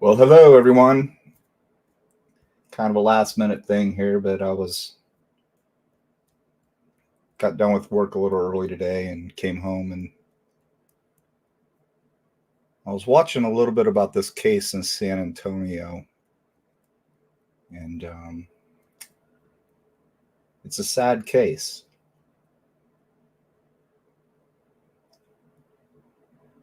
Well, hello everyone. Kind of a last minute thing here, but got done with work a little early today and came home, and I was watching a little bit about this case in San Antonio, and it's a sad case.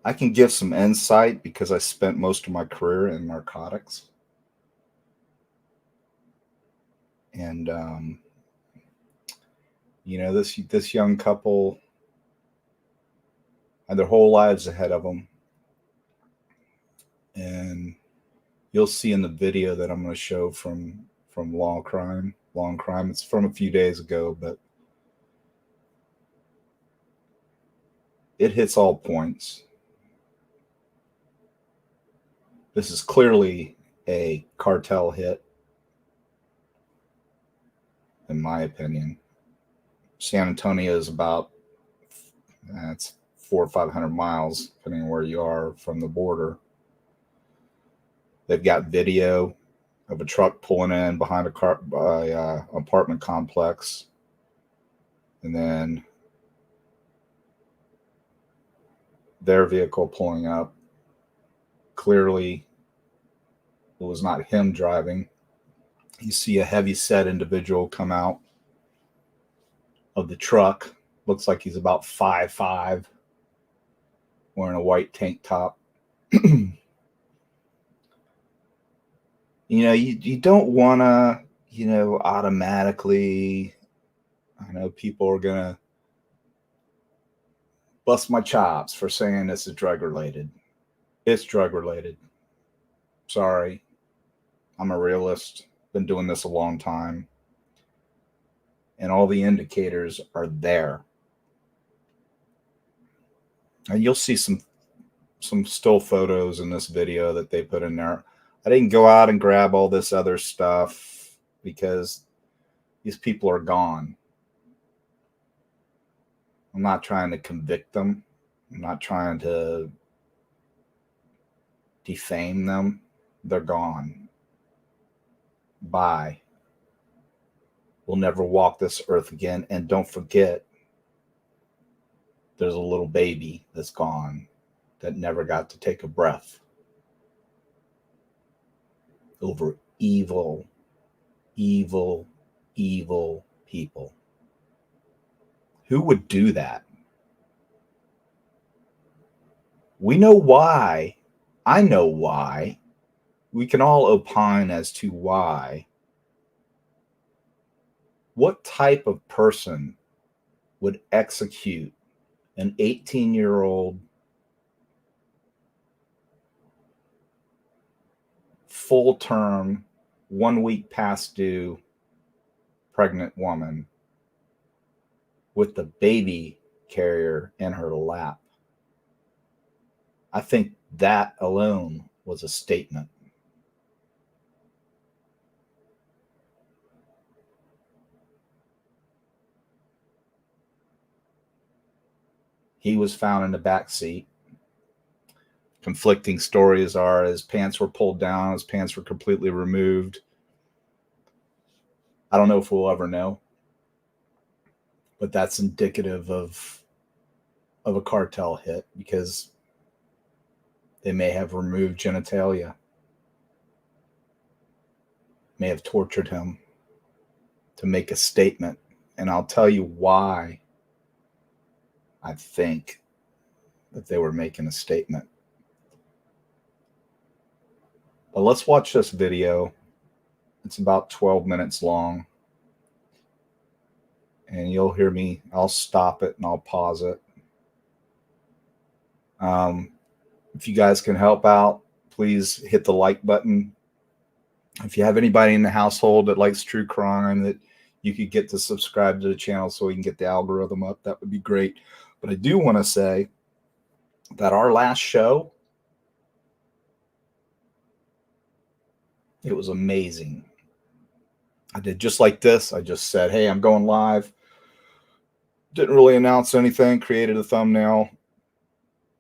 I can give some insight because I spent most of my career in narcotics. And this young couple had their whole lives ahead of them, and you'll see in the video that I'm going to show from Long Crime. It's from a few days ago, but it hits all points. This is clearly a cartel hit, in my opinion. San Antonio is about it's 400 or 500 miles, depending on where you are from the border. They've got video of a truck pulling in behind a apartment complex, and then their vehicle pulling up. Clearly, it was not him driving. You see a heavy-set individual come out of the truck. Looks like he's about 5'5", wearing a white tank top. You don't want to, automatically, I know people are going to bust my chops for saying this is drug-related. It's drug-related. Sorry. I'm a realist. Been doing this a long time. And all the indicators are there. And you'll see some still photos in this video that they put in there. I didn't go out and grab all this other stuff because these people are gone. I'm not trying to convict them. I'm not trying to defame them. They're gone. Bye. We'll never walk this earth again. And don't forget, there's a little baby that's gone that never got to take a breath over evil, evil, evil people. Who would do that? We know why. I know why. We can all opine as to why. What type of person would execute an 18-year-old full-term, 1 week past due pregnant woman with the baby carrier in her lap? I think that alone was a statement. He was found in the back seat. Conflicting stories are his pants were pulled down, his pants were completely removed. I don't know if we'll ever know, but that's indicative of a cartel hit, because they may have removed genitalia, may have tortured him to make a statement. And I'll tell you why I think that they were making a statement. But let's watch this video. It's about 12 minutes long. And you'll hear me. I'll stop it and I'll pause it. If you guys can help out, please hit the like button. If you have anybody in the household that likes true crime that you could get to subscribe to the channel so we can get the algorithm up, that would be great. But I do want to say that our last show, it was amazing. I did just like this. I just said, hey, I'm going live. Didn't really announce anything, created a thumbnail.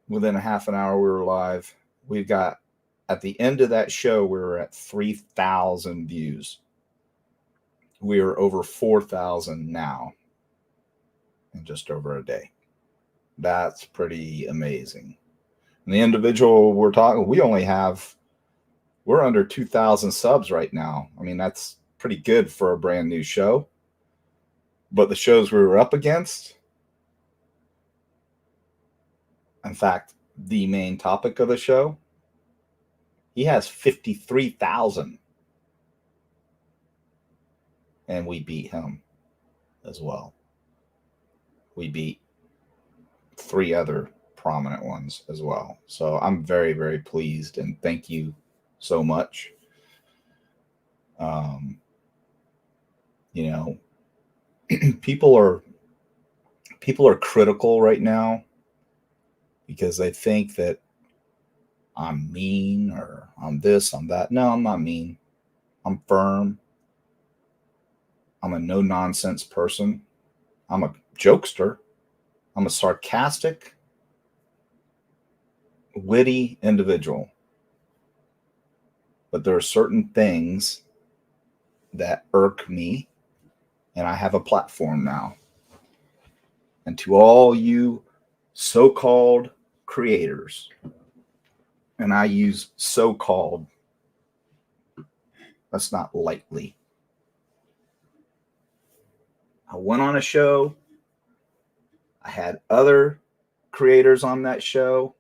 Within a half an hour, we were live. We've got At the end of that show, we were at 3,000 views. We are over 4,000 now in just over a day. That's pretty amazing. And the individual we're talking, we're under 2,000 subs right now. I mean, that's pretty good for a brand new show. But the shows we were up against, in fact, the main topic of the show, he has 53,000. And we beat him as well. We beat 3 other prominent ones as well. So I'm very, very pleased, and thank you so much. You know, people are critical right now because they think that I'm mean or I'm this, I'm that. No, I'm not mean. I'm firm. I'm a no-nonsense person. I'm a jokester. I'm a sarcastic, witty individual. But there are certain things that irk me, and I have a platform now. And to all you so-called creators, and I use so-called, that's not lightly. I went on a show. I had other creators on that show.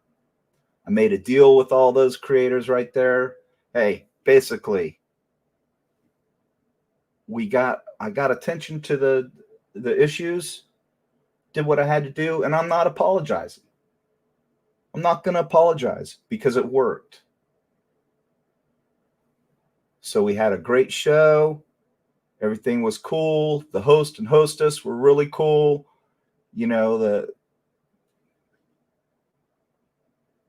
I made a deal with all those creators right there. Hey, basically, I got attention to the issues, did what I had to do, and I'm not apologizing. I'm not going to apologize because it worked. So we had a great show. Everything was cool. The host and hostess were really cool. You know,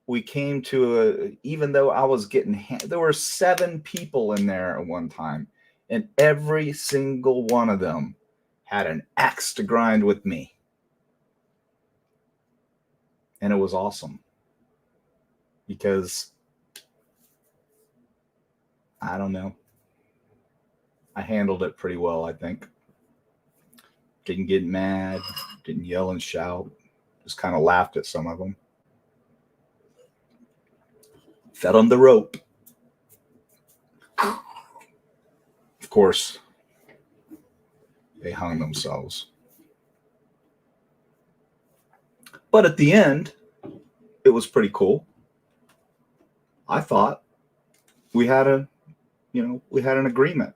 we came to even though I was getting, there were 7 people in there at one time, and every single one of them had an axe to grind with me. And it was awesome because, I don't know, I handled it pretty well, I think. Didn't get mad, didn't yell and shout, just kind of laughed at some of them. Fed them the rope. Of course, they hung themselves. But at the end, it was pretty cool. I thought we had an agreement.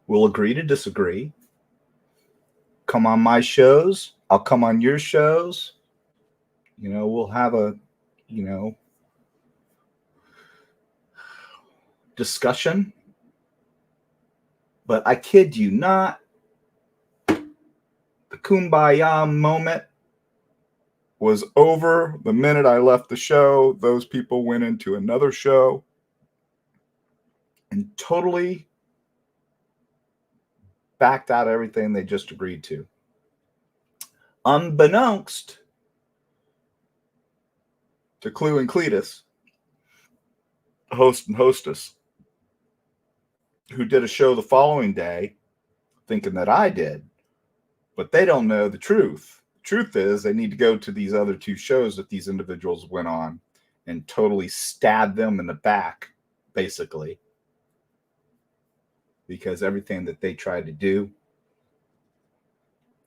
We'll agree to disagree. Come on my shows. I'll come on your shows. We'll have a, discussion. But I kid you not, the kumbaya moment was over the minute I left the show. Those people went into another show and totally backed out of everything they just agreed to. Unbeknownst to Clue and Cletus, host and hostess, who did a show the following day thinking that I did, but they don't know the truth. The truth is they need to go to these other 2 shows that these individuals went on and totally stabbed them in the back, basically, because everything that they tried to do,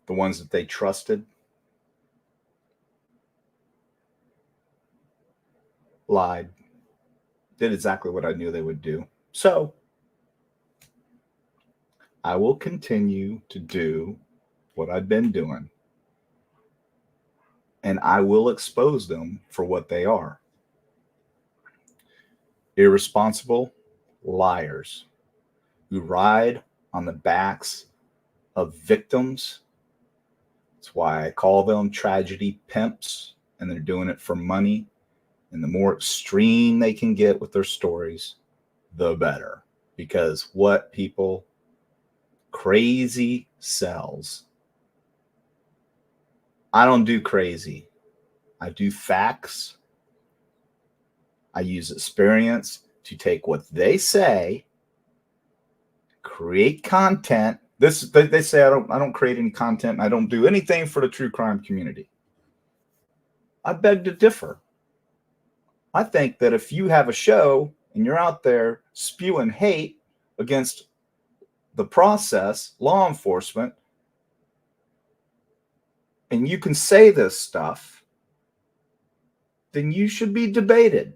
the ones that they trusted, lied, did exactly what I knew they would do. So I will continue to do what I've been doing, and I will expose them for what they are. Irresponsible liars who ride on the backs of victims. That's why I call them tragedy pimps, and they're doing it for money. And the more extreme they can get with their stories, the better. Because what people, crazy sells. I don't do crazy. I do facts. I use experience to take what they say, create content. They say I don't create any content and I don't do anything for the true crime community. I beg to differ. I think that if you have a show and you're out there spewing hate against the process, law enforcement, and you can say this stuff, then you should be debated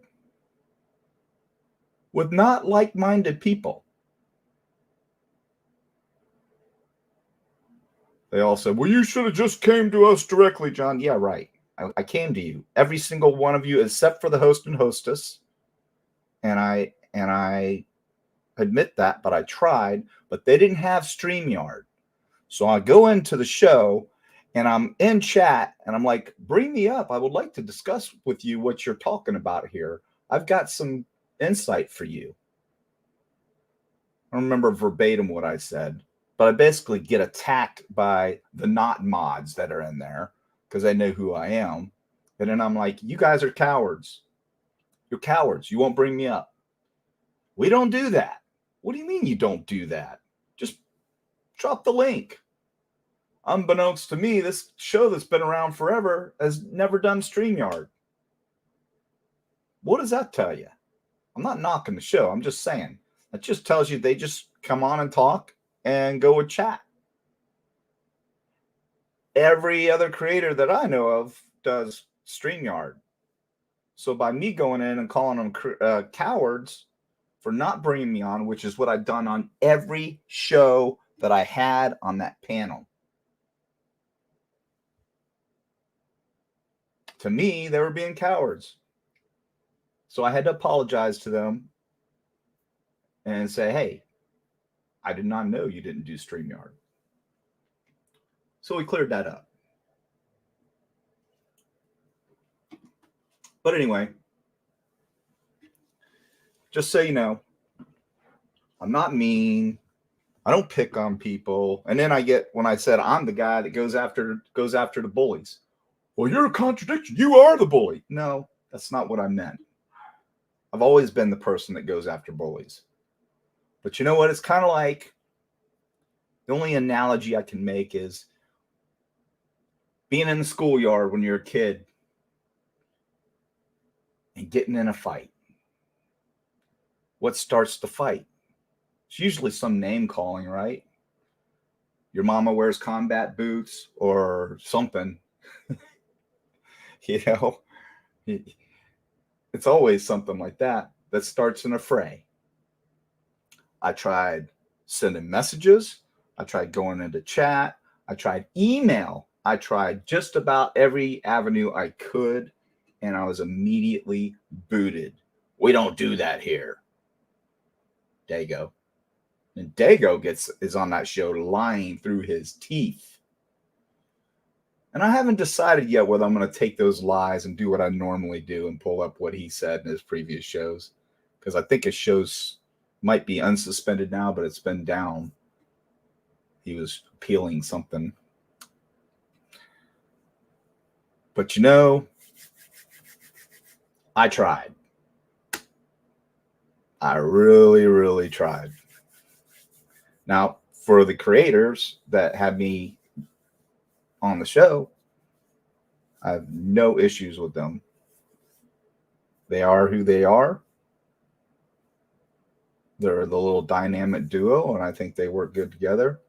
with not like-minded people. They all said, well, you should have just came to us directly, John. Yeah, right. I came to you, every single one of you, except for the host and hostess. And I admit that, but I tried, but they didn't have StreamYard. So I go into the show and I'm in chat and I'm like, bring me up. I would like to discuss with you what you're talking about here. I've got some insight for you. I don't remember verbatim what I said, but I basically get attacked by the not mods that are in there because they know who I am. And then I'm like, you guys are cowards. You're cowards. You won't bring me up. We don't do that. What do you mean you don't do that? Just drop the link. Unbeknownst to me, this show that's been around forever has never done StreamYard. What does that tell you? I'm not knocking the show. I'm just saying. That just tells you they just come on and talk and go with chat. Every other creator that I know of does StreamYard. So by me going in and calling them cowards for not bringing me on, which is what I've done on every show that I had on that panel. To me, they were being cowards. So I had to apologize to them and say, hey, I did not know you didn't do StreamYard. So we cleared that up. But anyway, just so you know, I'm not mean. I don't pick on people. And then when I said I'm the guy that goes after the bullies. Well, you're a contradiction. You are the bully. No, that's not what I meant. I've always been the person that goes after bullies. But you know what? It's kind of like the only analogy I can make is being in the schoolyard when you're a kid and getting in a fight. What starts the fight? It's usually some name calling, right? Your mama wears combat boots or something. You know, it's always something like that starts in a fray. I tried sending messages. I tried going into chat. I tried email. I tried just about every avenue I could, and I was immediately booted. We don't do that here. Dago. And Dago is on that show lying through his teeth. And I haven't decided yet whether I'm going to take those lies and do what I normally do and pull up what he said in his previous shows. Because I think his shows might be unsuspended now, but it's been down. He was appealing something. But you know, I tried. I really, really tried. Now, for the creators that had me on the show, I have no issues with them. They are who they are. They're the little dynamic duo, and I think they work good together.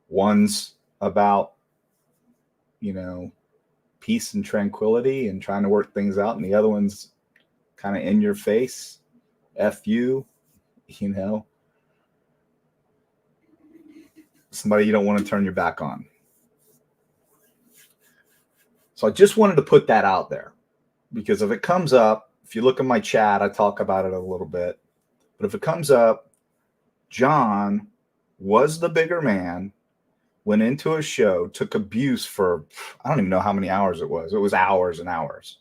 One's about, peace and tranquility and trying to work things out, and the other one's kind of in your face. F you, somebody you don't want to turn your back on. So I just wanted to put that out there because if it comes up, if you look at my chat, I talk about it a little bit, but if it comes up, John was the bigger man, went into a show, took abuse for, I don't even know how many hours it was. It was hours and hours.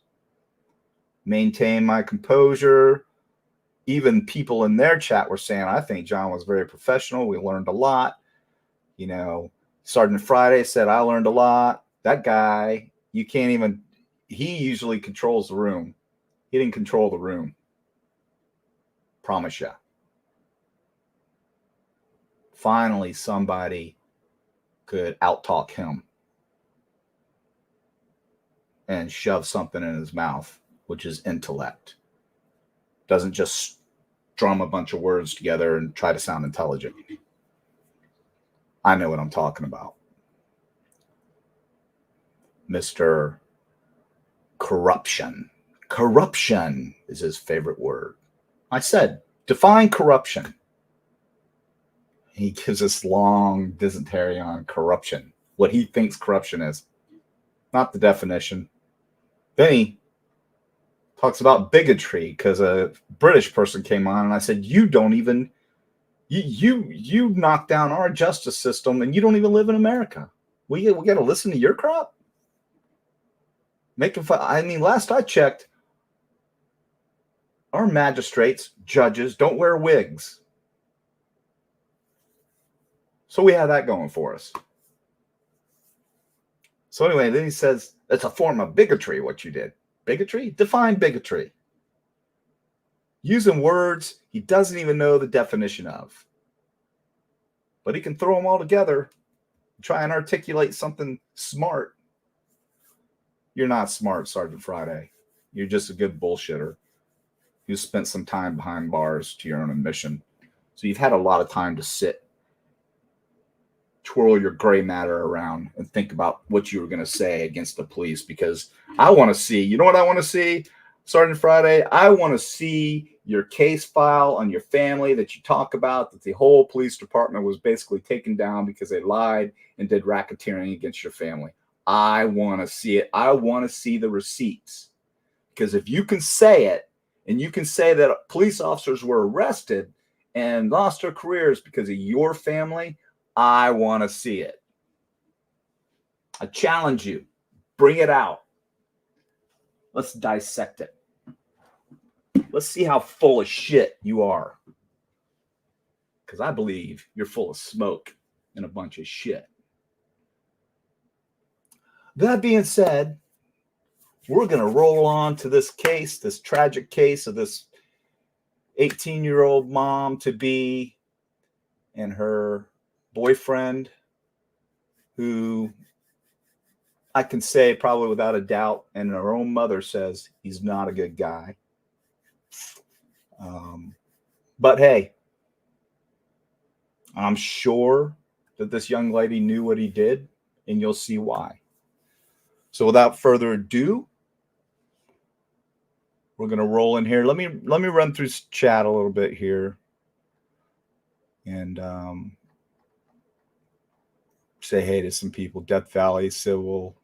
Maintained my composure. Even people in their chat were saying, I think John was very professional. We learned a lot. Sergeant Friday said, I learned a lot. That guy, he usually controls the room. He didn't control the room. Promise you. Finally, somebody could outtalk him and shove something in his mouth, which is intellect. Doesn't just strum a bunch of words together and try to sound intelligent. I know what I'm talking about. Mr. Corruption. Corruption is his favorite word. I said, define corruption. He gives this long dysentery on corruption, what he thinks corruption is, not the definition. Then he talks about bigotry because a British person came on and I said, you don't even, you knock down our justice system and you don't even live in America. We got to listen to your crap? Making fun. I mean, last I checked, our magistrates, judges don't wear wigs. So we have that going for us. So anyway, then he says, it's a form of bigotry, what you did. Bigotry? Define bigotry. Using words he doesn't even know the definition of. But he can throw them all together, try and articulate something smart. You're not smart, Sergeant Friday. You're just a good bullshitter. You spent some time behind bars to your own admission. So you've had a lot of time to sit, twirl your gray matter around, and think about what you were going to say against the police. Because I want to see, you know what I want to see, Sergeant Friday? I want to see your case file on your family that you talk about, that the whole police department was basically taken down because they lied and did racketeering against your family. I want to see it. I want to see the receipts. Because if you can say it, and you can say that police officers were arrested and lost their careers because of your family, I want to see it. I challenge you. Bring it out. Let's dissect it. Let's see how full of shit you are. Because I believe you're full of smoke and a bunch of shit. That being said, we're going to roll on to this case, this tragic case of this 18-year-old mom-to-be and her boyfriend, who I can say probably without a doubt, and her own mother says he's not a good guy. But hey, I'm sure that this young lady knew what he did, and you'll see why. So without further ado, we're going to roll in here. Let me run through chat a little bit here. And say hey to some people. Death Valley, Civil,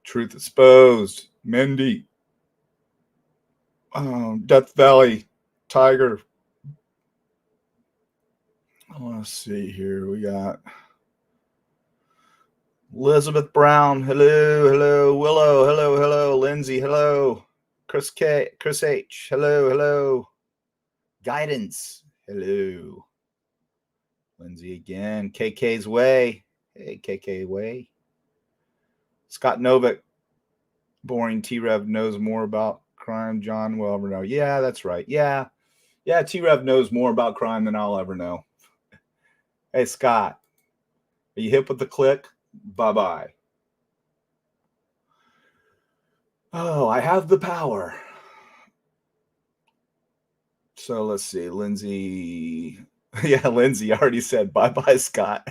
Truth Exposed, Mindy, Death Valley, Tiger. I want to see here. We got Elizabeth Brown. Hello. Willow. Hello. Lindsay. Hello. Chris H. Hello. Guidance. Hello. Lindsay again. KK's Way. Hey, KK Way. Scott Novick. Boring T-Rev knows more about crime John will ever know. Yeah, that's right. Yeah, T-Rev knows more about crime than I'll ever know. Hey, Scott. Are you hip with the click? Bye-bye. Oh, I have the power. So let's see. Lindsay. Yeah, Lindsay already said bye-bye, Scott.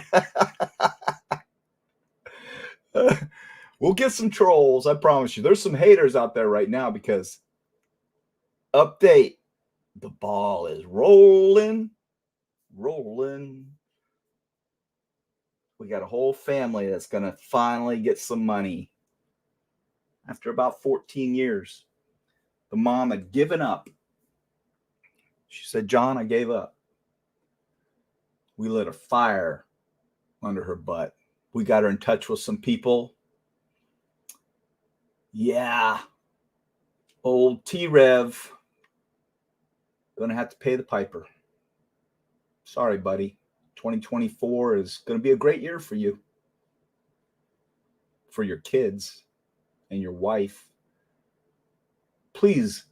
We'll get some trolls, I promise you. There's some haters out there right now because update. The ball is rolling. We got a whole family that's going to finally get some money. After about 14 years, the mom had given up. She said, John, I gave up. We lit a fire under her butt. We got her in touch with some people. Yeah. Old T-Rev. Gonna have to pay the piper. Sorry, buddy. 2024 is going to be a great year for you. For your kids and your wife. Please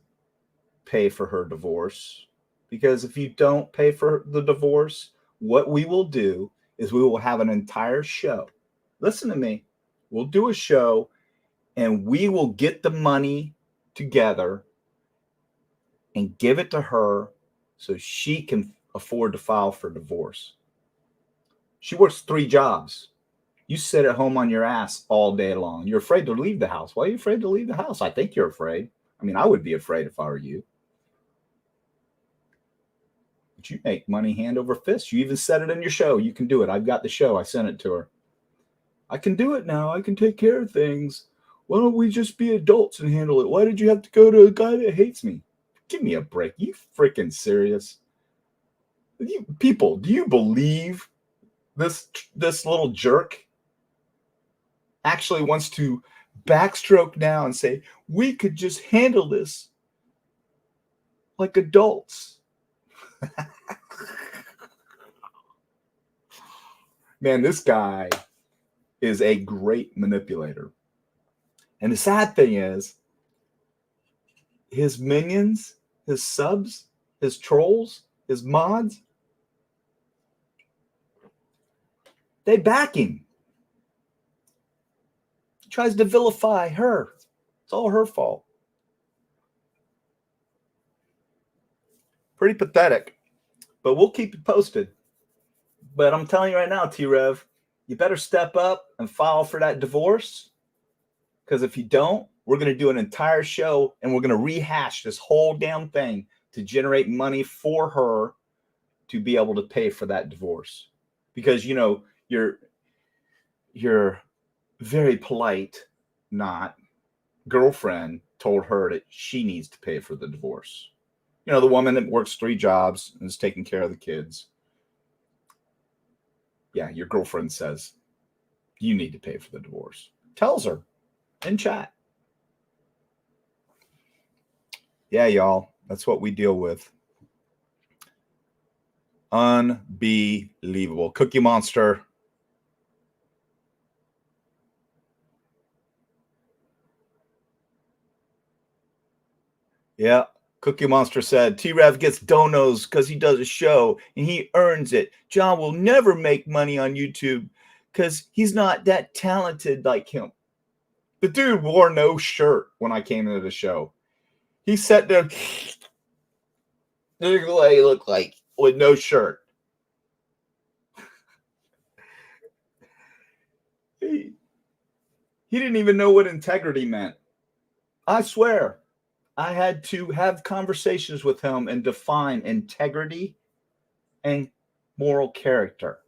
pay for her divorce. Because if you don't pay for the divorce, what we will do is we will have an entire show. Listen to me. We'll do a show and we will get the money together and give it to her so she can afford to file for divorce. She works 3 jobs. You sit at home on your ass all day long. You're afraid to leave the house. Why are you afraid to leave the house? I think you're afraid. I mean, I would be afraid if I were you. But you make money hand over fist. You even said it in your show. You can do it. I've got the show. I sent it to her. I can do it now. I can take care of things. Why don't we just be adults and handle it? Why did you have to go to a guy that hates me? Give me a break. You freaking serious? People, do you believe this little jerk actually wants to backstroke now and say, we could just handle this like adults? Man, this guy is a great manipulator. And the sad thing is, his minions, his subs, his trolls, his mods, they back him. He tries to vilify her. It's all her fault. Pretty pathetic. But we'll keep you posted. But I'm telling you right now, T-Rev, you better step up and file for that divorce. Because if you don't, we're going to do an entire show and we're going to rehash this whole damn thing to generate money for her to be able to pay for that divorce. Because, you know, your very polite, not girlfriend told her that she needs to pay for the divorce. You know, the woman that works 3 jobs and is taking care of the kids. Yeah, your girlfriend says you need to pay for the divorce. Tells her in chat. Yeah, y'all, that's what we deal with. Unbelievable. Cookie Monster. Yeah, Cookie Monster said, T-Rev gets donos because he does a show and he earns it. John will never make money on YouTube because he's not that talented like him. The dude wore no shirt when I came into the show. He sat there, looked like with no shirt. He didn't even know what integrity meant. I swear. I had to have conversations with him and define integrity and moral character.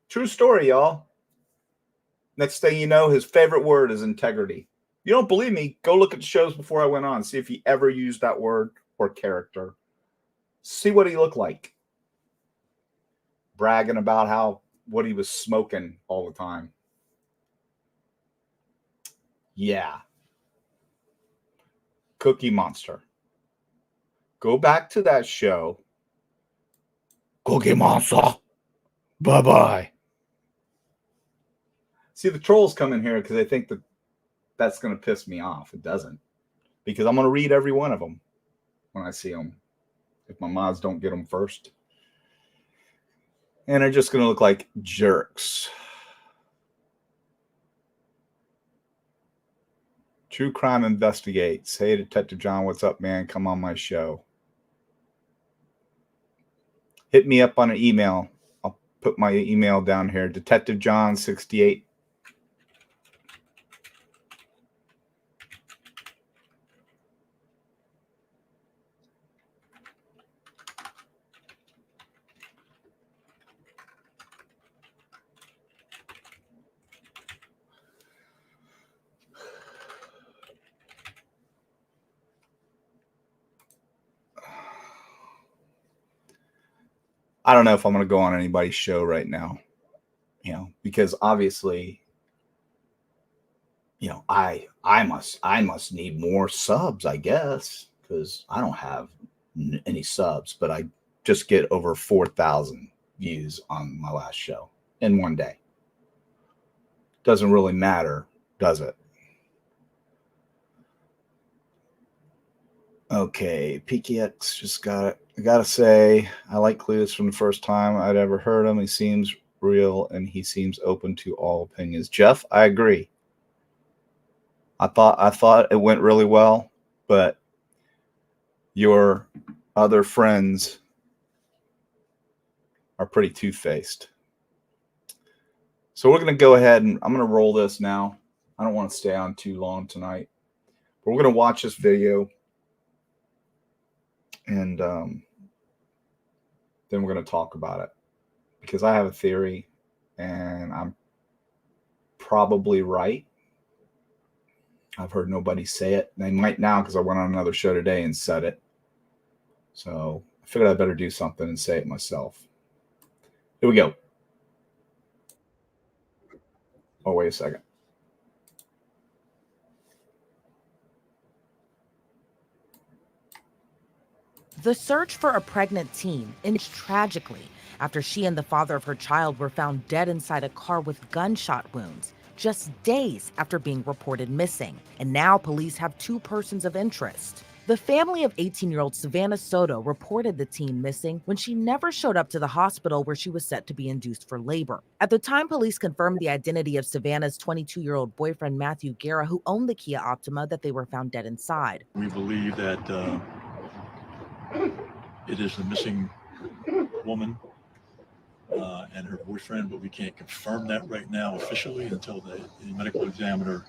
True story, y'all. Next thing you know, his favorite word is integrity. You don't believe me? Go look at the shows before I went on. See if he ever used that word or character. See what he looked like. Bragging about what he was smoking all the time. Yeah. Cookie Monster. Go back to that show. Cookie Monster. Bye-bye. See, the trolls come in here because they think that's going to piss me off. It doesn't. Because I'm going to read every one of them when I see them. If my mods don't get them first. And they're just going to look like jerks. True Crime Investigates. Hey, Detective John, what's up, man? Come on my show. Hit me up on an email. I'll put my email down here. DetectiveJohn68. I don't know if I'm going to go on anybody's show right now, you know, because obviously, you know, I must need more subs, I guess, because I don't have any subs, but I just get over 4,000 views on my last show in one day. Doesn't really matter, does it? Okay, PKX just got it. I gotta say, I like Cletus from the first time I'd ever heard him. He seems real and he seems open to all opinions. Jeff, I agree. I thought it went really well, but your other friends are pretty two-faced. So we're gonna go ahead and I'm gonna roll this now. I don't want to stay on too long tonight, but we're gonna watch this video and then we're gonna talk about it because I have a theory and I'm probably right. I've heard nobody say it. They might now because I went on another show today and said it. So I figured I better do something and say it myself. Here we go. Oh, wait a second. The search for a pregnant teen ends tragically after she and the father of her child were found dead inside a car with gunshot wounds, just days after being reported missing. And now police have two persons of interest. The family of 18-year-old Savannah Soto reported the teen missing when she never showed up to the hospital where she was set to be induced for labor. At the time, police confirmed the identity of Savannah's 22-year-old boyfriend, Matthew Guerra, who owned the Kia Optima that they were found dead inside. We believe that it is the missing woman and her boyfriend, but we can't confirm that right now officially until the medical examiner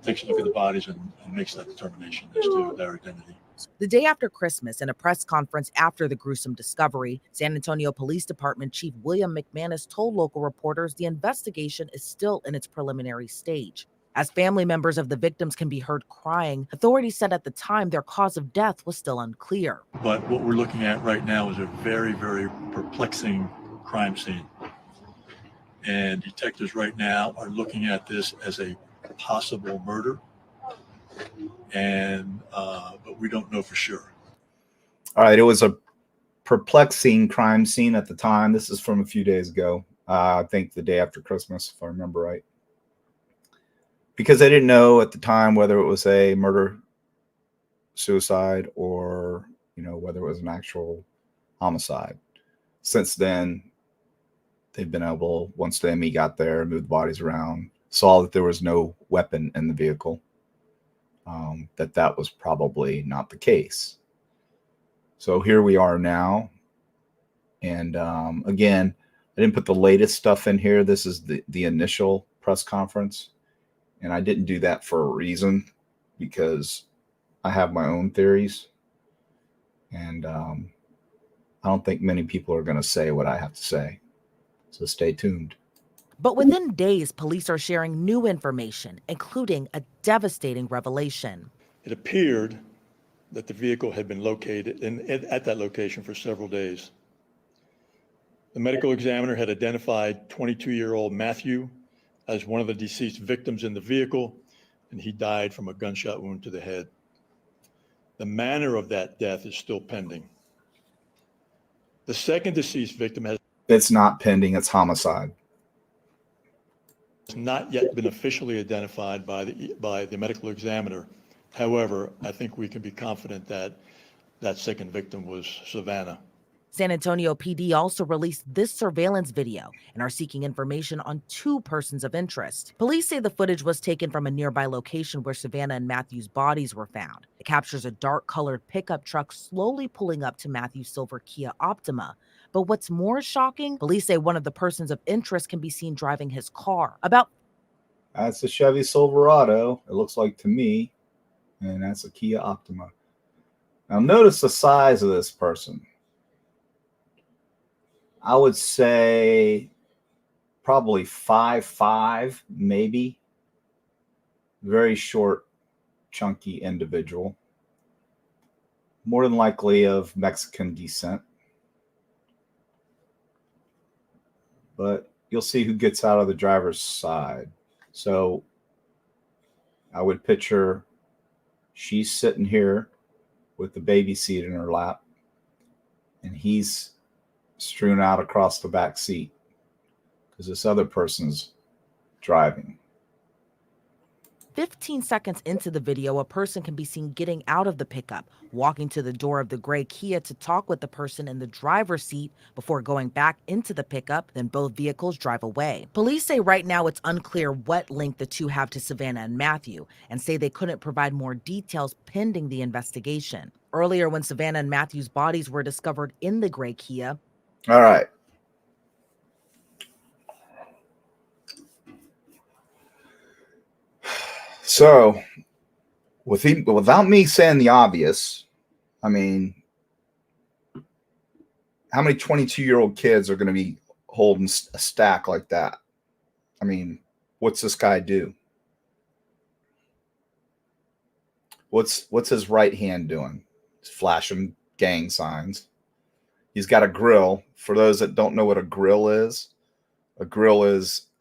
takes a look at the bodies and makes that determination as to their identity. The day after Christmas, in a press conference after the gruesome discovery, San Antonio Police Department Chief William McManus told local reporters the investigation is still in its preliminary stage. As family members of the victims can be heard crying, authorities said at the time their cause of death was still unclear. But what we're looking at right now is a very, very perplexing crime scene. And detectives right now are looking at this as a possible murder. And but we don't know for sure. All right, it was a perplexing crime scene at the time. This is from a few days ago. I think the day after Christmas, if I remember right. Because they didn't know at the time whether it was a murder suicide or, whether it was an actual homicide. Since then, they've been able, once the ME got there, moved the bodies around, saw that there was no weapon in the vehicle, that was probably not the case. So here we are now. And again, I didn't put the latest stuff in here. This is the initial press conference. And I didn't do that for a reason, because I have my own theories. And I don't think many people are going to say what I have to say. So stay tuned. But within days, police are sharing new information, including a devastating revelation. It appeared that the vehicle had been located at that location for several days. The medical examiner had identified 22-year-old Matthew as one of the deceased victims in the vehicle, and he died from a gunshot wound to the head. The manner of that death is still pending. The second deceased victim has It's not pending, it's homicide. not yet been officially identified by the medical examiner. However, I think we can be confident that that second victim was Savannah. San Antonio PD also released this surveillance video and are seeking information on two persons of interest. Police say the footage was taken from a nearby location where Savannah and Matthew's bodies were found. It captures a dark-colored pickup truck slowly pulling up to Matthew's silver Kia Optima. But what's more shocking, police say one of the persons of interest can be seen driving his car. That's a Chevy Silverado, it looks like to me, and that's a Kia Optima. Now notice the size of this person. I would say probably 5'5", maybe. Very short, chunky individual. More than likely of Mexican descent. But you'll see who gets out of the driver's side. So I would picture she's sitting here with the baby seat in her lap, and he's strewn out across the back seat because this other person's driving. 15 seconds into the video, a person can be seen getting out of the pickup, walking to the door of the gray Kia to talk with the person in the driver's seat before going back into the pickup. Then both vehicles drive away. Police say right now it's unclear what link the two have to Savannah and Matthew, and say they couldn't provide more details pending the investigation. Earlier, when Savannah and Matthew's bodies were discovered in the gray Kia. All right. So, without me saying the obvious, I mean, how many 22-year-old kids are going to be holding a stack like that? I mean, what's this guy do? What's his right hand doing? He's flashing gang signs. He's got a grill. For those that don't know what a grill is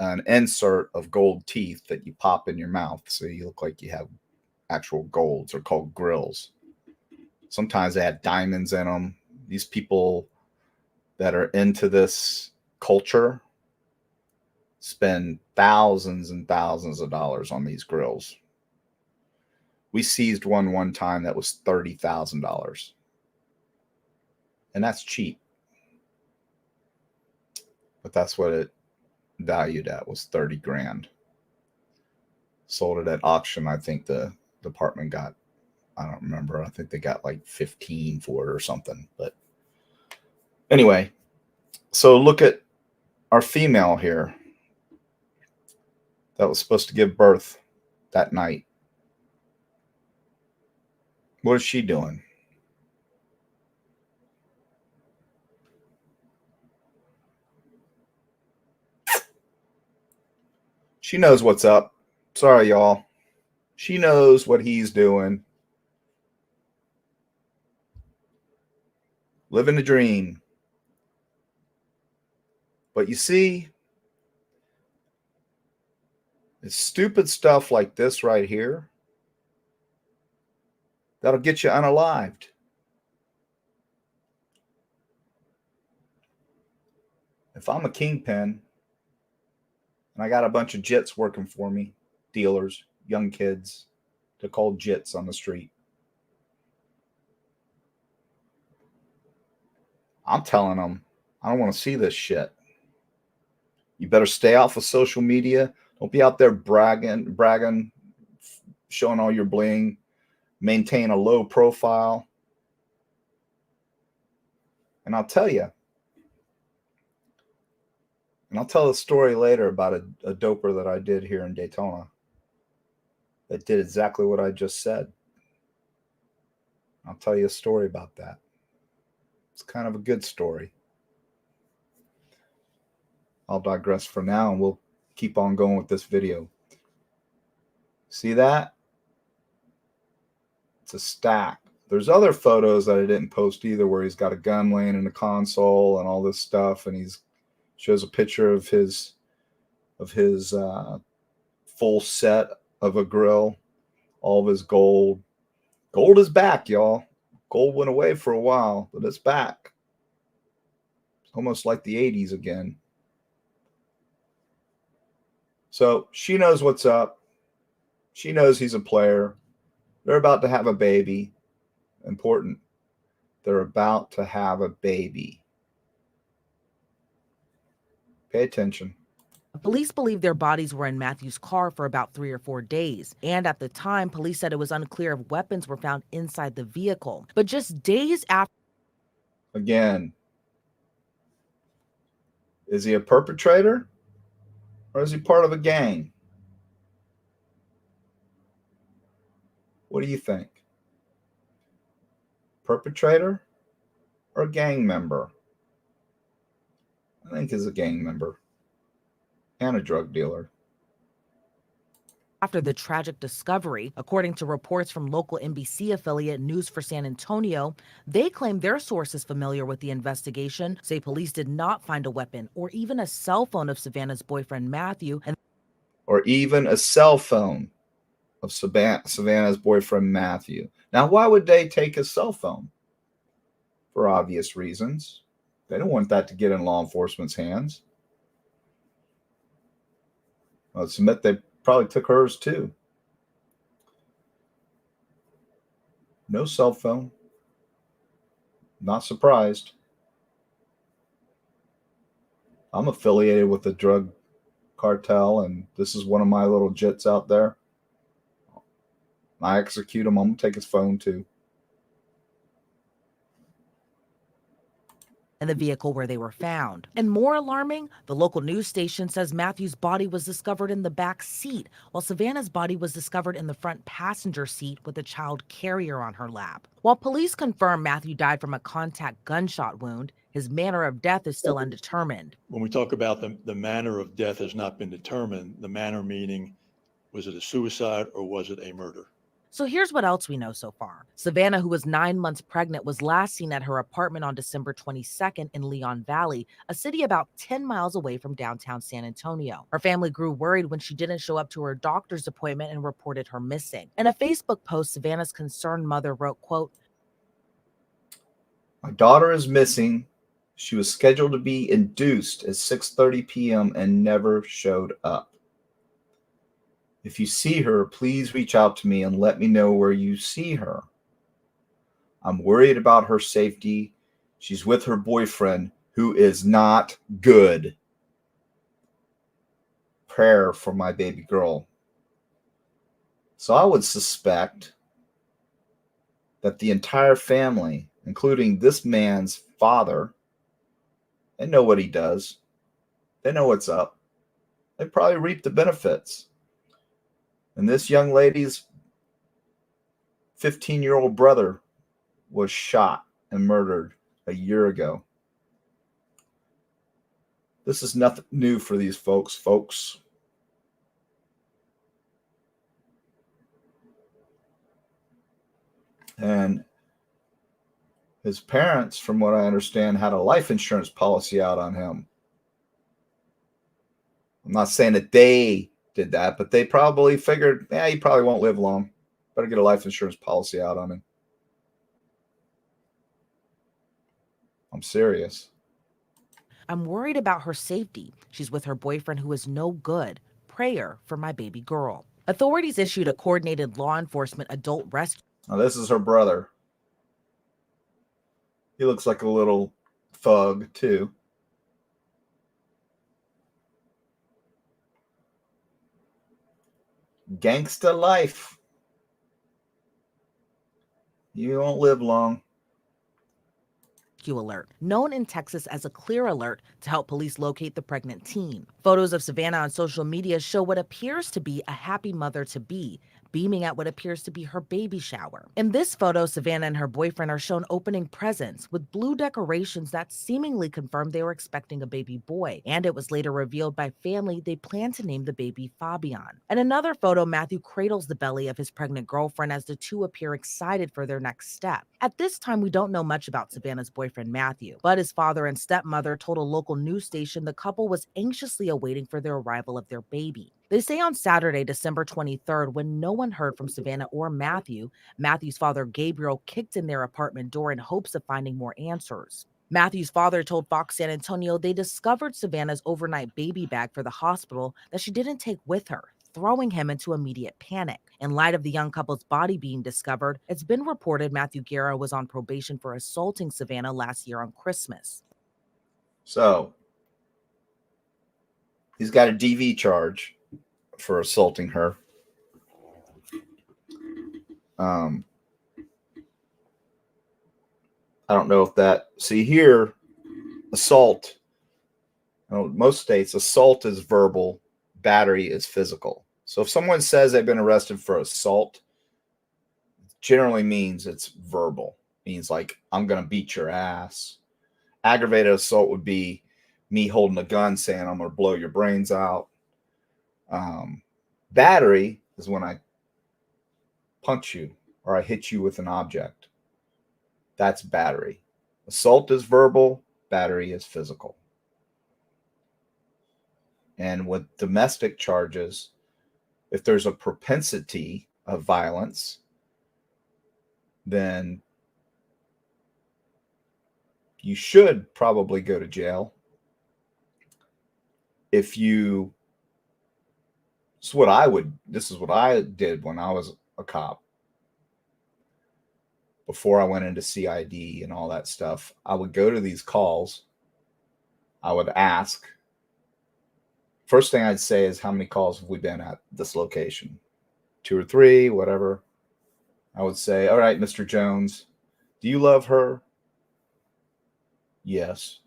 an insert of gold teeth that you pop in your mouth so you look like you have actual golds. Are called grills. Sometimes they have diamonds in them. These people that are into this culture spend thousands and thousands of dollars on these grills. We seized one time that was $30,000. And that's cheap. But that's what it valued at, was 30 grand. Sold it at auction. I think the department got, I don't remember, I think they got like 15 for it or something. But anyway, so look at our female here that was supposed to give birth that night. What is she doing? She knows what's up. Sorry, y'all. She knows what he's doing. Living the dream. But you see, it's stupid stuff like this right here that'll get you unalived. If I'm a kingpin and I got a bunch of jits working for me, dealers, young kids, they're called jits on the street, I'm telling them, I don't want to see this shit. You better stay off of social media. Don't be out there bragging, showing all your bling. Maintain a low profile. And I'll tell you, and I'll tell a story later about a doper that I did here in Daytona that did exactly what I just said. I'll tell you a story about that. It's kind of a good story. I'll digress for now and we'll keep on going with this video. See that? It's a stack. There's other photos that I didn't post either where he's got a gun laying in the console and all this stuff, and he's shows a picture of his full set of a grill, all of his gold. Gold is back, y'all. Gold went away for a while, but it's back. It's almost like the 80s again. So she knows what's up. She knows he's a player. They're about to have a baby. Important. They're about to have a baby. Pay attention. Police believe their bodies were in Matthew's car for about 3 or 4 days. And at the time, police said it was unclear if weapons were found inside the vehicle. But just days after. Again, is he a perpetrator or is he part of a gang? What do you think? Perpetrator or a gang member? I think he's a gang member and a drug dealer. After the tragic discovery, according to reports from local NBC affiliate News for San Antonio, they claim their sources familiar with the investigation say police did not find a weapon or even a cell phone of Savannah's boyfriend Matthew. Or even a cell phone of Savannah's boyfriend Matthew. Now, why would they take his cell phone? For obvious reasons. They don't want that to get in law enforcement's hands. I'll submit they probably took hers too. No cell phone. Not surprised. I'm affiliated with the drug cartel, and this is one of my little jits out there. I execute him. I'm going to take his phone too. In the vehicle where they were found. And more alarming, the local news station says Matthew's body was discovered in the back seat, while Savannah's body was discovered in the front passenger seat with a child carrier on her lap. While police confirm Matthew died from a contact gunshot wound, his manner of death is still undetermined. When we talk about the manner of death has not been determined, the manner meaning, was it a suicide or was it a murder? So here's what else we know so far. Savannah, who was 9 months pregnant, was last seen at her apartment on December 22nd in Leon Valley, a city about 10 miles away from downtown San Antonio. Her family grew worried when she didn't show up to her doctor's appointment and reported her missing. In a Facebook post, Savannah's concerned mother wrote, quote, "My daughter is missing. She was scheduled to be induced at 6:30 p.m. and never showed up. If you see her, please reach out to me and let me know where you see her. I'm worried about her safety. She's with her boyfriend, who is not good. Prayer for my baby girl." So I would suspect that the entire family, including this man's father, they know what he does. They know what's up. They probably reap the benefits. And this young lady's 15-year-old brother was shot and murdered a year ago. This is nothing new for these folks. And his parents, from what I understand, had a life insurance policy out on him. I'm not saying that they did that, but they probably figured, he probably won't live long. Better get a life insurance policy out on him. I'm serious. I'm worried about her safety. She's with her boyfriend who is no good. Prayer for my baby girl. Authorities issued a coordinated law enforcement adult rescue. Now, this is her brother. He looks like a little thug, too. Gangsta life. You won't live long. Alert, known in Texas as a clear alert, to help police locate the pregnant teen. Photos of Savannah on social media show what appears to be a happy mother-to-be, beaming at what appears to be her baby shower. In this photo, Savannah and her boyfriend are shown opening presents with blue decorations that seemingly confirm they were expecting a baby boy, and it was later revealed by family they plan to name the baby Fabian. In another photo, Matthew cradles the belly of his pregnant girlfriend as the two appear excited for their next step. At this time, we don't know much about Savannah's boyfriend Matthew, but his father and stepmother told a local news station the couple was anxiously awaiting for the arrival of their baby. They say on Saturday, December 23rd, when no one heard from Savannah or Matthew, Matthew's father Gabriel kicked in their apartment door in hopes of finding more answers. Matthew's father told Fox San Antonio they discovered Savannah's overnight baby bag for the hospital that she didn't take with her, throwing him into immediate panic. In light of the young couple's body being discovered, it's been reported Matthew Guerra was on probation for assaulting Savannah last year on Christmas. So, he's got a DV charge for assaulting her. I don't know if that... See here, assault. Most states, assault is verbal, battery is physical. So if someone says they've been arrested for assault, generally means it's verbal. Means like, I'm going to beat your ass. Aggravated assault would be me holding a gun saying I'm going to blow your brains out. Battery is when I punch you or I hit you with an object. That's battery. Assault is verbal, battery is physical. And with domestic charges, if there's a propensity of violence, then you should probably go to jail. If you... This is what I did when I was a cop. before I went into CID and all that stuff, I would go to these calls. I would ask. First thing I'd say is, how many calls have we been at this location? 2 or 3, whatever. I would say, all right, Mr. Jones, do you love her? Yes.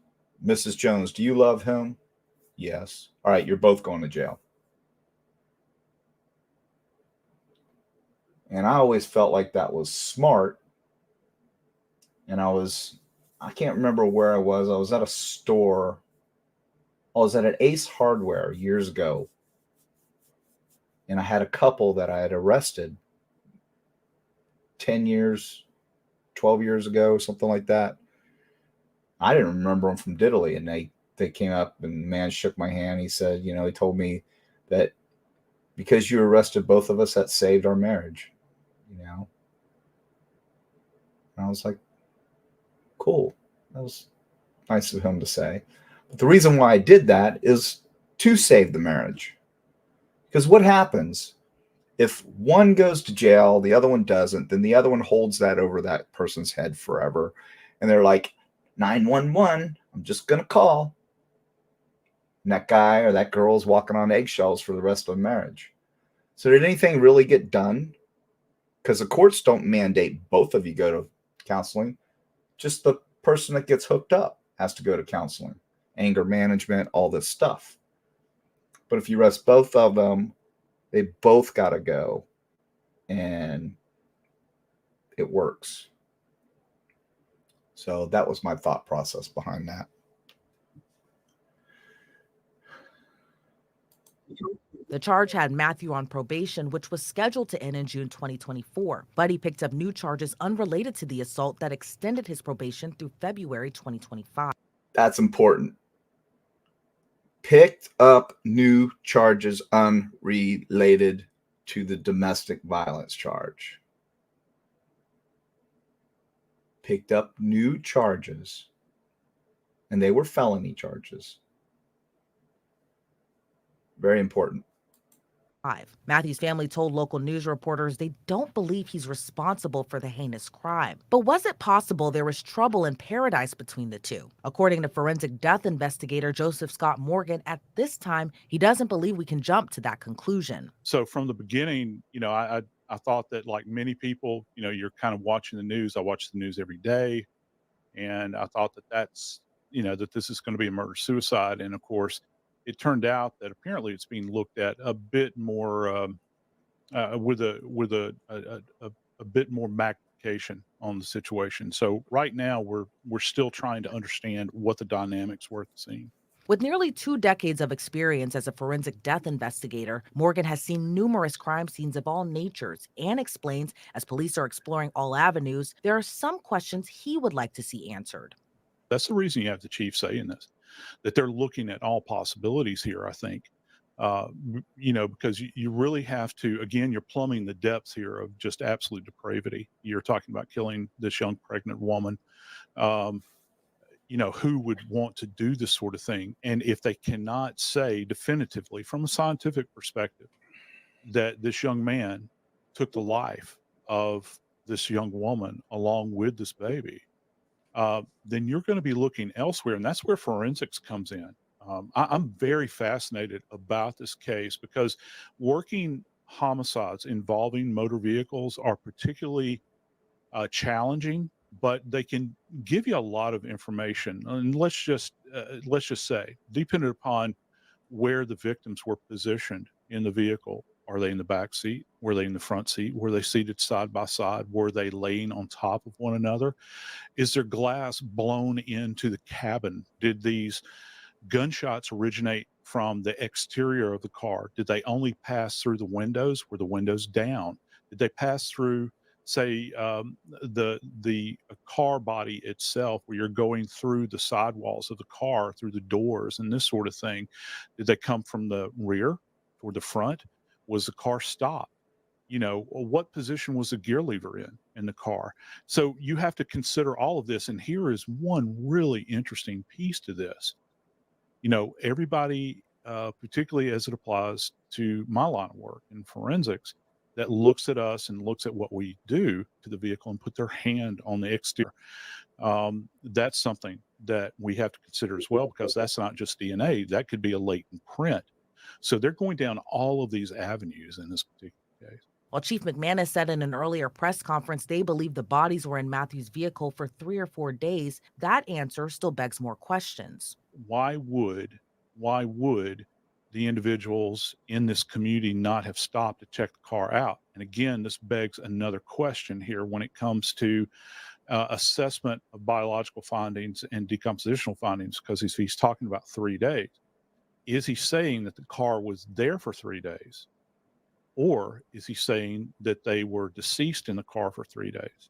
Mrs. Jones, do you love him? Yes. All right, you're both going to jail. And I always felt like that was smart. And I can't remember where I was. I was at a store. I was at an Ace Hardware years ago. And I had a couple that I had arrested 10 years, 12 years ago, something like that. I didn't remember them from diddly. And they came up, and the man shook my hand. He said, he told me that because you arrested both of us, that saved our marriage. And I was like, cool. That was nice of him to say. But the reason why I did that is to save the marriage. Because what happens if one goes to jail, the other one doesn't, then the other one holds that over that person's head forever. And they're like, 911, I'm just going to call. And that guy or that girl is walking on eggshells for the rest of the marriage. So did anything really get done? Because the courts don't mandate both of you go to counseling. Just the person that gets hooked up has to go to counseling, anger management, all this stuff. But if you arrest both of them, they both got to go, and it works. So that was my thought process behind that. The charge had Matthew on probation, which was scheduled to end in June 2024, but he picked up new charges unrelated to the assault that extended his probation through February 2025. That's important. Picked up new charges unrelated to the domestic violence charge. Picked up new charges, and they were felony charges. Very important. Matthew's family told local news reporters they don't believe he's responsible for the heinous crime. But was it possible there was trouble in paradise between the two? According to forensic death investigator Joseph Scott Morgan, at this time, he doesn't believe we can jump to that conclusion. So from the beginning, I thought that, like many people, you're kind of watching the news. I watch the news every day. And I thought that's, that this is going to be a murder-suicide. And of course, it turned out that apparently it's being looked at a bit more with a bit more magnification on the situation. So right now we're still trying to understand what the dynamics were at the scene. With nearly 2 decades of experience as a forensic death investigator, Morgan has seen numerous crime scenes of all natures and explains, as police are exploring all avenues, there are some questions he would like to see answered. That's the reason you have the chief saying this, that they're looking at all possibilities here, I think. Because you really have to, again, you're plumbing the depths here of just absolute depravity. You're talking about killing this young pregnant woman. Who would want to do this sort of thing? And if they cannot say definitively from a scientific perspective that this young man took the life of this young woman along with this baby, then you're going to be looking elsewhere. And that's where forensics comes in. I'm very fascinated about this case because working homicides involving motor vehicles are particularly challenging, but they can give you a lot of information. And let's just say, depending upon where the victims were positioned in the vehicle, are they in the back seat? Were they in the front seat? Were they seated side by side? Were they laying on top of one another? Is there glass blown into the cabin? Did these gunshots originate from the exterior of the car? Did they only pass through the windows? Were the windows down? Did they pass through, say, the car body itself, where you're going through the sidewalls of the car, through the doors and this sort of thing? Did they come from the rear or the front? Was the car stopped? What position was the gear lever in the car? So you have to consider all of this. And here is one really interesting piece to this. Everybody, particularly as it applies to my line of work in forensics, that looks at us and looks at what we do to the vehicle and put their hand on the exterior. That's something that we have to consider as well, because that's not just DNA. That could be a latent print. So they're going down all of these avenues in this particular case. While Chief McManus said in an earlier press conference they believe the bodies were in Matthew's vehicle for 3 or 4 days, that answer still begs more questions. Why would the individuals in this community not have stopped to check the car out? And again, this begs another question here when it comes to assessment of biological findings and decompositional findings, because he's talking about 3 days. Is he saying that the car was there for 3 days? Or is he saying that they were deceased in the car for 3 days?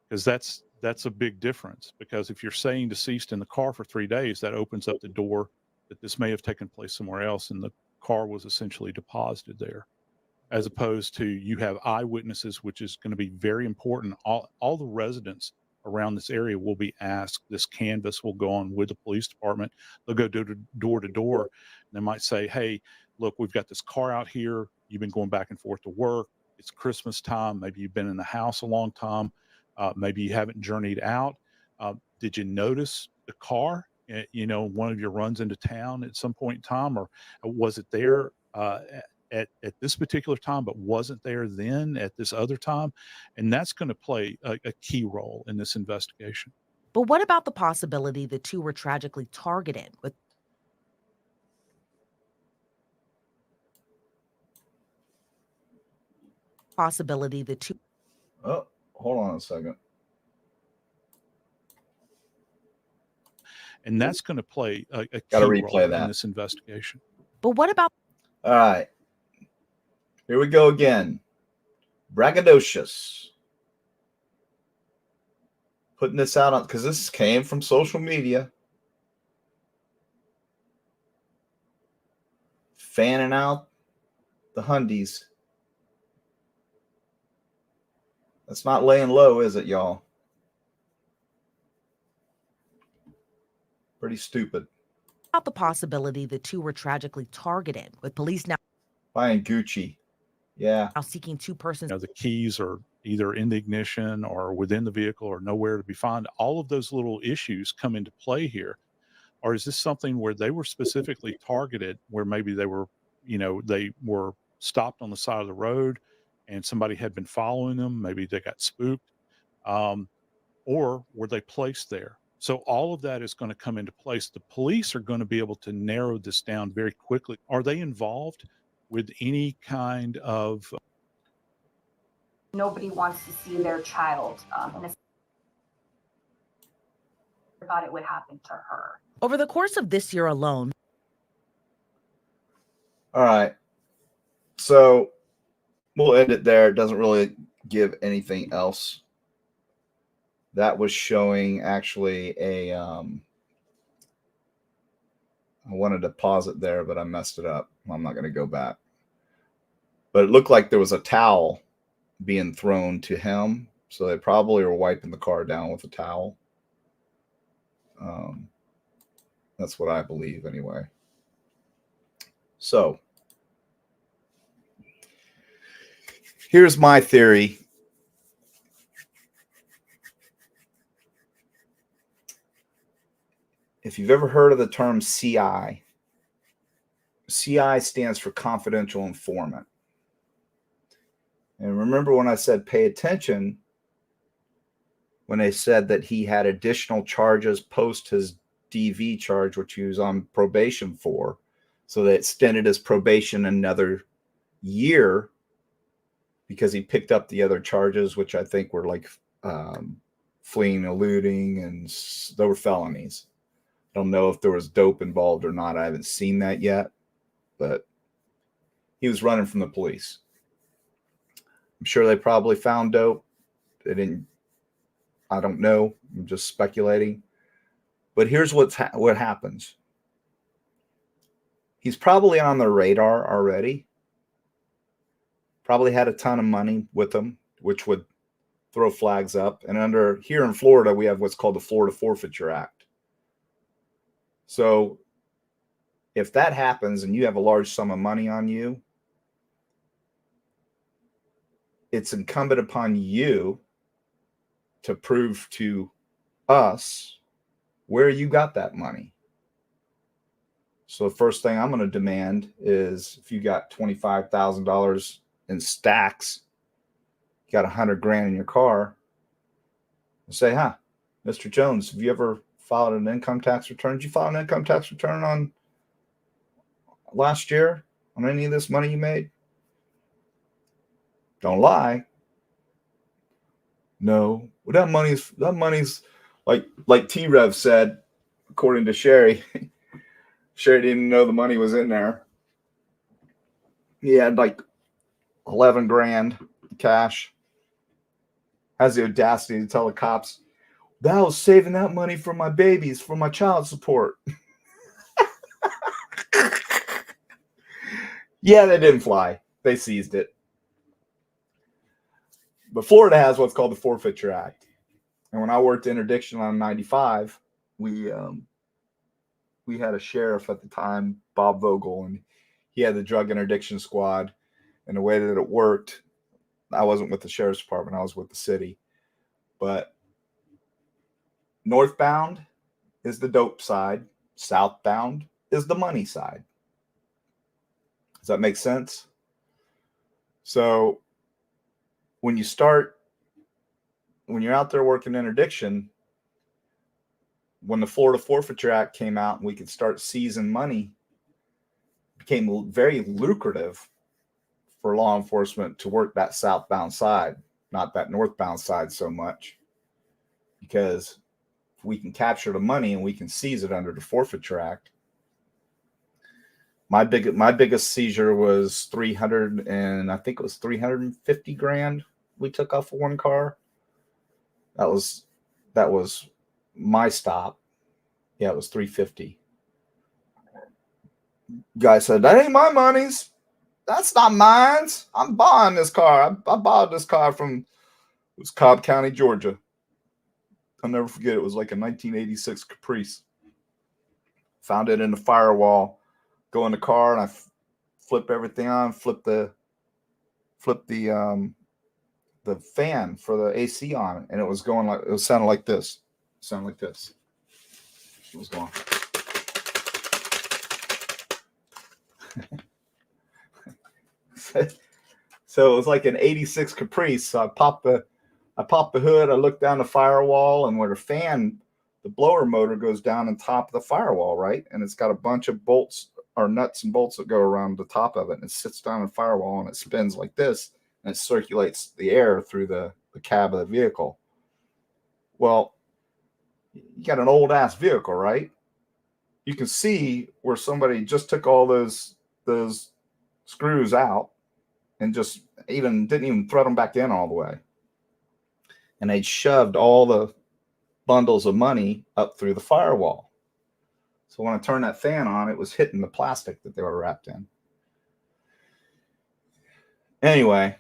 Because that's a big difference. Because if you're saying deceased in the car for 3 days, that opens up the door that this may have taken place somewhere else and the car was essentially deposited there. As opposed to, you have eyewitnesses, which is going to be very important. All the residents around this area will be asked. This canvas will go on with the police department. They'll go door to door. And they might say, hey, look, we've got this car out here. You've been going back and forth to work. It's Christmas time. Maybe you've been in the house a long time. Maybe you haven't journeyed out. Did you notice the car, one of your runs into town at some point in time? Or was it there at this particular time, but wasn't there then at this other time? And that's going to play a key role in this investigation. But what about the possibility the two were tragically targeted with possibility the two? Oh, hold on a second. And that's going to play a key replay role that in this investigation. But what about? All right. Here we go again. Braggadocious. Putting this out on, because this came from social media. Fanning out the Hundies. That's not laying low, is it, y'all? Pretty stupid. About the possibility the two were tragically targeted, with police now Buying Gucci. Yeah. seeking two persons. The keys are either in the ignition or within the vehicle or nowhere to be found. All of those little issues come into play here. Or is this something where they were specifically targeted, where maybe they were stopped on the side of the road and somebody had been following them? Maybe they got spooked. Or were they placed there? So all of that is going to come into place. The police are going to be able to narrow this down very quickly. Are they involved with any kind of... Nobody wants to see their child, and I thought it would happen to her. Over the course of this year alone. All right. So we'll end it there. It doesn't really give anything else. That was showing actually I wanted to pause it there, but I messed it up. I'm not going to go back. But it looked like there was a towel being thrown to him. So they probably were wiping the car down with a towel. That's what I believe anyway. So here's my theory. If you've ever heard of the term CI, CI stands for confidential informant. And remember when I said pay attention, when they said that he had additional charges post his DV charge, which he was on probation for. So they extended his probation another year because he picked up the other charges, which I think were like fleeing, eluding, and they were felonies. I don't know if there was dope involved or not. I haven't seen that yet, but he was running from the police. I'm sure they probably found dope. They didn't. I don't know. I'm just speculating. But here's what happens. He's probably on their radar already. Probably had a ton of money with him, which would throw flags up. And here in Florida, we have what's called the Florida Forfeiture Act. So if that happens and you have a large sum of money on you, it's incumbent upon you to prove to us where you got that money. So the first thing I'm going to demand is if you got $25,000 in stacks, you got $100,000 in your car, say, Mr. Jones, have you ever filed an income tax return? Did you file an income tax return on last year on any of this money you made? Don't lie. No. Well, that money's like T-Rev said, according to Sherry. Sherry didn't know the money was in there. He had like $11,000 cash. Has the audacity to tell the cops, that I was saving that money for my babies, for my child support. Yeah, they didn't fly. They seized it. But Florida has what's called the Forfeiture Act. And when I worked interdiction on 95, we had a sheriff at the time, Bob Vogel, and he had the drug interdiction squad. And the way that it worked, I wasn't with the sheriff's department, I was with the city. But northbound is the dope side, southbound is the money side. Does that make sense? So when you're out there working interdiction, when the Florida Forfeiture Act came out and we could start seizing money, it became very lucrative for law enforcement to work that southbound side, not that northbound side so much, because if we can capture the money and we can seize it under the Forfeiture Act. My biggest seizure was 300 and I think it was $350,000 we took off of one car. That was my stop. Yeah, it was 350. Guy said, that ain't my money's. That's not mine. I'm buying this car. I bought this car from, it was Cobb County, Georgia. I'll never forget. It was like a 1986 Caprice. Found it in the firewall. Go in the car and I flip everything on. Flip the fan for the AC on, and it was going like, it was sounding like this. It sounded like this. It was going. So it was like an 86 Caprice. So I popped the hood. I looked down the firewall, and where the fan, the blower motor goes down on top of the firewall, right? And it's got a bunch of bolts or nuts and bolts that go around the top of it, and it sits down in the firewall and it spins like this, and it circulates the air through the cab of the vehicle. Well, you got an old ass vehicle, right? You can see where somebody just took all those screws out and just didn't even thread them back in all the way. And they shoved all the bundles of money up through the firewall. So when I turned that fan on, it was hitting the plastic that they were wrapped in. Anyway,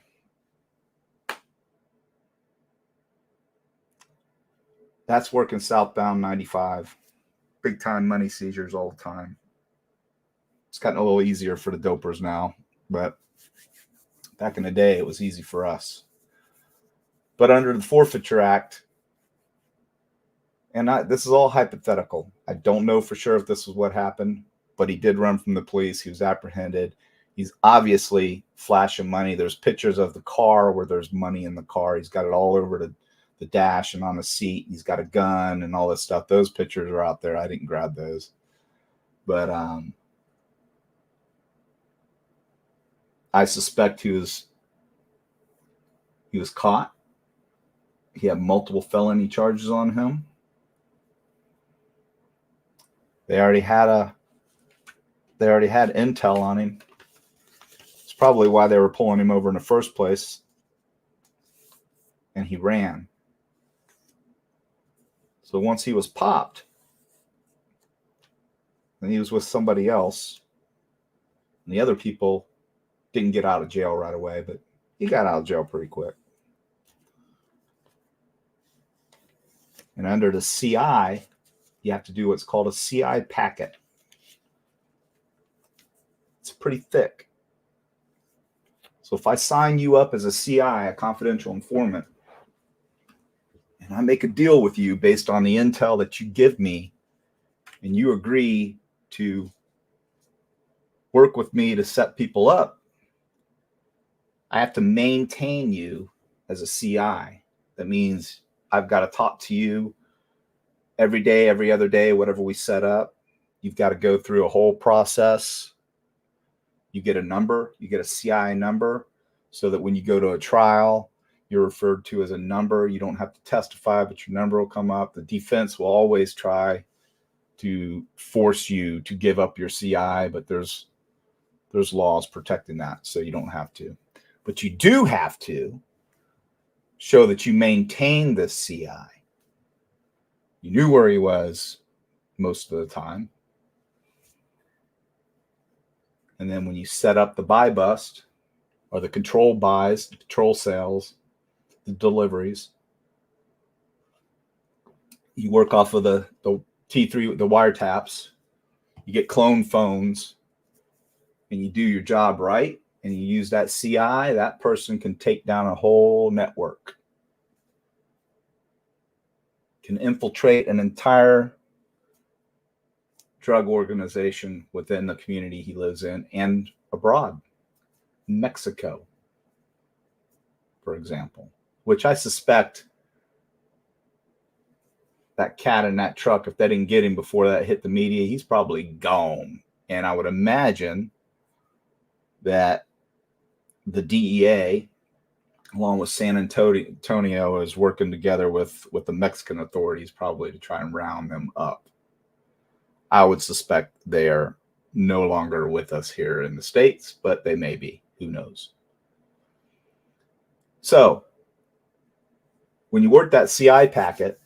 that's working southbound 95. Big time money seizures all the time. It's gotten a little easier for the dopers now, but back in the day, it was easy for us. But under the Forfeiture Act, and this is all hypothetical. I don't know for sure if this was what happened, but he did run from the police. He was apprehended. He's obviously flashing money. There's pictures of the car where there's money in the car. He's got it all over the dash and on the seat. He's got a gun and all this stuff. Those pictures are out there. I didn't grab those. But I suspect he was caught. He had multiple felony charges on him. They already had intel on him. It's probably why they were pulling him over in the first place. And he ran. So once he was popped, and he was with somebody else, and the other people didn't get out of jail right away, but he got out of jail pretty quick. And under the CI, you have to do what's called a CI packet. It's pretty thick. So if I sign you up as a CI, a confidential informant, and I make a deal with you based on the intel that you give me, and you agree to work with me to set people up, I have to maintain you as a CI. That means I've got to talk to you every day, every other day, whatever we set up. You've got to go through a whole process. You get a number, you get a CI number, so that when you go to a trial, you're referred to as a number. You don't have to testify, but your number will come up. The defense will always try to force you to give up your CI, but there's laws protecting that, so you don't have to. But you do have to show that you maintain this CI. You knew where he was most of the time. And then when you set up the buy bust, or the control buys, the control sales, the deliveries, you work off of the T3, the wiretaps, you get clone phones, and you do your job right, and you use that CI, that person can take down a whole network, can infiltrate an entire drug organization within the community he lives in and abroad. Mexico, for example, which I suspect that cat in that truck, if they didn't get him before that hit the media, he's probably gone. And I would imagine that the DEA, along with San Antonio, is working together with the Mexican authorities probably to try and round them up. I would suspect they are no longer with us here in the States, but they may be. Who knows? So when you work that CI packet,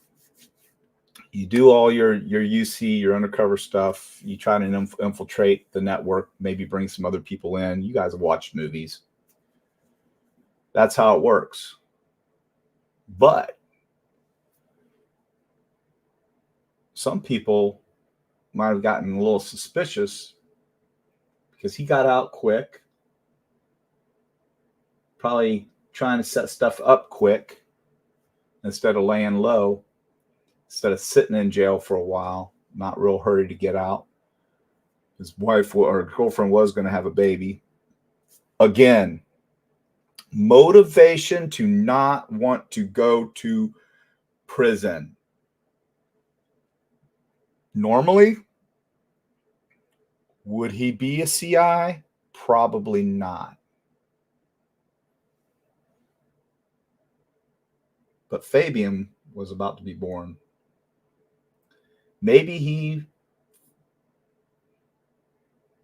you do all your UC, your undercover stuff. You try to infiltrate the network, maybe bring some other people in. You guys have watched movies. That's how it works. But some people might have gotten a little suspicious because he got out quick, probably trying to set stuff up quick instead of laying low, instead of sitting in jail for a while, not real hurry to get out. His wife or girlfriend was going to have a baby. Again, motivation to not want to go to prison. Normally, would he be a CI? Probably not. But Fabian was about to be born. Maybe he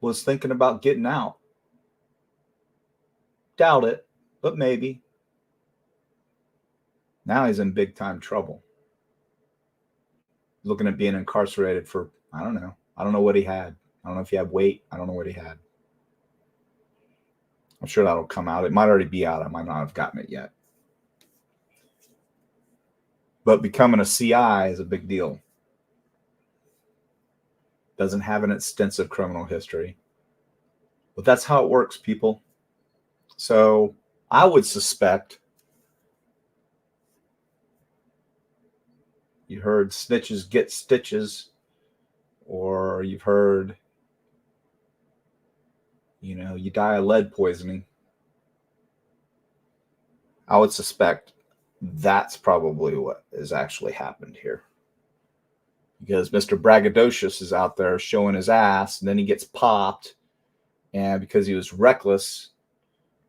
was thinking about getting out. Doubt it, but maybe. Now he's in big time trouble. Looking at being incarcerated for, I don't know. I don't know what he had. I don't know if he had weight. I don't know what he had. I'm sure that'll come out. It might already be out. I might not have gotten it yet. But becoming a CI is a big deal. Doesn't have an extensive criminal history. But that's how it works, people. So I would suspect you heard snitches get stitches, or you've heard, you die of lead poisoning. I would suspect that's probably what has actually happened here. Because Mr. Braggadocious is out there showing his ass, and then he gets popped, and because he was reckless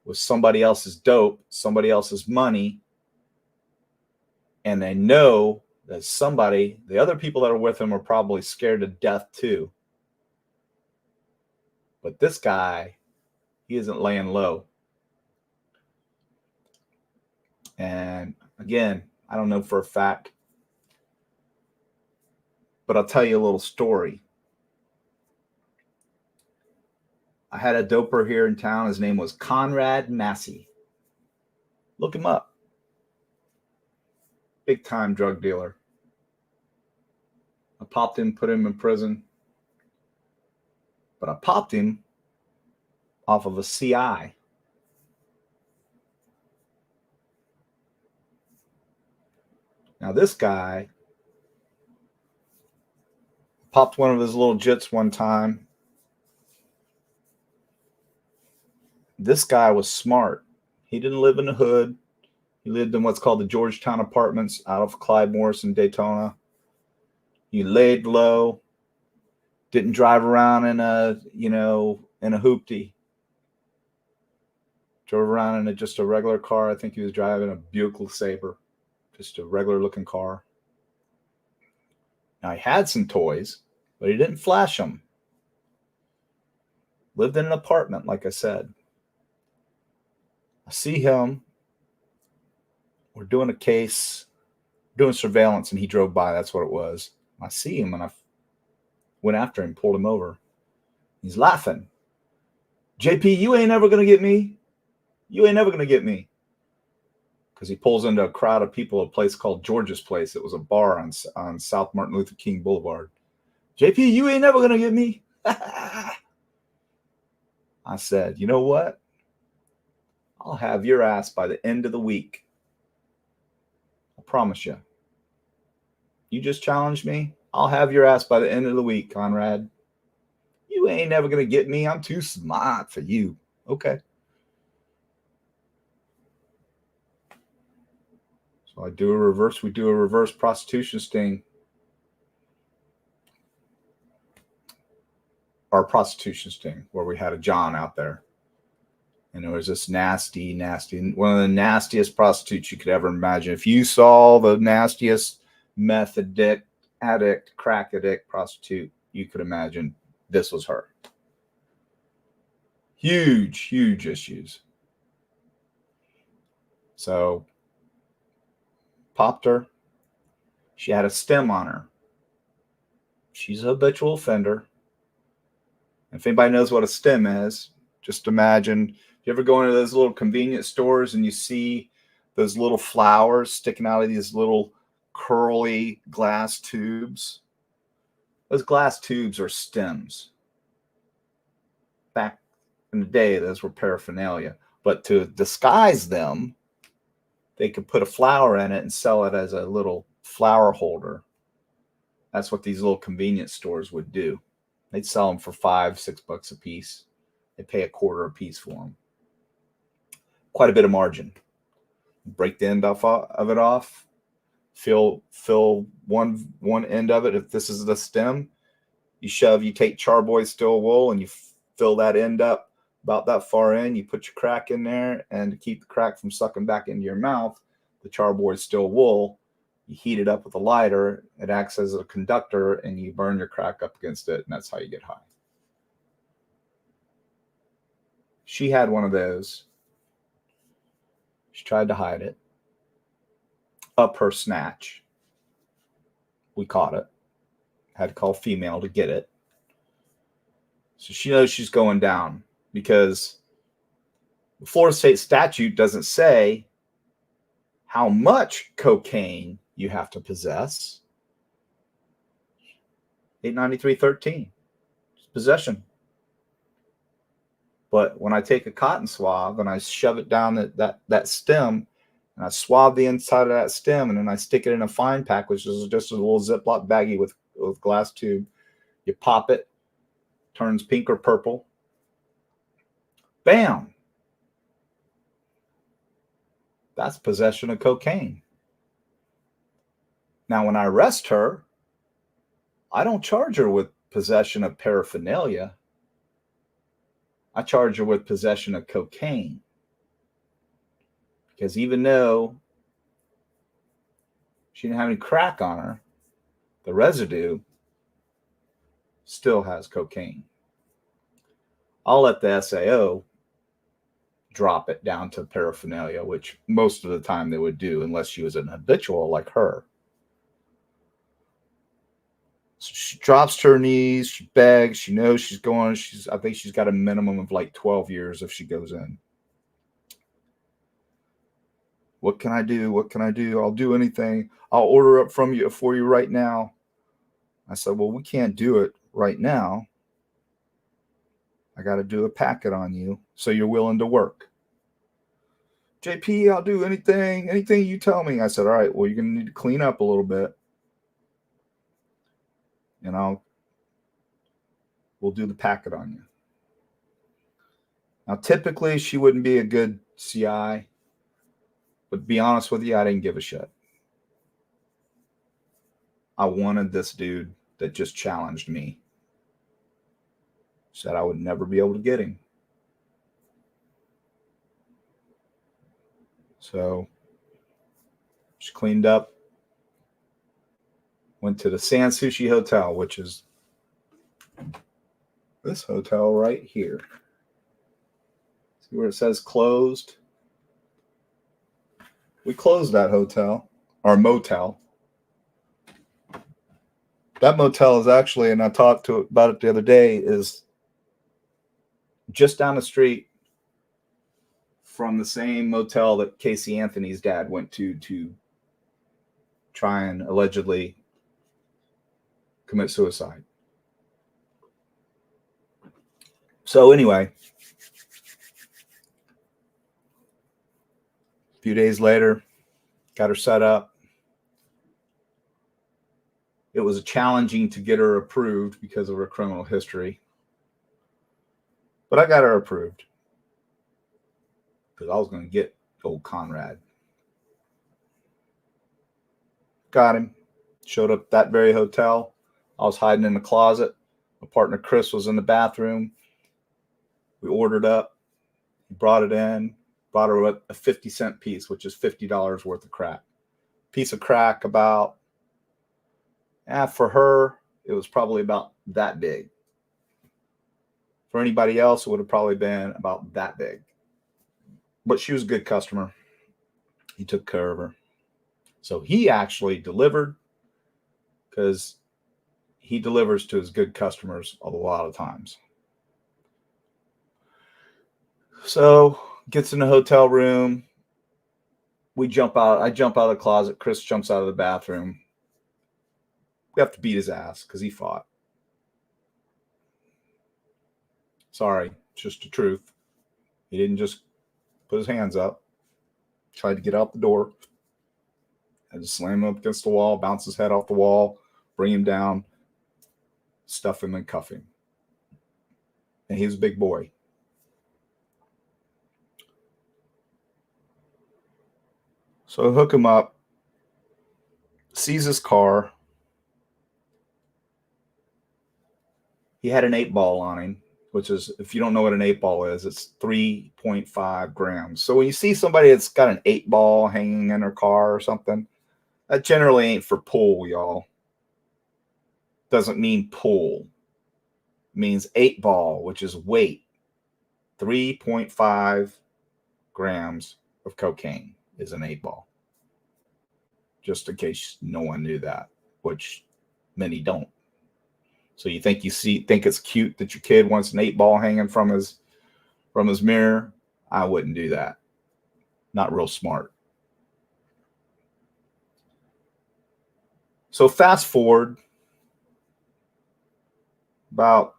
with somebody else's dope, somebody else's money, and they know that the other people that are with him are probably scared to death too. But this guy, he isn't laying low. And again, I don't know for a fact, but I'll tell you a little story. I had a doper here in town. His name was Conrad Massey. Look him up. Big time drug dealer. I popped him, put him in prison. But I popped him off of a CI. Now, this guy popped one of his little jits one time. This guy was smart. He didn't live in the hood. He lived in what's called the Georgetown Apartments out of Clyde Morris in Daytona. He laid low, didn't drive around in a hoopty. Drove around in just a regular car. I think he was driving a Buick LeSabre, just a regular looking car. Now, he had some toys, but he didn't flash them. Lived in an apartment, like I said. I see him. We're doing a case, doing surveillance, and he drove by. That's what it was. I see him, and I went after him, pulled him over. He's laughing. JP, you ain't never going to get me. You ain't never going to get me. Because he pulls into a crowd of people at a place called George's Place. It was a bar on South Martin Luther King Boulevard. JP, you ain't never going to get me. I said, you know what? I'll have your ass by the end of the week. I promise you. You just challenged me. I'll have your ass by the end of the week, Conrad. You ain't never going to get me. I'm too smart for you. Okay. So we do a reverse prostitution sting. Our prostitution sting, where we had a John out there. And there was this nasty, one of the nastiest prostitutes you could ever imagine. If you saw the nastiest meth addict, crack addict prostitute you could imagine, this was her. Huge issues. So, popped her. She had a stem on her. She's a habitual offender. If anybody knows what a stem is, just imagine, if you ever go into those little convenience stores and you see those little flowers sticking out of these little curly glass tubes, those glass tubes are stems. Back in the day, those were paraphernalia. But to disguise them, they could put a flower in it and sell it as a little flower holder. That's what these little convenience stores would do. They'd sell them for $5-6 a piece. They pay $0.25 a piece for them. Quite a bit of margin. Break the end of it off. Fill one end of it. If this is the stem, you take Charboy steel wool and you fill that end up about that far in. You put your crack in there, and to keep the crack from sucking back into your mouth, the Charboy steel wool, you heat it up with a lighter. It acts as a conductor, and you burn your crack up against it, and that's how you get high. She had one of those. She tried to hide it. Up her snatch. We caught it. Had to call female to get it. So she knows she's going down, because the Florida state statute doesn't say how much cocaine you have to possess. 893.13. Possession. But when I take a cotton swab and I shove it down that stem, and I swab the inside of that stem, and then I stick it in a fine pack, which is just a little Ziploc baggie with glass tube. You pop it, turns pink or purple. Bam! That's possession of cocaine. Now, when I arrest her, I don't charge her with possession of paraphernalia. I charge her with possession of cocaine. Because even though she didn't have any crack on her, the residue still has cocaine. I'll let the SAO drop it down to paraphernalia, which most of the time they would do, unless she was an habitual like her. So she drops to her knees, she begs, she knows she's going, I think she's got a minimum of like 12 years if she goes in. What can I do? What can I do? I'll do anything. I'll order up for you right now. I said, well, we can't do it right now. I got to do a packet on you, so you're willing to work. JP, I'll do anything you tell me. I said, all right, well, you're going to need to clean up a little bit. And we'll do the packet on you. Now, typically, she wouldn't be a good CI. But to be honest with you, I didn't give a shit. I wanted this dude that just challenged me. Said I would never be able to get him. So she cleaned up, went to the San Sushi Hotel, which is this hotel right here. See where it says closed? We closed that hotel, or motel. That motel is actually, and I talked about it the other day, is just down the street from the same motel that Casey Anthony's dad went to try and allegedly commit suicide. So anyway, a few days later, got her set up. It was challenging to get her approved because of her criminal history. But I got her approved because I was going to get old Conrad. Got him. Showed up at that very hotel. I was hiding in the closet. My partner Chris was in the bathroom. We ordered up. He brought it in. Bought her a 50-cent piece, which is $50 worth of crack. Piece of crack about, for her, it was probably about that big. For anybody else, it would have probably been about that big. But she was a good customer. He took care of her. So he actually delivered, because he delivers to his good customers a lot of times. So gets in the hotel room. We jump out. I jump out of the closet. Chris jumps out of the bathroom. We have to beat his ass because he fought. Sorry, it's just the truth. He didn't just put his hands up. Tried to get out the door. Had to slam him up against the wall, bounce his head off the wall, bring him down, stuff him and cuff him. And he was a big boy. So I hook him up, sees his car. He had an 8-ball on him, which is, if you don't know what an 8-ball is, it's 3.5 grams. So when you see somebody that's got an 8-ball hanging in their car or something, that generally ain't for pull, y'all. Doesn't mean pull. It means 8-ball, which is weight. 3.5 grams of cocaine is an 8-ball. Just in case no one knew that, which many don't. So you think it's cute that your kid wants an 8-ball hanging from his mirror? I wouldn't do that. Not real smart. So fast forward about,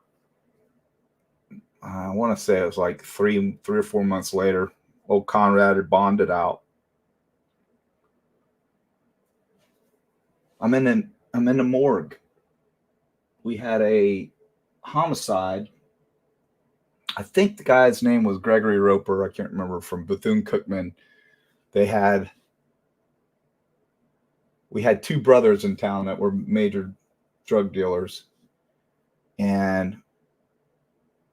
I want to say it was like three or 4 months later, old Conrad had bonded out. I'm in the morgue. We had a homicide. I think the guy's name was Gregory Roper. I can't remember, from Bethune-Cookman. We had 2 brothers in town that were major drug dealers. And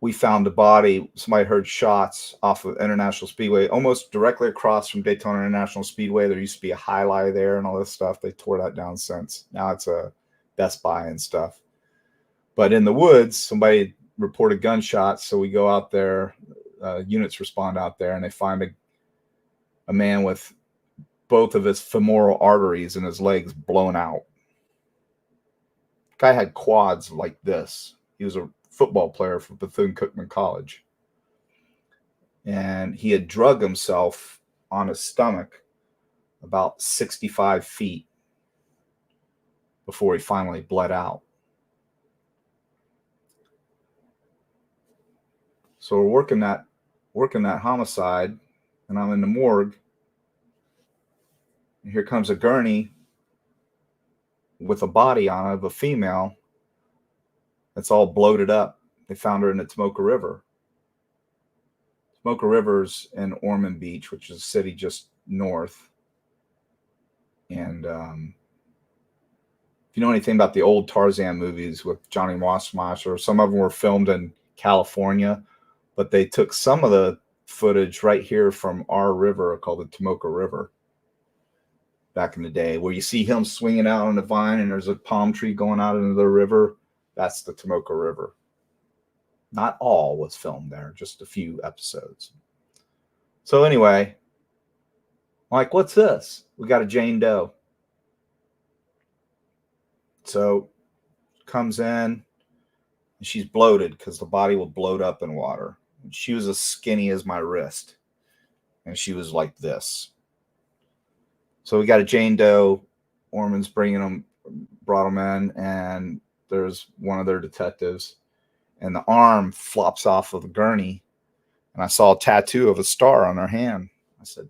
we found a body. Somebody heard shots off of International Speedway, almost directly across from Daytona International Speedway. There used to be a High Lie there and all this stuff. They tore that down since. Now it's a Best Buy and stuff. But in the woods, somebody reported gunshots. So we go out there, units respond out there, and they find a man with both of his femoral arteries and his legs blown out. Guy had quads like this. He was a football player for Bethune-Cookman College. And he had drug himself on his stomach about 65 feet before he finally bled out. So we're working that homicide. and I'm in the morgue. And here comes a gurney with a body on it of a female that's all bloated up. They found her in the Tomoka River. Tomoka River's in Ormond Beach, which is a city just north. And if you know anything about the old Tarzan movies with Johnny Mossmasher, some of them were filmed in California, but they took some of the footage right here from our river called the Tomoka River back in the day, where you see him swinging out on the vine and there's a palm tree going out into the river. That's the Tomoka River. Not all was filmed there, just a few episodes. So anyway, I'm like, what's this? We got a Jane Doe. So comes in and she's bloated because the body will bloat up in water. She was as skinny as my wrist, and she was like this. So we got a Jane Doe. Ormond's brought them in, and there's one of their detectives, and the arm flops off of the gurney, and I saw a tattoo of a star on her hand. I said,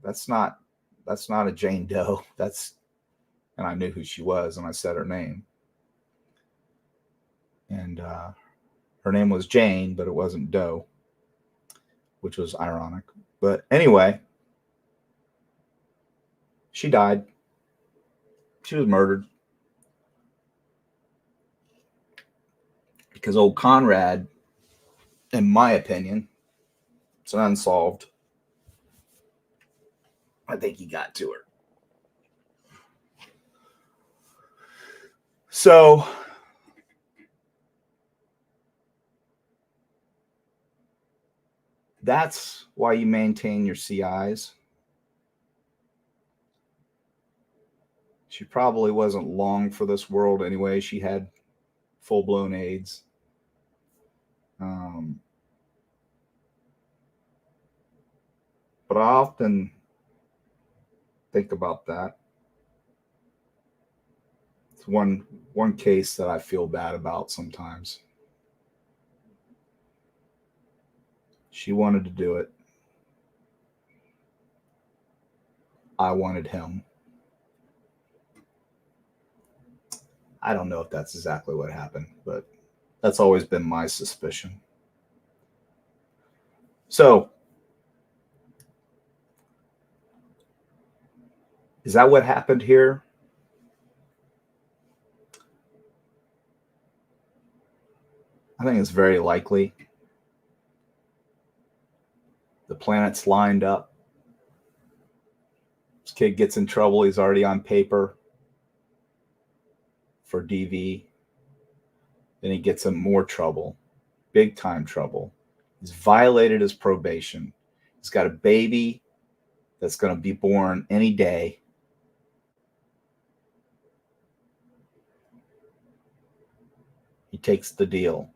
that's not a Jane Doe. And I knew who she was, and I said her name. And her name was Jane, but it wasn't Doe, which was ironic. But anyway, she died. She was murdered. Because old Conrad, in my opinion, it's unsolved. I think he got to her. So that's why you maintain your CIs. She probably wasn't long for this world anyway. She had full-blown AIDS. But I often think about that. It's one case that I feel bad about sometimes. She wanted to do it. I wanted him. I don't know if that's exactly what happened, but that's always been my suspicion. So, is that what happened here? I think it's very likely. The planets lined up. This kid gets in trouble. He's already on paper for DV. Then he gets in more trouble, big time trouble. He's violated his probation. He's got a baby that's going to be born any day. He takes the deal.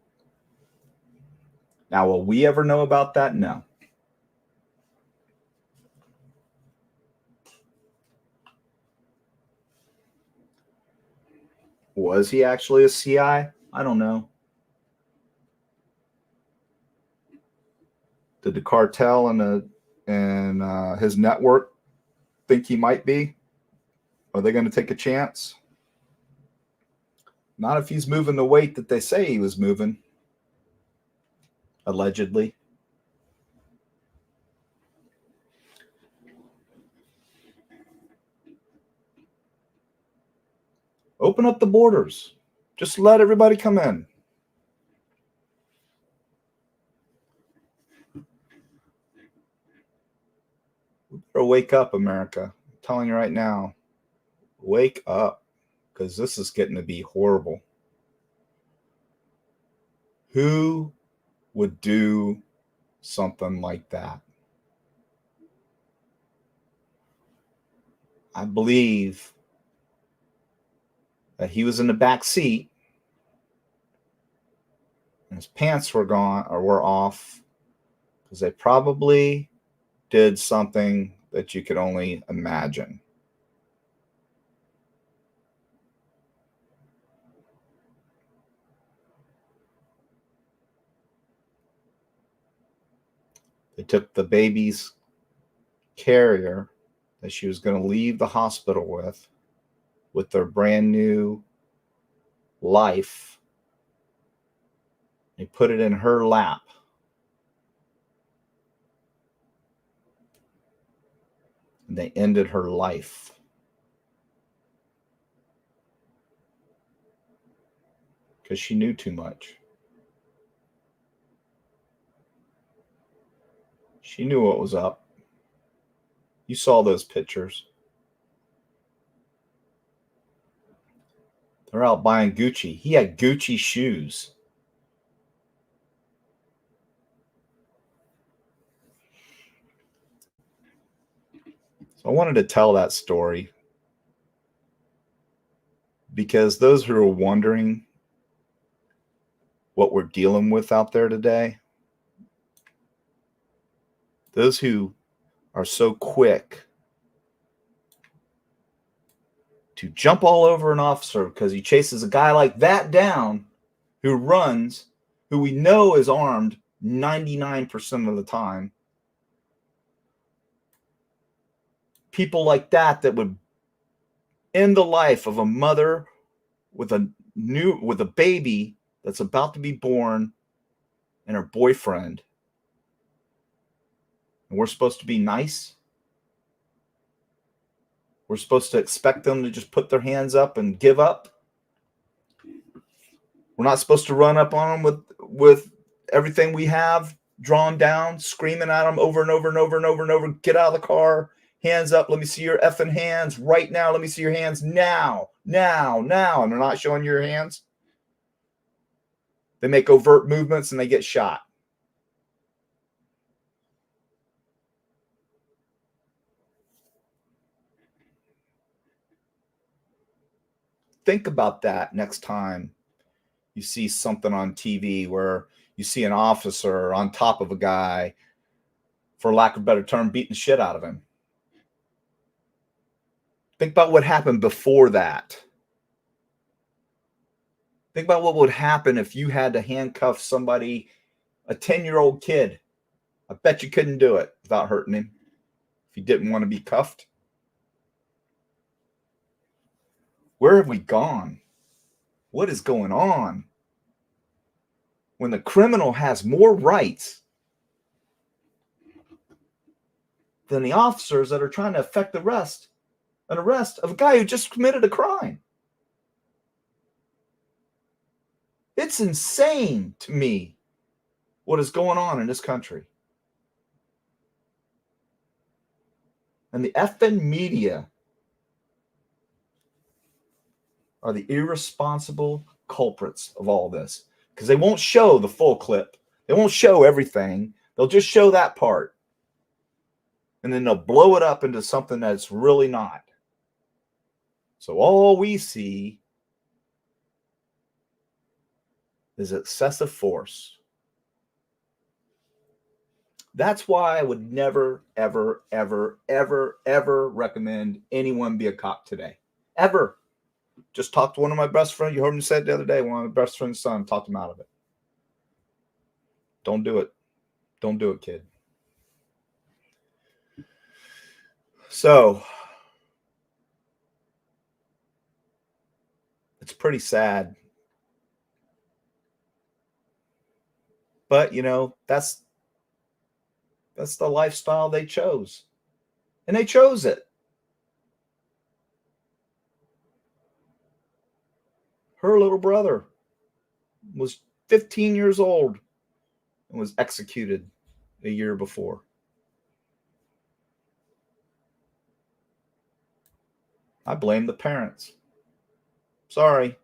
Now, will we ever know about that? No. Was he actually a CI? I don't know. Did the cartel and his network think he might be? Are they going to take a chance? Not if he's moving the weight that they say he was moving. Allegedly. Open up the borders. Just let everybody come in. We better wake up, America. I'm telling you right now. Wake up. Because this is getting to be horrible. Who would do something like that? I believe that he was in the back seat and his pants were gone or were off because they probably did something that you could only imagine. They took the baby's carrier that she was going to leave the hospital with their brand new life. They put it in her lap. And they ended her life. Because she knew too much. She knew what was up. You saw those pictures. They're out buying Gucci. He had Gucci shoes. So I wanted to tell that story because those who are wondering what we're dealing with out there today, those who are so quick to jump all over an officer because he chases a guy like that down who runs, who we know is armed 99% of the time. People like that would end the life of a mother with a baby that's about to be born and her boyfriend. And we're supposed to be nice. We're supposed to expect them to just put their hands up and give up. We're not supposed to run up on them with everything we have drawn down, screaming at them over and over and over and over and over. Get out of the car. Hands up. Let me see your effing hands right now. Let me see your hands now. And they're not showing your hands. They make overt movements and they get shot. Think about that next time you see something on TV where you see an officer on top of a guy, for lack of a better term, beating the shit out of him. Think about what happened before that. Think about what would happen if you had to handcuff somebody, a 10-year-old kid. I bet you couldn't do it without hurting him if you didn't want to be cuffed. Where have we gone? What is going on? When the criminal has more rights than the officers that are trying to effect an arrest of a guy who just committed a crime. It's insane to me what is going on in this country. And the effing media are the irresponsible culprits of all this, because they won't show the full clip. They won't show everything. They'll just show that part. And then they'll blow it up into something that's really not. So all we see is excessive force. That's why I would never, ever, ever, ever, ever recommend anyone be a cop today. Ever. Just talked to one of my best friends. You heard me say it the other day. One of my best friend's son talked him out of it. Don't do it. Don't do it, kid. So it's pretty sad. But, that's the lifestyle they chose. And they chose it. Her little brother was 15 years old and was executed a year before. I blame the parents. Sorry.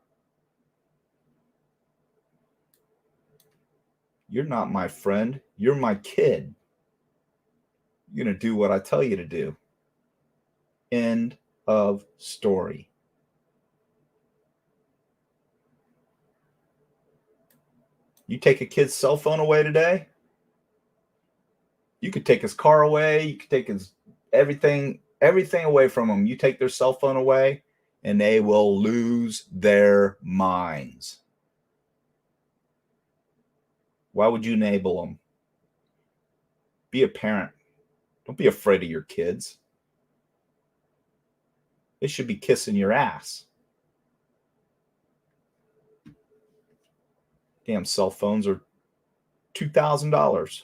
You're not my friend. You're my kid. You're going to do what I tell you to do. End of story. You take a kid's cell phone away today, you could take his car away, you could take his everything away from them. You take their cell phone away, and they will lose their minds. Why would you enable them? Be a parent. Don't be afraid of your kids. They should be kissing your ass. Damn cell phones are $2,000.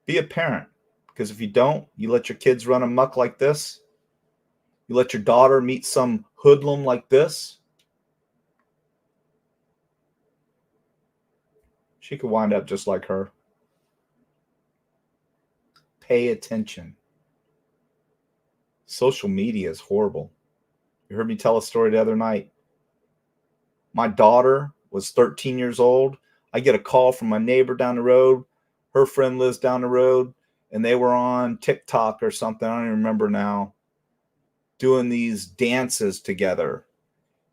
Be a parent, because if you don't, you let your kids run amok like this. You let your daughter meet some hoodlum like this. She could wind up just like her. Pay attention. Social media is horrible. You heard me tell a story the other night. My daughter was 13 years old. I get a call from my neighbor down the road. Her friend lives down the road, and they were on TikTok or something. I don't even remember now. Doing these dances together.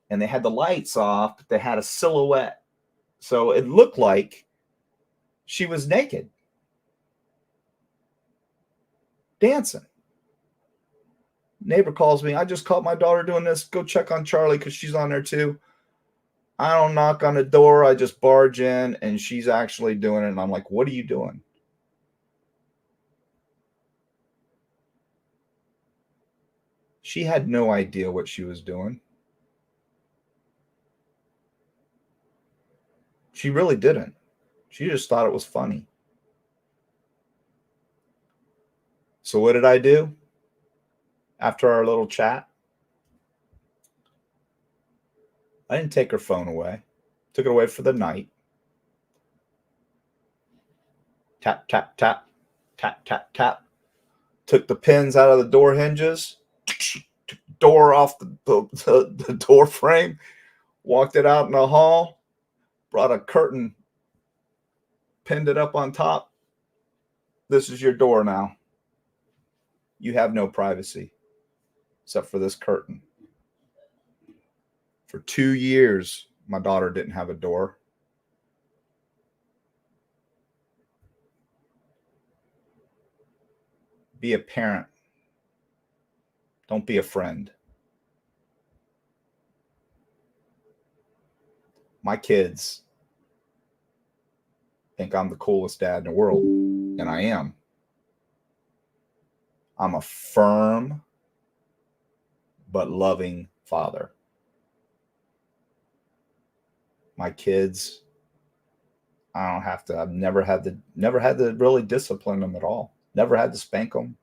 And they had the lights off, but they had a silhouette. So it looked like she was naked. Dancing. Neighbor calls me. I just caught my daughter doing this. Go check on Charlie because she's on there too. I don't knock on the door. I just barge in and she's actually doing it. And I'm like, what are you doing? She had no idea what she was doing. She really didn't. She just thought it was funny. So what did I do after our little chat? I didn't take her phone away. Took it away for the night. Tap, tap, tap, tap, tap, tap. Took the pins out of the door hinges. Took the door off the door frame. Walked it out in the hall. Brought a curtain. Pinned it up on top. This is your door now. You have no privacy except for this curtain. For 2 years, my daughter didn't have a door. Be a parent. Don't be a friend. My kids think I'm the coolest dad in the world, and I am. I'm a firm but loving father. My kids, I've never had to really discipline them at all. Never had to spank them.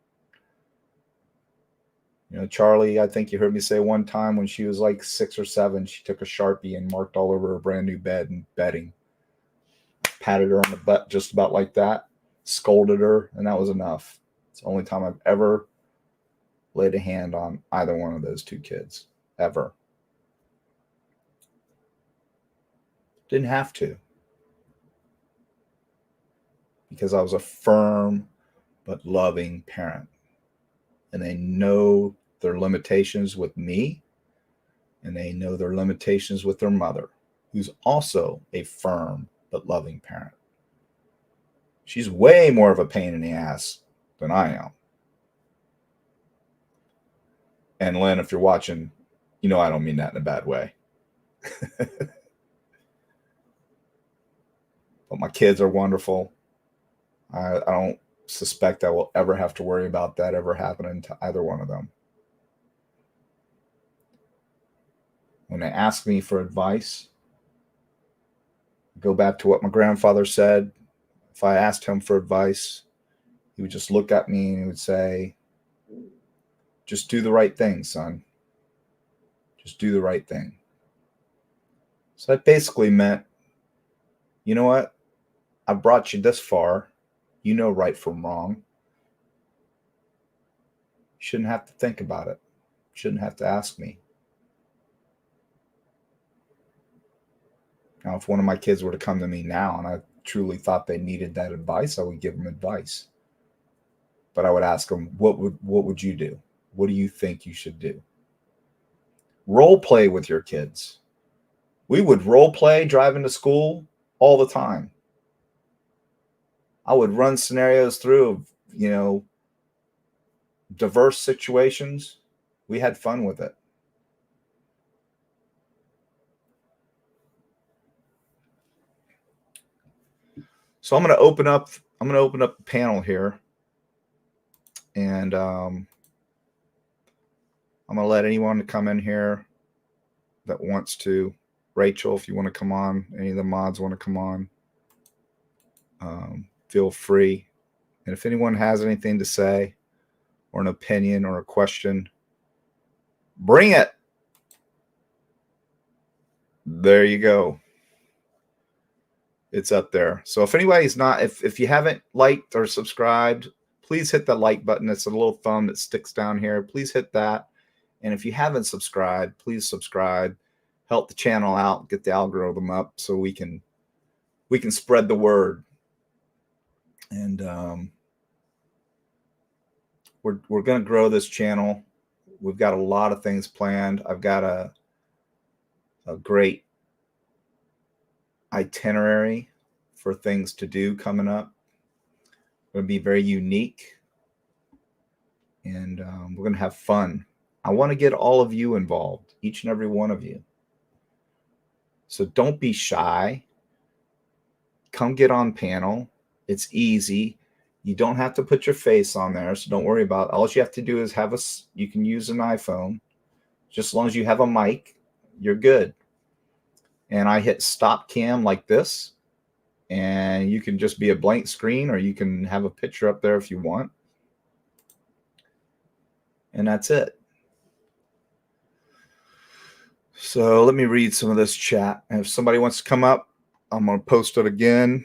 You know, Charlie, I think you heard me say one time when she was like 6 or 7, she took a Sharpie and marked all over her brand new bed and bedding. Patted her on the butt just about like that, scolded her, and that was enough. It's the only time I've ever laid a hand on either one of those 2 kids, ever. Didn't have to. Because I was a firm but loving parent. And they know their limitations with me, and they know their limitations with their mother, who's also a firm but loving parent. She's way more of a pain in the ass than I am. And Lynn, if you're watching, you know I don't mean that in a bad way. But my kids are wonderful. I don't suspect I will ever have to worry about that ever happening to either one of them. When they ask me for advice, go back to what my grandfather said. If I asked him for advice, he would just look at me and he would say, just do the right thing, son. Just do the right thing. So that basically meant, you know what? I brought you this far. You know right from wrong. You shouldn't have to think about it. You shouldn't have to ask me. Now, if one of my kids were to come to me now and I truly thought they needed that advice, I would give them advice. But I would ask them, what would you do? What do you think you should do? Role play with your kids. We would role play driving to school all the time. I would run scenarios through of, you know, diverse situations. We had fun with it. So I'm going to open up the panel here, and I'm going to let anyone come in here that wants to. Rachel, if you want to come on, any of the mods want to come on, feel free. And if anyone has anything to say or an opinion or a question, bring it. There you go. It's up there. So if anybody's not, if you haven't liked or subscribed, please hit the like button. It's a little thumb that sticks down here. Please hit that. And if you haven't subscribed, please subscribe. Help the channel out, get the algorithm up so we can spread the word. And we're going to grow this channel. We've got a lot of things planned. I've got a great itinerary for things to do coming up. Going to be very unique, and we're going to have fun. I want to get all of you involved, each and every one of you. So don't be shy. Come get on panel. It's easy. You don't have to put your face on there, so don't worry about it. All you have to do is you can use an iPhone. Just as long as you have a mic, you're good. And I hit stop cam like this, and you can just be a blank screen, or you can have a picture up there if you want. And that's it. So let me read some of this chat. And if somebody wants to come up, I'm going to post it again.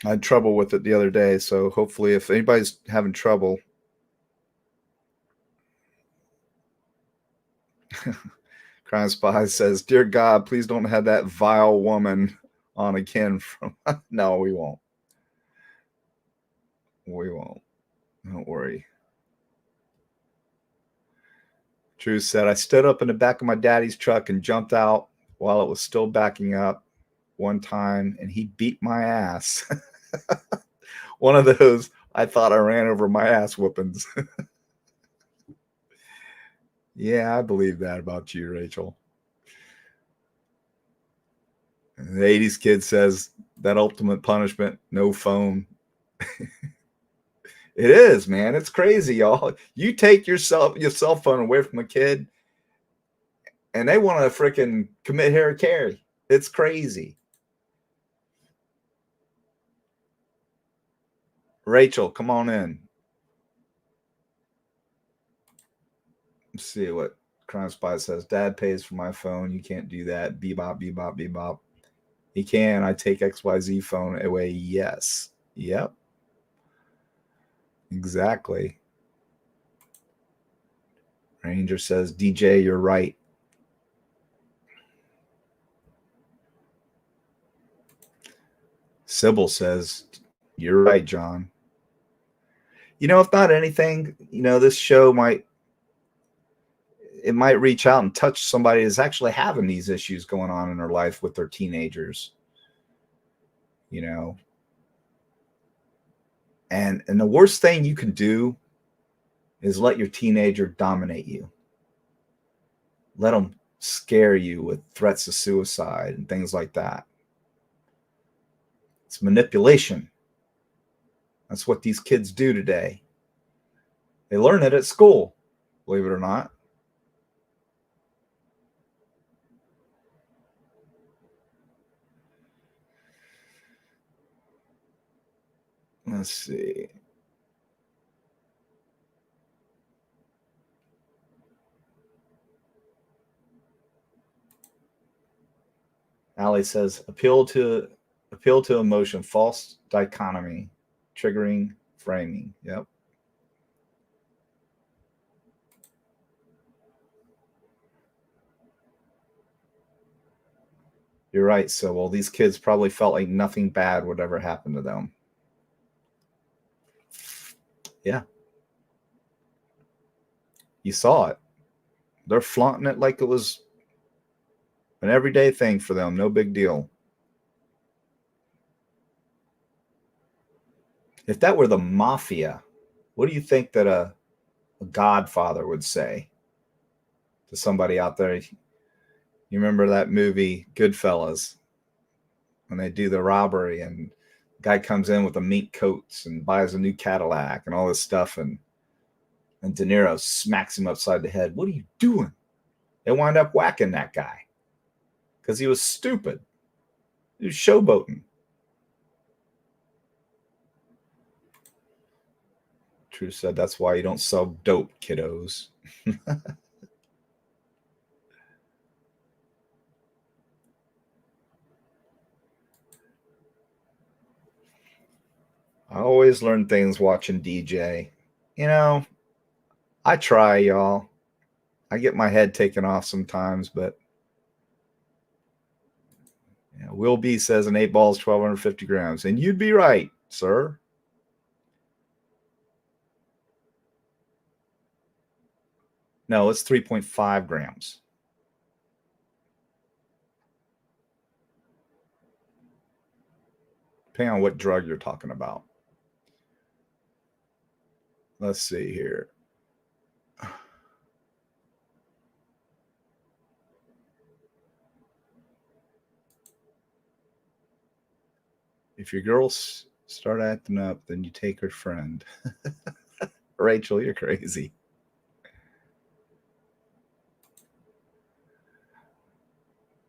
I had trouble with it the other day, so hopefully if anybody's having trouble, Crime Spy says, "Dear God, please don't have that vile woman on again." No, we won't. We won't. Don't worry. Drew said, "I stood up in the back of my daddy's truck and jumped out while it was still backing up one time, and he beat my ass." One of those, I thought I ran over my ass whoopings. Yeah, I believe that about you, Rachel. And the 80s kid says, that ultimate punishment, no phone. It is, man. It's crazy, y'all. You take your cell phone away from a kid, and they want to freaking commit harakiri. It's crazy. Rachel, come on in. Let's see what Crime Spy says. Dad pays for my phone. You can't do that. Bebop, bebop, bebop. He can. I take XYZ phone away. Yes. Yep. Exactly. Ranger says, DJ, you're right. Sybil says, you're right, John. You know, if not anything, you know, this show might reach out and touch somebody that's actually having these issues going on in their life with their teenagers. You know, and the worst thing you can do is let your teenager dominate you. Let them scare you with threats of suicide and things like that. It's manipulation. That's what these kids do today. They learn it at school, believe it or not. Let's see. Allie says, appeal to emotion, false dichotomy, triggering framing. Yep. You're right. So, well, these kids probably felt like nothing bad would ever happen to them. Yeah. You saw it. They're flaunting it like it was an everyday thing for them. No big deal. If that were the mafia, what do you think that a godfather would say to somebody out there? You remember that movie Goodfellas? when they do the robbery, and the guy comes in with a mink coats and buys a new Cadillac and all this stuff, and De Niro smacks him upside the head. What are you doing? They wind up whacking that guy because he was stupid. He was showboating. True said, that's why you don't sell dope, kiddos. I always learn things watching DJ. You know, I try, y'all. I get my head taken off sometimes, but yeah, Will B says an 8 ball is 1,250 grams. And you'd be right, sir. No, it's 3.5 grams. Depending on what drug you're talking about. Let's see here. If your girls start acting up, then you take her friend. Rachel, you're crazy.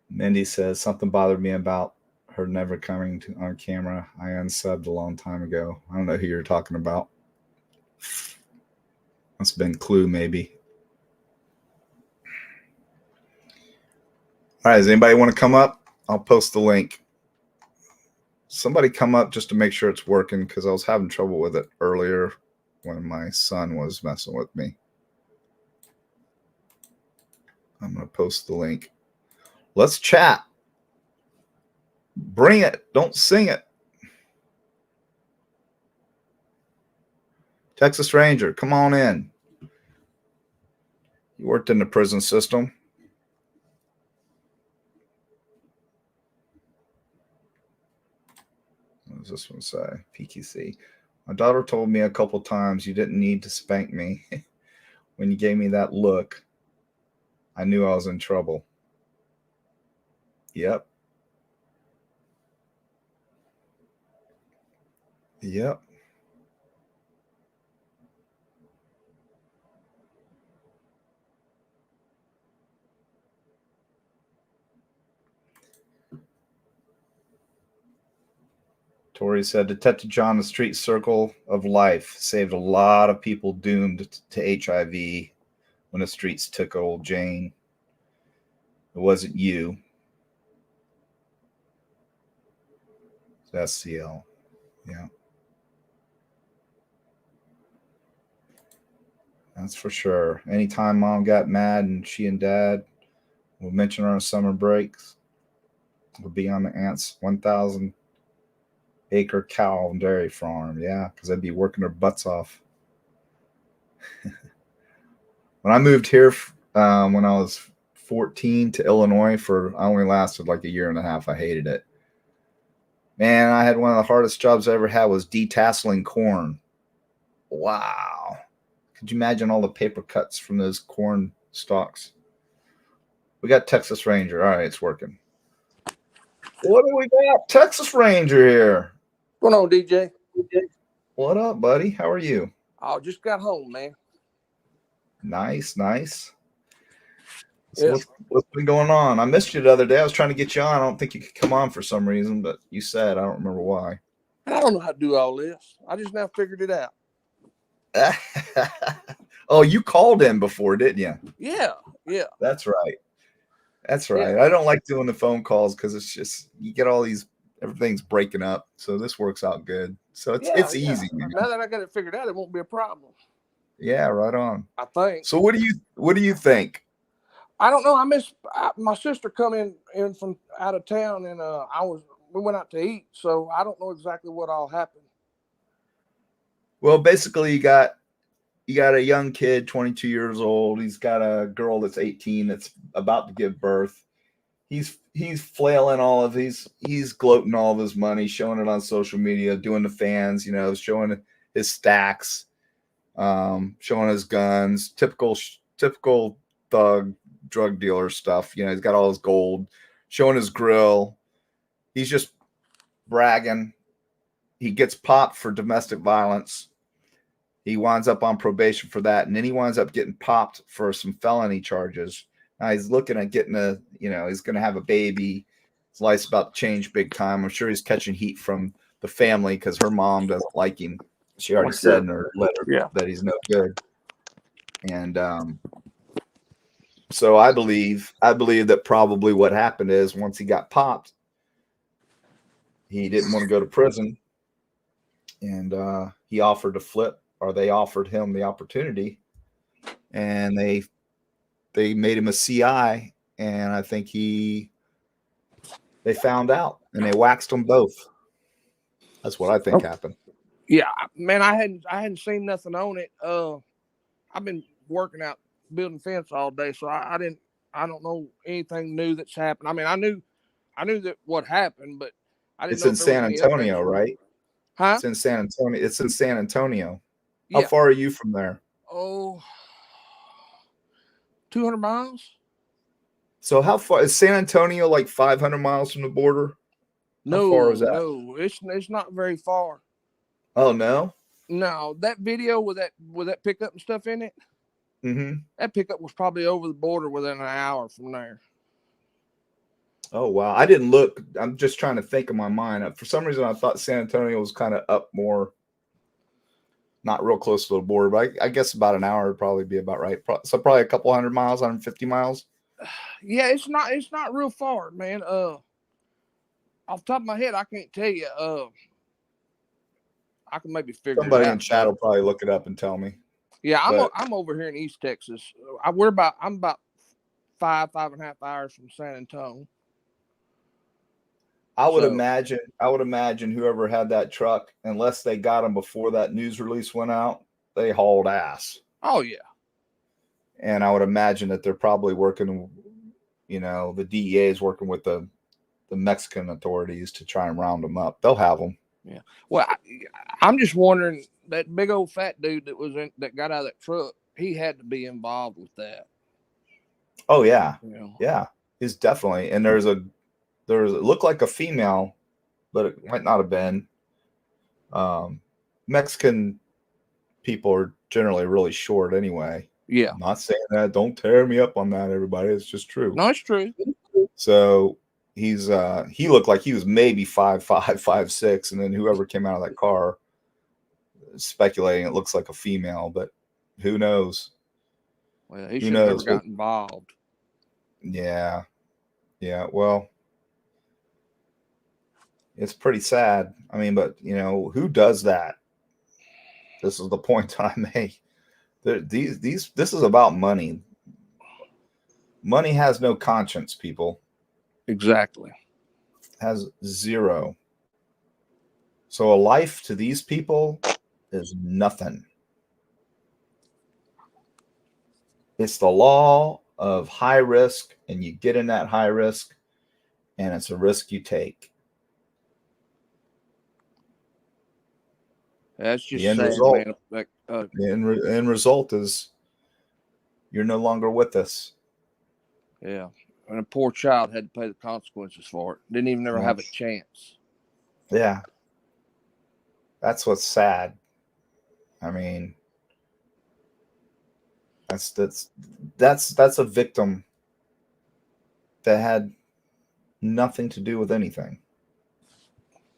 Mindy says, something bothered me about her never coming on camera. I unsubbed a long time ago. I don't know who you're talking about. Must have been Clue, maybe. All right, does anybody want to come up? I'll post the link. Somebody come up just to make sure it's working, because I was having trouble with it earlier when my son was messing with me. I'm going to post the link. Let's chat. Bring it. Don't sing it. Texas Ranger, come on in. You worked in the prison system. What does this one say? PQC. My daughter told me a couple times you didn't need to spank me. When you gave me that look, I knew I was in trouble. Yep. Yep. Tori said, Detective John, the street circle of life saved a lot of people doomed to HIV when the streets took old Jane. It wasn't you. It's SCL. Yeah. That's for sure. Anytime mom got mad and she and dad would mention her on summer breaks, would be on the aunt's 1,000 acre cow and dairy farm. Yeah, because they'd be working their butts off. When I moved here when I was 14 to Illinois, I only lasted like a year and a half. I hated it. Man, I had one of the hardest jobs I ever had was detasseling corn. Wow. Could you imagine all the paper cuts from those corn stalks? We got Texas Ranger. All right, it's working. What do we got? Texas Ranger here. What's going on, DJ? What up, buddy? How are you? I just got home, man. Nice. So what's been going on? I missed you the other day. I was trying to get you on. I don't think you could come on for some reason, but you said. I don't remember why. I don't know how to do all this. I just now figured it out. Oh, you called in before, didn't you? Yeah. That's right. Yeah. I don't like doing the phone calls because it's just you get all these, everything's breaking up. So this works out good. So it's easy. Man. Now that I got it figured out, it won't be a problem. Yeah, right on. I think. So what do you think? I don't know. My sister come in from out of town, and we went out to eat, so I don't know exactly what all happened. Well, basically, you got a young kid, 22 years old. He's got a girl that's 18 that's about to give birth. He's flailing all of he's gloating all of his money, showing it on social media, doing the fans, showing his stacks, showing his guns, typical thug drug dealer stuff. He's got all his gold, showing his grill. He's just bragging. He gets popped for domestic violence. He winds up on probation for that, and then he winds up getting popped for some felony charges. Now he's looking at getting he's going to have a baby. His life's about to change big time. I'm sure he's catching heat from the family because her mom doesn't like him. She already said in her letter that he's no good. And so I believe that probably what happened is once he got popped, he didn't want to go to prison, and he offered to flip, or they offered him the opportunity, and they made him a CI, and I think they found out and they waxed them both. That's what I think happened. Yeah, man, I hadn't seen nothing on it. I've been working out building fence all day, so I don't know anything new that's happened. I mean, I knew that what happened, but I didn't It's know in if there was San any Antonio, updates. right? Huh? It's in San Antonio. It's in San Antonio. How Yeah. far are you from there? Oh, 200 miles? So how far is San Antonio? Like 500 miles from the border? How far is that? No, it's not very far. Oh no. No, that video with that pickup and stuff in it, Mm-hmm. that pickup was probably over the border within an hour from there. Oh wow. I didn't look. I'm just trying to think in my mind. For some reason, I thought San Antonio was kind of up more, not real close to the border, but I guess about an hour would probably be about right. So probably a couple 100 miles, 150 miles. Yeah, it's not real far, man. Off the top of my head, I can't tell you. I can maybe figure Somebody it out. in chat will probably look it up and tell me. Yeah, I'm over here in East Texas. I'm about 5.5 hours from San Antonio. I would imagine whoever had that truck, unless they got him before that news release went out, they hauled ass. Oh yeah. And I would imagine that they're probably working, the DEA is working with the Mexican authorities to try and round them up. They'll have them. Yeah. Well, I'm just wondering, that big old fat dude that got out of that truck, he had to be involved with that. Oh yeah. You Yeah. He's definitely. And it looked like a female, but it might not have been. Mexican people are generally really short anyway. Yeah. I'm not saying that. Don't tear me up on that, everybody. It's just true. No, it's true. So he looked like he was maybe 5'5", 5'6", and then whoever came out of that car, speculating it looks like a female, but who knows? Well, he should have never got involved. Yeah. Yeah. Well, it's pretty sad. I mean, but who does that? This is the point I make. This is about money. Money has no conscience, people. Exactly. Has zero. So a life to these people is nothing. It's the law of high risk, and you get in that high risk, and it's a risk you take. That's just the end sad, result. man. Like, The end result is you're no longer with us. yeah. And a poor child had to pay the consequences for it. Didn't even ever have a chance. Yeah. That's what's sad. I mean, that's a victim that had nothing to do with anything.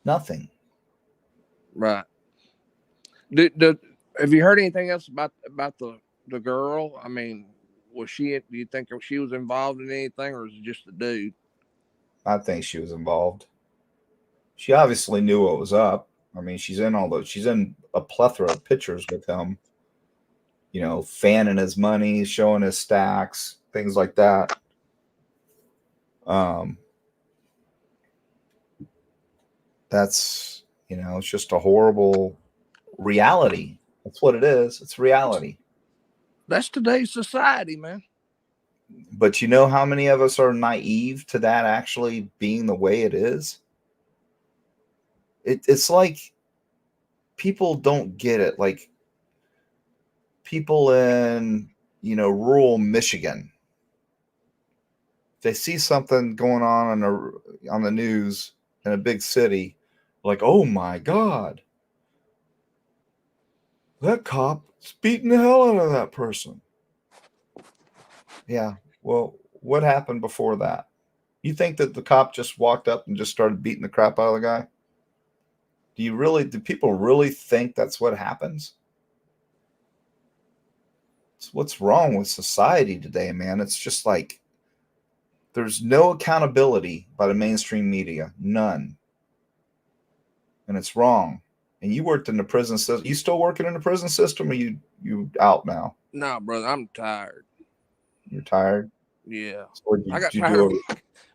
Nothing. Right. Have you heard anything else about the girl? I mean, do you think she was involved in anything, or is it just the dude? I think she was involved. She obviously knew what was up. I mean, she's in a plethora of pictures with him, fanning his money, showing his stacks, things like that. That's, it's just a horrible reality. That's what it is. It's reality. That's today's society, man. But you know how many of us are naive to that actually being the way it is? It's like people don't get it. Like people in, rural Michigan, they see something going on the news in a big city, Like, oh my God, that cop's beating the hell out of that person. Yeah. Well, what happened before that? You think that the cop just walked up and just started beating the crap out of the guy? Do people really think that's what happens? It's what's wrong with society today, man. It's just like there's no accountability by the mainstream media. None. And it's wrong. And you worked in the prison system. You still working in the prison system, or you out now? Nah, brother, I'm tired. You're tired? Yeah. Or I got did you tired. do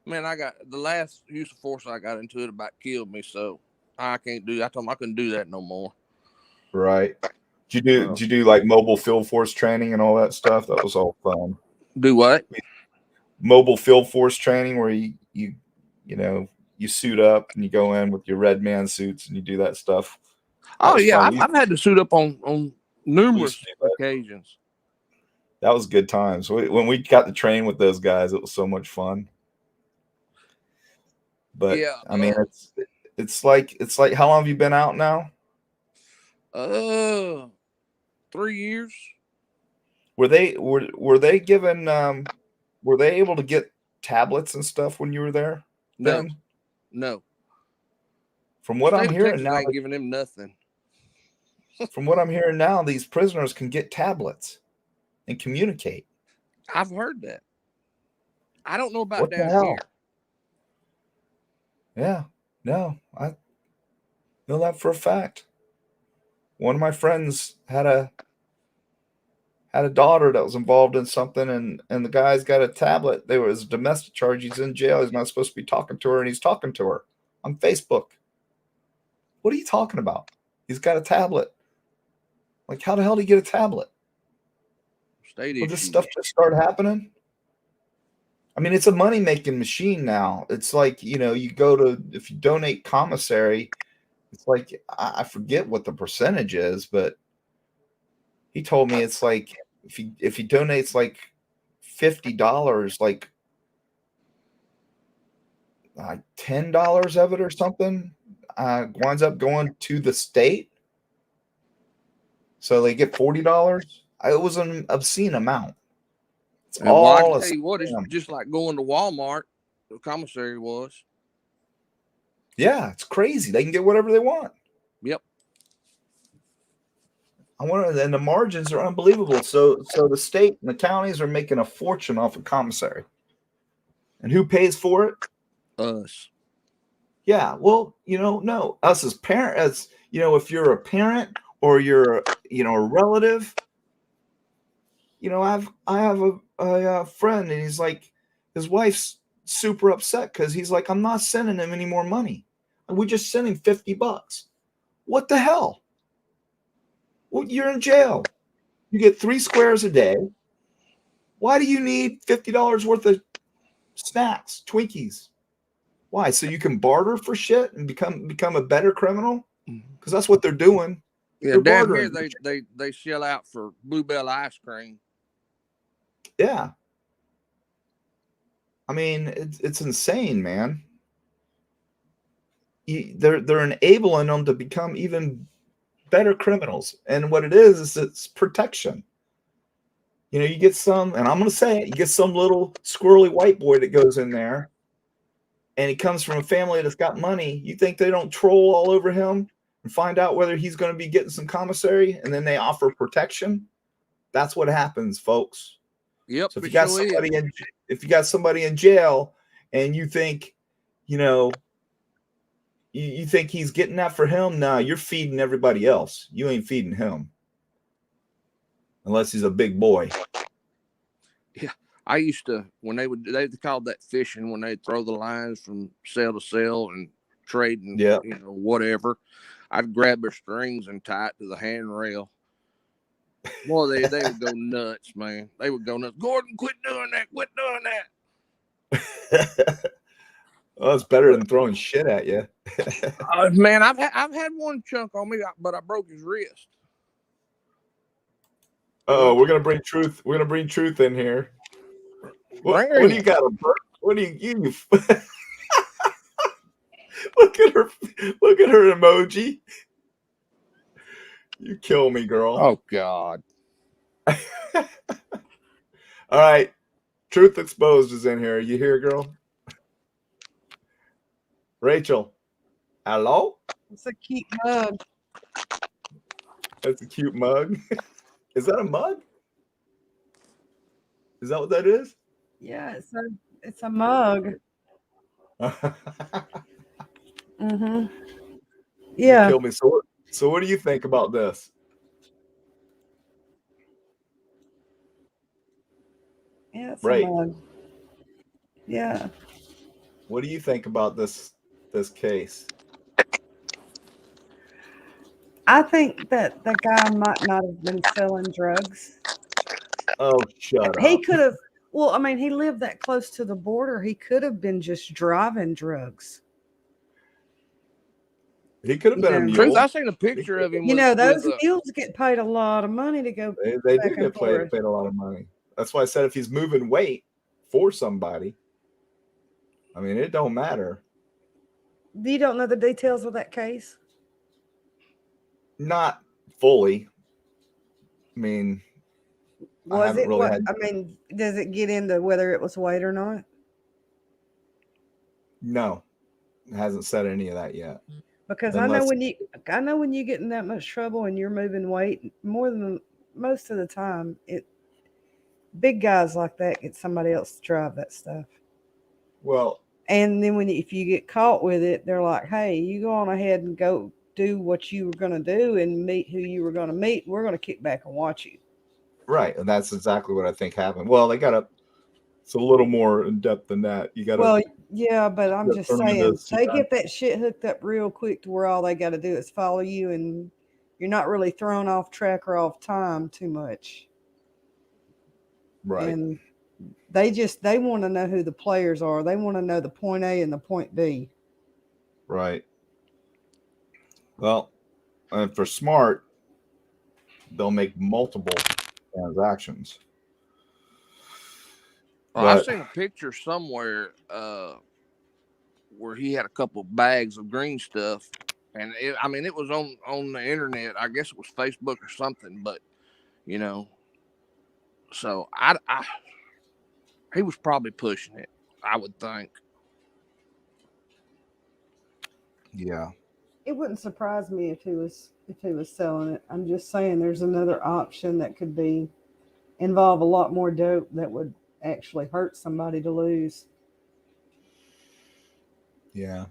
Man, I got the last use of force I got into, it about killed me. So I can't do. I told him I couldn't do that no more. right? Did you do like mobile field force training and all that stuff? That was all fun. Do what? Mobile field force training, where you know, you suit up and you go in with your red man suits and you do that stuff. Oh yeah, I've had to suit up on numerous occasions. That was good times. When we got to train with those guys, it was so much fun. But yeah, I mean, it's like how long have you been out now? 3 years. Were they given were they able to get tablets and stuff when you were there? No, then? no. From what I'm State of hearing Texas now, ain't giving them nothing. from what I'm hearing now, these prisoners can get tablets and communicate. I've heard that. I don't know about What the down hell? here. Yeah, no, I know that for a fact. One of my friends had a daughter that was involved in something, and the guy's got a tablet. There was a domestic charge. He's in jail. He's not supposed to be talking to her, and he's talking to her on Facebook. What are you talking about? He's got a tablet. Like, how the hell did he get a tablet? State Will this issue. stuff just start happening? I mean, it's a money-making machine now. It's like, you know, you go to, if you donate commissary, it's like, I forget what the percentage is, but he told me it's like, if he donates like $50, like $10 of it or something, winds up going to the state. So they get $40. It was an obscene amount. It's And well, I all can tell you what, it's just like going to Walmart. The commissary was. Yeah, it's crazy. They can get whatever they want. Yep. And the margins are unbelievable. So the state and the counties are making a fortune off of commissary. And who pays for it? Us. Yeah, well, no, us as parents, if you're a parent or you're, a relative, I have a friend, and he's like, his wife's super upset because he's like, I'm not sending him any more money. And we just sent him $50. What the hell? Well, you're in jail. You get 3 squares a day. Why do you need $50 worth of snacks, Twinkies? Why? So you can barter for shit and become a better criminal? Because that's what they're doing. Yeah, They're down bartering. here they shell out for Bluebell ice cream. Yeah. I mean, it's insane, man. They're enabling them to become even better criminals. And what it is it's protection. You get some, and I'm going to say it, you get some little squirrely white boy that goes in there, and he comes from a family that's got money. You think they don't troll all over him and find out whether he's going to be getting some commissary, and then they offer protection? That's what happens, folks. Yep. So if you got somebody in jail and you think, you think he's getting that for him, nah, you're feeding everybody else. You ain't feeding him. Unless he's a big boy. Yeah. I used to, when they called that fishing, when they'd throw the lines from cell to cell and trading, whatever. I'd grab their strings and tie it to the handrail. Boy, they would go nuts, man. They would go nuts. Gordon, quit doing that. Quit doing that. Well, it's better than throwing shit at you. Man, I've had one chunk on me, but I broke his wrist. Oh, we're gonna bring truth. We're gonna bring truth in here. What do you got? What do you? Look at her. Look at her emoji. You kill me, girl. Oh God. All right. Truth Exposed is in here. You hear, girl? Rachel. Hello? It's a cute mug. That's a cute mug. Is that a mug? Is that what that is? Yeah, it's a mug. Mm-hmm. Yeah. Kill me. So what do you think about this? Yeah, it's Right. a mug. Yeah. What do you think about this case? I think that the guy might not have been selling drugs. Oh, shut He up. could have, well, I mean, he lived that close to the border. He could have been just driving drugs. He could have been a Yeah. Truth, mule. I seen a picture of him. You know, those with mules get paid a lot of money to go They back do and get forth. paid a lot of money. That's why I said if he's moving weight for somebody, I mean, it don't matter. You don't know the details of that case? Not fully. I mean, Was haven't it really what? had- I mean, does it get into whether it was weight or not? no, it hasn't said any of that yet. Because Unless- I know when you get in that much trouble and you're moving weight more than most of the time, big guys like that get somebody else to drive that stuff. Well, And then if you get caught with it, they're like, "Hey, you go on ahead and go do what you were going to do and meet who you were going to meet. We're going to kick back and watch you." right, and that's exactly what I think happened. Well, it's a little more in depth than that. You got to. Well, yeah, but I'm Yeah, just from saying, this, they yeah. get that shit hooked up real quick to where all they got to do is follow you, and you're not really thrown off track or off time too much. Right. And they want to know who the players are. They want to know the point A and the point B. Right. Well, and for smart, they'll make multiple transactions. Well, I But- seen a picture somewhere where he had a couple bags of green stuff, and it was on the internet. I guess it was Facebook or something, but you know, so he was probably pushing it, I would think. Yeah. It wouldn't surprise me if he was selling it. I'm just saying there's another option that could involve a lot more dope that would actually hurt somebody to lose. Yeah.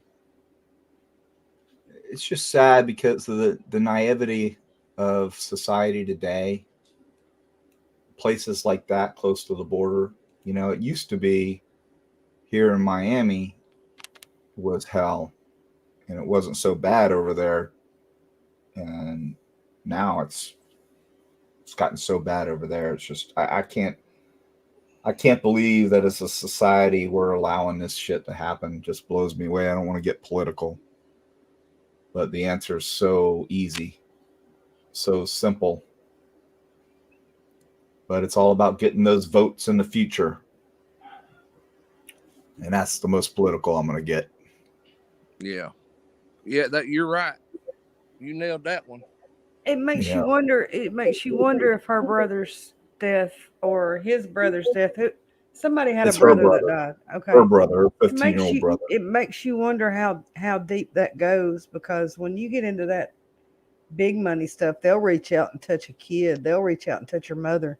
It's just sad because of the naivety of society today. Places like that close to the border, it used to be here in Miami was hell, and it wasn't so bad over there. And now it's gotten so bad over there. It's just I can't believe that as a society we're allowing this shit to happen. It just blows me away. I don't want to get political, but the answer is so easy, so simple. But it's all about getting those votes in the future. And that's the most political I'm going to get. Yeah, that you're right. You nailed that one. It makes you wonder. It makes you wonder if her brother's death or his brother's death. Somebody had It's a her brother that brother. died. Okay, Her brother, her 15-year-old brother. It makes you wonder how deep that goes, because when you get into that big money stuff, they'll reach out and touch a kid. They'll reach out and touch your mother.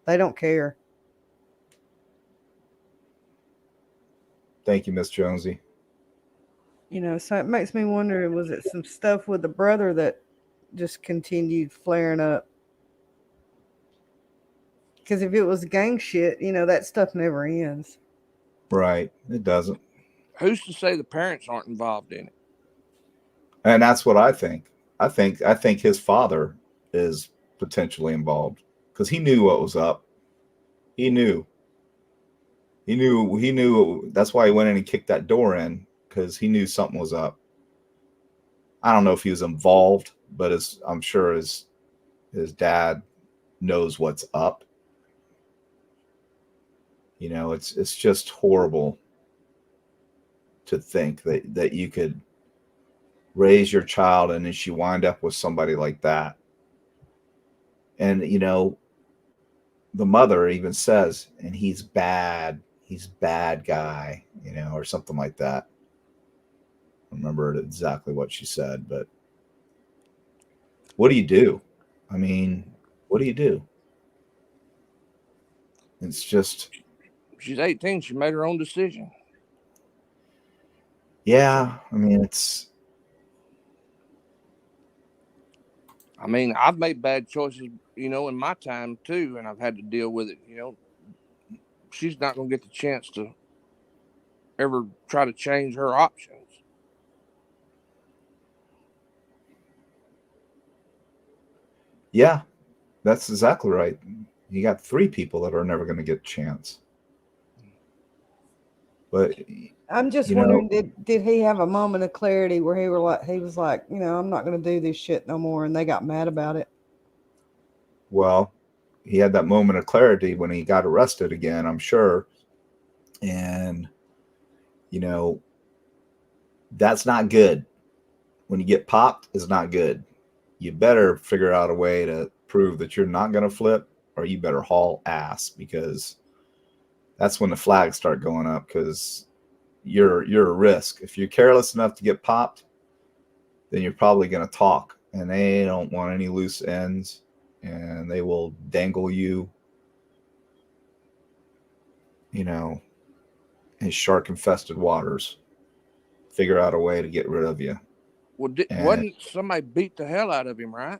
They don't care. Thank you, Miss Jonesy. So it makes me wonder, was it some stuff with the brother that just continued flaring up? Because if it was gang shit, that stuff never ends. Right. It doesn't. Who's to say the parents aren't involved in it? And that's what I think. I think his father is potentially involved because he knew what was up. He knew. That's why he went in and kicked that door in, because he knew something was up. I don't know if he was involved, but I'm sure his dad knows what's up. It's just horrible. to think that you could raise your child and then she wind up with somebody like that. And the mother even says, and he's bad guy, or something like that. I remember exactly what she said, but what do you do? I mean, what do you do? It's just, She's 18. She made her own decision. yeah, I mean, I mean, I've made bad choices, in my time too, and I've had to deal with it. She's not going to get the chance to ever try to change her options. yeah, that's exactly right. You got 3 people that are never going to get a chance. But I'm just wondering, did he have a moment of clarity where he was like, I'm not going to do this shit no more, and they got mad about it? well, he had that moment of clarity when he got arrested again, I'm sure. And that's not good. When you get popped, it's not good. You better figure out a way to prove that you're not going to flip, or you better haul ass, because that's when the flags start going up, because you're a risk. If you're careless enough to get popped, then you're probably going to talk, and they don't want any loose ends, and they will dangle you, in shark infested waters, figure out a way to get rid of you. Well, wasn't somebody beat the hell out of him, right?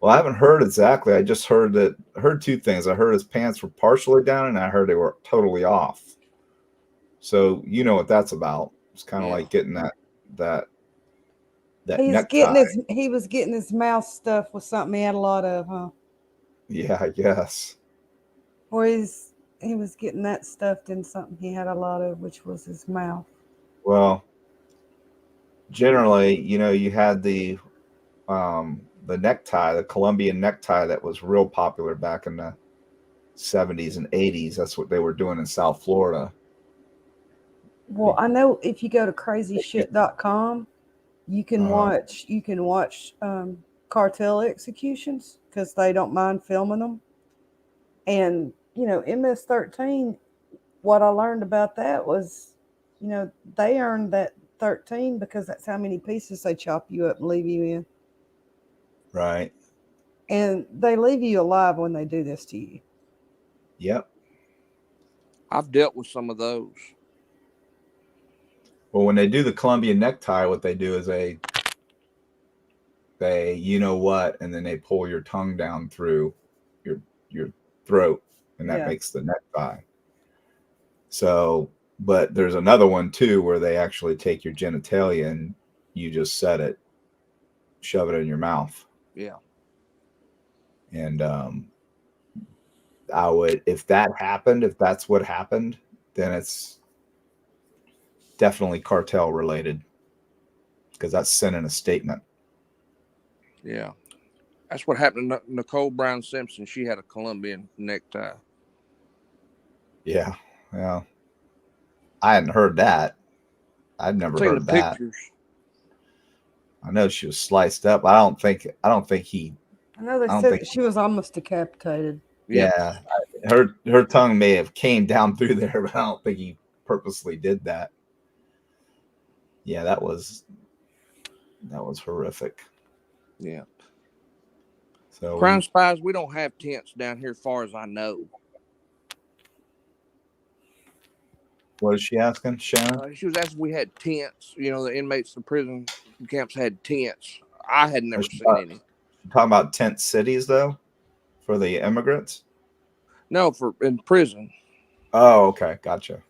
Well, I haven't heard exactly. I just heard 2 things. I heard his pants were partially down, and I heard they were totally off. So you know what that's about. It's kind of like getting that necktie. He was getting his mouth stuffed with something he had a lot of, huh? Yeah, I guess. Or he was getting that stuffed in something he had a lot of, which was his mouth. Well, generally, you had the necktie, the Colombian necktie, that was real popular back in the 70s and 80s. That's what they were doing in South Florida. Well, I know if you go to crazyshit.com, you can watch cartel executions, because they don't mind filming them. And MS-13, what I learned about that was, they earned that 13 because that's how many pieces they chop you up and leave you in. Right. And they leave you alive when they do this to you. Yep. I've dealt with some of those. Well, when they do the Colombian necktie, what they do is they and then they pull your tongue down through your throat, and that makes the necktie. So, but there's another one too where they actually take your genitalia and you just set it, shove it in your mouth. Yeah. And I would, if that's what happened, then it's definitely cartel related, because that's sending a statement. Yeah. That's what happened to Nicole Brown Simpson. She had a Colombian necktie. Yeah. Yeah. I hadn't heard that. I've never heard of that. Pictures. I know she was sliced up. I don't think he. I know they said that she was almost decapitated. Yeah. Her tongue may have came down through there, but I don't think he purposely did that. Yeah, that was horrific. Yeah. So Crime Spies, we don't have tents down here, as far as I know. What is she asking, Shannon? She was asking if we had tents. The inmates in prison camps had tents. I had never seen any. You're talking about tent cities, though, for the immigrants? No, in prison. Oh, okay, gotcha.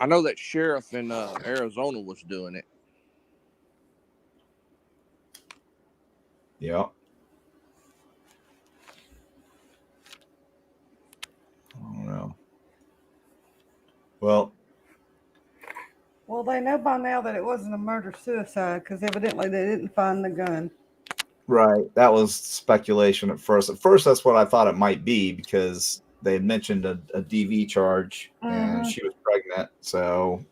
I know that sheriff in Arizona was doing it. Yeah. I don't know. Well, they know by now that it wasn't a murder-suicide, because evidently they didn't find the gun. right. That was speculation at first. At first, that's what I thought it might be, because they had mentioned a DV charge, and she was pregnant. So,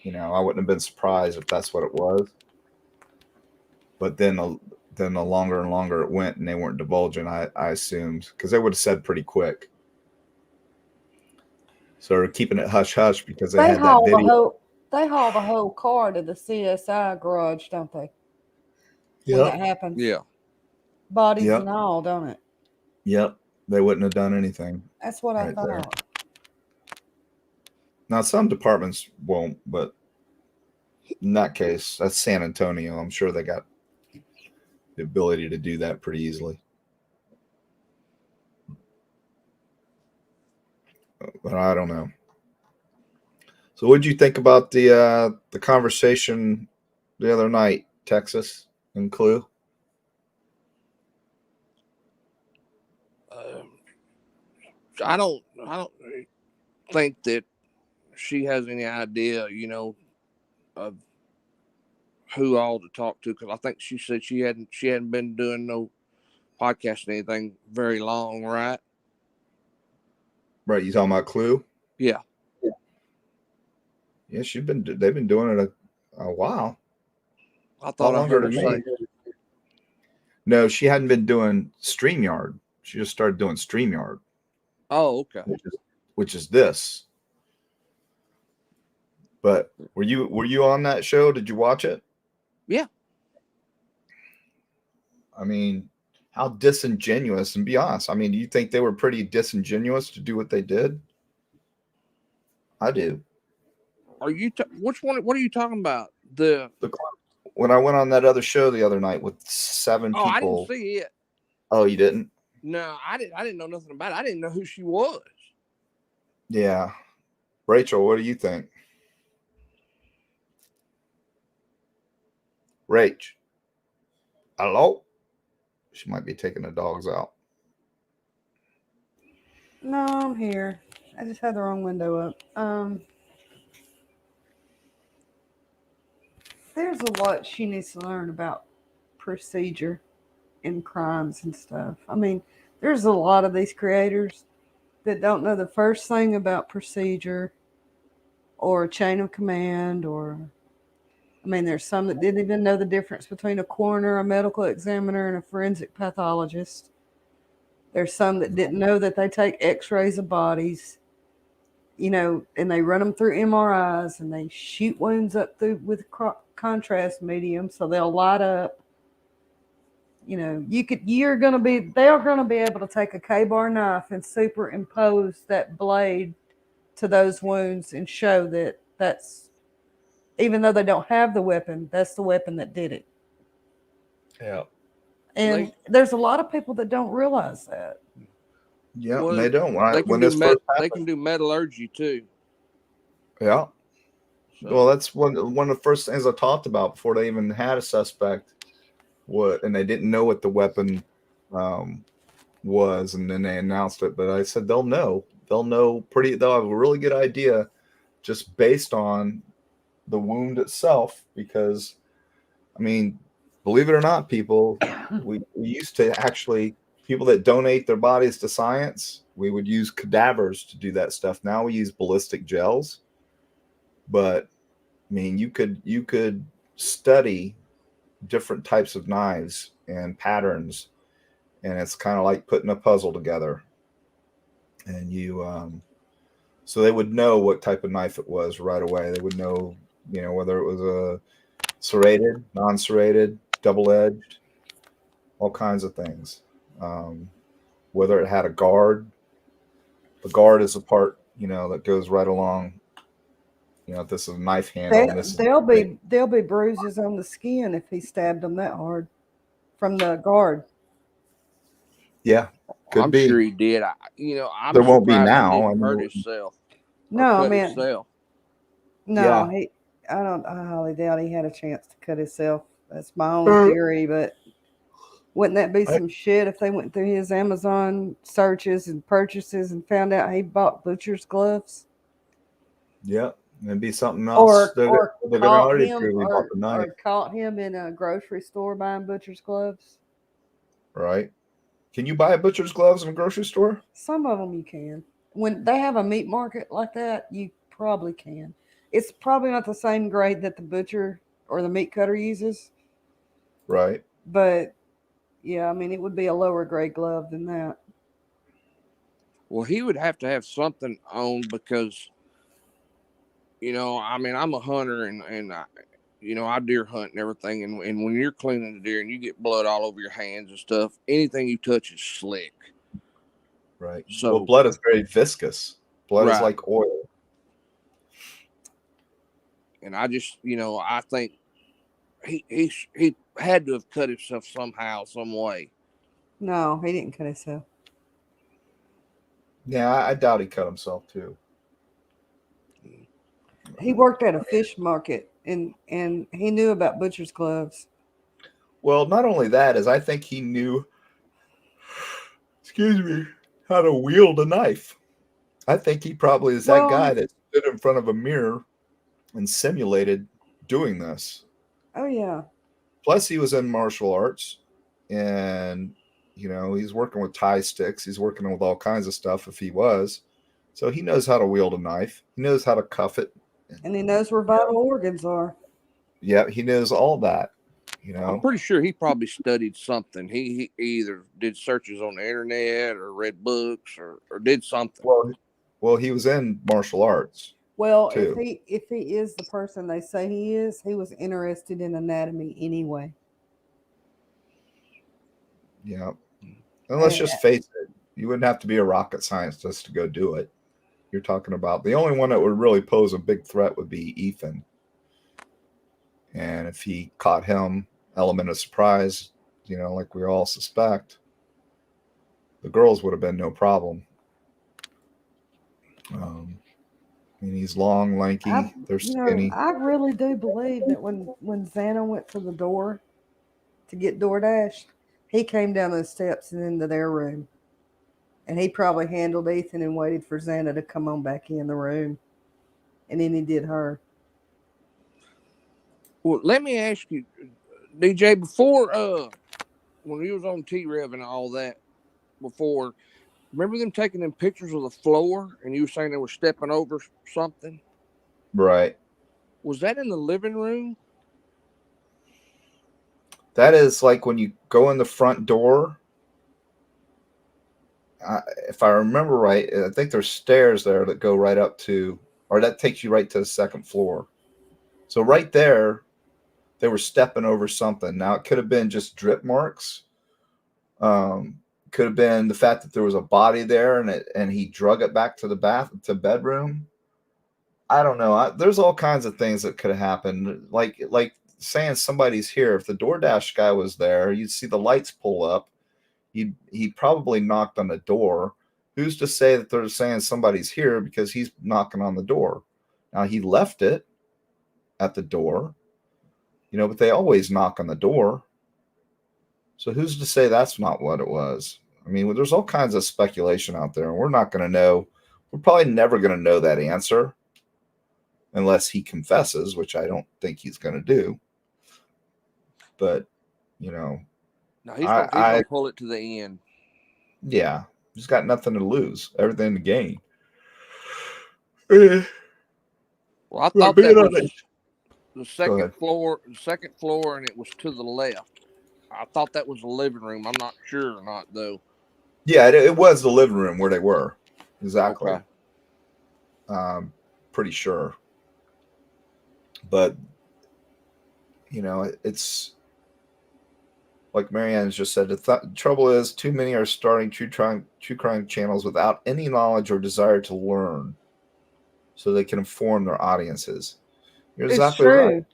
I wouldn't have been surprised if that's what it was. But then the longer and longer it went, and they weren't divulging, I assumed, because they would have said pretty quick. So they're keeping it hush hush because they had that video. They haul the whole car to the CSI garage, don't they? When that happens. Yeah. Bodies and all, don't it? Yep. They wouldn't have done anything. That's what I right thought. there. Now, some departments won't, but in that case, that's San Antonio. I'm sure they got the ability to do that pretty easily. But I don't know. So what did you think about the conversation the other night, Texas and Clue? I don't think that she has any idea, of who all to talk to, because I think she said she hadn't been doing no podcast or anything very long, right? Right, you talking about Clue? Yeah. Yeah, they've been doing it a while. I thought I heard her say. No, she hadn't been doing StreamYard. She just started doing StreamYard. Oh, okay. Which is this. But were you on that show? Did you watch it? Yeah. I mean, how disingenuous, and be honest. I mean, do you think they were pretty disingenuous to do what they did? I do. Are you which one? What are you talking about? When I went on that other show the other night with 7 people. I didn't see it. Oh, you didn't? No, I didn't know nothing about it. I didn't know who she was. Yeah. Rachel, what do you think? Rach. Hello? She might be taking the dogs out. No, I'm here. I just had the wrong window up. There's a lot she needs to learn about procedure in crimes and stuff. I mean, there's a lot of these creators that don't know the first thing about procedure or chain of command, there's some that didn't even know the difference between a coroner, a medical examiner, and a forensic pathologist. There's some that didn't know that they take x-rays of bodies, and they run them through MRIs, and they shoot wounds up through with contrast medium so they'll light up. They're going to be able to take a K-bar knife and superimpose that blade to those wounds and show that that's, even though they don't have the weapon, that's the weapon that did it. Yeah. And there's a lot of people that don't realize that. Yeah, they don't. They can do metallurgy too. Yeah. So. Well, that's one of the first things I talked about before they even had a suspect. And they didn't know what the weapon was, and then they announced it. But I said they'll know. They'll have a really good idea just based on the wound itself. Because, I mean, believe it or not, people, we used to actually, people that donate their bodies to science, we would use cadavers to do that stuff. Now we use ballistic gels. But, I mean, you could study different types of knives and patterns, and it's kind of like putting a puzzle together. And so they would know what type of knife it was right away. They would know, whether it was a serrated, non-serrated, double-edged, all kinds of things. Whether it had a guard. The guard is a part, that goes right along. If this is a knife handle, there'll be bruises on the skin if he stabbed them that hard from the guard. Yeah, I'm sure he did. There won't be now. He didn't hurt himself. No, himself. No, yeah. I highly doubt he had a chance to cut himself. That's my own theory, but wouldn't that be some shit if they went through his Amazon searches and purchases and found out he bought butcher's gloves? Yeah. It'd be something else. Or caught him in a grocery store buying butcher's gloves. Right. Can you buy butcher's gloves in a grocery store? Some of them you can. When they have a meat market like that, you probably can. It's probably not the same grade that the butcher or the meat cutter uses, Right. but yeah, I mean, it would be a lower grade glove than that. Well, he would have to have something on because, I mean, I'm a hunter and I deer hunt and everything. And when you're cleaning the deer and you get blood all over your hands and stuff, anything you touch is slick. Right. So, well, blood is very viscous. Blood is Right. like oil. And I just, I think he had to have cut himself somehow, some way. No, he didn't cut himself. Yeah, I doubt he cut himself too. He worked at a fish market and he knew about butcher's gloves. Well, not only that, is I think he knew, excuse me, how to wield a knife. I think he probably is that guy that stood in front of a mirror and simulated doing this. Oh, yeah. Plus, he was in martial arts and, he's working with tie sticks. He's working with all kinds of stuff if he was. So he knows how to wield a knife. He knows how to cuff it. And he knows where vital organs are. Yeah, he knows all that. I'm pretty sure he probably studied something. He either did searches on the internet or read books or did something. Well, he was in martial arts. Well, too. if he is the person they say he is, he was interested in anatomy anyway. Yeah. And let's just face it, you wouldn't have to be a rocket scientist to go do it. You're talking about the only one that would really pose a big threat would be Ethan. And if he caught him, element of surprise, like we all suspect, the girls would have been no problem. I mean, he's long, lanky, they're skinny. I really do believe that when Xana went to the door to get DoorDash, he came down those steps and into their room. And he probably handled Ethan and waited for Xana to come on back in the room. And then he did her. Well, let me ask you, DJ, before when he was on T-Rev and all that, before, remember them taking them pictures of the floor and you were saying they were stepping over something? Right. Was that in the living room? That is like when you go in the front door. If I remember right, I think there's stairs there that go right up to, or that takes you right to the second floor. So right there, they were stepping over something. Now it could have been just drip marks. Could have been the fact that there was a body there and he drug it back to the bedroom. I don't know. There's all kinds of things that could have happened. Like saying somebody's here. If the DoorDash guy was there, you'd see the lights pull up. He probably knocked on the door. Who's to say that they're saying somebody's here because he's knocking on the door? Now he left it at the door, but they always knock on the door. So who's to say that's not what it was? I mean, there's all kinds of speculation out there, and we're not going to know. We're probably never going to know that answer unless he confesses, which I don't think he's going to do. But, No, he's gonna pull it to the end. Yeah, he's got nothing to lose, everything to gain. Well, I thought that was the second floor, and it was to the left. I thought that was the living room. I'm not sure or not, though. Yeah, it was the living room where they were. Exactly. Okay. Pretty sure. But, it's like Marianne's just said, the trouble is too many are starting true crime channels without any knowledge or desire to learn so they can inform their audiences. You're exactly right.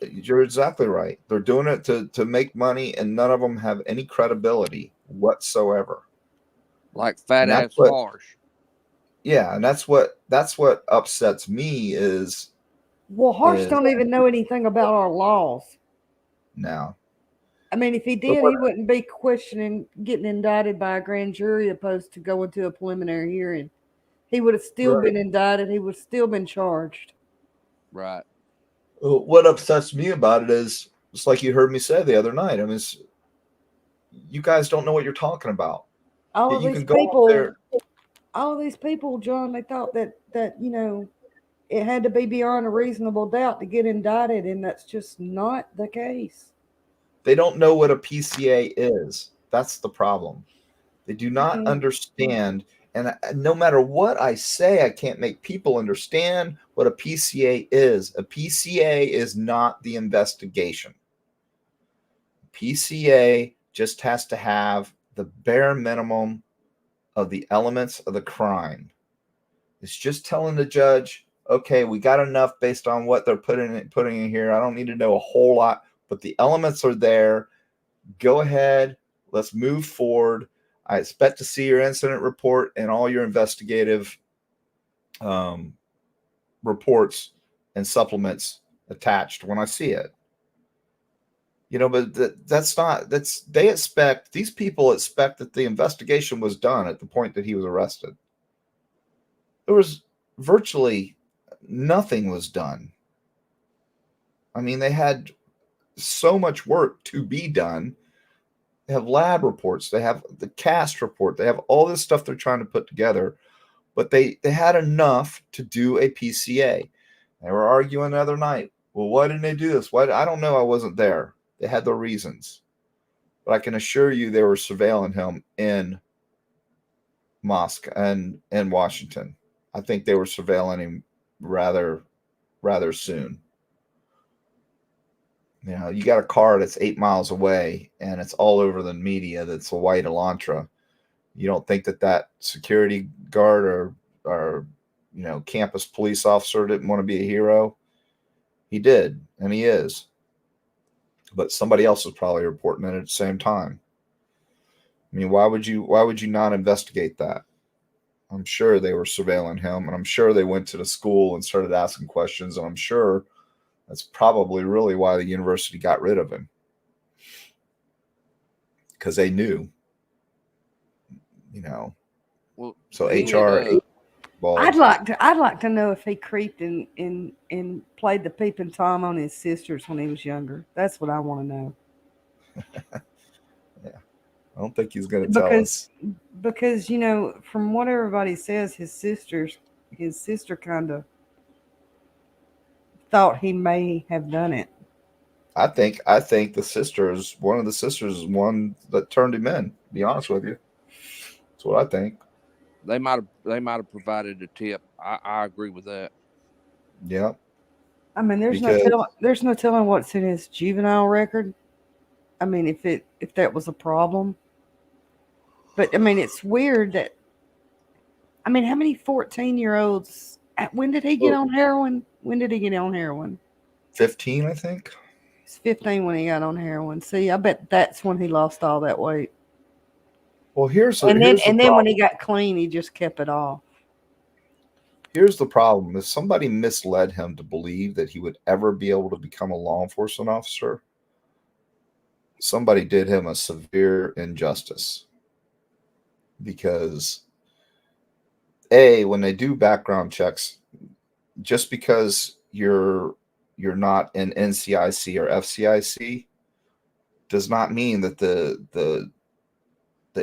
You're exactly right. They're doing it to make money, and none of them have any credibility whatsoever. Like fat ass Harsh. Yeah, and that's what upsets me is. Well, Harsh don't even know anything about our laws. No. I mean, if he did, he wouldn't be questioning getting indicted by a grand jury opposed to going to a preliminary hearing. He would have still been indicted. He would have still been charged. Right. What upsets me about it is, it's like you heard me say the other night. I mean, You guys don't know what you're talking about. All Yet of you these can go up people, there. John, they thought that it had to be beyond a reasonable doubt to get indicted, and that's just not the case. They don't know what a PCA is. That's the problem. They do not understand. And no matter what I say, I can't make people understand what a PCA is. A PCA is not the investigation. PCA just has to have the bare minimum of the elements of the crime. It's just telling the judge, okay, we got enough based on what they're putting in here. I don't need to know a whole lot, but the elements are there. Go ahead. Let's move forward. I expect to see your incident report and all your investigative reports and supplements attached when I see it. But these people expect that the investigation was done at the point that he was arrested. There was virtually nothing was done. I mean, they had so much work to be done. They have lab reports. They have the cast report. They have all this stuff they're trying to put together, but they had enough to do a PCA. They were arguing the other night. Well, why didn't they do this? Why? I don't know. I wasn't there. They had their reasons, but I can assure you they were surveilling him in Moscow and in Washington. I think they were surveilling him rather soon. You got a car that's 8 miles away and it's all over the media that's a white Elantra. You don't think that security guard or campus police officer didn't want to be a hero? He did, and he is. But somebody else is probably reporting it at the same time. I mean, why would you not investigate that? I'm sure they were surveilling him, and I'm sure they went to the school and started asking questions, and I'm sure that's probably really why the university got rid of him, because they knew, Well, So he HR. had, I'd like to know if he creeped and played the peeping Tom on his sisters when he was younger. That's what I want to know. Yeah, I don't think he's going to tell us. Because from what everybody says, his sister kind of thought he may have done it. I think one of the sisters is one that turned him in. To be honest with you, that's what I think. they might have provided a tip. I agree with that. Yeah, I mean, there's no telling what's in his juvenile record. I mean, if that was a problem. But I mean, it's weird that. I mean, how many 14-year-olds? When did he get on heroin? 15, I think. He's 15 when he got on heroin. See, I bet that's when he lost all that weight. Well, then when he got clean, he just kept it off. Here's the problem: if somebody misled him to believe that he would ever be able to become a law enforcement officer, somebody did him a severe injustice. Because when they do background checks, just because you're not in NCIC or FCIC does not mean that the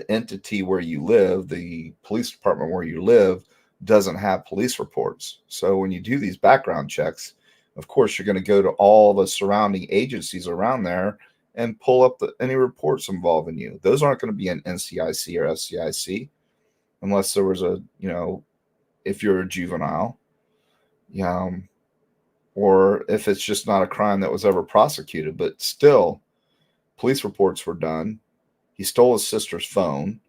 entity where you live, the police department where you live, doesn't have police reports. So when you do these background checks, of course, you're going to go to all the surrounding agencies around there and pull up any reports involving you. Those aren't going to be in NCIC or FCIC unless there was if you're a juvenile, or if it's just not a crime that was ever prosecuted. But still, police reports were done. He stole his sister's phone.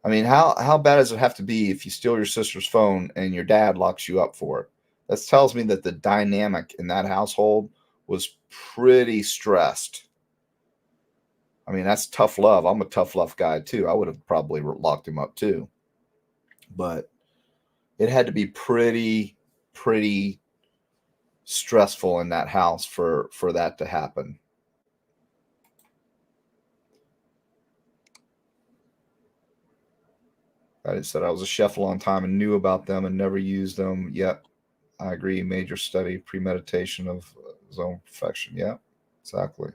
I mean, how bad does it have to be if you steal your sister's phone and your dad locks you up for it? That tells me that the dynamic in that household was pretty stressed. I mean, that's tough love. I'm a tough love guy too. I would have probably locked him up too. But it had to be pretty stressful in that house for that to happen. I said I was a chef a long time and knew about them and never used them. Yep, I agree. Major study, premeditation of his own perfection. Yeah, exactly.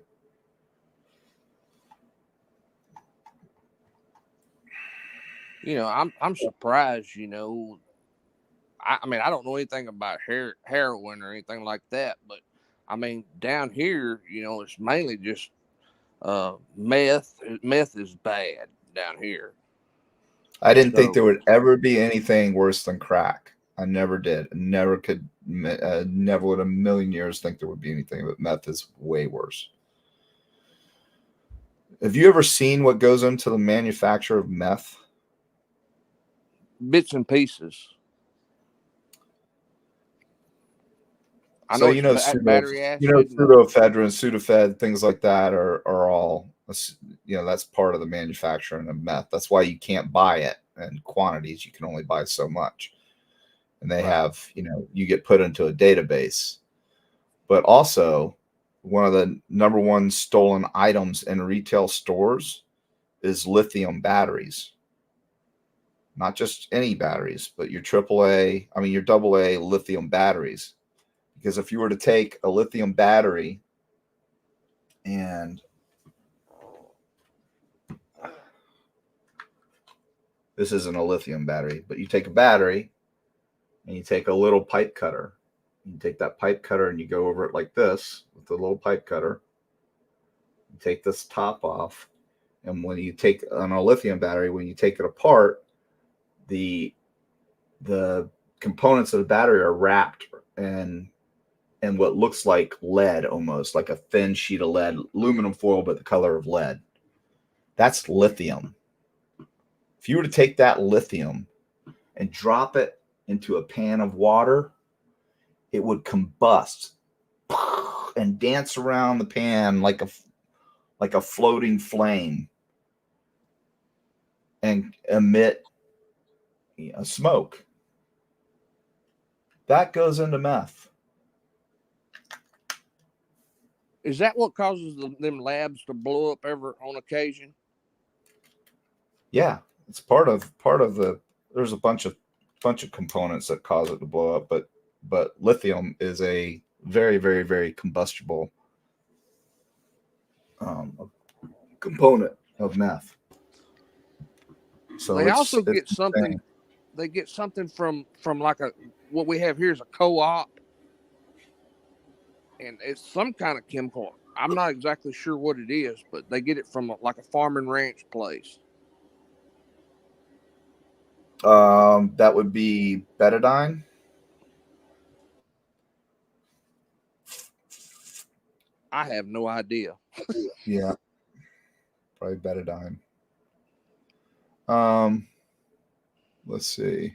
I'm surprised. I mean, I don't know anything about heroin or anything like that, but I mean, down here, it's mainly just meth. Meth is bad down here. I didn't think So there would ever be anything worse than crack. I never did. Never could. Never would a million years think there would be anything. But meth is way worse. Have you ever seen what goes into the manufacture of meth? bits and pieces. I So know it's battery acid. pseudoephedrine, Sudafed, things like that are all, that's part of the manufacturing of meth. That's why you can't buy it in quantities. You can only buy so much, and they have, you get put into a database. But also, one of the number one stolen items in retail stores is lithium batteries. Not just any batteries, but your your AA lithium batteries. Because if you were to take a lithium battery and this isn't a lithium battery, but you take a battery and you take a little pipe cutter. You take that pipe cutter and you go over it like this with the little pipe cutter. You take this top off. And when you take on a lithium battery, when you take it apart, the components of the battery are wrapped in what looks like lead, almost like a thin sheet of lead, aluminum foil, but the color of lead. That's lithium. If you were to take that lithium and drop it into a pan of water, it would combust and dance around the pan like a floating flame and emit smoke. That goes into meth. Is that what causes them labs to blow up ever on occasion? Yeah, it's part of the. There's a bunch of components that cause it to blow up, but lithium is a very, very, very combustible component of meth. So they also get something. Insane. They get something from like what we have here is a co-op, and it's some kind of chemical. I'm not exactly sure what it is, but they get it from like a farm and ranch place. That would be betadine. I have no idea. Yeah, probably betadine. Let's see.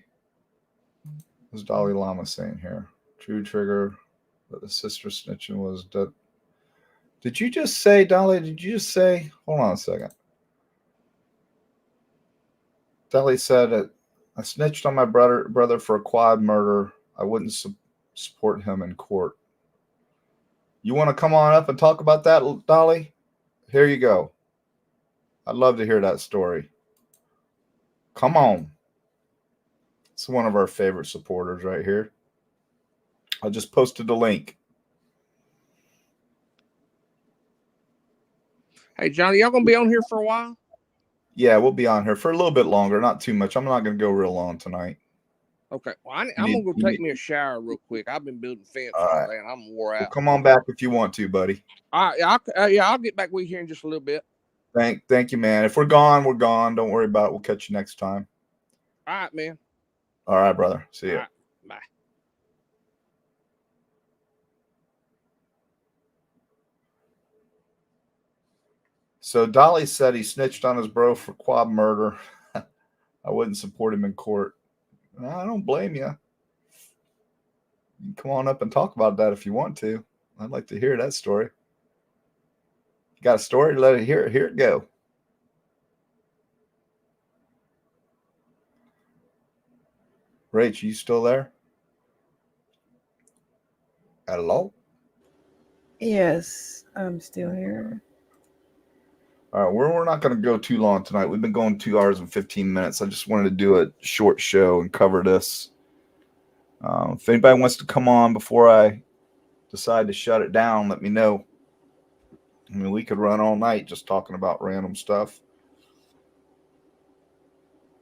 What's Dalai Lama saying here? True trigger that the sister snitching was dead. Did you just say, Dolly? Did you just say? Hold on a second. Dolly said, "I snitched on my brother for a quad murder. I wouldn't support him in court." You want to come on up and talk about that, Dolly? Here you go. I'd love to hear that story. Come on. It's one of our favorite supporters right here. I just posted the link. Hey, Johnny, y'all gonna be on here for a while? Yeah, we'll be on here for a little bit longer, not too much. I'm not going to go real long tonight. Okay. Well, I'm gonna go take me a shower real quick. I've been building fence all day, and I'm wore out. Well, come on back if you want to, buddy. All right, I'll get back with you here in just a little bit. Thank you, man. If we're gone, we're gone. Don't worry about it. We'll catch you next time. All right, man. All right, brother. See you. All right, bye. So Dolly said he snitched on his bro for quad murder. I wouldn't support him in court. I don't blame you. You can come on up and talk about that if you want to. I'd like to hear that story. You got a story? Let it hear it. Here it go. Rach, you still there? Hello? Yes, I'm still here. All right, we're not going to go too long tonight. We've been going 2 hours and 15 minutes. I just wanted to do a short show and cover this. If anybody wants to come on before I decide to shut it down, let me know. I mean, we could run all night just talking about random stuff.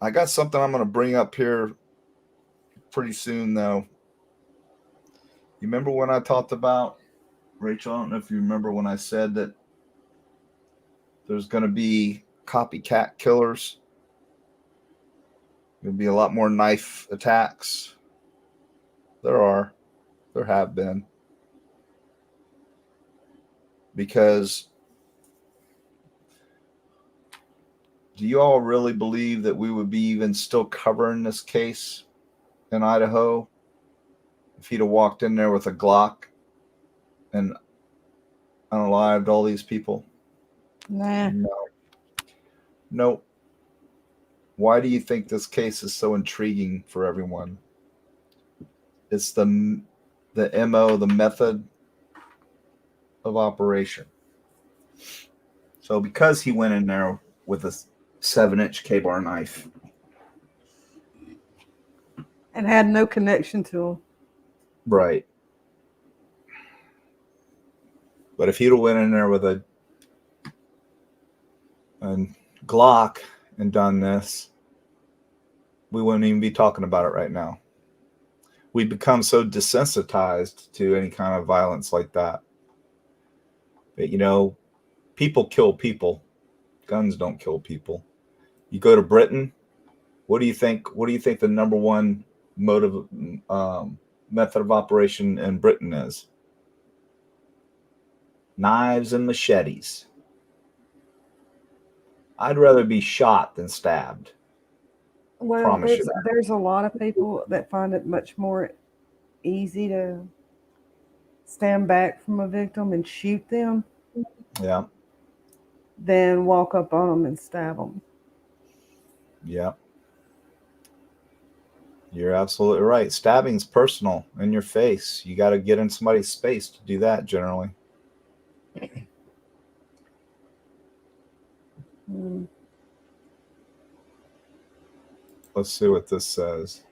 I got something I'm going to bring up here pretty soon, though. You remember when I talked about, Rachel, I don't know if you remember when I said that there's going to be copycat killers. There'll be a lot more knife attacks. There have been. Because do you all really believe that we would be even still covering this case in Idaho if he'd have walked in there with a Glock and unalived all these people? Nah. No. Nope. Why do you think this case is so intriguing for everyone? It's the MO, the method of operation. So because he went in there with a 7-inch K-bar knife And had no connection to him. right. But if he'd have went in there with a Glock and done this, we wouldn't even be talking about it right now. We become so desensitized to any kind of violence like that. But, you know, people kill people. Guns don't kill people. You go to Britain, what do you think? What do you think the number one method of operation in Britain is? Knives and machetes. I'd rather be shot than stabbed. Well, Promise you that. there's a lot of people that find it much more easy to stand back from a victim and shoot them Yeah. than walk up on them and stab them. Yeah. You're absolutely right. Stabbing's personal, in your face. You got to get in somebody's space to do that generally. Mm. Let's see what this says.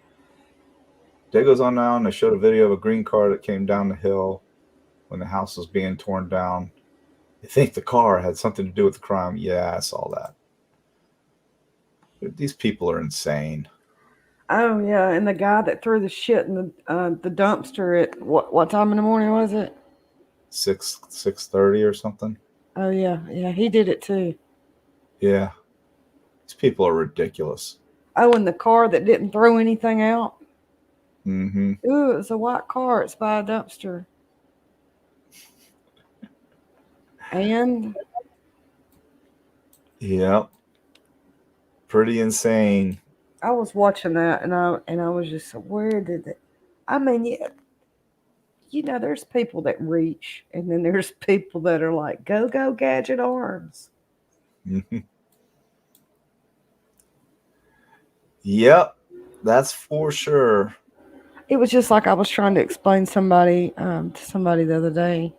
Day goes on now, and they showed a video of a green car that came down the hill when the house was being torn down. You think the car had something to do with the crime? Yeah, I saw that. These people are insane. Oh yeah, and the guy that threw the shit in the dumpster at what time in the morning was it? 6:30 or something. Oh yeah, he did it too. Yeah, these people are ridiculous. Oh, and the car that didn't throw anything out. Mm-hmm. Ooh, it was a white car. It's by a dumpster. And Yep. Pretty insane. I was watching that, and I was just, where did it? I mean, yeah, you know, there's people that reach, and then there's people that are like, go gadget arms. Mm-hmm. Yep, that's for sure. It was just like I was trying to explain to somebody the other day.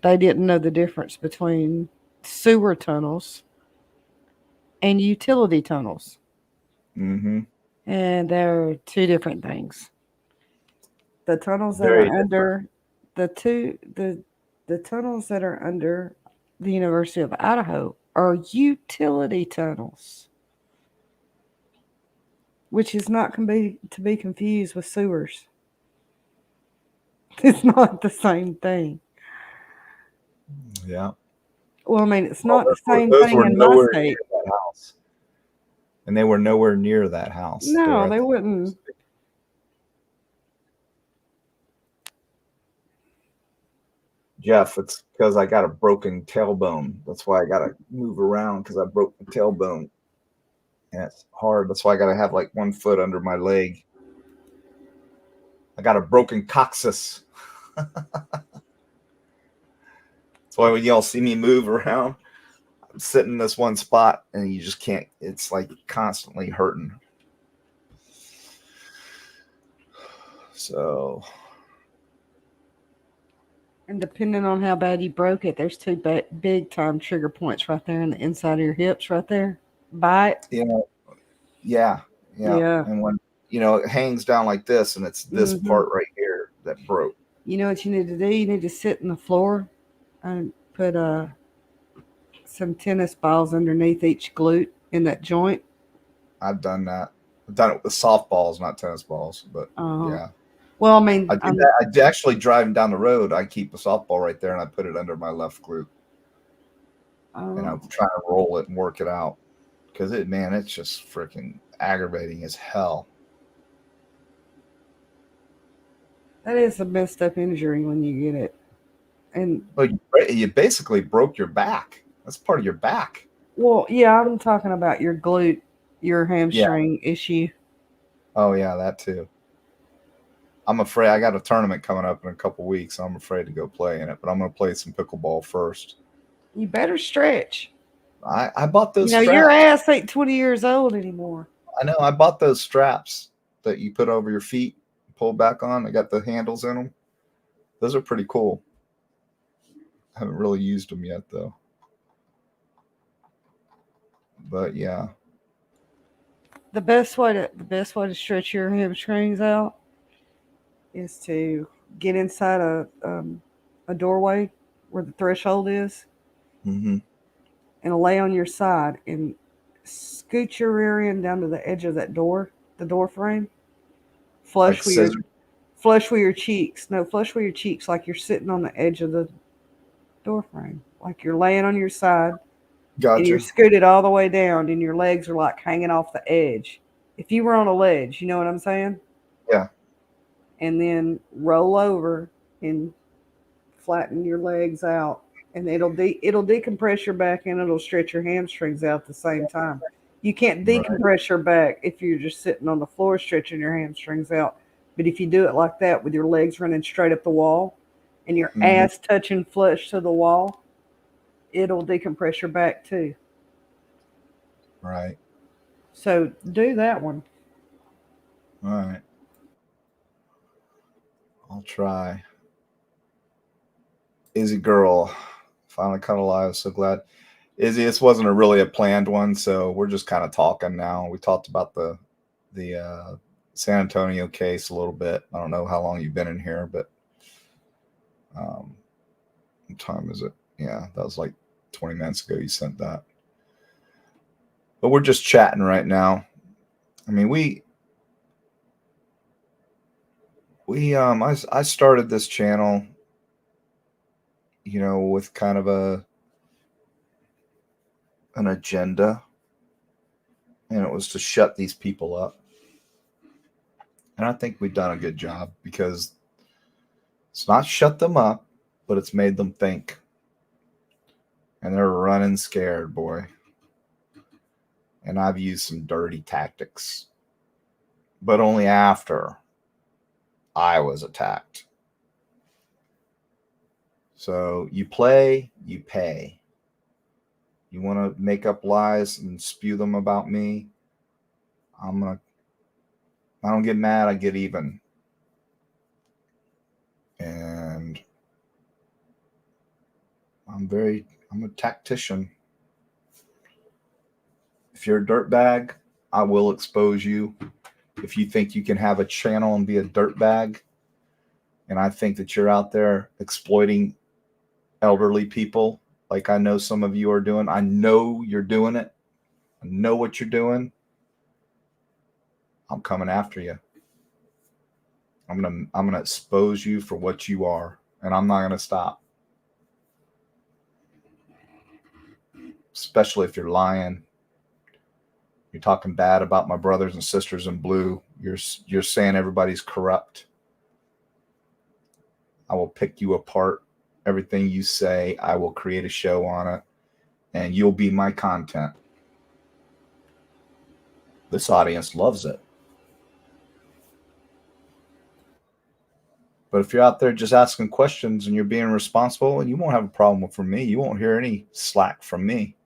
They didn't know the difference between sewer tunnels and utility tunnels. Mm-hmm. And they're two different things. The tunnels that Very are under the tunnels that are under the University of Idaho are utility tunnels, which is not to be confused with sewers. It's not the same thing. Yeah. Well, I mean, it's not the same Those thing were in my nowhere state. near that house. And they were nowhere near that house. No, they wouldn't. Jeff, it's because I got a broken tailbone. That's why I got to move around, because I broke the tailbone. And it's hard. That's why I got to have like one foot under my leg. I got a broken coccyx. That's why when y'all see me move around, I'm sitting in this one spot and you just can't, it's like constantly hurting. So. And depending on how bad you broke it, there's two big time trigger points right there in the inside of your hips right there. Bite. Yeah. And when, it hangs down like this, and it's this part right here that broke. You know what you need to do? You need to sit in the floor and put some tennis balls underneath each glute in that joint I've done that. I've done it with softballs, not tennis balls, but yeah. Well, I mean, I do that. I do actually driving down the road. I keep a softball right there and I put it under my left glute. And I'm trying to roll it and work it out because it's just freaking aggravating as hell. that is a messed up injury when you get it. And well, you basically broke your back. That's part of your back. Well, yeah, I'm talking about your glute, your hamstring issue. Oh yeah, that too. I'm afraid I got a tournament coming up in a couple weeks. So I'm afraid to go play in it, but I'm going to play some pickleball first. You better stretch. I bought those. Straps. Your ass ain't 20 years old anymore. I know. I bought those straps that you put over your feet, pull back on. They got the handles in them. Those are pretty cool. I haven't really used them yet though. But yeah. The best way to stretch your hamstrings out is to get inside a doorway where the threshold is, and lay on your side and scoot your rear end down to the edge of that door, the door frame. Flush with your cheeks. No, flush with your cheeks like you're sitting on the edge of the door frame, like you're laying on your side. Gotcha. And you're scooted all the way down, and your legs are like hanging off the edge. If you were on a ledge, you know what I'm saying? Yeah. And then roll over and flatten your legs out, and it'll decompress your back and it'll stretch your hamstrings out at the same time. You can't decompress your back if you're just sitting on the floor stretching your hamstrings out. But if you do it like that with your legs running straight up the wall and your ass touching flush to the wall, it'll decompress your back too. Right. So do that one. All right. I'll try. Izzy girl finally cut alive. So glad. Izzy, this wasn't really a planned one, so we're just kind of talking now. We talked about the San Antonio case a little bit. I don't know how long you've been in here, but what time is it? Yeah, that was like 20 minutes ago you sent that. But we're just chatting right now. I mean, I started this channel, with kind of an agenda, and it was to shut these people up. And I think we've done a good job, because it's not shut them up, but it's made them think. And they're running scared, boy. And I've used some dirty tactics, but only after I was attacked. So you play, you pay. You want to make up lies and spew them about me? I don't get mad, I get even. And I'm a tactician. If you're a dirtbag, I will expose you. If you think you can have a channel and be a dirtbag, and I think that you're out there exploiting elderly people, like I know some of you are doing. I know you're doing it. I know what you're doing. I'm coming after you. I'm gonna expose you for what you are, and I'm not gonna stop. Especially if you're lying. You're talking bad about my brothers and sisters in blue. You're saying everybody's corrupt. I will pick you apart. Everything you say, I will create a show on it, and you'll be my content. This audience loves it. But if you're out there just asking questions and you're being responsible, you won't have a problem from me. You won't hear any slack from me.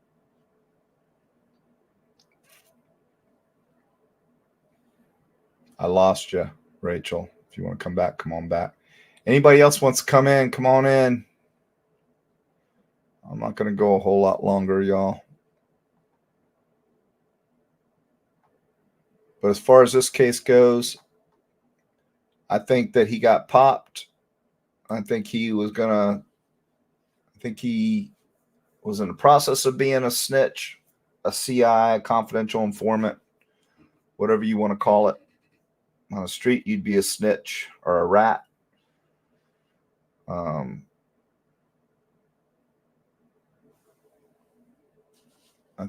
I lost you, Rachel. If you want to come back, come on back. Anybody else wants to come in, come on in. I'm not going to go a whole lot longer, y'all. But as far as this case goes, I think that he got popped. I think he was in the process of being a snitch, a CI, a confidential informant. whatever you want to call it. On the street, you'd be a snitch or a rat. I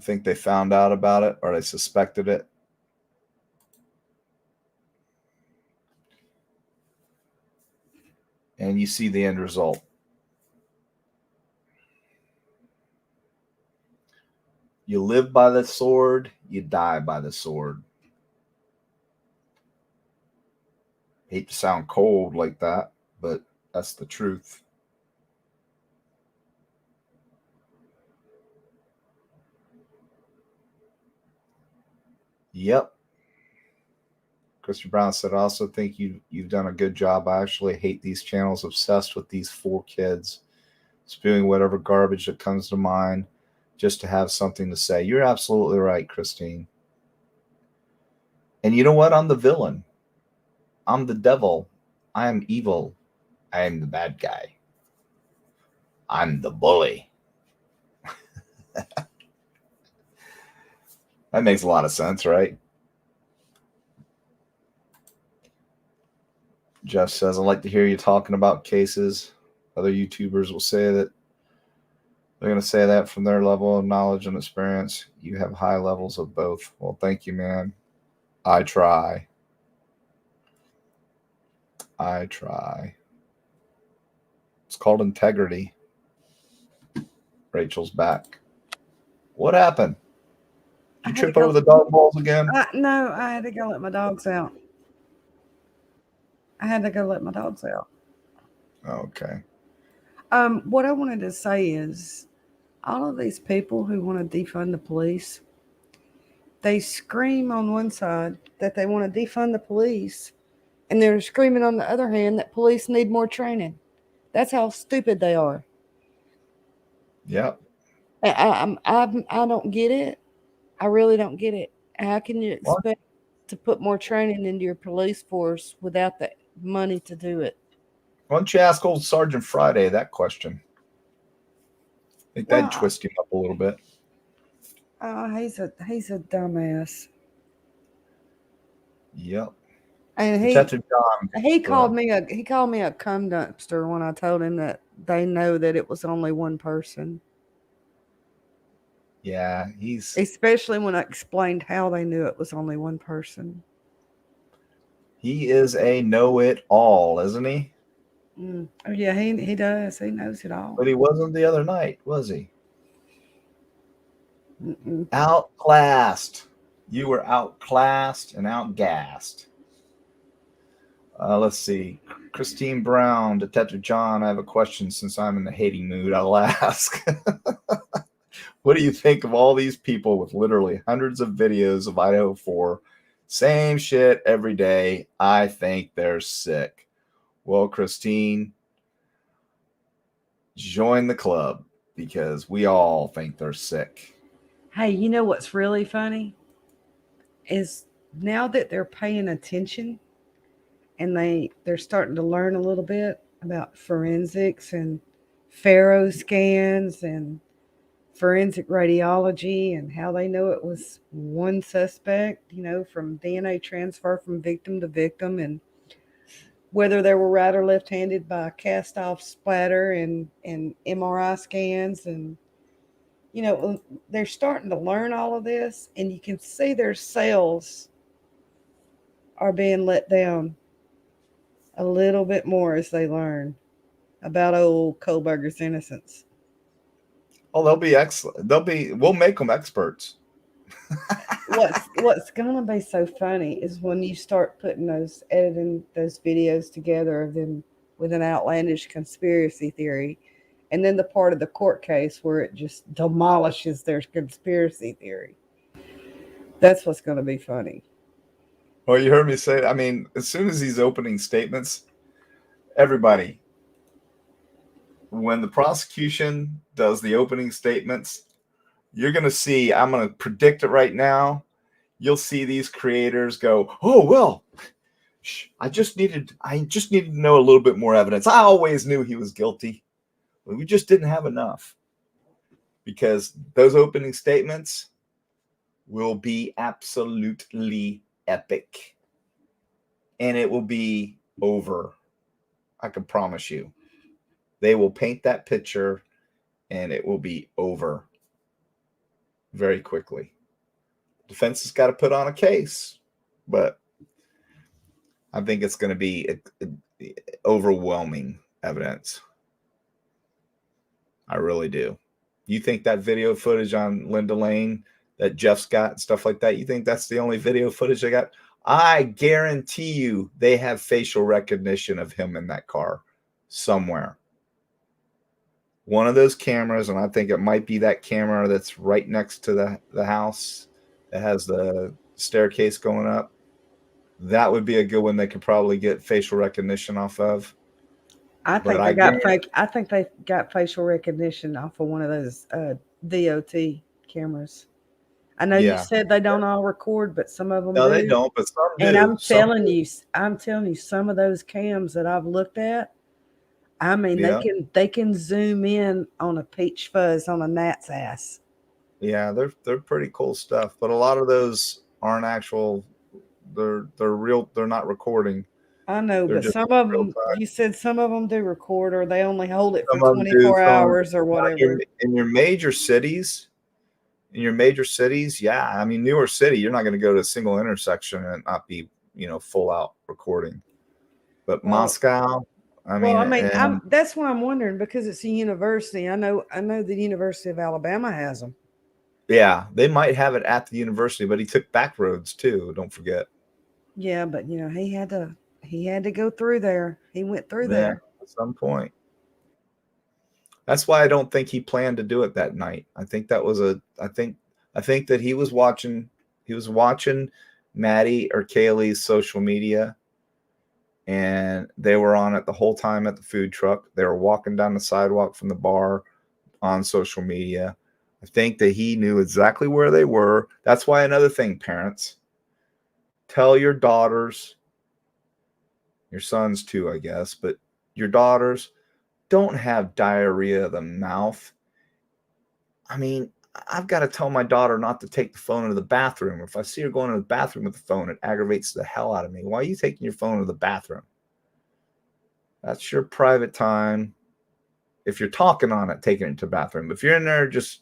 think they found out about it, or they suspected it. And you see the end result. You live by the sword, you die by the sword. Hate to sound cold like that, but that's the truth. Yep. Christopher Brown said, I also think you've done a good job. I actually hate these channels obsessed with these 4 kids spewing whatever garbage that comes to mind just to have something to say. You're absolutely right, Christine. And you know what? I'm the villain. I'm the devil. I am evil. I am the bad guy. I'm the bully. That makes a lot of sense, right? Jeff says, I like to hear you talking about cases. Other YouTubers will say that they're going to say that from their level of knowledge and experience. You have high levels of both. Well, thank you, man. I try. It's called integrity. Rachel's back. What happened? Did you trip over the dog balls again? No, I had to go let my dogs out. Okay. What I wanted to say is all of these people who want to defund the police, they scream on one side that they want to defund the police, and they're screaming on the other hand that police need more training. That's how stupid they are. Yep. I don't get it. I really don't get it. How can you expect to put more training into your police force without the money to do it? Why don't you ask old Sergeant Friday that question? I think that'd twist him up a little bit. He's a dumbass. Yep. And he called me a cum dumpster when I told him that they know that it was only one person. Yeah, especially when I explained how they knew it was only one person. He is a know-it-all, isn't he? Oh yeah, he does. He knows it all. But he wasn't the other night, was he? Outclassed. You were outclassed and outgassed. Let's see. Christine Brown, Detective John, I have a question since I'm in the hating mood. I'll ask. What do you think of all these people with literally hundreds of videos of Idaho 4? Same shit every day. I think they're sick. Well, Christine, join the club because we all think they're sick. Hey, you know what's really funny? Is now that they're paying attention and they're starting to learn a little bit about forensics and Pharaoh scans and forensic radiology and how they know it was one suspect, from DNA transfer from victim to victim, and whether they were right or left-handed by cast off splatter and MRI scans. And they're starting to learn all of this, and you can see their cells are being let down a little bit more as they learn about old Kohlberger's innocence. Oh, they'll be excellent. We'll make them experts. What's gonna be so funny is when you start editing those videos together of them with an outlandish conspiracy theory, and then the part of the court case where it just demolishes their conspiracy theory. That's what's gonna be funny. Well, you heard me say, I mean, as soon as these opening statements, everybody, when the prosecution does the opening statements, you're going to see, I'm going to predict it right now. You'll see these creators go, oh, well, I just needed to know a little bit more evidence. I always knew he was guilty. We just didn't have enough. Because those opening statements will be absolutely epic. And it will be over. I can promise you. They will paint that picture and it will be over very quickly. Defense has got to put on a case, but I think it's going to be overwhelming evidence. I really do. You think that video footage on Linda Lane that Jeff's got and stuff like that, you think that's the only video footage they got? I guarantee you they have facial recognition of him in that car somewhere. One of those cameras, and I think it might be that camera that's right next to the house that has the staircase going up. That would be a good one they could probably get facial recognition off of. I think I think they got facial recognition off of one of those DOT cameras. I know you said they don't all record, but some of them do. No, they don't, but some do. And I'm telling you, some of those cams that I've looked at, I mean, they can zoom in on a peach fuzz on a gnat's ass. Yeah, they're pretty cool stuff, but a lot of those aren't actual. They're real. They're not recording. I know, but some of them, you said some of them do record, or they only hold it for 24 hours or whatever. In your major cities, yeah. I mean, New York City, you're not going to go to a single intersection and not be, full out recording. But Moscow, that's why I'm wondering, because it's a university. I know the University of Alabama has them. Yeah, they might have it at the university, but he took back roads too. Don't forget. Yeah, but he had to go through there. He went through there at some point. That's why I don't think he planned to do it that night. I think that was I think that he was watching Maddie or Kaylee's social media, and they were on it the whole time at the food truck. They were walking down the sidewalk from the bar on social media. I think that he knew exactly where they were. That's why another thing, parents, tell your daughters, your sons too, I guess, but your daughters, don't have diarrhea of the mouth. I mean, I've got to tell my daughter not to take the phone into the bathroom. If I see her going to the bathroom with the phone, it aggravates the hell out of me. Why are you taking your phone to the bathroom? That's your private time. If you're talking on it, taking it to the bathroom. If you're in there just,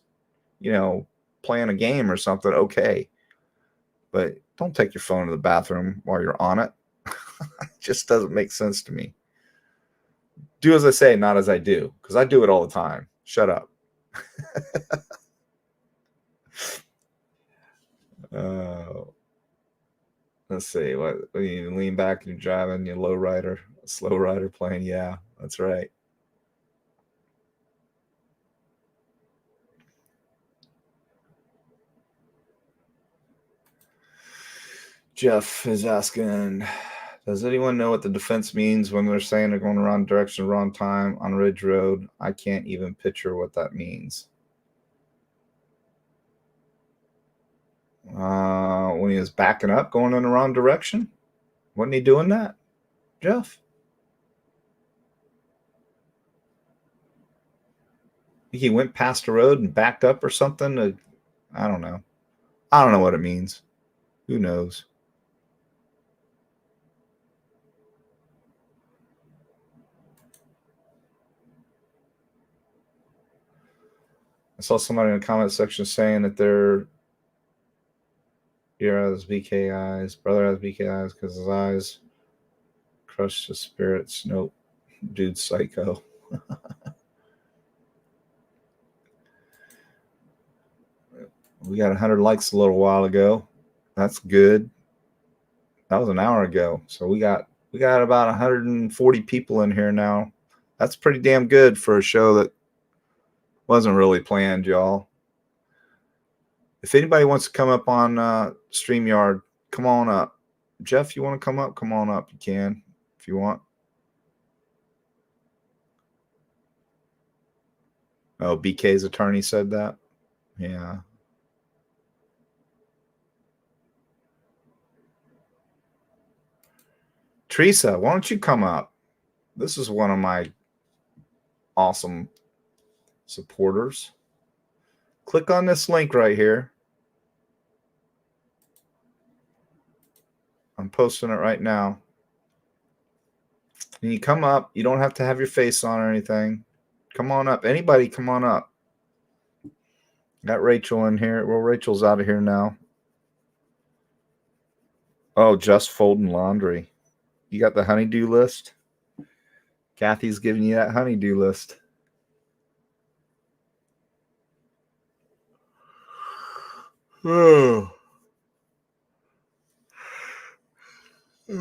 playing a game or something, okay. But don't take your phone to the bathroom while you're on it. It just doesn't make sense to me. Do as I say, not as I do, because I do it all the time. Shut up. Let's see. What you lean back and you're driving, you slow rider playing. Yeah, that's right. Jeff is asking, does anyone know what the defense means when they're saying they're going the wrong direction, wrong time on Ridge Road? I can't even picture what that means. When he was backing up, going in the wrong direction? Wasn't he doing that, Jeff? He went past the road and backed up or something? I don't know. I don't know what it means. Who knows? I saw somebody in the comment section saying that their ear has BK eyes, brother has BK eyes because his eyes crush the spirits. Nope. Dude's psycho. We got 100 likes a little while ago. That's good. That was an hour ago. So we got about 140 people in here now. That's pretty damn good for a show that wasn't really planned, y'all. If anybody wants to come up on StreamYard, come on up. Jeff, you want to come up? Come on up. You can if you want. Oh, BK's attorney said that? Yeah. Teresa, why don't you come up? This is one of my awesome supporters. Click on this link right here. posting it right now. And you come up. You don't have to have your face on or anything. Come on up. Anybody, come on up. Got Rachel in here. Well, Rachel's out of here now. Oh, just folding laundry. You got the honeydew list? Kathy's giving you that honeydew list. Oh. I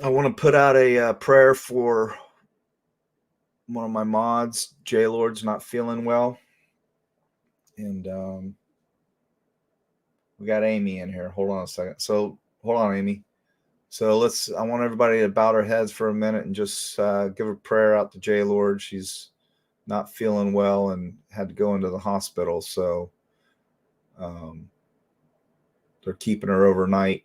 want to put out a prayer for one of my mods. J Lord's not feeling well. And we got Amy in here. Hold on a second. So hold on, Amy. So I want everybody to bow their heads for a minute and just give a prayer out to J Lord. She's not feeling well and had to go into the hospital. So they're keeping her overnight.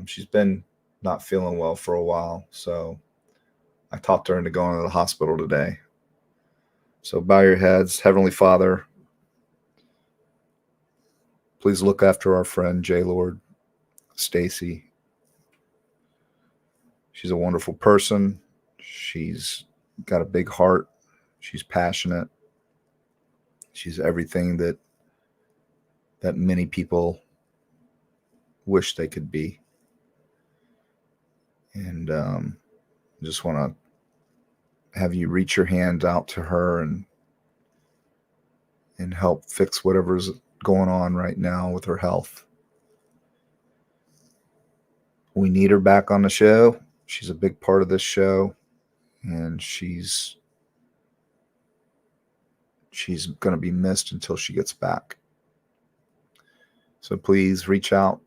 She's been not feeling well for a while. So I talked her into going to the hospital today. So bow your heads. Heavenly Father, please look after our friend J Lord, Stacy. She's a wonderful person. She's got a big heart. She's passionate. She's everything that many people wish they could be. And just want to have you reach your hand out to her and help fix whatever's going on right now with her health. We need her back on the show. She's a big part of this show, and she's going to be missed until she gets back. So please reach out,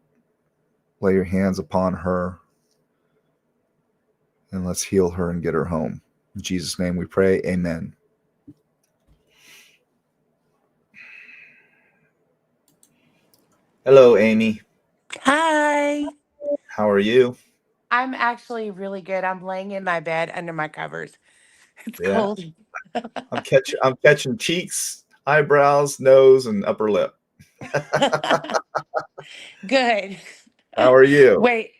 lay your hands upon her, and let's heal her and get her home. In Jesus' name we pray. Amen. Hello, Amy. Hi. How are you? I'm actually really good. I'm laying in my bed under my covers. It's Yeah. cold. I'm catching cheeks, eyebrows, nose, and upper lip. Good. How are you? Wait,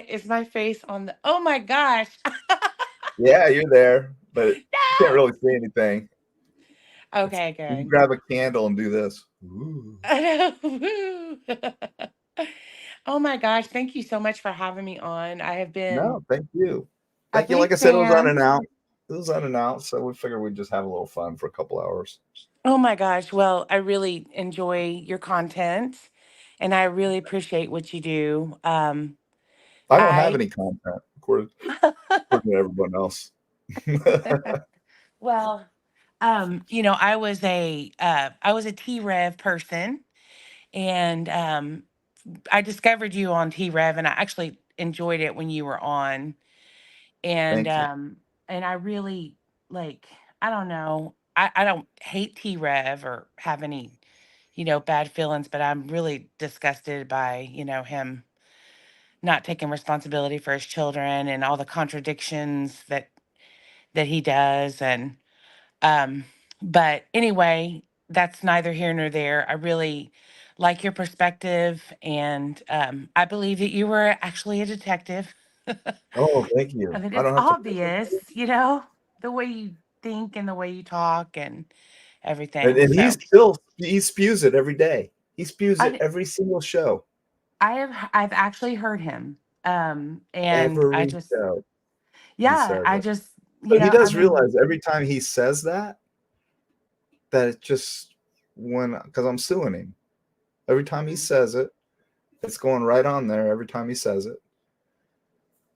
is my face on the Oh my gosh. Yeah, you're there, but you can't No. really see anything. Okay, You can good. grab a candle and do this. Ooh. Woo. Oh my gosh, thank you so much for having me on. I have been No, thank you. a Thank you. Like big I said, it was fan. unannounced, so we figured we'd just have a little fun for a couple hours. Oh my gosh. Well, I really enjoy your content and I really appreciate what you do. I don't have I any content, according to everyone else. well, I was a T-Rev person, and I discovered you on T-Rev, and I actually enjoyed it when you were on, and Thank you. I really like. I don't know. I don't hate T-Rev or have any, bad feelings, but I'm really disgusted by him not taking responsibility for his children and all the contradictions that he does and Um, but anyway, that's neither here nor there. I really like your perspective, and I believe that you were actually a detective. Oh, thank I you. mean, I it's don't have to. obvious, the way you think and the way you talk and everything. And So he spews it every day. He spews it I, every single show. I've actually heard him, and I Every just, show he yeah, says I it. just, But he I does mean, realize every time he says that it just because I'm suing him. Every time he says it, it's going right on there. Every time he says it,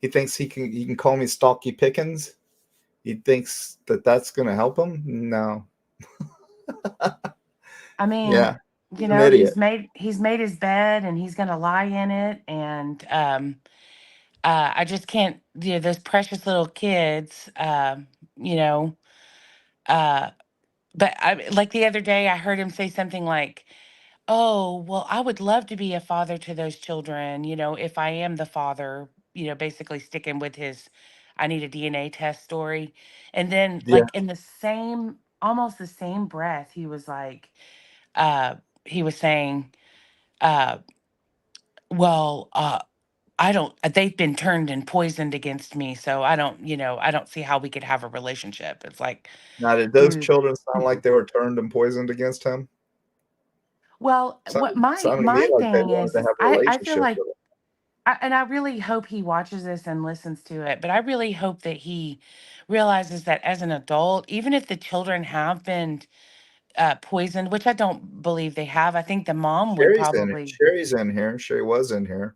he thinks he can call me Stalky Pickens. He thinks that's going to help him. No. I mean, Yeah, he's an idiot. he's made his bed and he's gonna lie in it, and I just can't, those precious little kids, you know, uh, but like the other day, I heard him say something like, "Oh, well, I would love to be a father to those children, if I am the father," basically sticking with his "I need a DNA test" story. And then, Yeah. like, in almost the same breath, uh, he was saying, uh, Well, I don't, they've been turned and poisoned against me. So I don't, I don't see how we could have a relationship. It's like, Now, did those dude. children sound like they were turned and poisoned against him? Well, what my Sounded to me my like they thing wanted is, to have a I feel relationship like, with him. and I really hope he watches this and listens to it, but I really hope that he realizes that as an adult, even if the children have been poisoned, which I don't believe they have, I think the mom would Sherry's in probably, Sherry's in here. Sherry was in here.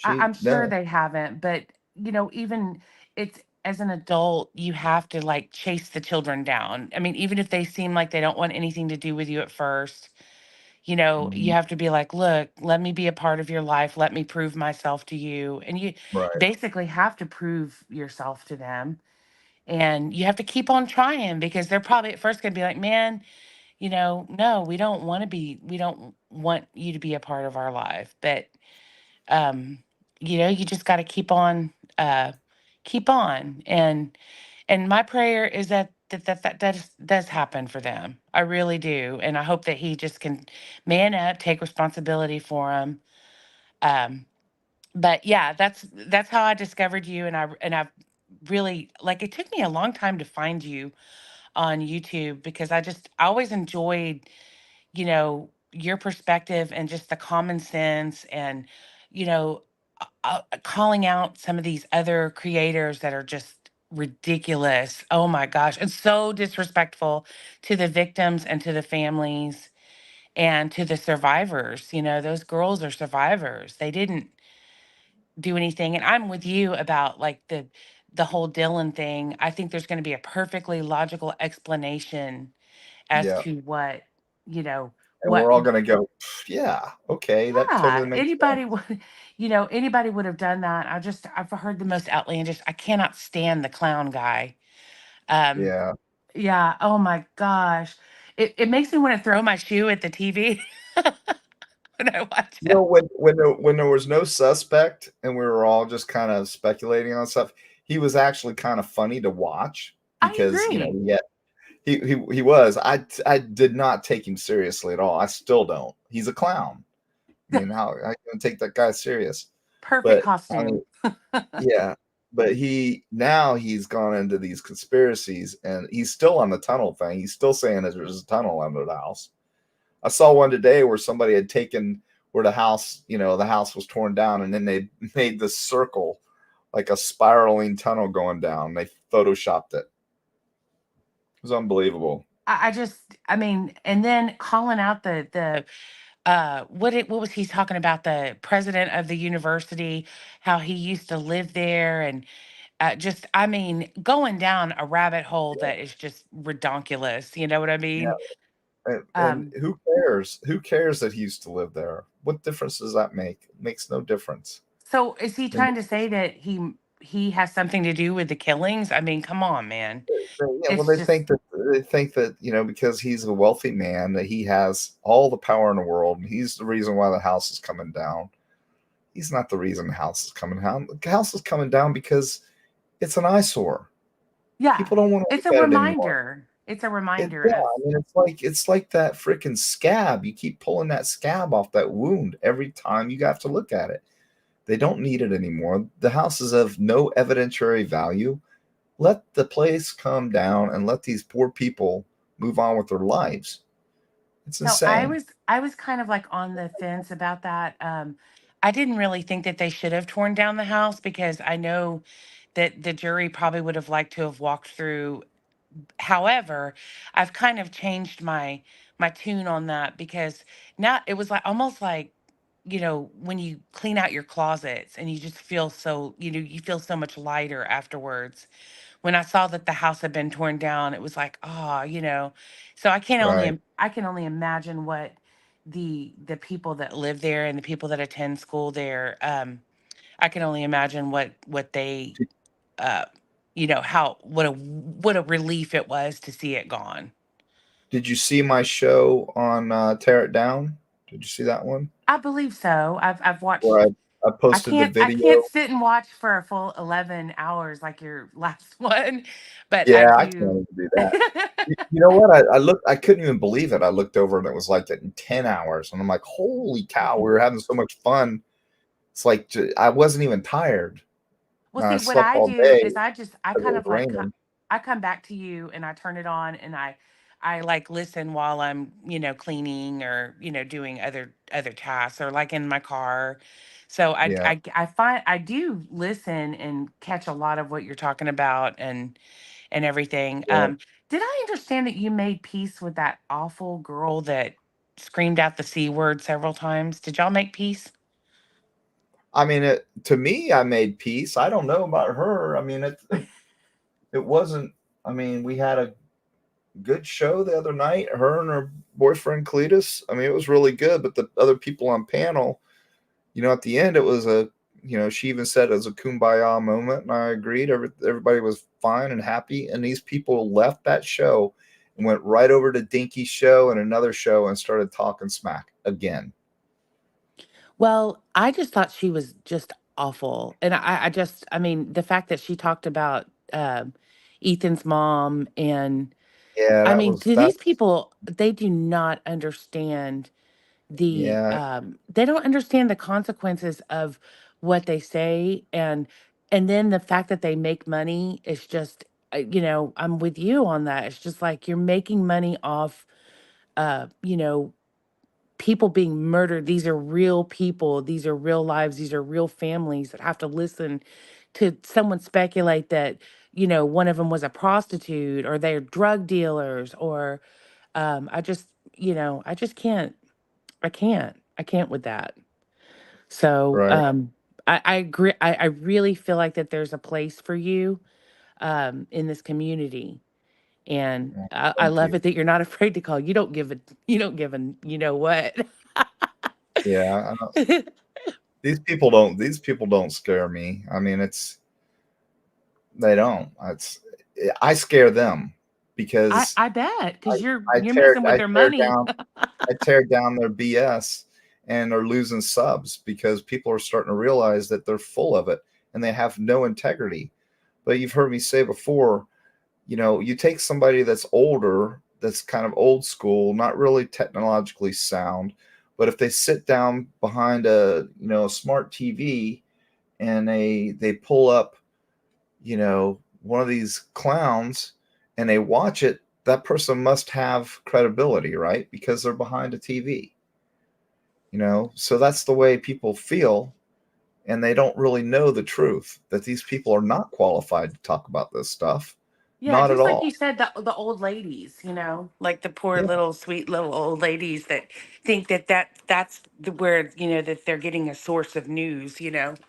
I'm She sure no. they haven't, but even it's as an adult, you have to like chase the children down. I mean, even if they seem like they don't want anything to do with you at first, you Mhm. have to be like, look, let me be a part of your life. Let me prove myself to you. And you Right. basically have to prove yourself to them. And you have to keep on trying because they're probably at first going to be like, man, no, we don't want you to be a part of our life. But, um, you just got to keep on. And my prayer is that does happen for them. I really do, and I hope that he just can man up, take responsibility for him. But yeah, that's how I discovered you, and I've really like it took me a long time to find you on YouTube because I always enjoyed your perspective and just the common sense and you know calling out some of these other creators that are just ridiculous. Oh my gosh, and so disrespectful to the victims and to the families and to the survivors. Those girls are survivors. They didn't do anything, and I'm with you about like the whole Dylan thing. I think there's going to be a perfectly logical explanation as Yeah. to what you know And what we're all gonna go, "Pff, yeah, okay, that totally yeah, makes anybody sense." would anybody would have done that. I've heard the most outlandish. I cannot stand the clown guy. um Yeah. yeah, oh my gosh, it makes me want to throw my shoe at the TV when I watch You it. know, when there was no suspect and we were all just kind of speculating on stuff, he was actually kind of funny to watch I because, agree. yeah, he was. I did not take him seriously at all. I still don't. He's a clown. I mean, how can I take that guy serious? Perfect But I costume. mean, yeah, but he's gone into these conspiracies and he's still on the tunnel thing. He's still saying that there's a tunnel under the house. I saw one today where somebody had taken where the house was torn down, and then they made this circle, like a spiraling tunnel going down. They photoshopped it. It was unbelievable. I mean, and then calling out the what was he talking about, the president of the university, how he used to live there, and just I mean going down a rabbit hole that is just redonkulous, you know what I Yeah, mean? and um who cares? Who cares that he used to live there? What difference does that make? It makes no difference. so is he I mean, trying to say that he has something to do with the killings? I mean, come on, man. yeah, well, It's just they think that because he's a wealthy man that he has all the power in the world, and he's the reason why the house is coming down. He's not the reason the house is coming down. The house is coming down because it's an eyesore. yeah, People don't want to it's a look at it anymore. reminder. It's a reminder Yeah, of I mean, it's like that freaking scab. You keep pulling that scab off that wound every time you have to look at it. They don't need it anymore. The house is of no evidentiary value. Let the place come down and let these poor people move on with their lives. It's So insane. I was kind of like on the fence about that. I didn't really think that they should have torn down the house because I know that the jury probably would have liked to have walked through. However, I've kind of changed my tune on that because now it was like almost like when you clean out your closets and you just feel so you feel so much lighter afterwards. When I saw that the house had been torn down, it was like, so Right. I can only imagine what the people that live there and the people that attend school there, I can only imagine what they Did, uh how what a relief it was to see it gone. did you see my show on Tear It Down? Did you see that one? I believe so. I've Where watched. I posted the I can't video. sit and watch for a full 11 hours like your last one, but I Yeah, I can't do. even do that. You know what? I couldn't even believe it. I looked over and it was like in 10 hours. And I'm like, holy cow, we were having so much fun. It's like I wasn't even tired. Well, I see, what slept I all do day is I because it kind was of like raining. I come back to you and I turn it on and I like listen while I'm, cleaning or, doing other tasks or like in my car. So Yeah. I find I do listen and catch a lot of what you're talking about and everything. Yeah. Did I understand that you made peace with that awful girl that screamed out the C word several times? Did y'all make peace? I mean, to me, I made peace. I don't know about her. I mean, it wasn't. I mean, we had a good show the other night. Her and her boyfriend Cletus. I mean, it was really good. But the other people on panel, at the end, it was she even said it was a kumbaya moment, and I agreed. Everybody was fine and happy, and these people left that show and went right over to Dinky's show and another show and started talking smack again. Well, I just thought she was just awful. And I mean, the fact that she talked about Ethan's mom and Yeah, I that mean, was do that. these people, they do not understand Yeah, they don't understand the consequences of what they say and then the fact that they make money is just I'm with you on that. It's just like you're making money off people being murdered. These are real people. These are real lives. These are real families that have to listen to someone speculate that, one of them was a prostitute or they're drug dealers or I just, I just can't, I can't with that. So right. I agree. I really feel like that there's a place for you in this community. And Yeah, I thank love you. it that you're not afraid to call. You don't give a, you know what? Yeah, I know. These people don't scare me. I mean, they don't. I scare them because I bet I, because you're I you're tear messing with I their tear money. down I tear down their BS, and they're losing subs because people are starting to realize that they're full of it and they have no integrity. But you've heard me say before, you take somebody that's older, that's kind of old school, not really technologically sound, but if they sit down behind a smart TV and they pull up, one of these clowns and they watch it, that person must have credibility, right? Because they're behind a TV. So that's the way people feel, and they don't really know the truth that these people are not qualified to talk about this stuff. Yeah, Not at just like you all. said, the old ladies, like the poor Yeah. little sweet little old ladies that think that's where that they're getting a source of news. Right.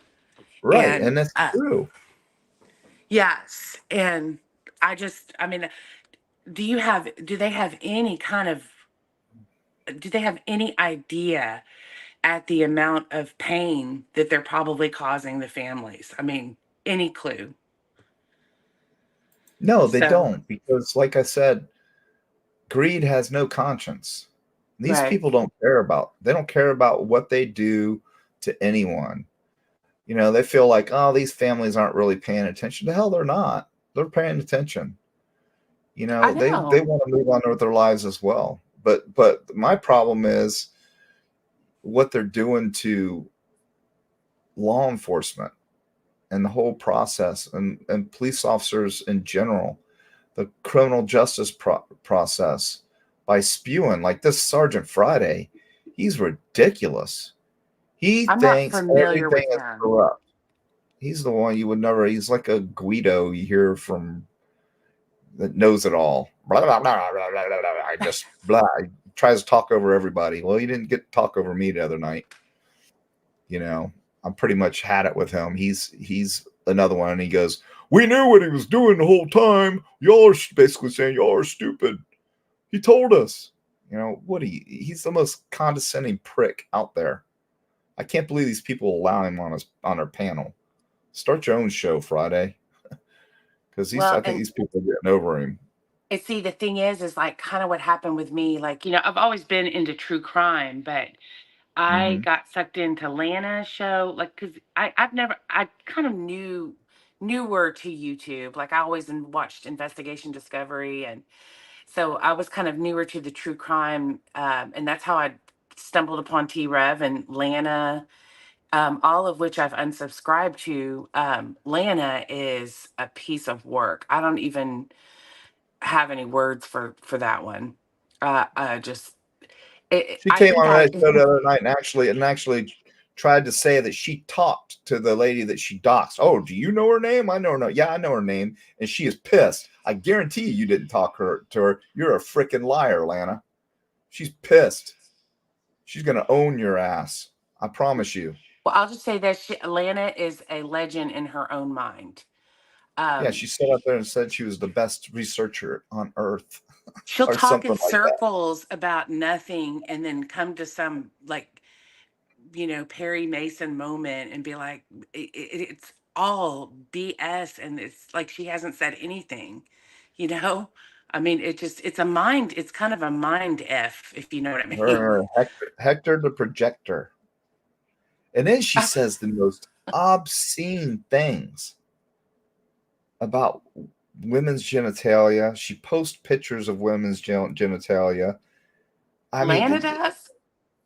And And that's true. yes, and I mean, do they have any kind of do they have any idea at the amount of pain that they're probably causing the families? I mean, any clue? No, they So, don't, because like I said, greed has no conscience. These right. people they don't care about what they do to anyone. They feel like, oh, these families aren't really paying attention. The hell they're not. They're paying attention. I They know. want to move on with their lives as well. But my problem is what they're doing to law enforcement and the whole process, and police officers in general, the criminal justice process, by spewing like this Sergeant Friday. He's ridiculous. He I'm not thinks familiar everything with is him. corrupt. He's the one you would never. He's like a Guido you hear from, that knows it all. Blah, blah, blah, blah, blah, blah, blah. I just blah. He tries to talk over everybody. Well, he didn't get to talk over me the other night. You know, I pretty much had it with him. He's another one, and he goes, "We knew what he was doing the whole time. Y'all are basically saying y'all are stupid. He told us." What he's the most condescending prick out there. I can't believe these people allow him on our panel. Start your own show Friday, because Well, I think these people are getting over him. and see, the thing is like kind of what happened with me. Like, I've always been into true crime, but I Hmm. got sucked into Lana's show, like, because I kind of knew her to YouTube. Like, I always watched Investigation Discovery, and so I was kind of newer to the true crime, and that's how I stumbled upon T Rev and Lana. all of which I've unsubscribed to. Lana is a piece of work. I don't even have any words for that one. Just She I came think on I that show the other night and actually tried to say that she talked to the lady that she doxed. Oh, do you know her name? I know her name. Yeah, I know her name. And she is pissed. I guarantee you didn't talk to her. You're a freaking liar, Lana. She's pissed. She's gonna own your ass. I promise you. well, I'll just say that Lana is a legend in her own mind. Yeah, Um, she sat up there and said she was the best researcher on earth she'll or talk in something like that. circles about nothing and then come to some like Perry Mason moment and be like, it's all BS. And it's like she hasn't said anything, you know? I mean, it's kind of a mind F, if you know what I mean. Her Hector the projector. And then she says the most obscene things about women's genitalia. She posts pictures of women's genitalia. I Lana mean, does?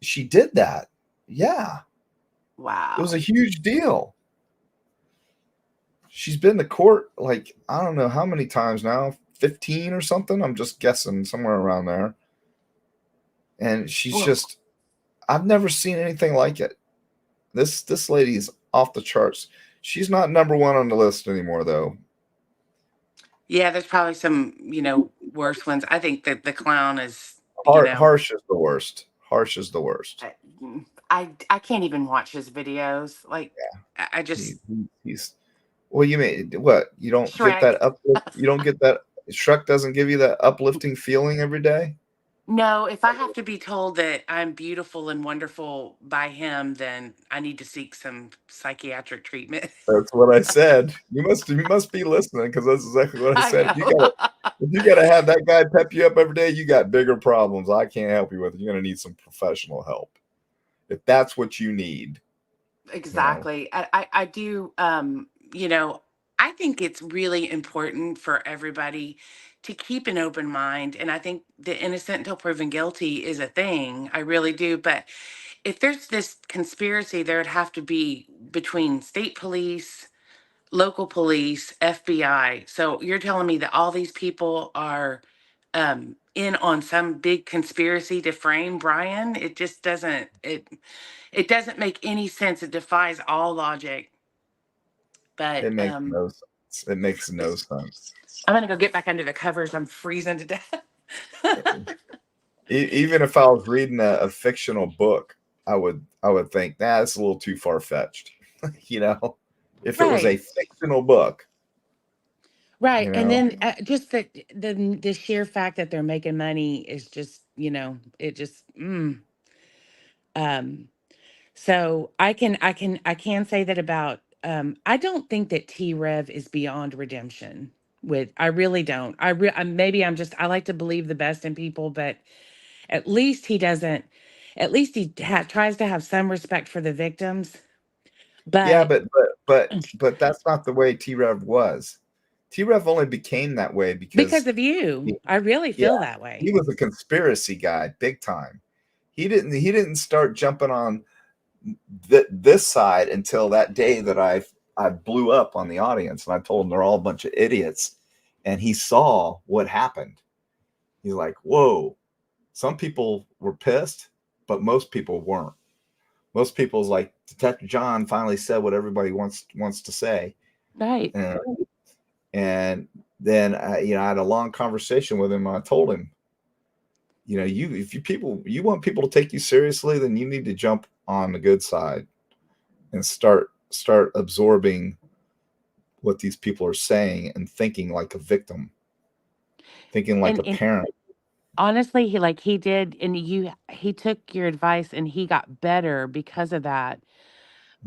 she did that. Yeah. It was Wow. a huge deal. She's been to court like, I don't know how many times now, 15 or something. I'm just guessing somewhere around there. And she's Well, just, I've never seen anything like it. This lady's off the charts. She's not number one on the list anymore, though. yeah, there's probably some, worse ones. I think that the clown is, you know, Harsh is the worst. Harsh is the worst. I can't even watch his videos. Like, I just He's well. You mean what? You don't get Shrek. that uplift. You don't get that. Shrek doesn't give you that uplifting feeling every day. No, if I have to be told that I'm beautiful and wonderful by him, then I need to seek some psychiatric treatment. That's what I said. You must be listening because that's exactly what I I said. know. If you gotta have that guy pep you up every day, you got bigger problems. I can't help you with it. You're gonna need some professional help if that's what you need. Exactly. I do, I think it's really important for everybody to keep an open mind. And I think the innocent until proven guilty is a thing. I really do. But if there's this conspiracy, there would have to be between state police, local police, FBI. So you're telling me that all these people are in on some big conspiracy to frame Brian? It just it doesn't make any sense. It defies all logic. But It makes no sense. It makes no sense. I'm gonna go get back under the covers. I'm freezing to death. Even if I was reading a fictional book, I would think, nah, it's a little too far fetched. If it was a Right. fictional book, Right. And then just the sheer fact that they're making money is just, it just um so I can say that about I don't think that T Rev is beyond redemption with I really don't. Maybe I like to believe the best in people, but at least he doesn't at least he tries to have some respect for the victims. yeah, But but that's not the way T Rev was. T Rev only became that way because because of you, he, I really yeah, feel that he way. was a conspiracy guy, big time. He didn't start jumping on this side until that day that I blew up on the audience and I told them they're all a bunch of idiots, and he saw what happened. He's like, whoa, some people were pissed, but most people weren't. Most people's like, Detective John finally said what everybody wants to say, Right. and then I had a long conversation with him. I told him, if you want people to take you seriously, then you need to jump on the good side and start absorbing what these people are saying and thinking like a victim, thinking like a And parent. honestly, he did, and he took your advice and he got better because of that.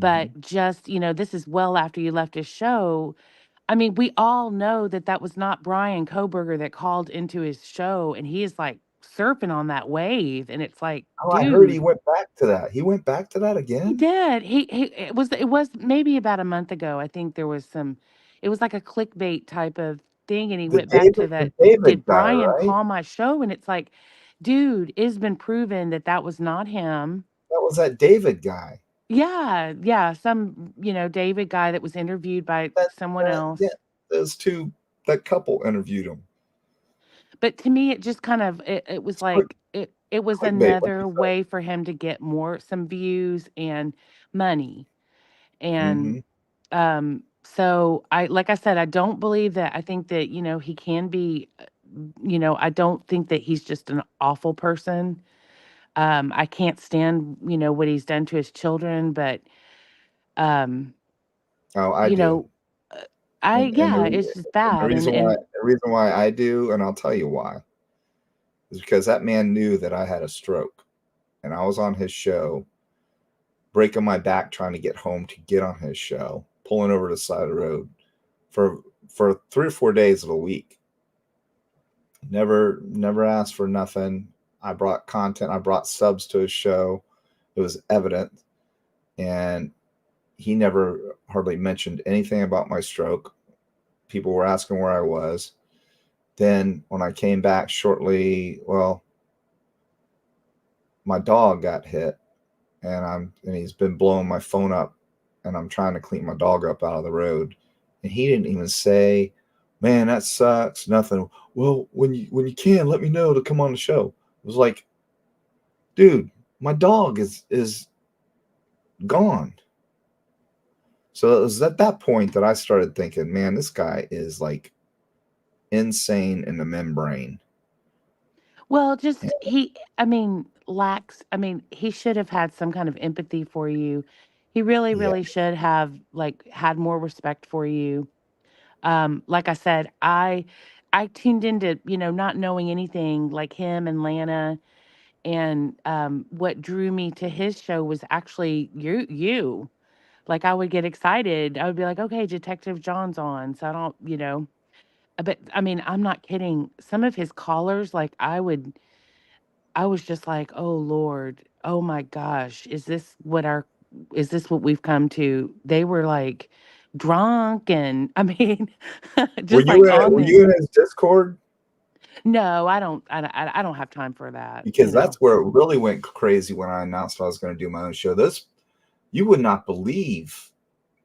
Mhm. But just, this is well after you left his show. I mean, we all know that that was not Brian Koberger that called into his show, and he is like surfing on that wave. And it's like, Oh, I heard he dude, went back to that. He went back to that he again. did. It was maybe about a month ago. I think there was it was like a clickbait type of thing, and he The went back to The that. Did David guy, Brian right? call my show? And it's like, dude, it's been proven that that was not him. That was that David guy. Yeah, some, David guy that was interviewed by That, someone yeah, else. those two, that couple interviewed him. But to me, it just kind of it was It's quick, like it was clickbait, like you another said. way for him to get some views and money. And Hmm. so I like I said, I don't believe that. I think that, he can be, I don't think that he's just an awful person. I can't stand, what he's done to his children, but um, Oh, I you do. know, I And yeah, it's just the bad. reason why, I do, and I'll tell you why, is because that man knew that I had a stroke, and I was on his show, breaking my back trying to get home to get on his show, pulling over to the side of the road for 3 or 4 days of a week. Never asked for nothing. I brought content. I brought subs to his show. It was evident, and he never hardly mentioned anything about my stroke. People were asking where I was. Then when I came back shortly, well, my dog got hit, and he's been blowing my phone up, and I'm trying to clean my dog up out of the road, and he didn't even say, "Man, that sucks." Nothing. Well, when you can, let me know to come on the show. It was like, dude, my dog is gone. So it was at that point that I started thinking, man, this guy is like insane in the membrane. Well, And just he should have had some kind of empathy for you. He really, yeah, really should have like had more respect for you. Like I said, I tuned into, not knowing anything like him and Lana, and what drew me to his show was actually you. Like I would get excited. I would be like, okay, Detective John's on. So I don't, but I mean, I'm not kidding. Some of his callers, like I was just like, "Oh Lord, oh my gosh, is this what we've come to?" They were like drunk and I mean, just like on were the you in his Discord? no, I don't have time for that, Because that's where it really went crazy when I announced I was going to do my own show. This, you would not believe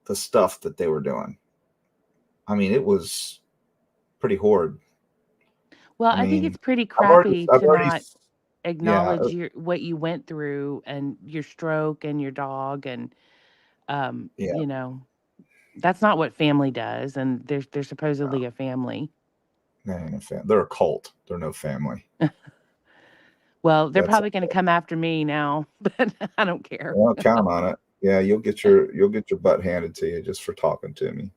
the stuff that they were doing. I mean, it was pretty horrid. Well, I I think mean, it's pretty I've already, crappy I've to already, not yeah. acknowledge what you went through and your stroke and your dog and um, Yeah, you know, that's not what family does and they're supposedly a family. they're a cult. They're no family. Well, they're That's probably going to come after me now, but I don't care. Well, count on it. Yeah, you'll get your butt handed to you just for talking to me.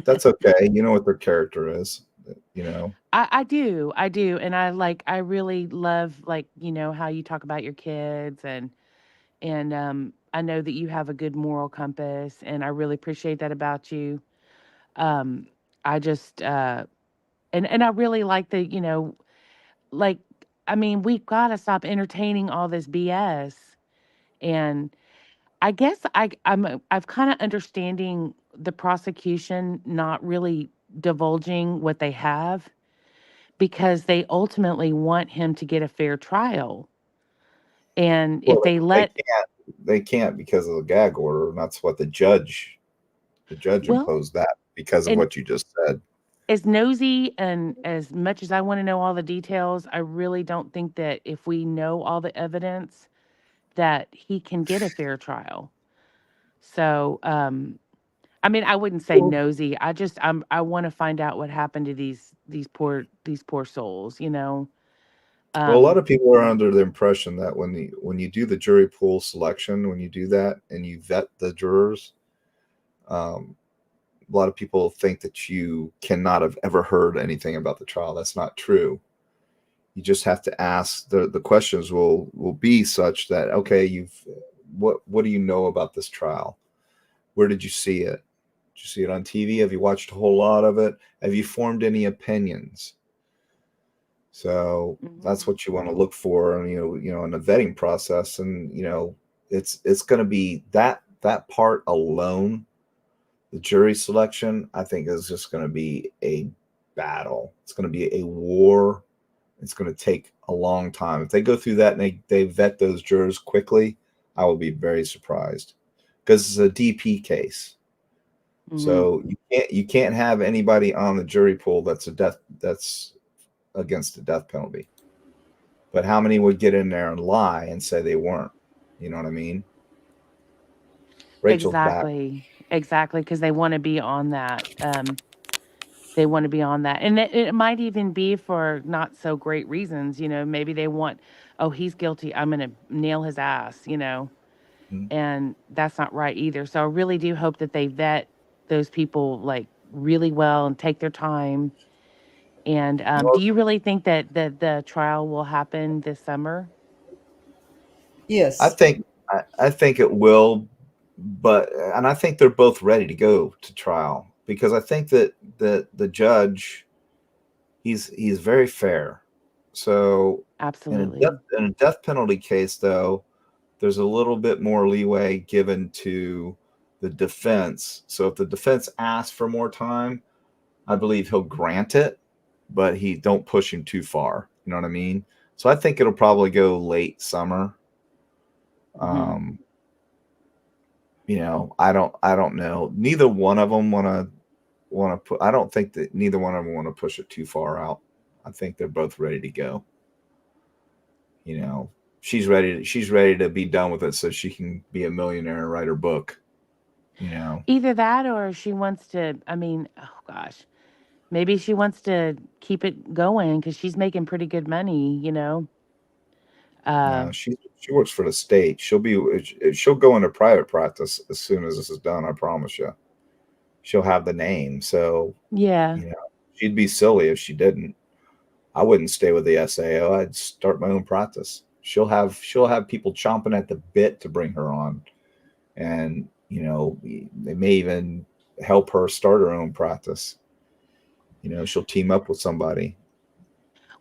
That's okay. You know what their character is. You know. I do, and I really love like how you talk about your kids and I know that you have a good moral compass, and I really appreciate that about you. Um, I just and I really like the like I mean we've got to stop entertaining all this BS, and I guess I've kind of understanding the prosecution not really divulging what they have because they ultimately want him to get a fair trial. And if Well, they they let can't. They can't because of the gag order, and that's what the judge well, imposed that because of and what you just said. as nosy and as much as I want to know all the details, I really don't think that if we know all the evidence that he can get a fair trial. So, I mean, I wouldn't say Well, nosy. I want to find out what happened to these poor souls, you know. a lot Um, of people are under the impression that when you do the jury pool selection, when you do that and you vet the jurors, um, a lot of people think that you cannot have ever heard anything about the trial. That's not true. You just have to ask, the questions will be such that, okay, what do you know about this trial? Where did you see it? Did you see it on TV? Have you watched a whole lot of it? Have you formed any opinions? So that's mhm. what you want to look for, and in the vetting process. And it's going to be that part alone. The jury selection, I think, is just going to be a battle. It's going to be a war. It's going to take a long time. If they go through that and they vet those jurors quickly, I will be very surprised. because it's a DP case. Mhm. So you can't have anybody on the jury pool that's against the death penalty. But how many would get in there and lie and say they weren't? You know what I mean? Rachel's back. Exactly, because they want to be on that. They want to be on that, and it might even be for not so great reasons. Maybe they want, oh, he's guilty. I'm going to nail his ass. Mhm. And that's not right either. So I really do hope that they vet those people like really well and take their time. And Well, do you really think that the trial will happen this summer? I Yes. think I think it will, and I think they're both ready to go to trial because I think that the judge he's very fair. So Absolutely. in a death penalty case, though, there's a little bit more leeway given to the defense. So if the defense asks for more time, I believe he'll grant it, but he don't push him too far. You know what I mean? So I think it'll probably go late summer. Mhm. Um, I don't know. Neither one of them want to put. I don't think that neither one of them want to push it too far out. I think they're both ready to go. She's ready to be done with it so she can be a millionaire and write her book. Either that or she wants to, I mean, oh gosh, maybe she wants to keep it going because she's making pretty good money. Uh, No, she works for the state. She'll go into private practice as soon as this is done. I promise you. She'll have the name, so yeah. you know she'd be silly if she didn't. I wouldn't stay with the SAO. I'd start my own practice. She'll have people chomping at the bit to bring her on, and they may even help her start her own practice. She'll team up with somebody.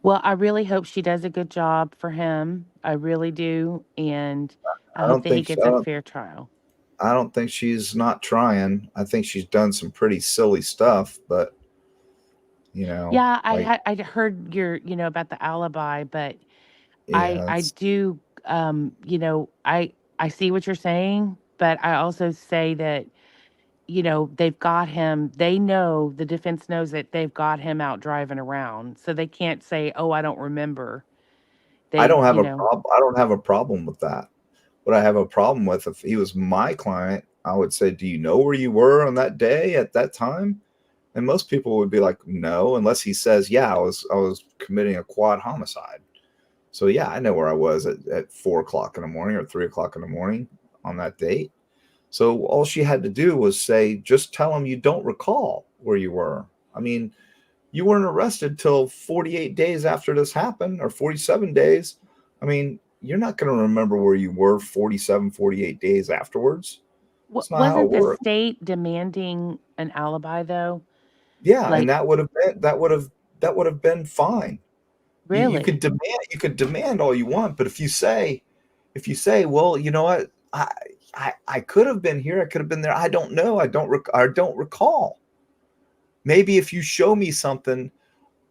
Well, I really hope she does a good job for him. I really do. And I I hope don't that he think gets a fair trial. I don't think she's not trying. I think she's done some pretty silly stuff, but Yeah, like I heard about the alibi, but yeah, I it's do I see what you're saying, but I also say that they've got him. They know the defense knows that they've got him out driving around, so they can't say, "Oh, I don't remember." I They, don't have a problem. I don't have a problem with that. What I have a problem with, if he was my client, I would say, "Do you know where you were on that day at that time?" And most people would be like, "No," unless he says, "Yeah, I was committing a quad homicide." So yeah, I know where I was at 4 o'clock in the morning or 3 o'clock in the morning on that date. So all she had to do was say, just tell him you don't recall where you were. I mean, you weren't arrested till 48 days after this happened, or 47 days. I mean, you're not going to remember where you were 47, 48 days afterwards. It's not how it wasn't the works. state demanding an alibi though? Yeah, and Like, that would have been fine. You could really? demand all you want, but if you say, well, you know what, I could have been here, I could have been there. I don't know. I don't recall. Maybe if you show me something,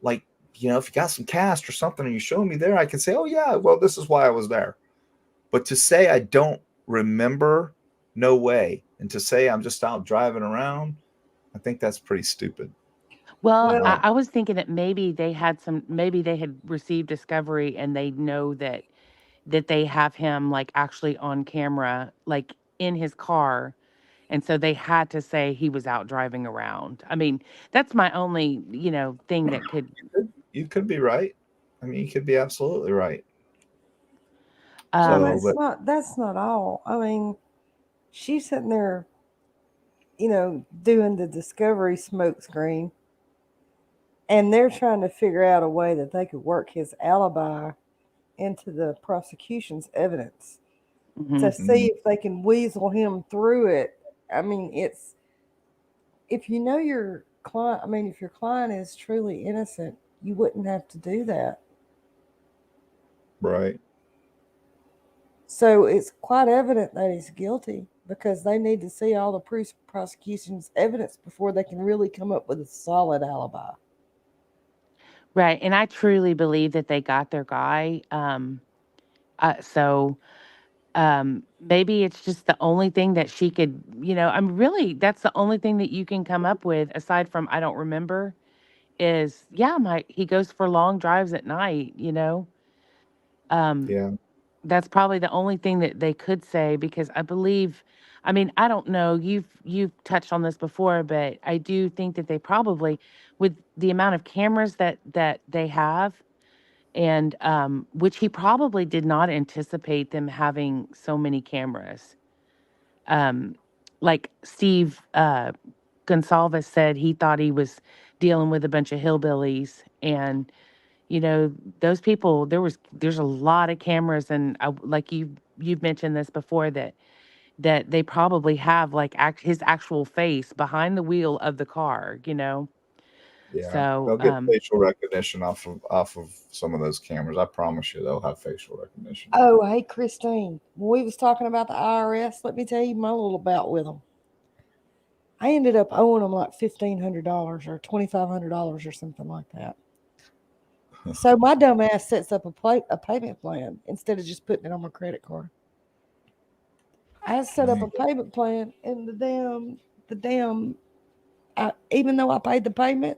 like, if you got some cash or something and you show me there, I can say, oh yeah, well, this is why I was there. But to say I don't remember, no way. And to say I'm just out driving around, I think that's pretty stupid. Well, I Well, don't. I was thinking that maybe they had received discovery and they know that they have him like actually on camera, like in his car. And so they had to say he was out driving around. I mean, that's my only, thing that could, You could be right. I mean, you could be absolutely right. well, um, So, that's but not all. I mean, she's sitting there, doing the discovery smoke screen, and they're trying to figure out a way that they could work his alibi into the prosecution's evidence to mhm. see mm, if they can weasel him through it. I mean, it's if you know your client. I mean, if your client is truly innocent, you wouldn't have to do that. right. So it's quite evident that he's guilty because they need to see all the prosecution's evidence before they can really come up with a solid alibi. Right. And I truly believe that they got their guy. So Maybe it's just the only thing that she could, I'm really, that's the only thing that you can come up with aside from I don't remember is, yeah, he goes for long drives at night. Um, Yeah. that's probably the only thing that they could say because I mean, I don't know, you've touched on this before, but I do think that they probably, with the amount of cameras that they have, and which he probably did not anticipate them having so many cameras. Um, like Steve Gonsalves said, he thought he was dealing with a bunch of hillbillies, and you know those people. There's a lot of cameras, and like you've mentioned this before that they probably have like his actual face behind the wheel of the car. Yeah. So They'll get facial recognition off of some of those cameras. I promise you, they'll have facial recognition. Oh, hey, Christine. When we was talking about the IRS, let me tell you my little bout with them. I ended up owing them like $1,500 or $2,500 or something like that. So my dumb ass sets up a payment plan instead of just putting it on my credit card. I set up a payment plan, and even though I paid the payment,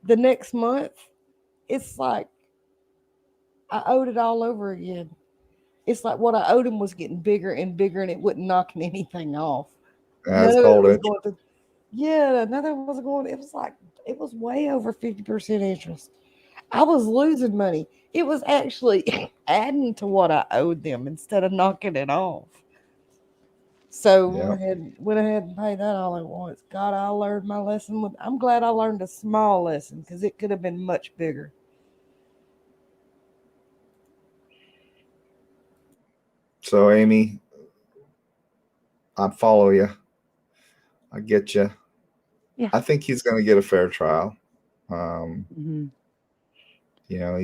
the next month, it's like I owed it all over again. It's like what I owed him was getting bigger and bigger, and it wasn't knocking anything off. That's None of it called was interest. going to. Yeah, none of it was going. It was way over 50% interest. I was losing money. It was actually adding to what I owed them instead of knocking it off. So Yeah. went ahead and paid that all at once. God, I learned my lesson. I'm glad I learned a small lesson because it could have been much bigger. So, Amy, I follow you. I get you. yeah. I think he's going to get a fair trial. Um, hmm you know,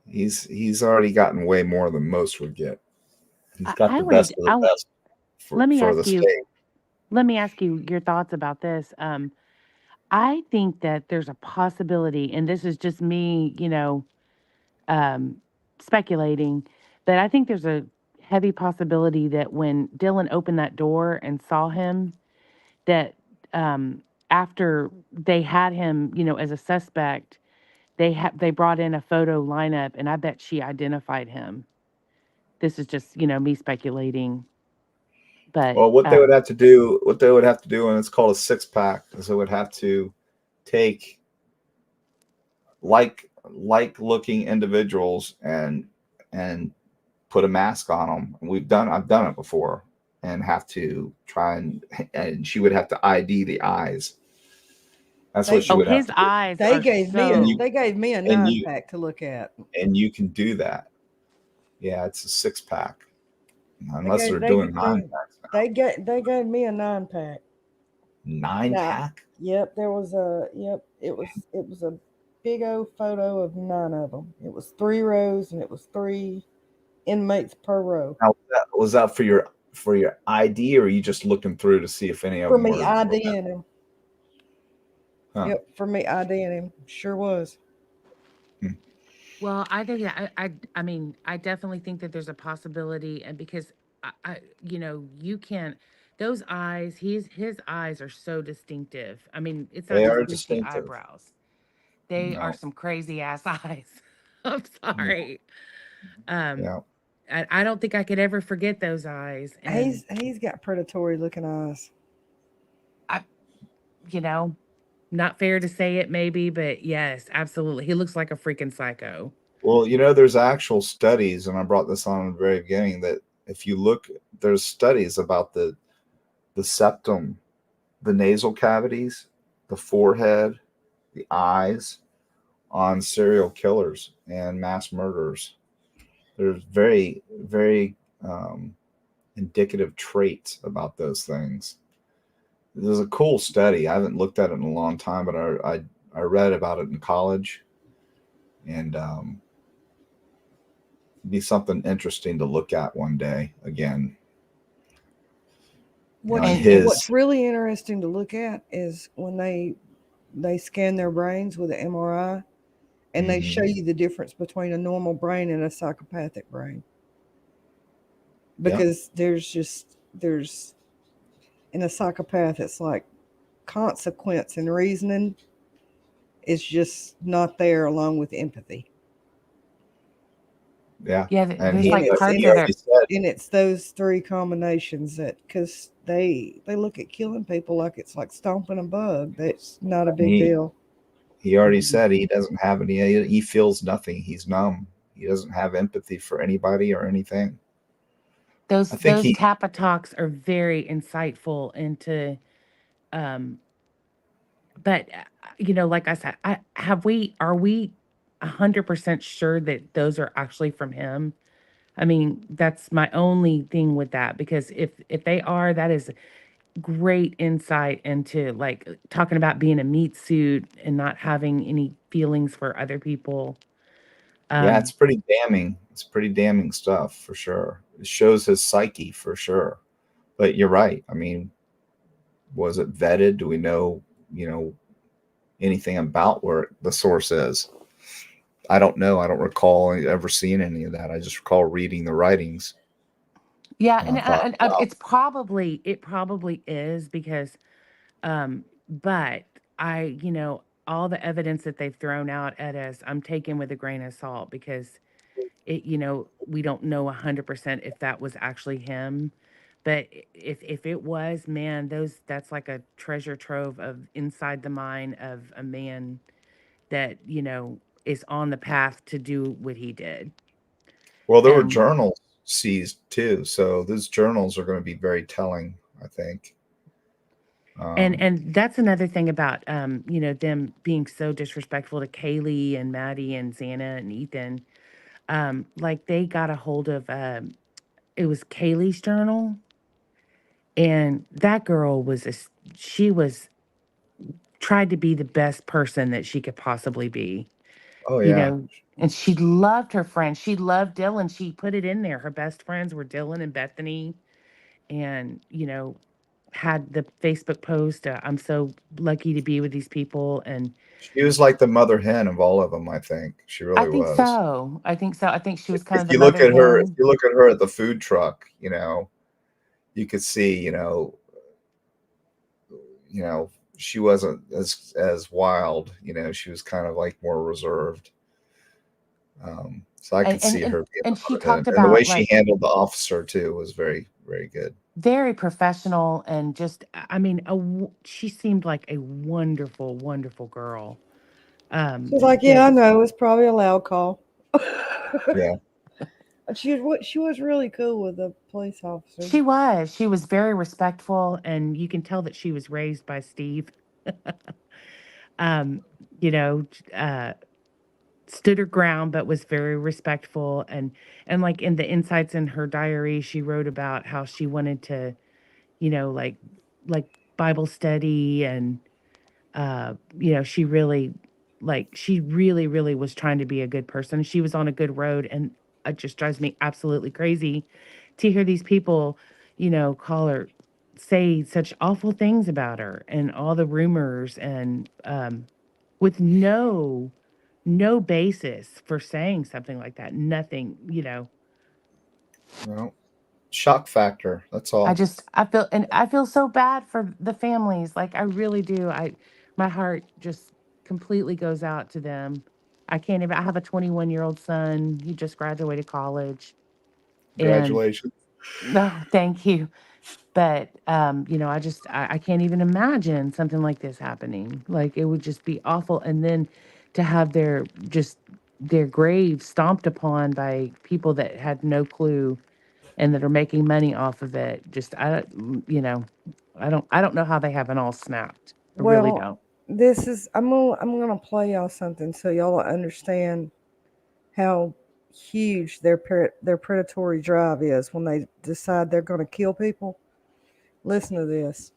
he's already gotten way more than most would get. He's got I the best would. of the best Let me for the ask you. state. Let me ask you your thoughts about this. I think that there's a possibility, and this is just me, um, speculating, but I think there's a heavy possibility that when Dylan opened that door and saw him, that after they had him, as a suspect, they brought in a photo lineup, and I bet she identified him. This is just, me speculating, but Well, what they would have to do, and it's called a 6-pack, is they would have to take like looking individuals and put a mask on them. I've done it before, and have to try and she would have to ID the eyes. That's what They she oh, would have his to do. eyes they are gave me And a you so. they gave me a and nine you pack to look at. and you can do that. Yeah, it's a 6-pack, They unless they're gave they doing nine they packs now. they gave me a 9 pack. Nine Now, pack. yep, it was a big old photo of 9 of them. It was 3 rows, and it was 3 inmates per row. Now, was that for your ID, or are you just looking through to see if any of For them me were IDing him. huh? Yep, for me IDing him. Sure was. Hmm. Well, I think I mean, I definitely think that there's a possibility, and because you can't. Those eyes, his eyes are so distinctive. I mean, it's not They just are bushy distinctive. eyebrows; they are No, some crazy ass eyes. I'm no, sorry. Um, yeah. I don't think I could ever forget those eyes, and He's got predatory looking eyes. I, you know, not fair to say it, maybe, but yes, absolutely, he looks like a freaking psycho. Well, there's actual studies, and I brought this on in the very beginning, that if you look, there's studies about the septum, the nasal cavities, the forehead, the eyes on serial killers and mass murderers. There's very, very indicative traits about those things. There's a cool study. I haven't looked at it in a long time, but I read about it in college, and be something interesting to look at one day again. And What's And and what's his, really interesting to look at is when they scan their brains with an MRI, and they show mhm. you the difference between a normal brain and a psychopathic brain. because there's in a psychopath, it's like consequence and reasoning is just not there along with empathy. Yeah. Yeah, And there's he, like And it's parts he of already their said, and it's those three combinations that because they look at killing people like it's like stomping a bug. That's not a big he deal. he already said he doesn't have any. He feels nothing. He's numb. He doesn't have empathy for anybody or anything. those I think those he. Tappa talks are very insightful into um but like I said, are we 100% sure that those are actually from him? I mean, that's my only thing with that, because if they are, that is great insight into like talking about being a meat suit and not having any feelings for other people. Yeah, it's Um, pretty damning. It's pretty damning stuff for sure. It shows his psyche for sure. But you're right. I mean, was it vetted? Do we know, anything about where the source is? I don't know. I don't recall ever seeing any of that. I just recall reading the writings, yeah, and and I thought, wow, it probably is because but all the evidence that they've thrown out at us, I'm taking with a grain of salt, because we don't know 100% if that was actually him. But if it was, man, that's like a treasure trove of inside the mind of a man that, is on the path to do what he did. well, there were And journals seized too. So those journals are going to be very telling, I think. and that's another thing about them being so disrespectful to Kaylee and Maddie and Xana and Ethan. Like they got a hold of it was Kaylee's journal, and that girl she was tried to be the best person that she could possibly be, Oh you yeah. know, and she loved her friends. She loved Dylan. She put it in there. Her best friends were Dylan and Bethany, and, had the Facebook post, I'm so lucky to be with these people. And She was like the mother hen of all of them. I think she I really think was. so. I think so. I think she was kind If of the you look mother at her, if hen. you look at her at the food truck, you could see, she wasn't as wild. She was kind of like more reserved. So I And could and see and, her being and the she mother hen, talked and the way about she like handled the officer too was very, very good. very professional, and just, I mean, she seemed like a wonderful, wonderful girl. She's like, yeah, That I know. It's probably a loud call. Yeah. She was really cool with the police officer. she was very respectful, and you can tell that she was raised by Steve. um, you know, uh, stood her ground, but was very respectful. And like in the insights in her diary, she wrote about how she wanted to, like Bible study, and she really, really was trying to be a good person. She was on a good road, and it just drives me absolutely crazy to hear these people, call her, say such awful things about her, and all the rumors, and with no basis for saying something like that. Nothing. Well, shock factor. That's I all. just I feel so bad for the families. Like I really do. My heart just completely goes out to them. I have a 21-year-old son. He just graduated college, and Congratulations. no, thank you. But I can't even imagine something like this happening. Like it would just be awful. And then to have their graves stomped upon by people that had no clue and that are making money off of it. Just I don't know how they haven't all snapped. I really Well, don't. this is I'm gonna play y'all something so y'all will understand how huge their predatory drive is when they decide they're gonna kill people. Listen to this.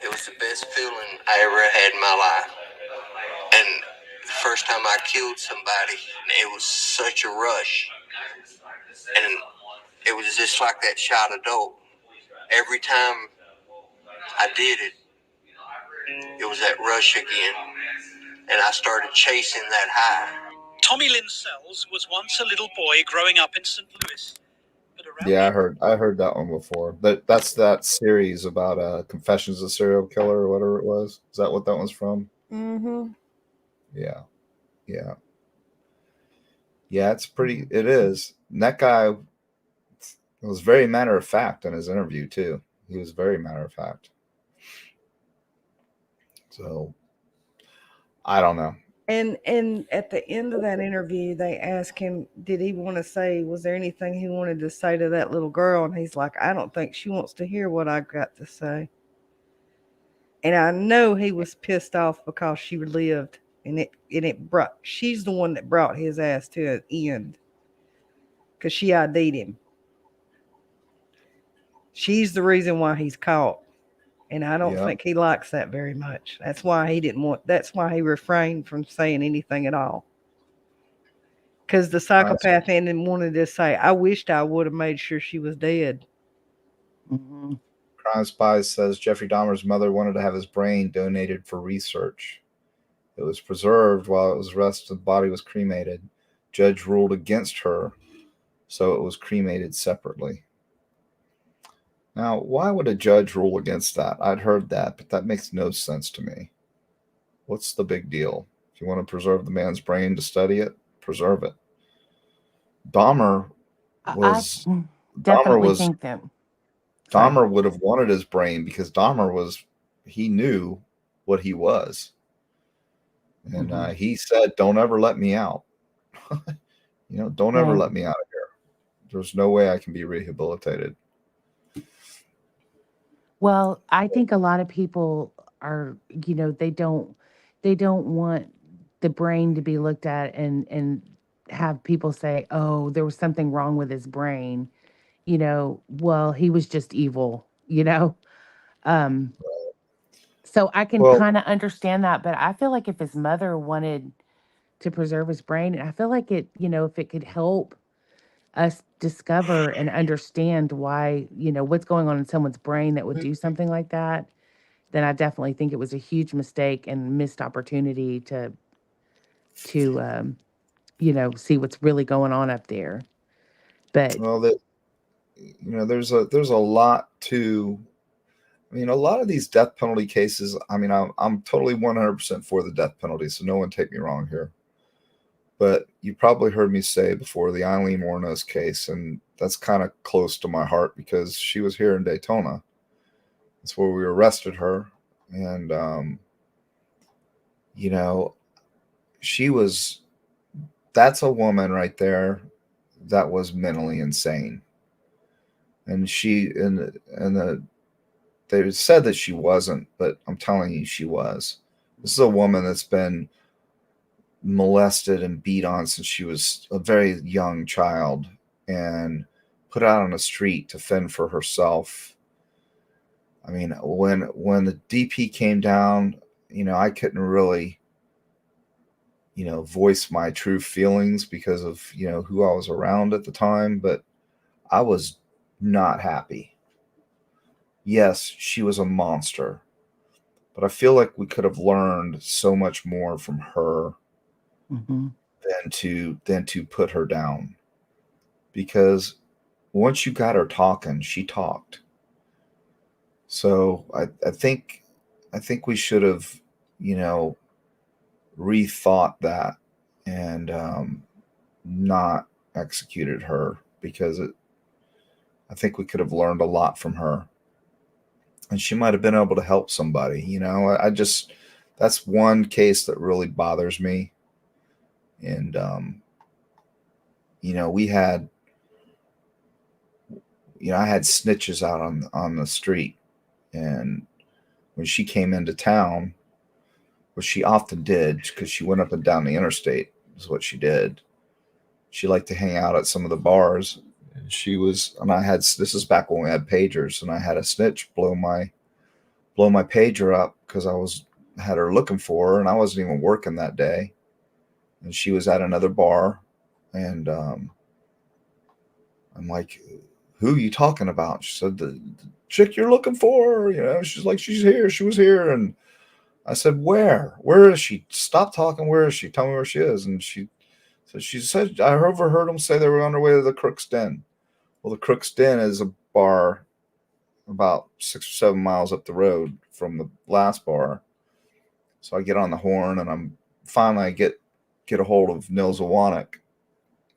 It was the best feeling I ever had in my life. And the first time I killed somebody, it was such a rush. And it was just like that shot of dope. Every time I did it, it was that rush again. And I started chasing that high. Tommy Lynn Sells was once a little boy growing up in St. Louis. But a Yeah, I heard that one before. That's that series about Confessions of a Serial Killer or whatever it was. Is that what that one's from? Mm-hmm. Yeah. Yeah. Yeah, it is. And that guy was very matter of fact in his interview too. He was very matter of fact. So I don't know. And at the end of that interview, they asked him, did he want to say, was there anything he wanted to say to that little girl? And he's like, I don't think she wants to hear what I got to say. And I know he was pissed off because she lived, and she's the one that brought his ass to an end because she ID'd him. She's the reason why he's caught. And I don't think he likes that very much. That's why he refrained from saying anything at all. Because the psychopath ended wanted to say, I wished I would have made sure she was dead. Mm-hmm. Crime Spies says Jeffrey Dahmer's mother wanted to have his brain donated for research. It was preserved while it was arrested. The body was cremated. Judge ruled against her, so it was cremated separately. Now, why would a judge rule against that? I'd heard that, but that makes no sense to me. What's the big deal? If you want to preserve the man's brain to study it, preserve it. Dahmer was I definitely think that Dahmer would have wanted his brain because he knew what he was. And he said, don't ever let me out. Don't ever let me out of here. There's no way I can be rehabilitated. Well, I think a lot of people are, they don't want the brain to be looked at and have people say, "Oh, there was something wrong with his brain." Well, he was just evil, Um so I can Well, kind of understand that, but I feel like if his mother wanted to preserve his brain, I feel like if it could help us discover and understand why, what's going on in someone's brain that would do something like that, then I definitely think it was a huge mistake and missed opportunity to see what's really going on up there. But there's a lot to. A lot of these death penalty cases. I'm totally 100% for the death penalty, so no one take me wrong here. But you probably heard me say before the Eileen Wuornos case, and that's kind of close to my heart because she was here in Daytona. That's where we arrested her, and that's a woman right there that was mentally insane, and they said that she wasn't, but I'm telling you, she was. This is a woman that's been molested and beat on since she was a very young child and put out on the street to fend for herself. When the DP came down, I couldn't really, voice my true feelings because of, who I was around at the time, but I was not happy. Yes, she was a monster, but I feel like we could have learned so much more from her than to put her down. Because once you got her talking, she talked. So I think we should have, rethought that and not executed her because I think we could have learned a lot from her. And she might have been able to help somebody. That's one case that really bothers me. And, we had, I had snitches out on the street. And when she came into town, which she often did because she went up and down the interstate is what she did. She liked to hang out at some of the bars. This is back when we had pagers, and I had a snitch blow my pager up because had her looking for her, and I wasn't even working that day. And she was at another bar, and I'm like, who are you talking about? She said, the chick you're looking for. She's like, she's here. She was here. And I said, where is she? Stop talking. Where is she? Tell me where she is. And she said, I overheard them say they were on their way to the Crook's Den. Well, the Crook's Den is a bar about 6 or 7 miles up the road from the last bar. So I get on the horn, and I get a hold of Nils Iwanek,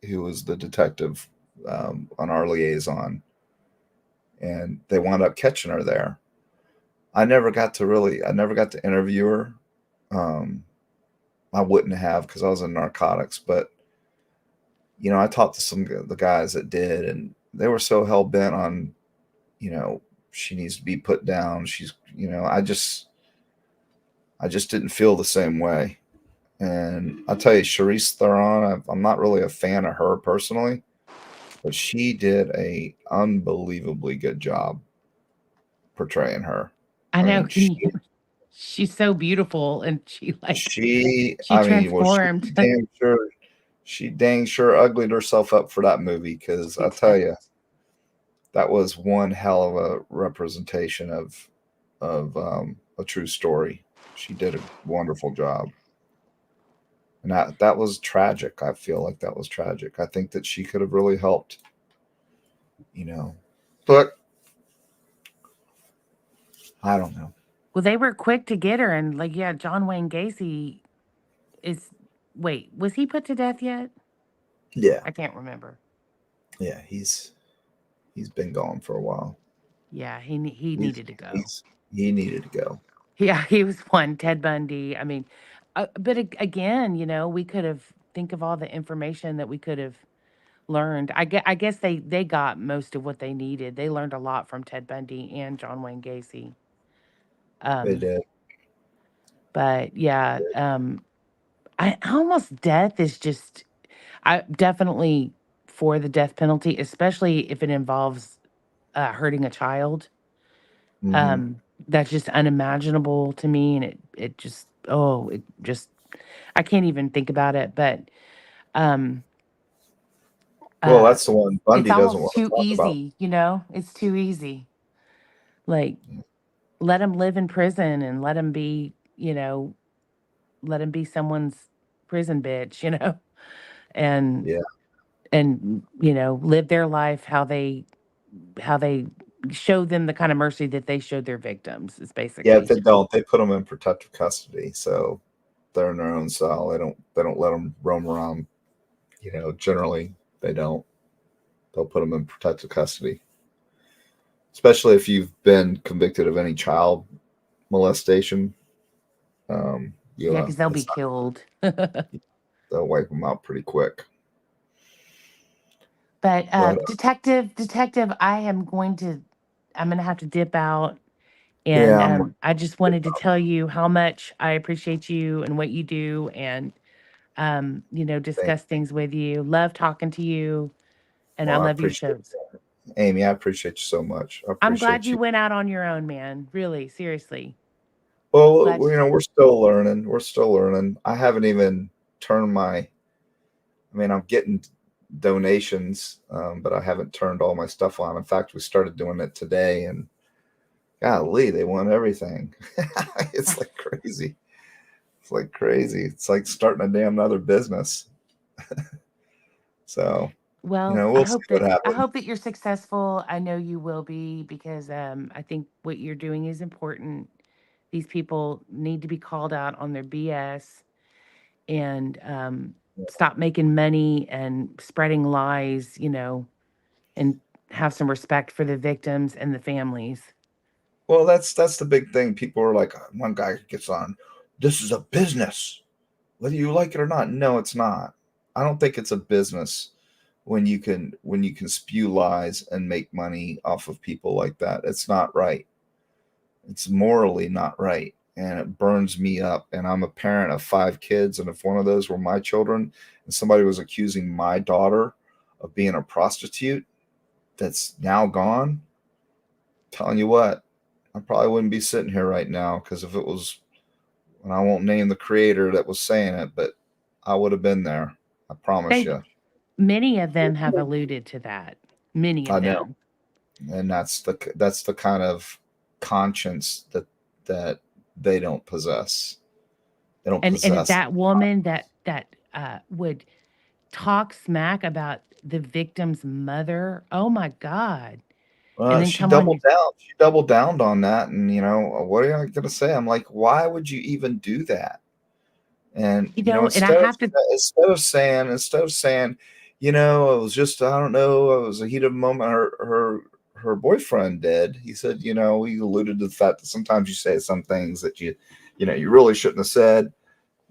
who was the detective on our liaison, and they wound up catching her there. I never got to interview her. I wouldn't have, because I was in narcotics, but I talked to some of the guys that did, and they were so hell bent on, she needs to be put down. She's, I just didn't feel the same way. And I'll tell you, Charisse Theron, I'm not really a fan of her personally, but she did a unbelievably good job portraying her. I know. She, She's so beautiful, and she transformed. she dang sure uglied herself up for that movie, because I'll tell you, that was one hell of a representation of a true story. She did a wonderful job. And that was tragic. I feel like that was tragic. I think that she could have really helped, but I don't know. Well, they were quick to get her, and John Wayne Gacy was he put to death yet? Yeah. I can't remember. Yeah, he's been gone for a while. Yeah, he needed to go. He needed to go. Yeah, he was one. Ted Bundy. I mean, but again, we could have think of all the information that we could have learned. I guess they got most of what they needed. They learned a lot from Ted Bundy and John Wayne Gacy. They did. But yeah, death is just. I definitely for the death penalty, especially if it involves hurting a child. Mm-hmm. That's just unimaginable to me, and it just I can't even think about it. But well, that's the one Bundy it's doesn't almost want to too talk easy. about. It's too easy. Like, let him live in prison and let him be, let him be someone's prison bitch, and Yeah. and live their life how they show them the kind of mercy that they showed their victims. Is basically. Yeah, if they don't, they put them in protective custody, so they're in their own cell. They don't let them roam around. Generally they don't. They'll put them in protective custody, especially if you've been convicted of any child molestation. Because they'll be killed. They'll wipe them out pretty quick. But detective, I'm going to have to dip out. And I just wanted to tell you how much I appreciate you and what you do, and discuss things with you. Love talking to you, and I love your shows. Amy, I appreciate you so much. I'm glad you went out on your own, man. Really, seriously. Well, we're still learning. We're still learning. I haven't even turned I'm getting donations, but I haven't turned all my stuff on. In fact, we started doing it today, and golly, they want everything. It's like crazy. It's like starting a damn other business. So, we'll see what happens. I hope that you're successful. I know you will be, because I think what you're doing is important. These people need to be called out on their BS and stop making money and spreading lies, and have some respect for the victims and the families. Well, that's the big thing. People are like, one guy gets on, this is a business, whether you like it or not. No, it's not. I don't think it's a business when you can spew lies and make money off of people like that. It's not right. It's morally not right. And it burns me up. And I'm a parent of 5 kids. And if one of those were my children and somebody was accusing my daughter of being a prostitute that's now gone, I'm telling you what, I probably wouldn't be sitting here right now, because if it was, and I won't name the creator that was saying it, but I would have been there. I promise you. Many of them have alluded to that. Many of them. And that's the kind of conscience that they don't possess. They don't possess. And that woman that would talk smack about the victim's mother. Oh my God. And then She come on. doubled down. She doubled down on that. And, what are you going to say? I'm like, why would you even do that? And, And I have to, instead of saying, it was just, I don't know, it was a heat of a moment. Her boyfriend did. He said, he alluded to the fact that sometimes you say some things that you really shouldn't have said.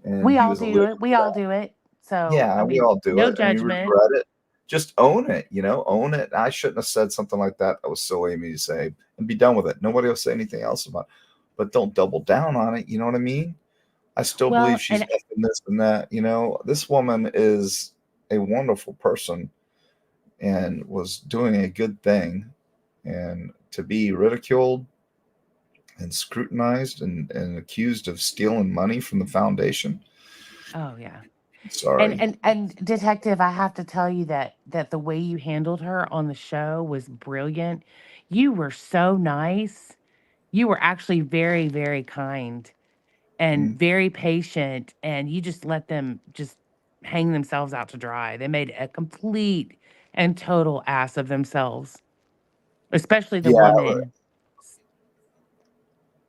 And we he all was do alluding it. We to all that. do it. So, Yeah, I we mean, all do no it, and you judgment. regret it. Just own it, own it. I shouldn't have said something like that. That was silly of me to say, and be done with it. Nobody will say anything else about it. But don't double down on it. You know what I mean? I still believe Well, she's and effing this and that. This woman is a wonderful person and was doing a good thing. And to be ridiculed and scrutinized and accused of stealing money from the foundation. oh yeah. Sorry. And detective, I have to tell you that the way you handled her on the show was brilliant. You were so nice. You were actually very, very kind and Mm. very patient, and you just let them just hang themselves out to dry. They made a complete and total ass of themselves, especially the Yeah, woman.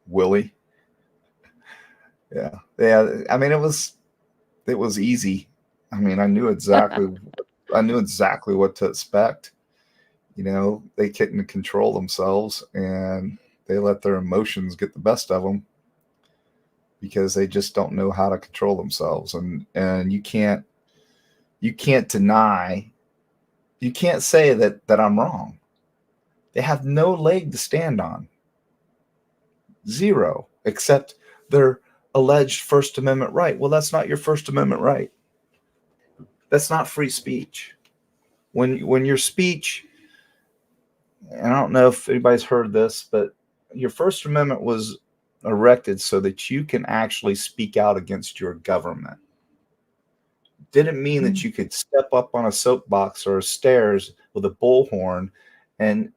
Willie. Yeah. Yeah. I mean, it was easy. I mean, I knew exactly what to expect. They couldn't control themselves and they let their emotions get the best of them because they just don't know how to control themselves. And you can't deny, you can't say that I'm wrong. They have no leg to stand on. Zero, except their alleged First Amendment right. Well, that's not your First Amendment right. That's not free speech. When your speech, and I don't know if anybody's heard this, but your First Amendment was erected so that you can actually speak out against your government. Didn't mean that you could step up on a soapbox or stairs with a bullhorn and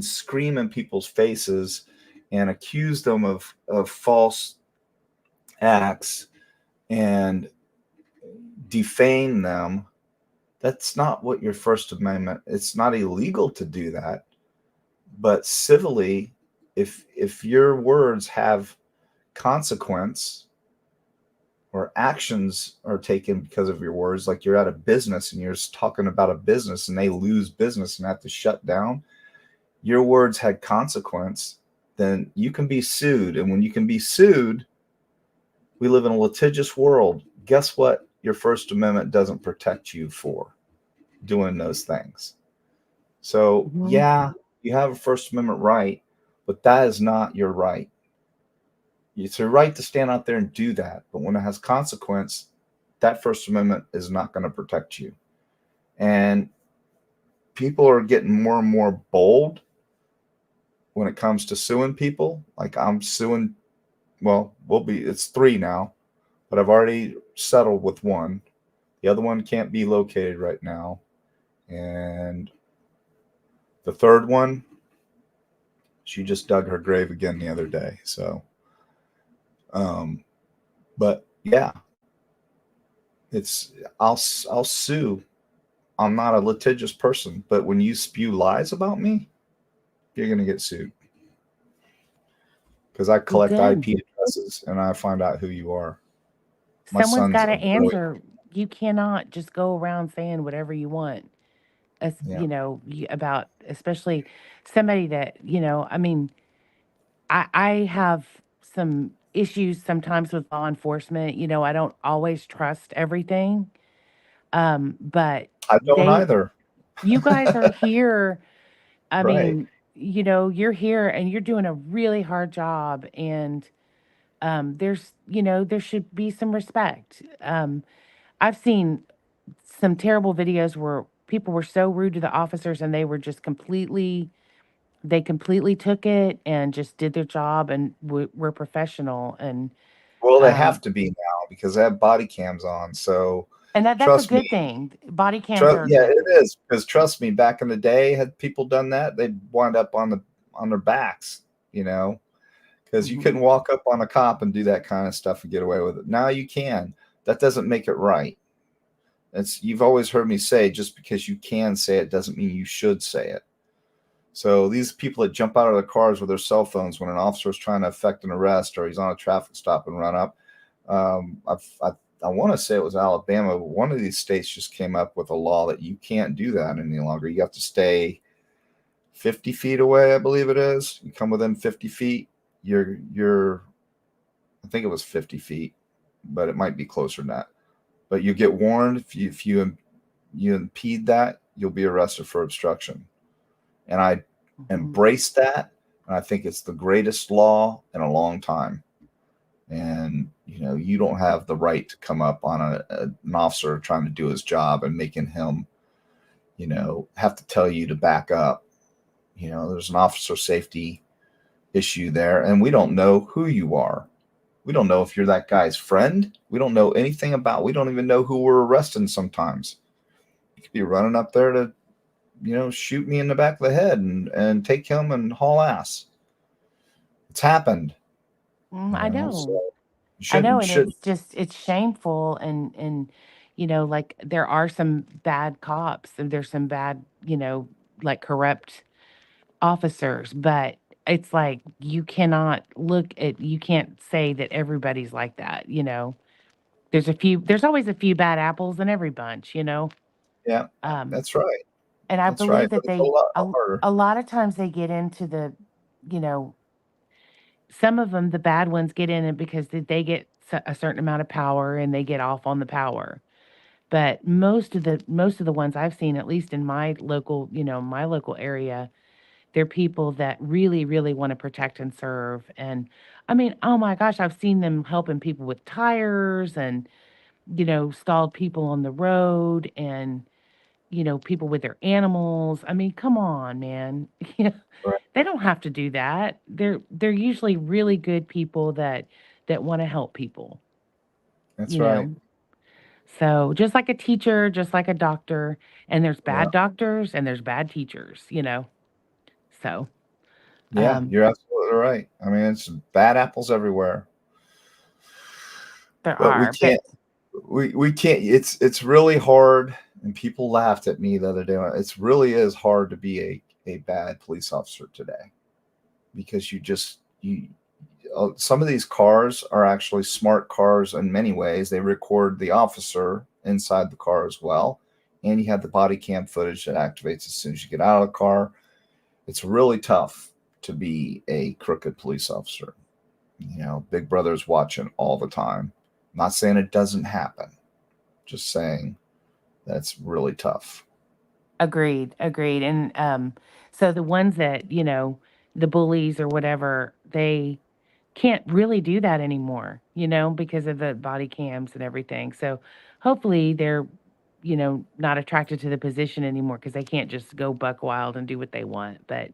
scream in people's faces and accuse them of false acts and defame them. That's not what your First Amendment. It's not illegal to do that, but civilly, if your words have consequence or actions are taken because of your words, like you're at a business and you're talking about a business and they lose business and have to shut down, your words had consequence, then you can be sued. And when you can be sued, we live in a litigious world. Guess what? Your First Amendment doesn't protect you for doing those things. So, yeah, you have a First Amendment right, but that is not your right. It's your right to stand out there and do that. But when it has consequence, that First Amendment is not going to protect you. And people are getting more and more bold when it comes to suing people. Like I'm suing, well, it's 3 now, but I've already settled with one. The other one can't be located right now. And the third one, she just dug her grave again the other day. So, but yeah, I'll sue. I'm not a litigious person, but when you spew lies about me, you're going to get sued. Because I collect IP addresses and I find out who you are. My Someone's son's got to a brilliant. answer. You cannot just go around saying whatever you want. As Yeah. about especially somebody that, I mean, I have some issues sometimes with law enforcement. I don't always trust everything. But I don't either. you guys are here. I Right. mean, you're here and you're doing a really hard job. And there should be some respect. I've seen some terrible videos where people were so rude to the officers and they completely took it and just did their job and were professional. And Well, they have to be now because they have body cams on. So that's a trust me. good thing. Body cams are a Yeah, good it thing. is. Because trust me, back in the day, had people done that, they'd wind up on their backs, because you couldn't walk up on a cop and do that kind of stuff and get away with it. Now you can. That doesn't make it right. You've always heard me say, just because you can say it doesn't mean you should say it. So these people that jump out of their cars with their cell phones when an officer is trying to effect an arrest or he's on a traffic stop and run up. I want to say it was Alabama, but one of these states just came up with a law that you can't do that any longer. You have to stay 50 feet away, I believe it is. You come within 50 feet, you're I think it was 50 feet, but it might be closer than that. But you get warned if you impede that, you'll be arrested for obstruction. And I embrace that, and I think it's the greatest law in a long time. And you don't have the right to come up on an officer trying to do his job and making him, have to tell you to back up. There's an officer safety issue there, and we don't know who you are. We don't know if you're that guy's friend. We don't know anything about. We don't even know who we're arresting sometimes. You could be running up there to, shoot me in the back of the head and take him and haul ass. It's happened. I know. So I know, and it's shameful, and like there are some bad cops and there's some bad, like corrupt officers, but it's like you can't say that everybody's like that. There's always a few bad apples in every bunch. Yeah, Um, that's right. and I That's right. believe But that it's a lot a, harder. a lot of times they get into you know, some of them, the bad ones get in it because they get a certain amount of power and they get off on the power. But most of the ones I've seen, at least in my local area, they're people that really, really want to protect and serve. And I mean, oh my gosh, I've seen them helping people with tires and, stalled people on the road and, people with their animals. I mean, come on, man. Right. They don't have to do that. They're usually really good people that want to help people, That's you right. know. So just like a teacher, just like a doctor, and there's Yeah. bad doctors and there's bad teachers. So Yeah, um you're absolutely right. I mean, it's bad apples everywhere. there But we are, but can't we can't it's really hard, and people laughed at me the other day. It's really is hard to be a bad police officer today, because some of these cars are actually smart cars in many ways. They record the officer inside the car as well, and you have the body cam footage that activates as soon as you get out of the car. It's really tough to be a crooked police officer. Big Brother's watching all the time. I'm not saying it doesn't happen, just saying that's really tough. agreed, agreed. And so the ones that, the bullies or whatever, they can't really do that anymore, because of the body cams and everything. So hopefully they're, not attracted to the position anymore because they can't just go buck wild and do what they want. But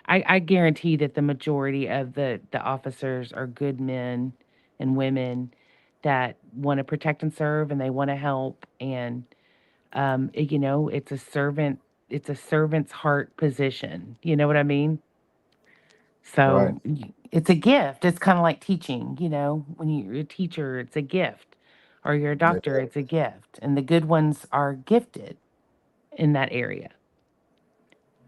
I guarantee that the majority of the officers are good men and women that want to protect and serve and they want to help. And it's a servant's heart position. You know what I mean? Right. So it's a gift. It's kind of like teaching, when you're a teacher, it's a gift, or you're a They, doctor, it's a gift. And the good ones are gifted in that area.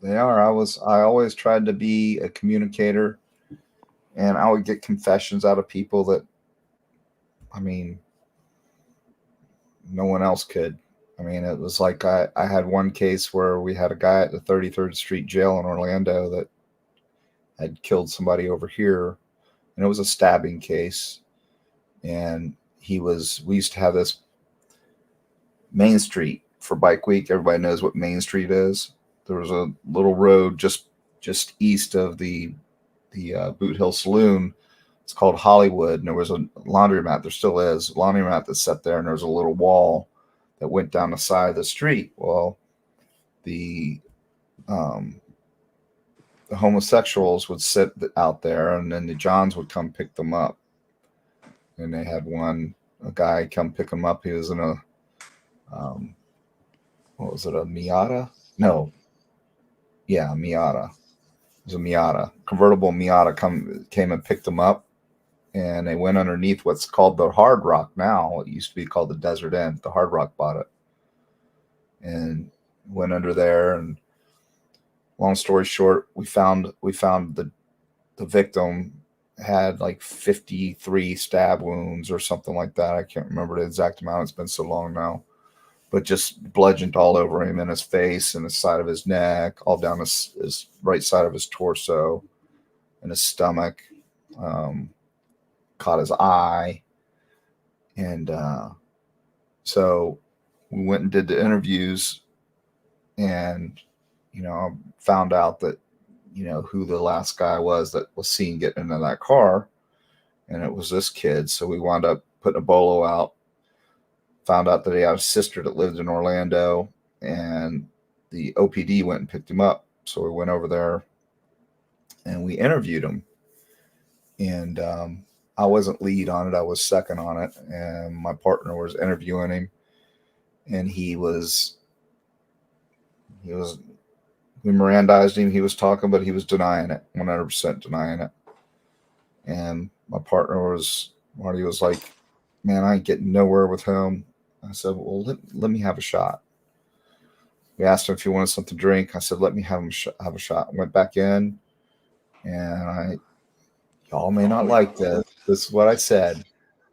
they are. I always tried to be a communicator, and I would get confessions out of people that, I mean, no one else could. I mean, it was like I had one case where we had a guy at the 33rd Street jail in Orlando that had killed somebody over here, and it was a stabbing case. And we used to have this Main Street for Bike Week. Everybody knows what Main Street is. There was a little road just east of the Boot Hill Saloon. It's called Hollywood, and there was a laundromat. There still is a laundromat that sat there, and there was a little wall that went down the side of the street. Well, the homosexuals would sit out there, and then the Johns would come pick them up. And they had a guy come pick him up. He was in a what was it, a Miata? No, yeah, Miata. It was a Miata, convertible Miata. Came and picked him up, and they went underneath what's called the Hard Rock now. It used to be called the Desert Inn. The Hard Rock bought it, and went under there. And long story short, we found the victim had like 53 stab wounds or something like that. I can't remember the exact amount. It's been so long now, but just bludgeoned all over him, in his face and the side of his neck, all down his right side of his torso and his stomach. Caught his eye. And so we went and did the interviews, and, found out that, who the last guy was that was seen getting into that car. And it was this kid. So we wound up putting a bolo out, found out that he had a sister that lived in Orlando, and the OPD went and picked him up. So we went over there and we interviewed him. And I wasn't lead on it. I was second on it. And my partner was interviewing him. And we Mirandized him. He was talking, but he was denying it, 100% denying it. And my partner Marty was like, man, I ain't getting nowhere with him. I said, well, let me have a shot. We asked him if he wanted something to drink. I said, let me have a shot. I went back in, and y'all may not like this. This is what I said.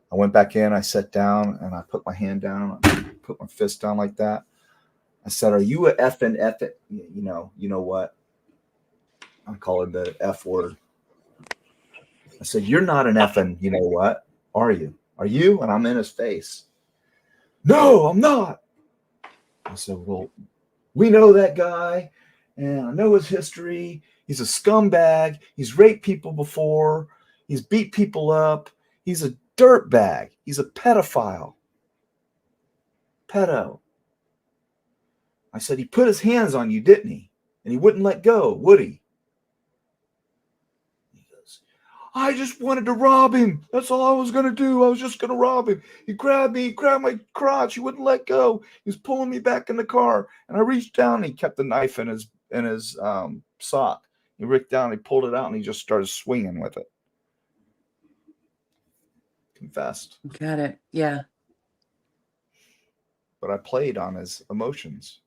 I went back in, I sat down, and I put my hand down. I put my fist down like that. I said, are you a effing F it? You know what? I call it the F word. I said, you're not an effing, you know what? Are you? Are you? And I'm in his face. No, I'm not. I said, well, we know that guy, and I know his history. He's a scumbag. He's raped people before. He's beat people up. He's a dirtbag. He's a pedophile. Pedo. I said, he put his hands on you, didn't he? And he wouldn't let go, would he? He goes, I just wanted to rob him. That's all I was going to do. I was just going to rob him. He grabbed me. He grabbed my crotch. He wouldn't let go. He was pulling me back in the car. And I reached down, and he kept the knife in his sock. He reached down, he pulled it out, and he just started swinging with it. Confessed. Got it. Yeah. But I played on his emotions,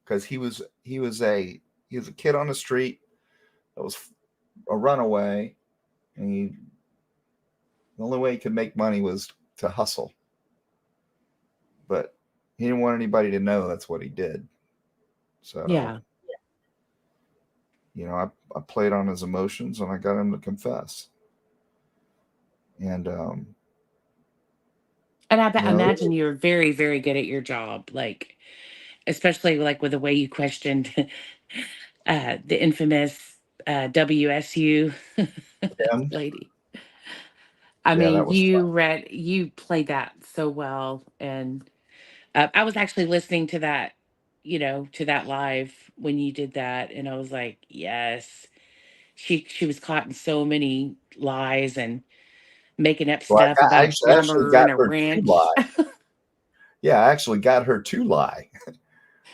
because he was a kid on the street that was a runaway, and the only way he could make money was to hustle. But he didn't want anybody to know that's what he did. So Yeah. I played on his emotions, and I got him to confess. And I imagine you're very, very good at your job, like, especially like with the way you questioned the infamous WSU him, lady. I yeah, that mean, was fun. you played that so well. And I was actually listening to that, to that live when you did that. And I was like, yes, she was caught in so many lies and making up Well, stuff I about a actually plumber got and a her to ranch. lie. Yeah, I actually got her to lie.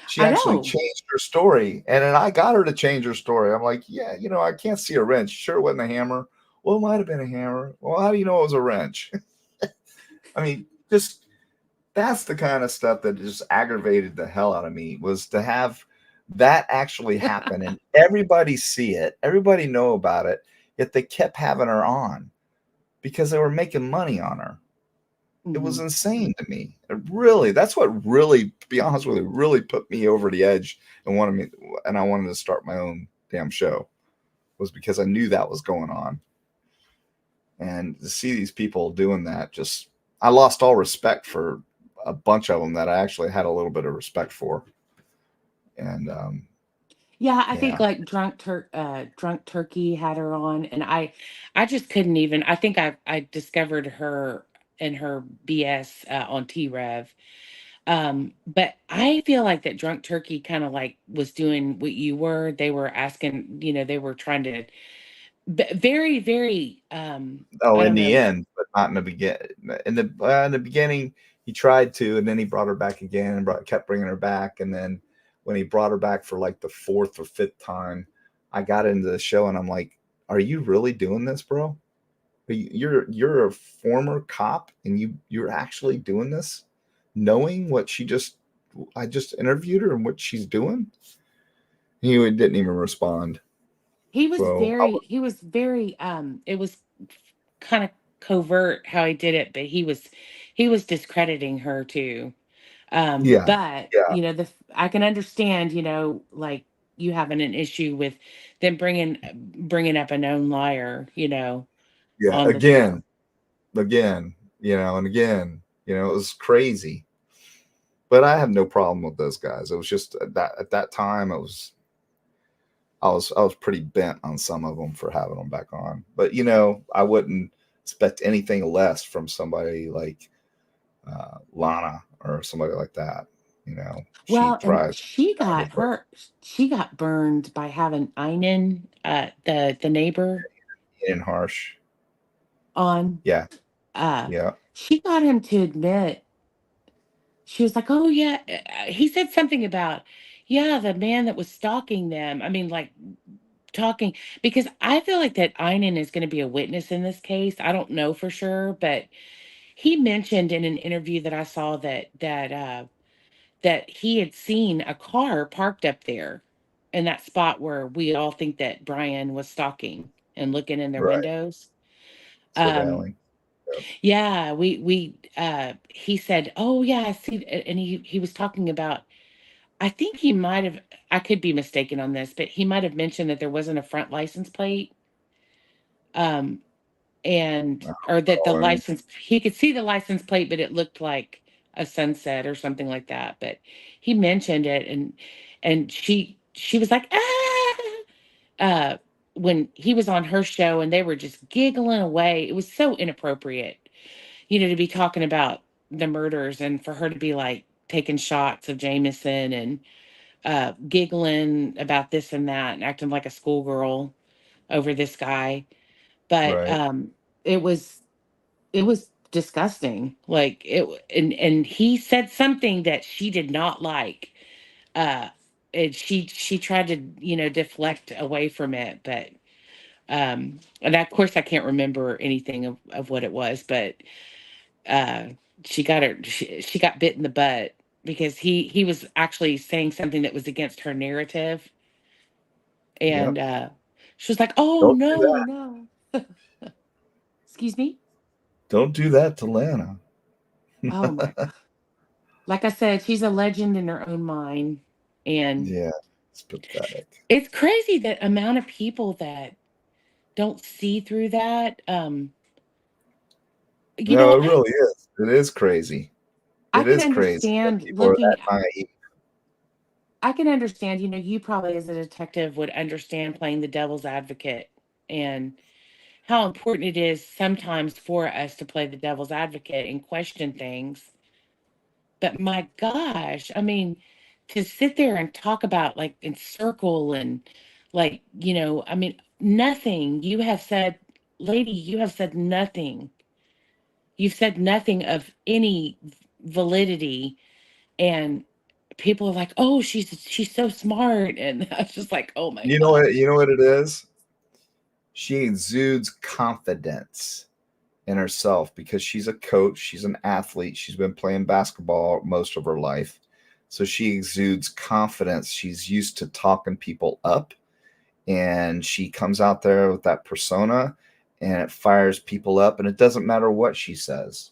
She I actually know. changed her story, and then I got her to change her story. I'm like, yeah, I can't see a wrench. Sure, it wasn't a hammer. Well, it might have been a hammer. Well, how do you know it was a wrench? I mean, just that's the kind of stuff that just aggravated the hell out of me, was to have that actually happen and everybody see it, everybody know about it, yet they kept having her on because they were making money on her. It was Mhm. insane to me. That's what really, to be honest with you, really put me over the edge and I wanted to start my own damn show, was because I knew that was going on. And to see these people doing that, I lost all respect for a bunch of them that I actually had a little bit of respect for. And Yeah, I think yeah, like drunk turkey had her on, and I just couldn't even. I think I discovered her and her BS on T Rev. But I feel like that drunk turkey kind of like was doing what you were. They were asking, they were trying to very, very oh, I in don't the know. end, but not in the beginning. In the beginning, he tried to, and then he brought her back again and kept bringing her back. And then when he brought her back for like the fourth or fifth time, I got into the show, and I'm like, "Are you really doing this, bro? You're a former cop, and you're actually doing this, knowing what she just I just interviewed her and what she's doing. He didn't even respond. He was So very it was kind of covert how he did it, but he was discrediting her too. yeah, But yeah, you know, I can understand, you know, like you having an issue with them bringing up a known liar, you know, yeah. on the Again, show. again, and again, it was crazy. But I have no problem with those guys. It was just at that time, I was pretty bent on some of them for having them back on. But I wouldn't expect anything less from somebody like Lana or somebody like that. She Well, and tries she got burned by having Einan, the neighbor, in harsh. on. Yeah, Uh, yeah, she got him to admit. She was like, "Oh yeah," he said something about, yeah, the man that was stalking them. I mean, like talking, because I feel like that Einan is going to be a witness in this case. I don't know for sure, but he mentioned in an interview that I saw that he had seen a car parked up there in that spot where we all think that Brian was stalking and looking in their right. windows. Um, Surveilling. Yep. yeah, he said, "Oh yeah, I see," and he was talking about. I think he might have. I could be mistaken on this, but he might have mentioned that there wasn't a front license plate. Um, and or that the Oh, and license he could see the license plate, but it looked like a sunset or something like that. But he mentioned it, and she was like, ah, uh when he was on her show, and they were just giggling away. It was so inappropriate, you know, to be talking about the murders, and for her to be like taking shots of Jameson and giggling about this and that and acting like a schoolgirl over this guy. But right. it was it was disgusting. Like and he said something that she did not like. Uh and she tried to, you know, deflect away from it, but and of course I can't remember anything of what it was, but uh she got bit in the butt because he was actually saying something that was against her narrative, and Yep. she was like, "Oh Don't do no, that. no." Excuse me? Don't do that to Lana. Oh my. Like I said, she's a legend in her own mind. And Yeah, it's pathetic. it's crazy the amount of people that don't see through that. You No, know, it really is. It is crazy. I It can is crazy that understand people are looking, that naive. I can understand, you know, you probably as a detective would understand playing the devil's advocate and how important it is sometimes for us to play the devil's advocate and question things. But my gosh, I mean, to sit there and talk about like in circle and like, you know, I mean, nothing you have said, lady, you have said nothing. You've said nothing of any validity. And people are like, oh, she's so smart. And I was just like, oh my You know what? gosh. You know what it is. She exudes confidence in herself because she's a coach. She's an athlete. She's been playing basketball most of her life, so she exudes confidence. She's used to talking people up, and she comes out there with that persona, and it fires people up. And it doesn't matter what she says.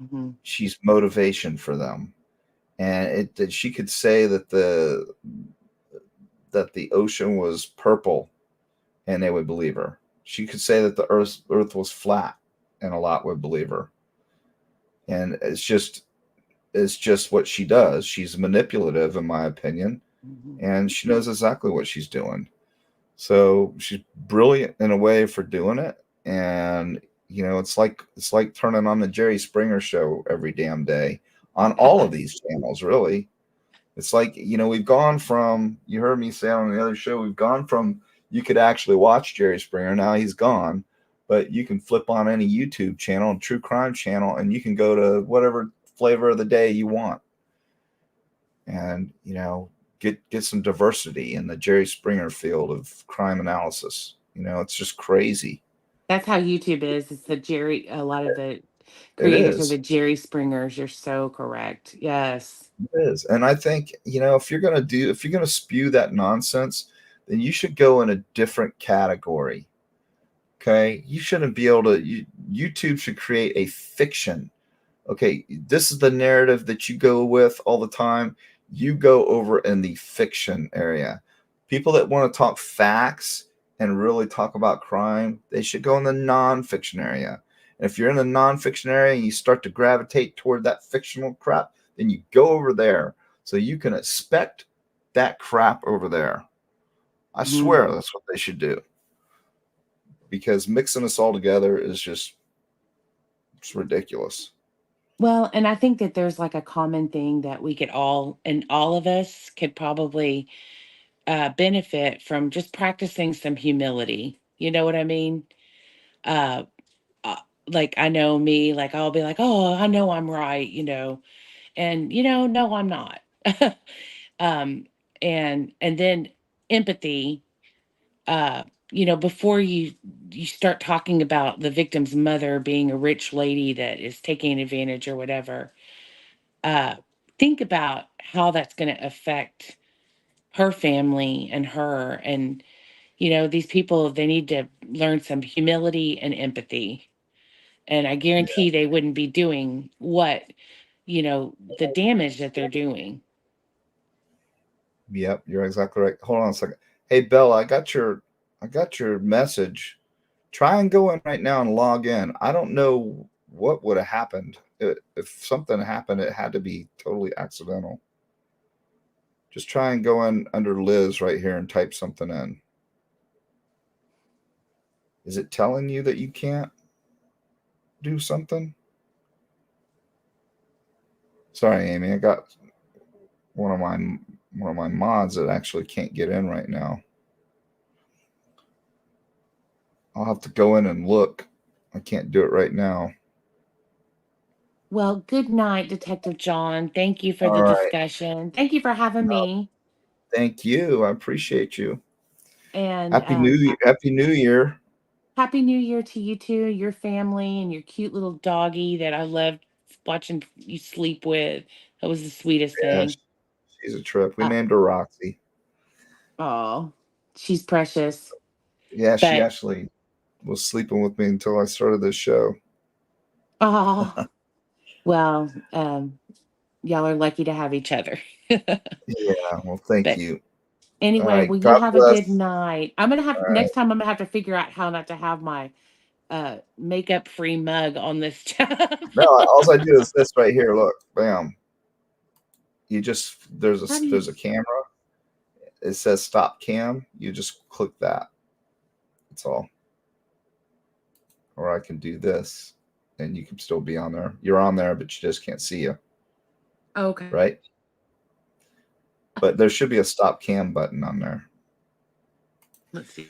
Mhm. She's motivation for them. And that she could say that the ocean was purple, and they would believe her. She could say that the earth was flat, and a lot would believe her. And it's just what she does. She's manipulative, in my opinion, Mhm. and she knows exactly what she's doing. So she's brilliant in a way for doing it. And it's like turning on the Jerry Springer show every damn day on all of these channels, really. It's like, we've gone from, you heard me say on the other show, we've gone from you could actually watch Jerry Springer. Now he's gone, but you can flip on any YouTube channel, true crime channel, and you can go to whatever flavor of the day you want. And, get some diversity in the Jerry Springer field of crime analysis. It's just crazy. That's how YouTube is. It's a lot of the It Creators are is. the Jerry Springers. You're so correct. Yes. It is. And I think, if you're going to spew that nonsense, then you should go in a different category. Okay. You shouldn't be able to, YouTube should create a fiction. Okay. This is the narrative that you go with all the time. You go over in the fiction area. People that want to talk facts and really talk about crime, they should go in the nonfiction area. And if you're in the nonfiction area and you start to gravitate toward that fictional crap, then you go over there so you can expect that crap over there. I swear that's what they should do. Because mixing us all together is it's ridiculous. Well, and I think that there's like a common thing that we could all, and all of us could probably benefit from just practicing some humility. You know what I mean? Uh, like I know me, like I'll be like, oh, I know I'm right, and no, I'm not. um, and then empathy. Uh, before you start talking about the victim's mother being a rich lady that is taking advantage or whatever, uh, think about how that's going to affect her family and her. And these people, they need to learn some humility and empathy. And I guarantee they wouldn't be doing the damage that they're doing. Yep, you're exactly right. Hold on a second. Hey Bella, I got your message. Try and go in right now and log in. I don't know what would have happened. If something happened, it had to be totally accidental. Just try and go in under Liz right here and type something in. Is it telling you that you can't do something? Sorry, Amy. I got one of my mods that actually can't get in right now. I'll have to go in and look. I can't do it right now. Well, good night, Detective John. Thank you for All the right. discussion. Thank you for having me. Thank you. I appreciate you. And Happy New Year. Happy New Year. Happy New Year to you too, your family, and your cute little doggy that I loved watching you sleep with. That was the sweetest Yeah, thing. she's a trip. We named her Roxy. Oh, she's precious. Yeah, she But actually was sleeping with me until I started this show. oh, well, y'all are lucky to have each other. Yeah, well, thank But you. All anyway, right. well, you God have a good bless. night. All right. Next time I'm gonna have to figure out how not to have my makeup free mug on this job. No, all I do is this right here. Look, bam. You just there's How do you? a camera. It says stop cam. You just click that. That's all. Or I can do this, and you can still be on there. You're on there, but you just can't see you. Okay. Right? But there should be a stop cam button on there. Let's see.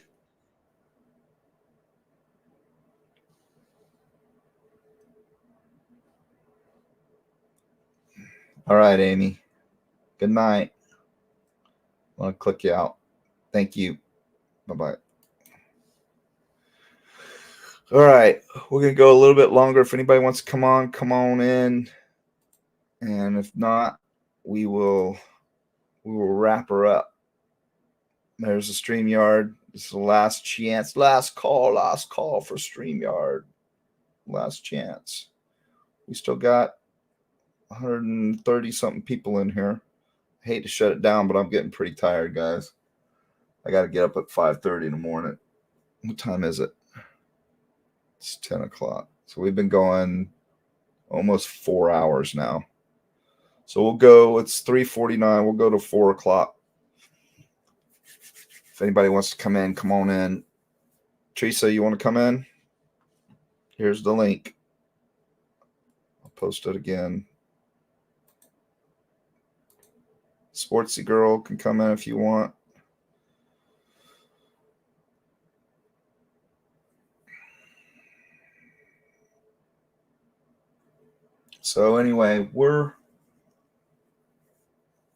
All right, Amy. Good night. I want to click you out. Thank you. Bye-bye. All right. We're going to go a little bit longer. If anybody wants to come on in. And if not, we will wrap her up. There's a StreamYard. This is the last chance. Last call for StreamYard. Last chance. We still got 130 something people in here. I hate to shut it down, but I'm getting pretty tired, guys. I got to get up at 5:30 in the morning. What time is it? It's 10 o'clock. So we've been going almost 4 hours now. So we'll go, it's 3:49. We'll go to 4 o'clock. If anybody wants to come in, come on in. Teresa, you want to come in? Here's the link. I'll post it again. Sportsy girl can come in if you want. So anyway, we're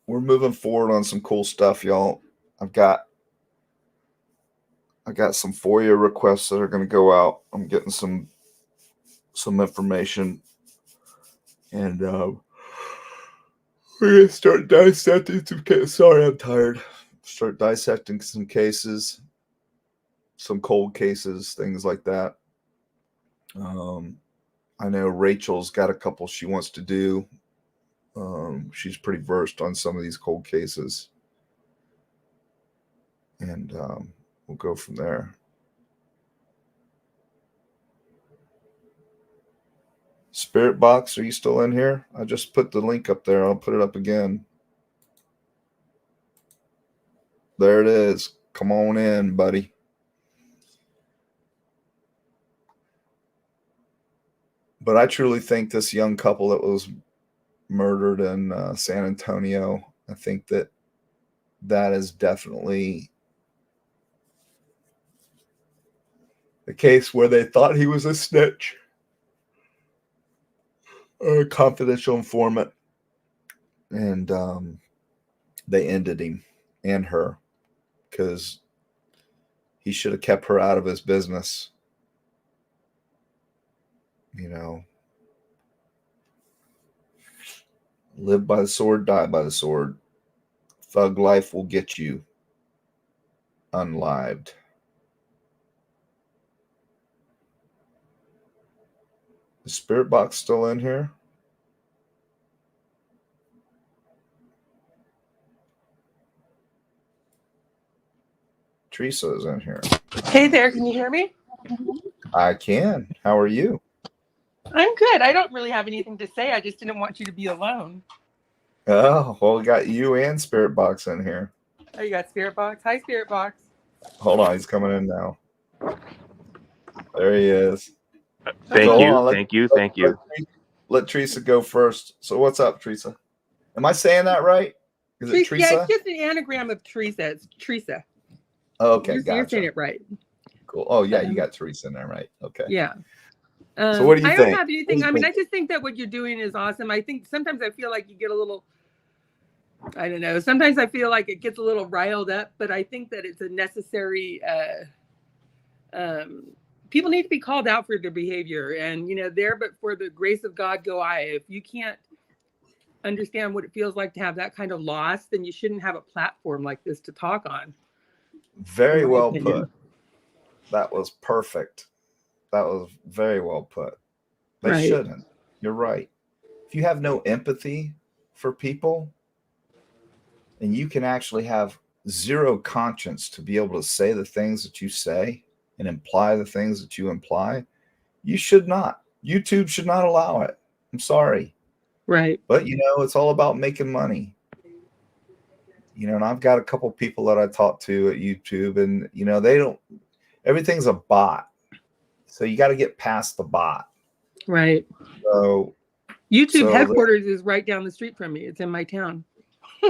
moving forward on some cool stuff, y'all. I got some FOIA requests that are going to go out. I'm getting some some information, and we're gonna start dissecting some cases. Sorry, I'm tired. Start dissecting some cases, some cold cases, things like that. I know Rachel's got a couple she wants to do. She's pretty versed on some of these cold cases, and we'll go from there. Spirit Box, are you still in here? I just put the link up there. I'll put it up again. There it is. Come on in, buddy. But I truly think this young couple that was murdered in San Antonio, I think that is definitely the case where they thought he was a snitch or a confidential informant, and they ended him and her because he should have kept her out of his business. You know, live by the sword, die by the sword. Thug life will get you unlived. Is Spirit Box still in here? Teresa is in here. Hey there, can you hear me? I can. How are you? I'm good. I don't really have anything to say. I just didn't want you to be alone. Oh, well, we got you and Spirit Box in here. Oh, you got Spirit Box. Hi, Spirit Box. Hold on, he's coming in now. There he is. Thank So, you. hold on, Thank you. Let Teresa go first. So what's up, Teresa? Am I saying that right? Is it Teresa? Yeah, it's just an anagram of Teresa. It's Teresa. Oh, okay, You're gotcha. saying it right. Cool. Oh, yeah, you got Teresa in there, right? Okay. Yeah. So what do you I think? don't have anything. I mean, I just think that what you're doing is awesome. I think sometimes I feel like you get a little, I don't know. Sometimes I feel like it gets a little riled up, but I think that it's a necessary, people need to be called out for their behavior, and, you know, there, but for the grace of God go I. If you can't understand what it feels like to have that kind of loss, then you shouldn't have a platform like this to talk on. Very well put. That was perfect. That was very well put. They shouldn't. You're right. If you have no empathy for people, and you can actually have zero conscience to be able to say the things that you say and imply the things that you imply, you should not. YouTube should not allow it. I'm sorry. Right. But, you know, it's all about making money. You know, and I've got a couple people that I talk to at YouTube, and, you know, they don't, everything's a bot. So you got to get past the bot. Right. So YouTube headquarters is right down the street from me. It's in my town.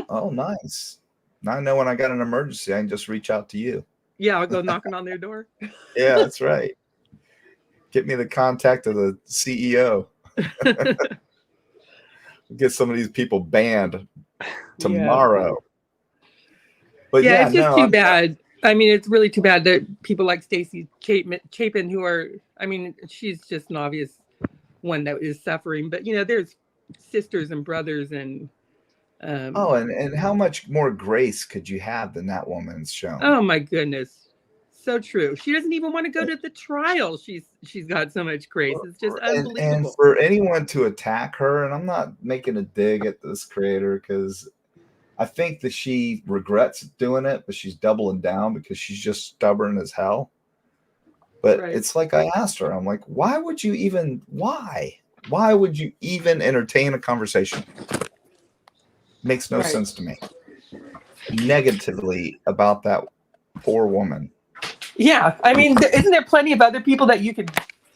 Oh, nice. Now I know when I got an emergency, I can just reach out to you. Yeah, I'll go knocking on their door. Yeah, that's right. Get me the contact of the CEO. Get some of these people banned tomorrow. Yeah. But yeah, it's just too bad. I mean, it's really too bad that people like Stacy Chapin, who are, I mean, she's just an obvious one that is suffering. But, you know, there's sisters and brothers and. And how much more grace could you have than that woman's shown? Oh, my goodness. So true. She doesn't even want to go to the trial. She's got so much grace. It's just unbelievable. And for anyone to attack her, and I'm not making a dig at this creator because I think that she regrets doing it, but she's doubling down because she's just stubborn as hell. But it's like I asked her, I'm like, why would you even entertain a conversation? Makes no sense to me. Negatively about that poor woman. Yeah. I mean, isn't there plenty of other people that you could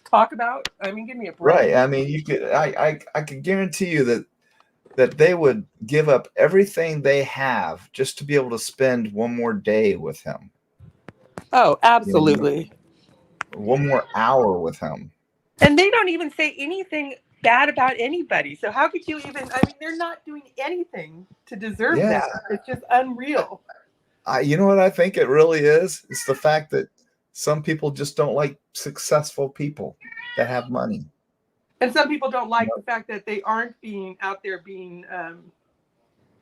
talk about? I mean, give me a break. Right. I mean, you could, I can guarantee you that they would give up everything they have just to be able to spend one more day with him. Oh, absolutely. You know, one more hour with him. And they don't even say anything bad about anybody. So how could you even, I mean, they're not doing anything to deserve that. It's just unreal. You know what I think it really is? It's the fact that some people just don't like successful people that have money. And some people don't like the fact that they aren't being out there being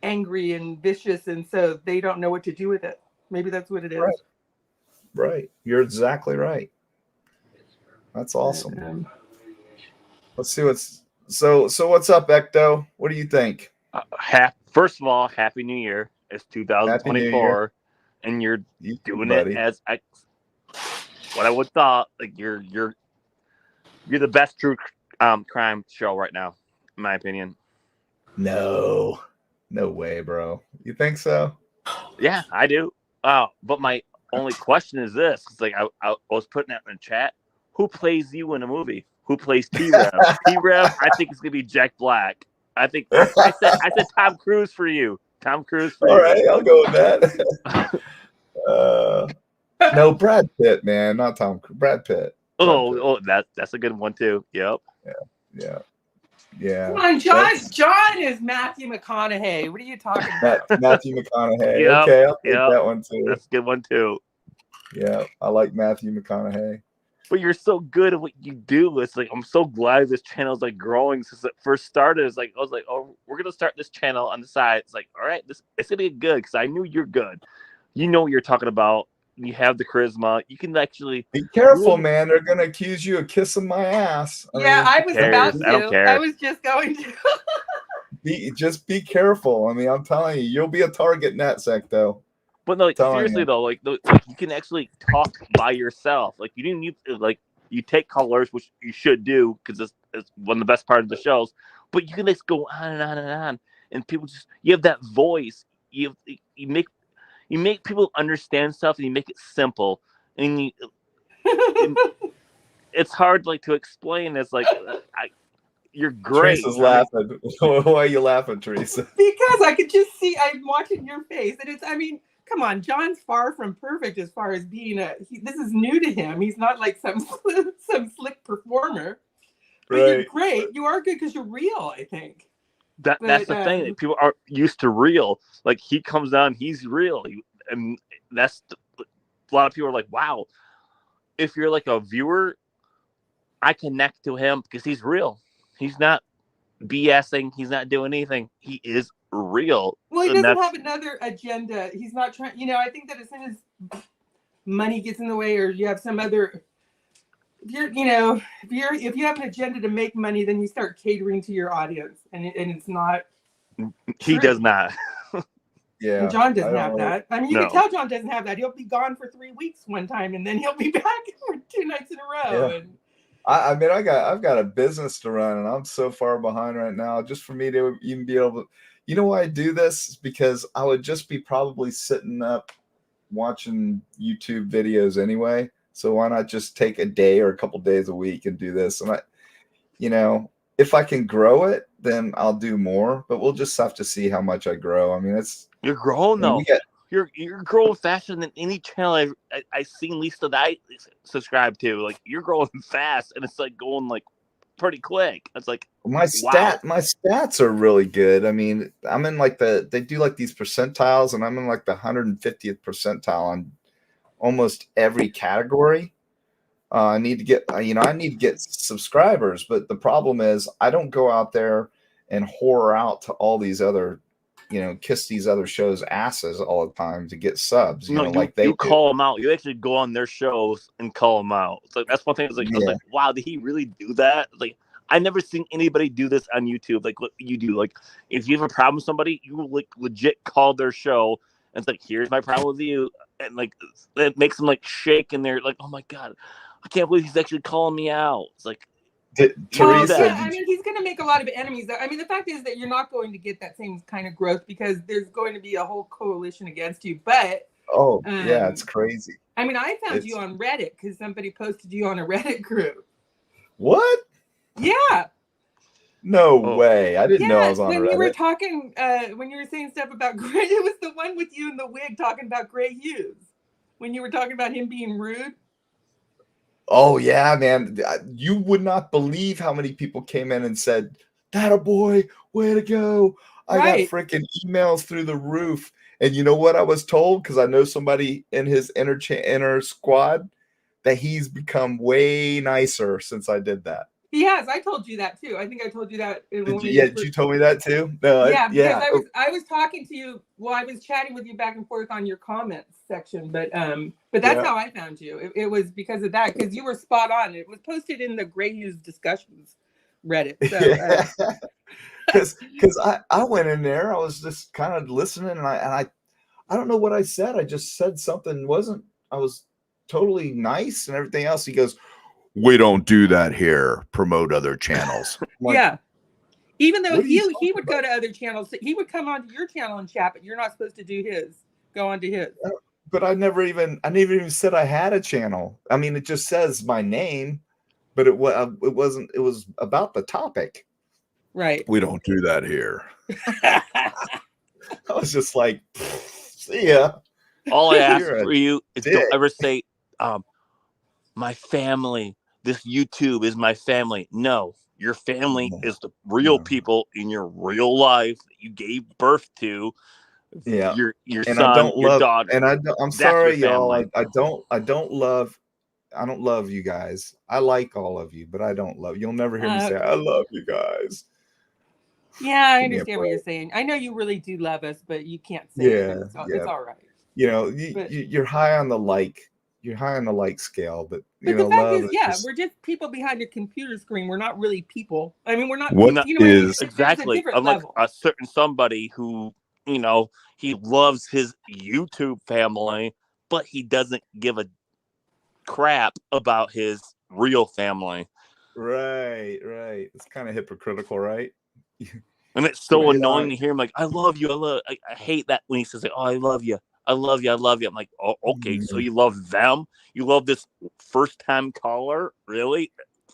angry and vicious, and so they don't know what to do with it. Maybe that's what it is. Right. You're exactly right. That's awesome. Let's see what's what's up, Ecto? What do you think? First of all, Happy New Year. It's 2024, and you're doing it as what I would thought. Like you're the best true crime show right now, in my opinion. No way, bro. You think so? Yeah, I do. But my only question is this: it's like I was putting that in the chat. Who plays you in a movie? Who plays T-Rev? T-Rev, I think it's gonna be Jack Black. I said Tom Cruise for you. Tom Cruise for you. All right, I'll go with that. No, Brad Pitt, man, not Tom Cruise. Brad Pitt. That's a good one too. Yep. Yeah. Come on, John is Matthew McConaughey. What are you talking about? Matthew McConaughey. Yep, Okay, I'll take that one too. That's a good one too. Yeah, I like Matthew McConaughey. But you're so good at what you do. It's like I'm so glad this channel is like growing since it first started. It's like I was like, oh, we're gonna start this channel on the side. It's like, all right, it's gonna be good because I knew you're good. You know what you're talking about. You have the charisma. You can actually be careful, man. They're gonna accuse you of kissing my ass. I was about to. I don't care. I was just going to. Just be careful. I mean, I'm telling you, you'll be a target in that sector. But no, like, seriously though, like you can actually talk by yourself. Like you didn't need like you take callers, which you should do because it's one of the best parts of the shows. But you can just go on and on and on, and people you have that voice. You make people understand stuff, and you make it simple. And it's hard like to explain. It's like you're great. Teresa's laughing. Why are you laughing, Teresa? Because I could just see. I'm watching your face, and it's. I mean. Come on, John's far from perfect as far as being this is new to him. He's not like some slick performer. But you're great. You are good because you're real, I think. That's the thing. People are used to real. Like he comes on, he's real. And that's a lot of people are like, wow. If you're like a viewer, I connect to him because he's real. He's not BSing. He's not doing anything. He is real. Well, he doesn't have another agenda. He's not trying. I think that as soon as money gets in the way, or you have some other, if you have an agenda to make money, then you start catering to your audience, and it's not. He does not. Yeah, and John doesn't have that. I mean, you can tell John doesn't have that. He'll be gone for 3 weeks one time, and then he'll be back for 2 nights in a row. Yeah. I mean, I've got a business to run, and I'm so far behind right now. Just for me to even be able to. You know why I do this? Because I would just be probably sitting up watching YouTube videos anyway. So why not just take a day or a couple days a week and do this? And if I can grow it, then I'll do more. But we'll just have to see how much I grow. I mean, you're growing though. You're growing faster than any channel I've seen. Lisa that I subscribe to. Like you're growing fast, and it's like going like pretty quick. It's like my stats are really good. I mean, I'm in like they do like these percentiles, and I'm in like the 150th percentile on almost every category. I need to get subscribers, but the problem is I don't go out there and whore out to all these other, kiss these other shows' asses all the time to get subs. You call them out. You actually go on their shows and call them out. It's like that's one thing. I was like, wow, did he really do that? Like, I never seen anybody do this on YouTube. Like what you do. Like, if you have a problem with somebody, you like legit call their show and it's like, here's my problem with you, and like it makes them like shake and they're like, oh my god, I can't believe he's actually calling me out. It's like. Teresa, I mean, he's going to make a lot of enemies. I mean, the fact is that you're not going to get that same kind of growth because there's going to be a whole coalition against you. But it's crazy. I mean, I found you on Reddit because somebody posted you on a Reddit group. What? Yeah. No way. I didn't know I was on when Reddit. You were talking, when you were saying stuff about Gray, it was the one with you in the wig talking about Gray Hughes. When you were talking about him being rude. Oh yeah, man! You would not believe how many people came in and said, "That a boy, way to go!" I got freaking emails through the roof, and you know what I was told? Because I know somebody in his inner squad that he's become way nicer since I did that. He has. I told you that too. I think I told you that in one of Yeah, your did you told me that too? No, yeah, because yeah. I was talking to you. Well, I was chatting with you back and forth on your comments section, but that's Yeah. how I found you. It was because of that, because you were spot on. It was posted in the Gray Hughes discussions Reddit. So because I went in there, I was just kind of listening, and I don't know what I said. I just said something I was totally nice and everything else. He goes, "We don't do that here. Promote other channels." I'm like, yeah. Even though what are you he would go to other channels, he would come onto your channel and chat, but you're not supposed to do his. Go onto his. But I never even said I had a channel. I mean, it just says my name, but it wasn't. It was about the topic. Right. We don't do that here. I was just like, see ya. All I ask You're a for you is dick. don't ever say, my family, this YouTube is my family. No, your family is the real people in your real life that you gave birth to. Yeah. Your And son, I don't your love, daughter. and I'm That's sorry, your y'all. family. I don't love you guys. I like all of you, but I don't love. You'll never hear me say I love you guys. Yeah, I Give me a understand what you're break. saying. I know you really do love us, but you can't say Yeah, it. yeah. It's all right. You know, But- you're high on the like. You're high on the like scale, but you But know, the fact love is, is yeah, just we're just people behind a computer screen. We're not really people. I mean, we're not. what You know what I mean? is There's a Exactly. different Unlike level. a certain somebody who, he loves his YouTube family, but he doesn't give a crap about his real family. right. It's kind of hypocritical, right? And it's so annoying to hear him like, I love you. I hate that when he says, like, oh, I love you. I love you. I love you. I'm like, oh, okay. So you love them? You love this first time caller? Really?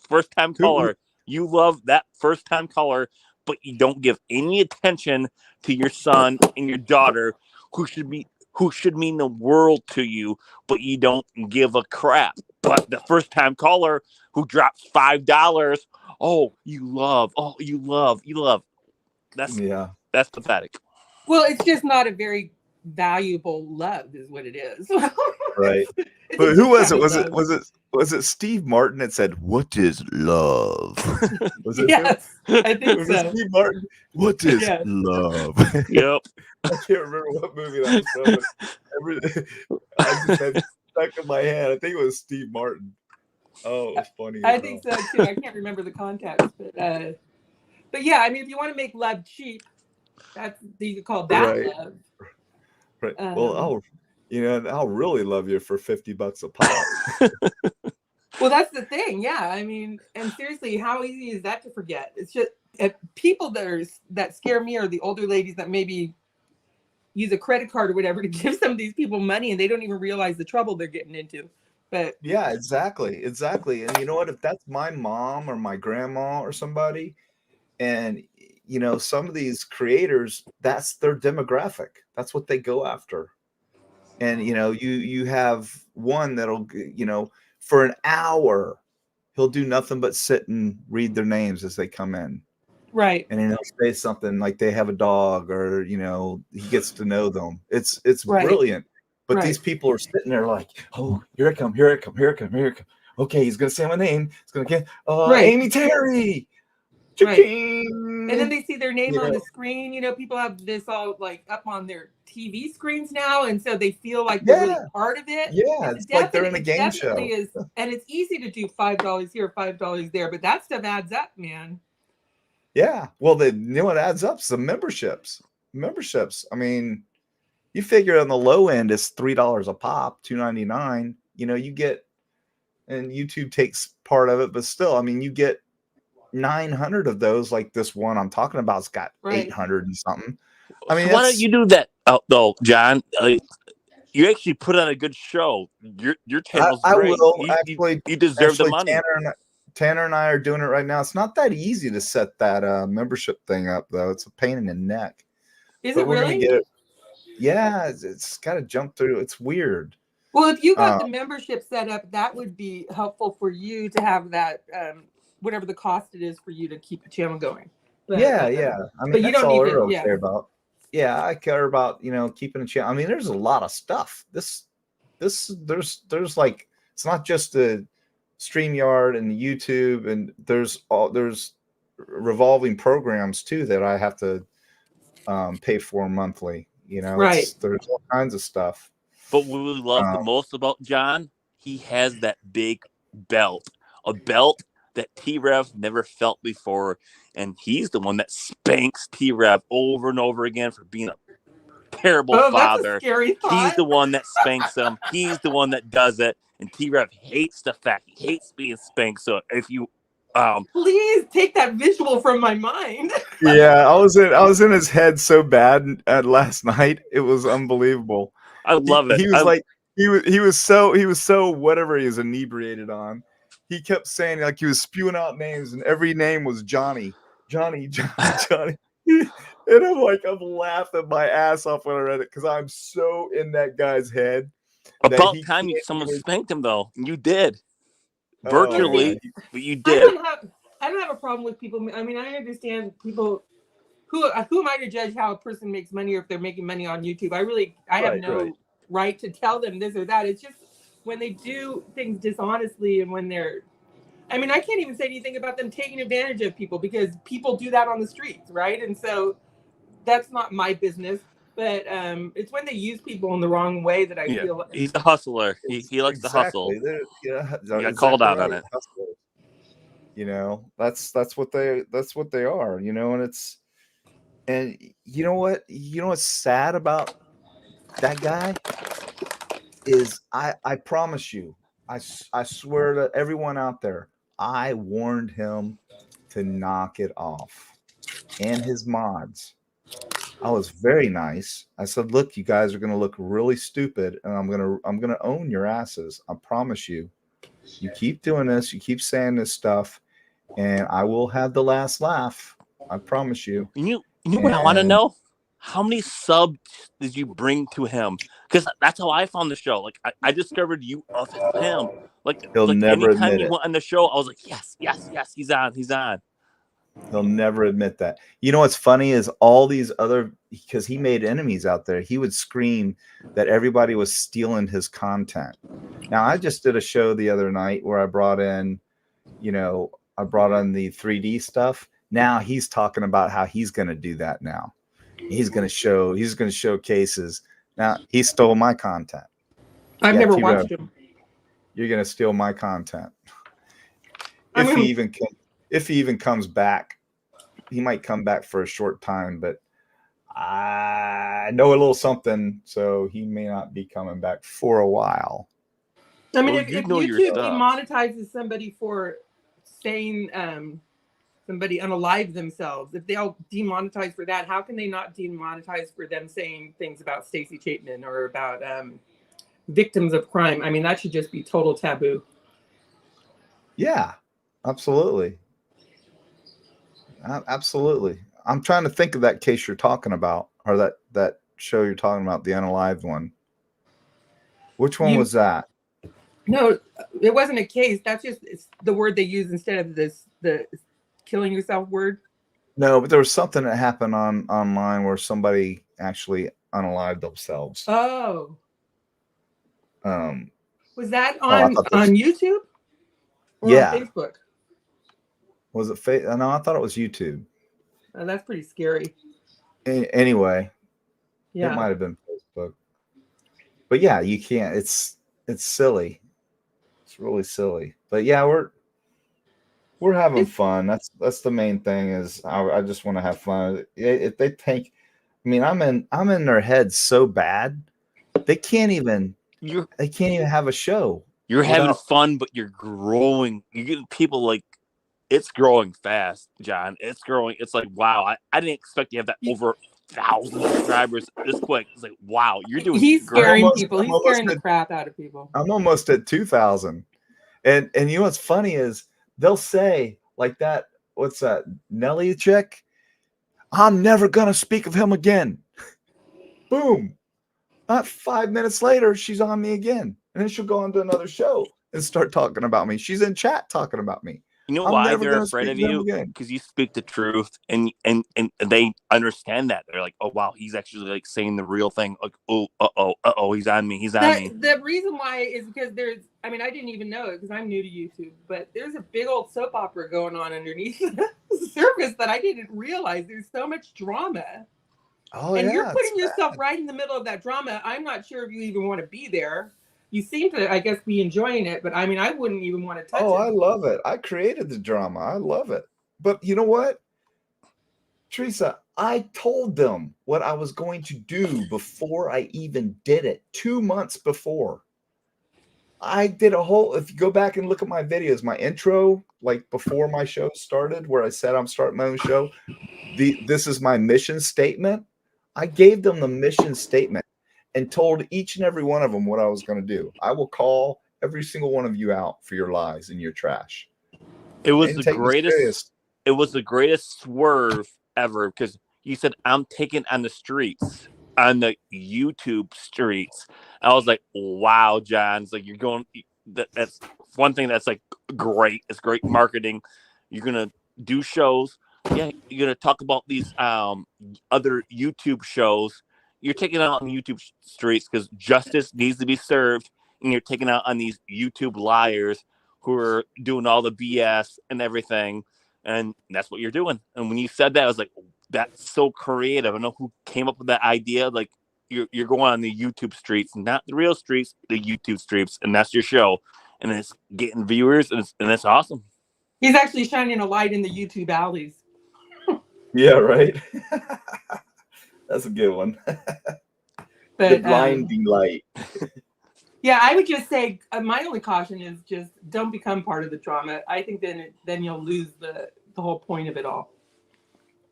First time caller. You love that first time caller, but you don't give any attention to your son and your daughter who should mean the world to you, but you don't give a crap. But the first time caller who drops $5, you love. That's pathetic. Well, it's just not a very valuable love, is what it is. Right. But who was it? Was it Steve Martin that said, "What is love"? Was it yes, him? I think Was so. it Steve Martin? What is Yes. love? Yep. I can't remember what movie that was from. But I just had stuck in my head. I think it was Steve Martin. Oh, it was funny. I think so too. I can't remember the context, but yeah, I mean, if you want to make love cheap, you could call that right. love. Right. Well, I'll really love you for $50 a pop. Well, that's the thing. Yeah, I mean, and seriously, how easy is that to forget? It's just people that scare me are the older ladies that maybe use a credit card or whatever to give some of these people money, and they don't even realize the trouble they're getting into. But yeah, exactly. And you know what? If that's my mom or my grandma or somebody, and some of these creators, that's their demographic. That's what they go after. And you have one that'll for an hour he'll do nothing but sit and read their names as they come in. Right. And then he'll say something like they have a dog, or he gets to know them. It's right. brilliant. But Right. these people are sitting there like, oh, here it come. Okay, he's gonna say my name. He's gonna get Amy Terry. Right. And then they see their name on the screen. People have this all like up on their TV screens now, and so they feel like they're really part of it. Yeah, it's like they're in a game show. And it's easy to do $5 here, $5 there, but that stuff adds up, man. Yeah, well, what adds up is the memberships. I mean, you figure on the low end it's $3 a pop, $2.99. You get, and YouTube takes part of it, but still, I mean, you get 900 of those. Like this one I'm talking about's got 800 and something. I mean, why don't you do that though, John? You actually put on a good show. Your channel's great. Will actually. You deserve the money. Tanner and I are doing it right now. It's not that easy to set that membership thing up, though. It's a pain in the neck. Is it really? Gonna get it. Yeah, it's got to jump through. It's weird. Well, if you got the membership set up, that would be helpful for you to have that, whatever the cost it is for you to keep the channel going. But, yeah. I mean, that's all I really care about. Yeah, I care about keeping a channel. I mean, there's a lot of stuff. There's like, it's not just the StreamYard and YouTube, and there's revolving programs too that I have to pay for monthly. You know, Right. there's all kinds of stuff. But what we love the most about John, he has that big belt, a belt that T-Rev never felt before, and he's the one that spanks T-Rev over and over again for being a terrible That's a father. scary thought. He's the one that spanks him. He's the one that does it, and T-Rev hates the fact he hates being spanked. So if you please take that visual from my mind. Yeah, I was in his head so bad at last night. It was unbelievable. I love it. He was like he was so whatever he was inebriated on. He kept saying, like, he was spewing out names, and every name was Johnny. And I'm laughing my ass off when I read it because I'm so in that guy's head. About time someone spanked him, though. You did. Virtually, but you did. I don't have a problem with people. I mean, I understand people. Who am I to judge how a person makes money or if they're making money on YouTube? I have no right to tell them this or that. It's just when they do things dishonestly and when they're, I mean, I can't even say anything about them taking advantage of people because people do that on the streets, right? And so that's not my business. But it's when they use people in the wrong way that I feel. He's a hustler. He likes to hustle. Yeah, he got called out on it. Hustlers. You know, that's what they are. You know, and you know what's sad about that guy is I promise you, I swear to everyone out there, I warned him to knock it off, and his mods. I was very nice. I said, look, you guys are going to look really stupid, and I'm going to own your asses. I promise you. You keep doing this, you keep saying this stuff, and I will have the last laugh. I promise you. You know what I want to know? How many subs did you bring to him? Because that's how I found the show. Like I discovered you of him. Like he'll never anytime admit you it. went on the show, I was like, yes, he's on. He'll never admit that. You know what's funny is all these other, because he made enemies out there, he would scream that everybody was stealing his content. Now, I just did a show the other night where I brought in the 3D stuff. Now he's talking about how he's going to do that now. He's going to show cases. Now, he stole my content. I've never watched him. You're going to steal my content. If he even comes back, he might come back for a short time, but I know a little something, so he may not be coming back for a while. I mean, if YouTube demonetizes somebody for saying somebody unalive themselves, if they'll demonetize for that, how can they not demonetize for them saying things about Stacey Chapman or about victims of crime? I mean, that should just be total taboo. Yeah, absolutely. Absolutely. I'm trying to think of that case you're talking about, or that show you're talking about, the unalived one. Which one was that? No, it wasn't a case. That's just the word they use instead of the killing yourself word. No, but there was something that happened online where somebody actually unalived themselves. Oh. Was that on YouTube? Or on Facebook? Was it No, I thought it was YouTube. Oh, that's pretty scary. Anyway, yeah, it might have been Facebook. But yeah, you can't. It's silly. It's really silly. But yeah, we're having fun. That's the main thing. Is I just want to have fun. If they think, I mean, I'm in their heads so bad, they can't even have a show. You're having fun, but you're growing. You're getting people like. It's growing fast, John. It's growing. It's like, wow, I didn't expect you to have that over 1,000 subscribers this quick. It's like, wow, you're doing He's scaring people. He's scaring the crap out of people. I'm almost at 2,000. And you know what's funny is they'll say like that, what's that, Nelly chick? I'm never going to speak of him again. Boom. Not 5 minutes later, she's on me again. And then she'll go on to another show and start talking about me. She's in chat talking about me. You know I'm why never they're going to afraid speak of to them you? again. Because you speak the truth, and they understand that. They're like, oh wow, he's actually like saying the real thing. Like, oh, he's on me. He's on me. The reason why is because I didn't even know it because I'm new to YouTube, but there's a big old soap opera going on underneath the surface that I didn't realize. There's so much drama. Oh, and yeah. you're putting it's yourself bad. right in the middle of that drama. I'm not sure if you even want to be there. You seem to, I guess, be enjoying it, but I wouldn't even want to touch Oh, it. I love it. I created the drama. I love it. But you know what, Teresa, I told them what I was going to do before I even did it. 2 months before. I did a whole, if you go back and look at my videos, my intro, like before my show started, where I said I'm starting my own show, this is my mission statement. I gave them the mission statement and told each and every one of them what I was going to do. I will call every single one of you out for your lies and your trash. It was And the take me greatest. serious. It was the greatest swerve ever because you said I'm taking on the streets, on the YouTube streets. I was like, wow, John. It's like you're going. That's one thing that's like great. It's great marketing. You're gonna do shows. Yeah, you're gonna talk about these other YouTube shows. You're taking out on YouTube streets because justice needs to be served, and you're taking out on these YouTube liars who are doing all the BS and everything. And that's what you're doing. And when you said that, I was like, that's so creative. I don't know who came up with that idea. Like you're going on the YouTube streets, not the real streets, the YouTube streets, and that's your show. And it's getting viewers, and it's awesome. He's actually shining a light in the YouTube alleys. Yeah, right. That's a good one. But, the blinding light. Yeah, I would just say my only caution is just don't become part of the drama. I think then you'll lose the whole point of it all.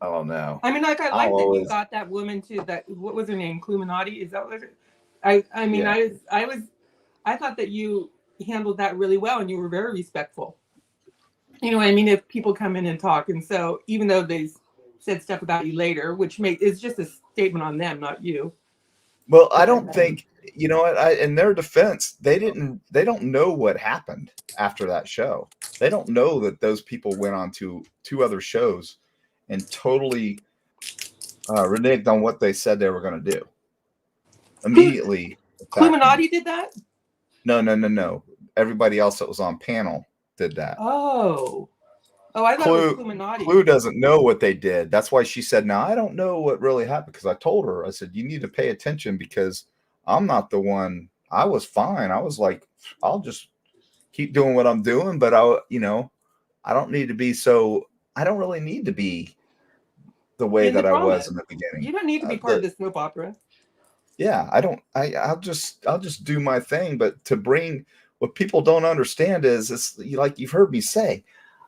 Oh no. I like that you got that woman to that. What was her name? Cluminati? Is that what it? Yeah. I thought that you handled that really well, and you were very respectful. You know what I mean? If people come in and talk, and so even though they said stuff about you later, which is just a statement on them, not you. Well, I don't think, you know what, in their defense, they don't know what happened after that show. They don't know that those people went on to 2 other shows and totally reneged on what they said they were going to do. Immediately. Cluminati did that? No. Everybody else that was on panel did that. Oh, I thought it was Cluminati. Clue doesn't know what they did. That's why she said, "Now I don't know what really happened." Because I told her, I said, "You need to pay attention because I'm not the one. I was fine. I was like, I'll just keep doing what I'm doing, but I don't need to be so. I don't really need to be the way that I was in the beginning. You don't need to be part of this soap opera. Yeah, I don't. I'll just do my thing. But to bring what people don't understand is, it's like you've heard me say.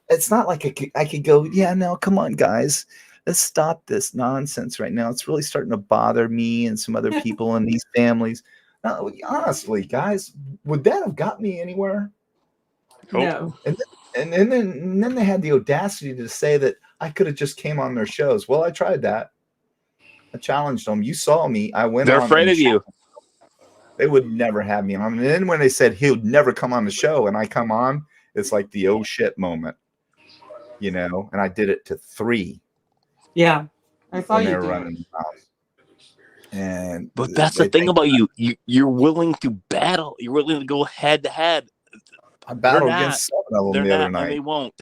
It's not like I could go, yeah, no, come on, guys. Let's stop this nonsense right now. It's really starting to bother me and some other people in these families. No, honestly, guys, would that have got me anywhere? No. And then they had the audacity to say that I could have just came on their shows. Well, I tried that. I challenged them. You saw me. I went They're on. afraid of you. They would never have me on. And then when they said he would never come on the show and I come on, it's like the oh shit moment. And I did it to 3. Yeah, I saw you running the house. But that's the thing about you. You're willing to battle. You're willing to go head to head. I battled against 7 of them the other night. And they won't.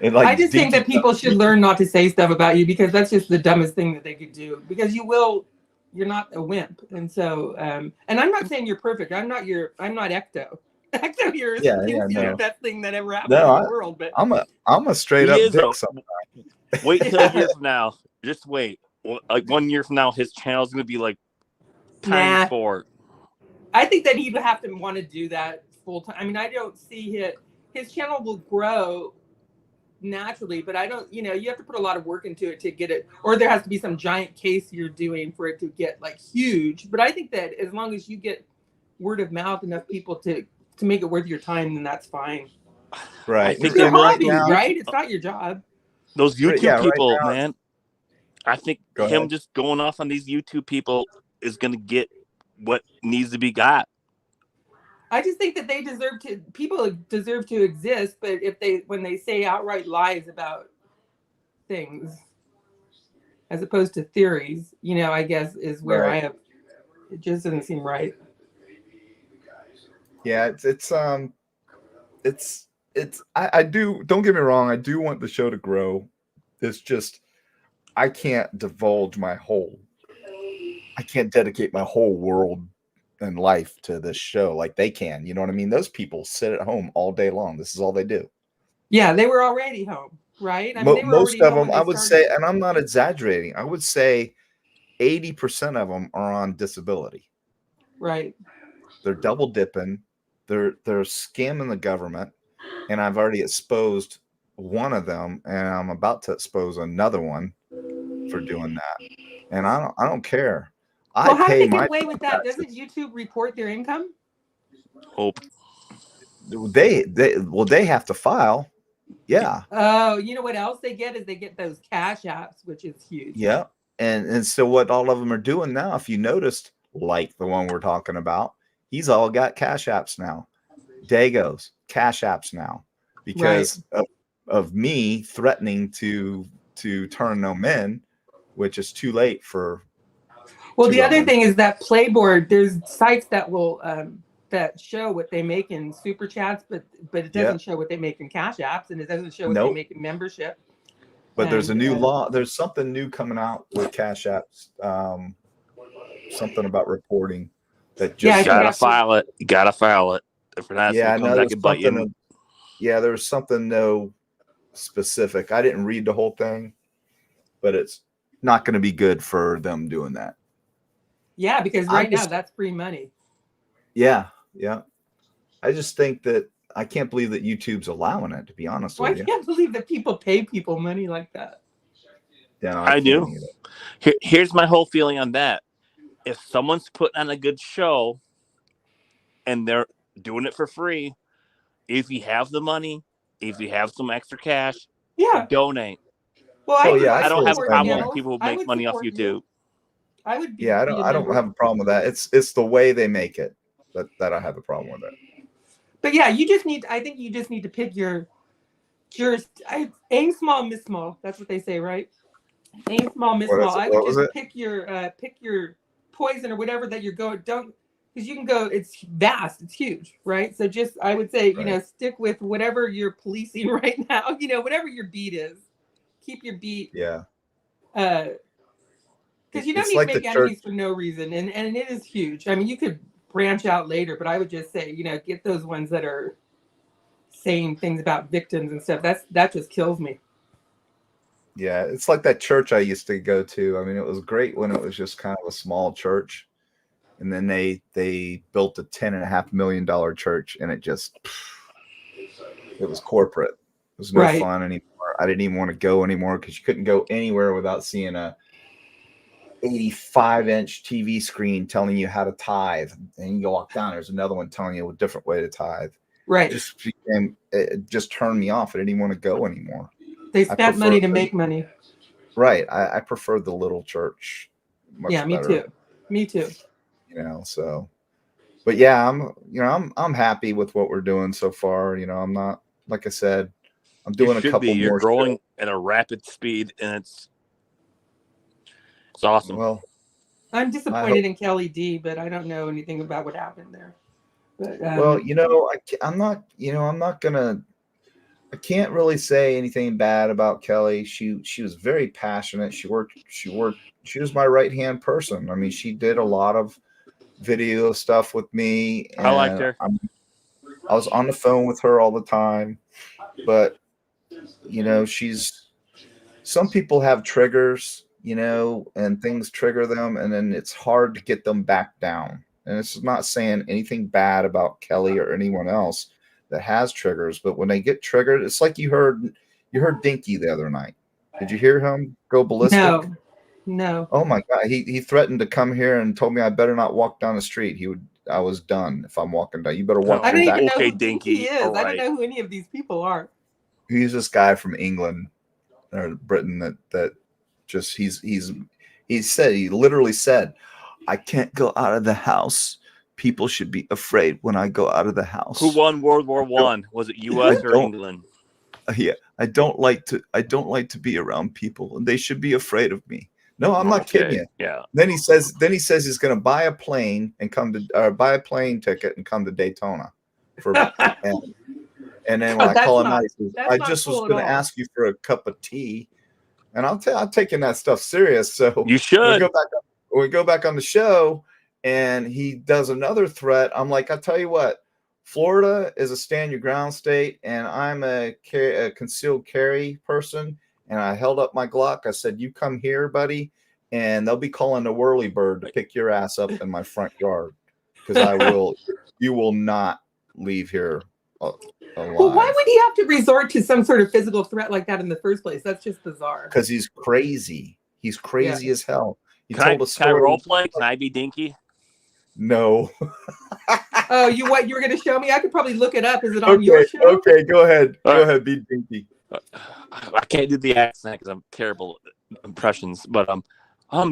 I just think that people should learn not to say stuff about you because that's just the dumbest thing that they could do. Because you're not a wimp, and so and I'm not saying you're perfect. I'm not Ecto. Ecto here is the best thing that ever happened in the world. But I'm a straight up dick sometimes. Wait till a year from now. Just wait. Like 1 year from now, his channel's gonna be like times 4. I think that he'd have to want to do that full time. I don't see his channel will grow naturally, but I don't. You have to put a lot of work into it to get it, or there has to be some giant case you're doing for it to get like huge. But I think that as long as you get word of mouth enough people to make it worth your time, then that's fine. Right. It's your hobby, right? It's not your job. Those YouTube people, right now, man. I think him just going off on these YouTube people is going to get what needs to be got. I just think that people deserve to exist, but when they say outright lies about things, as opposed to theories, I guess is where Right. it just doesn't seem right. Yeah, I do, don't get me wrong, I do want the show to grow. It's just I can't dedicate my whole world and life to this show like they can. You know what I mean? Those people sit at home all day long. This is all they do. Yeah, they were already home, right? I mean, they were Most already of home when them, I they would started. say, and I'm not exaggerating, I would say 80% of them are on disability. Right. They're double dipping. They're scamming the government. And I've already exposed one of them, and I'm about to expose another one for doing that. And I don't care. I Well, how do pay they get my away with that? taxes. Doesn't YouTube report their income? Hope. They have to file. Yeah. Oh, you know what else they get is they get those cash apps, which is huge. Yeah. And so what all of them are doing now, if you noticed, like the one we're talking about, he's all got cash apps now. Dago's cash apps now because of me threatening to turn them in, which is too late for. Well, the other thing is that Playboard, there's sites that will that show what they make in super chats, but it doesn't show what they make in cash apps, and it doesn't show what they make in membership. But there's a new law. There's something new coming out with cash apps. Something about reporting that just you gotta file it. You gotta file it. If not, yeah, come back and bite you. Yeah, there was something no specific. I didn't read the whole thing, but it's not going to be good for them doing that. Yeah, because now that's free money. Yeah, yeah. I just think that I can't believe that YouTube's allowing it, to be honest with you. I can't believe that people pay people money like that. Yeah, I do. Here's my whole feeling on that. If someone's putting on a good show and they're doing it for free, if you have the money, if you have some extra cash, donate. Well, I don't have a problem with people who make money off YouTube. I would be. Yeah, I don't have a problem with that. It's the way they make it that I have a problem with it. But yeah, I think you just need to pick your aim small, miss small. That's what they say, right? Aim small, miss small. I would just pick your poison or whatever that you're going. Don't, because you can go. It's vast. It's huge, right? So I would say, stick with whatever you're policing right now. Whatever your beat is, keep your beat. Yeah. Because you don't need to make enemies for no reason, and it is huge. I mean, you could branch out later, but I would just say, get those ones that are saying things about victims and stuff. That just kills me. Yeah, it's like that church I used to go to. I mean, it was great when it was just kind of a small church, and then they built a $10.5 million church, and it was corporate. It was no fun anymore. I didn't even want to go anymore because you couldn't go anywhere without seeing a 85-inch TV screen telling you how to tithe, and you walk down, there's another one telling you a different way to tithe. Right. It just turned me off. I didn't even want to go anymore. They spent money to make money. Right. I prefer the little church much me better. Me too. So, but yeah, I'm happy with what we're doing so far. I'm not, like I said, I'm doing a couple more. You're growing at a rapid speed, and it's awesome. Well, I'm disappointed in Kelly D, but I don't know anything about what happened there. But, well, I'm not gonna. I can't really say anything bad about Kelly. She was very passionate. She was my right hand person. I mean, she did a lot of video stuff with me. I liked her. I was on the phone with her all the time, but some people have triggers, and things trigger them, and then it's hard to get them back down. And it's not saying anything bad about Kelly or anyone else that has triggers, but when they get triggered, it's like you heard Dinky the other night. Did you hear him go ballistic? No. Oh my God. He threatened to come here and told me I better not walk down the street. I was done if I'm walking down. You better watch your back. I don't even know who Dinky is. Right. I don't know who any of these people are. He's this guy from England or Britain that just he literally said, I can't go out of the house people should be afraid when I go out of the house. Who won World War One? Was it U.S. or England? Yeah, I don't like to be around people, and they should be afraid of me. No, I'm not kidding you. Yeah. Then he says he's going to buy a plane and buy a plane ticket and come to Daytona for. And then when I call him out, he says, I just was going to ask you for a cup of tea. And I'm taking that stuff serious. So you should. We go back on the show, and he does another threat. I'm like, I tell you what, Florida is a stand your ground state, and I'm a concealed carry person. And I held up my Glock. I said, you come here, buddy, and they'll be calling the whirly bird to pick your ass up in my front yard, because you will not leave here alive. Well, why would he have to resort to some sort of physical threat like that in the first place? That's just bizarre. Because he's crazy. He's crazy as hell. He told a story. Can I role play? Can I be Dinky? No. Oh, you were going to show me? I could probably look it up. Is it on your show? Okay, go ahead. Go ahead, be Dinky. I can't do the accent because I'm terrible at impressions. But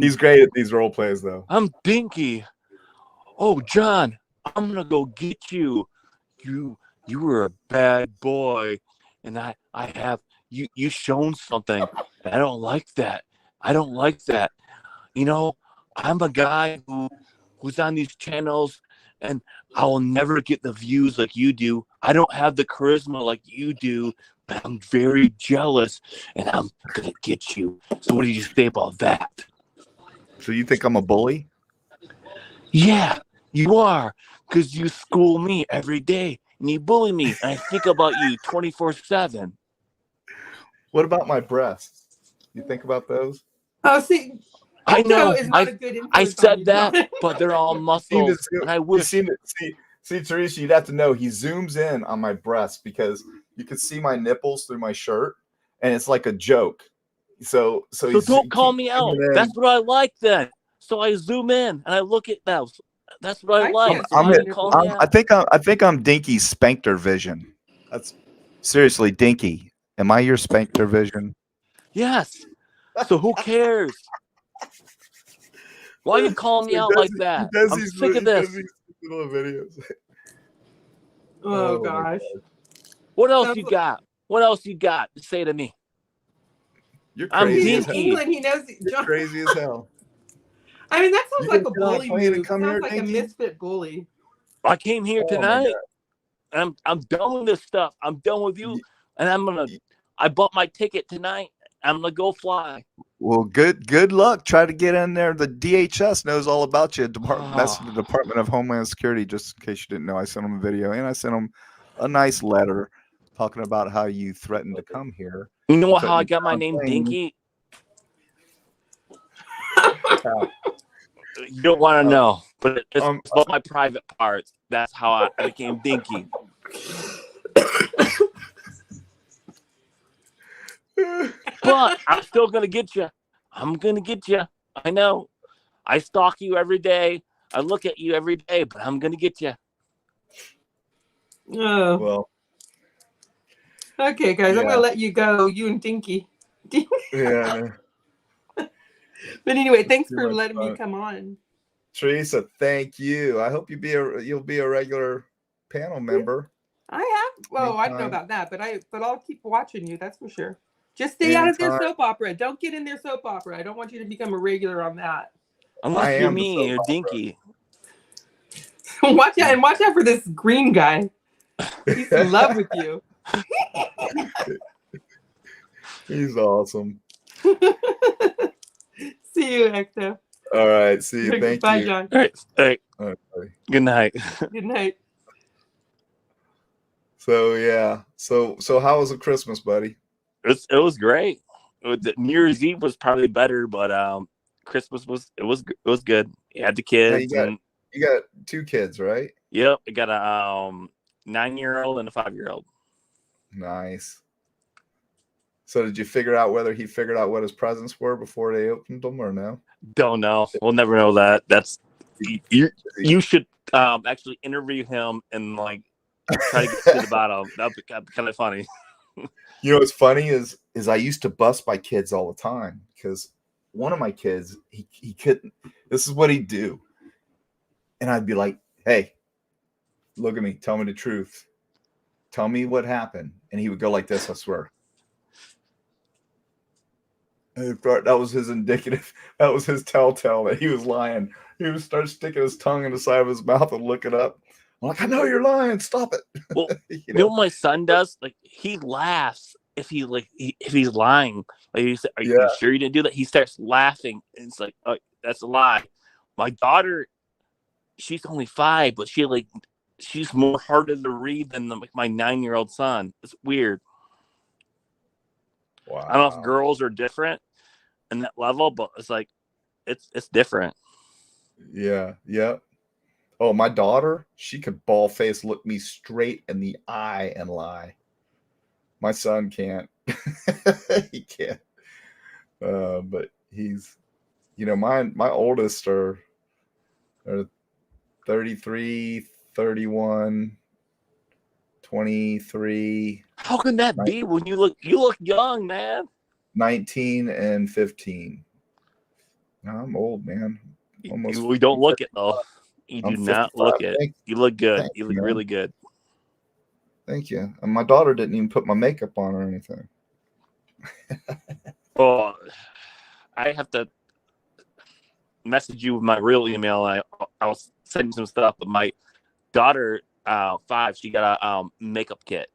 he's great at these role plays, though. I'm Dinky. Oh, John, I'm gonna go get you. You were a bad boy, and I have you shown something. I don't like that. I don't like that. You know, I'm a guy who's on these channels, and I will never get the views like you do. I don't have the charisma like you do, but I'm very jealous, and I'm gonna get you. So what do you say about that? So you think I'm a bully? Yeah, you are, because you school me every day. And you bully me, and I think about you 24/7. What about my breasts? You think about those? Oh, see, I know. I said that, but they're all muscles. And I wish. See, Teresa, you'd have to know. He zooms in on my breasts because you can see my nipples through my shirt, and it's like a joke. So don't call me out. That's what I like then. So I zoom in and I look at those. That's what I like. I think I'm Dinky Spankter Vision. That's seriously Dinky. Am I your Spankter Vision? Yes. So who cares? Why are you calling me out like that? I'm sick of this. Oh gosh. What else you got? What else you got to say to me? You're crazy. He's in England. He knows. You're crazy as hell. I mean, that sounds like a bully move. Sounds like a misfit bully. I came here tonight, and I'm done with this stuff. I'm done with you, and I bought my ticket tonight. I'm gonna go fly. Well, good luck. Try to get in there. The DHS knows all about you. That's the Department of Homeland Security. Just in case you didn't know, I sent them a video, and I sent them a nice letter talking about how you threatened to come here. You know how I got my name Dinky? You don't want to know, but it's about my private parts. That's how I became Dinky. But I'm still going to get you. I'm going to get you. I know. I stalk you every day. I look at you every day, but I'm going to get you. Oh. Well. Okay, guys, I'm going to let you go. You and Dinky. Yeah. But anyway, thanks for letting me come on. Teresa, thank you. I hope you'll be a regular panel member. I have. Well, I don't know about that, but I'll keep watching you. That's for sure. Just stay out of their soap opera. Don't get in their soap opera. I don't want you to become a regular on that. Unless you're me, you're Dinky. Watch out for this green guy. He's in love with you. He's awesome. See you, Hector. All right. See you. Thank Bye, you. John. All right. Good night. Good night. So yeah. So how was the Christmas, buddy? It was great. New Year's Eve was probably better, but Christmas was good. You had the kids. You got 2 kids, right? Yep. I got a 9-year-old and a 5-year-old. Nice. So did you figure out whether he figured out what his presents were before they opened them or no? Don't know. We'll never know that. That's you should actually interview him and like try to get to the bottom. That'd be kind of funny. You know what's funny is I used to bust my kids all the time because one of my kids he couldn't. This is what he'd do, and I'd be like, hey, look at me. Tell me the truth. Tell me what happened. And he would go like this, I swear. And that was his indicative. That was his telltale that he was lying. He would start sticking his tongue in the side of his mouth and look it up. I'm like, I know you're lying. Stop it. Well, you know what my son does? Like, he laughs if if he's lying. Like, he said, are you sure you didn't do that? He starts laughing, and it's like, oh, that's a lie. My daughter, she's only 5, but she's more harder to read than my 9-year-old son. It's weird. Wow. I don't know if girls are different in that level, but it's like it's different. Yeah. Oh, my daughter, she could ball face look me straight in the eye and lie. My son can't. He can't. But he's, my oldest are 33, 31, 23. How can that be when you look young, man? 19 and 15. No, I'm old, man. We don't look it though. You do not look it. You look good. You look really good. Thank you. And my daughter didn't even put my makeup on or anything. Oh, I have to message you with my real email. I'll send you some stuff. But my daughter, 5, she got a makeup kit.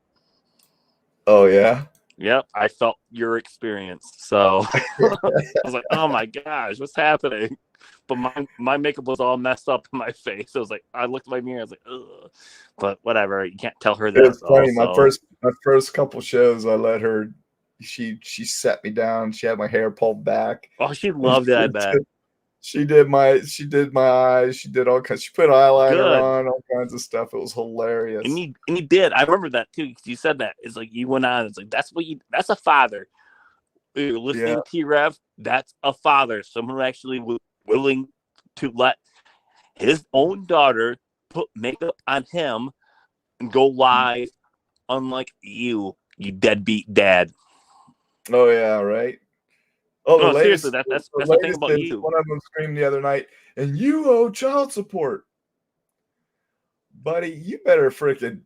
Oh yeah. Yep, I felt your experience. So I was like, oh my gosh, what's happening? But my makeup was all messed up in my face. I was like, I looked at my mirror, I was like, ugh. But whatever, you can't tell her that. It was funny. My first couple shows, I let her. She sat me down. She had my hair pulled back. Oh, she loved it. I bet. She did my eyes. She did all kinds. She put eyeliner on, all kinds of stuff. It was hilarious. And you did. I remember that too. You said that. It's like you went on. It's like that's a father. You're listening to T-Rev. That's a father. Someone who actually willing to let his own daughter put makeup on him and go live, unlike you deadbeat dad. Oh yeah, right. Oh, no, seriously, that's the thing about you. One of them screamed the other night, and you owe child support, buddy. You better freaking.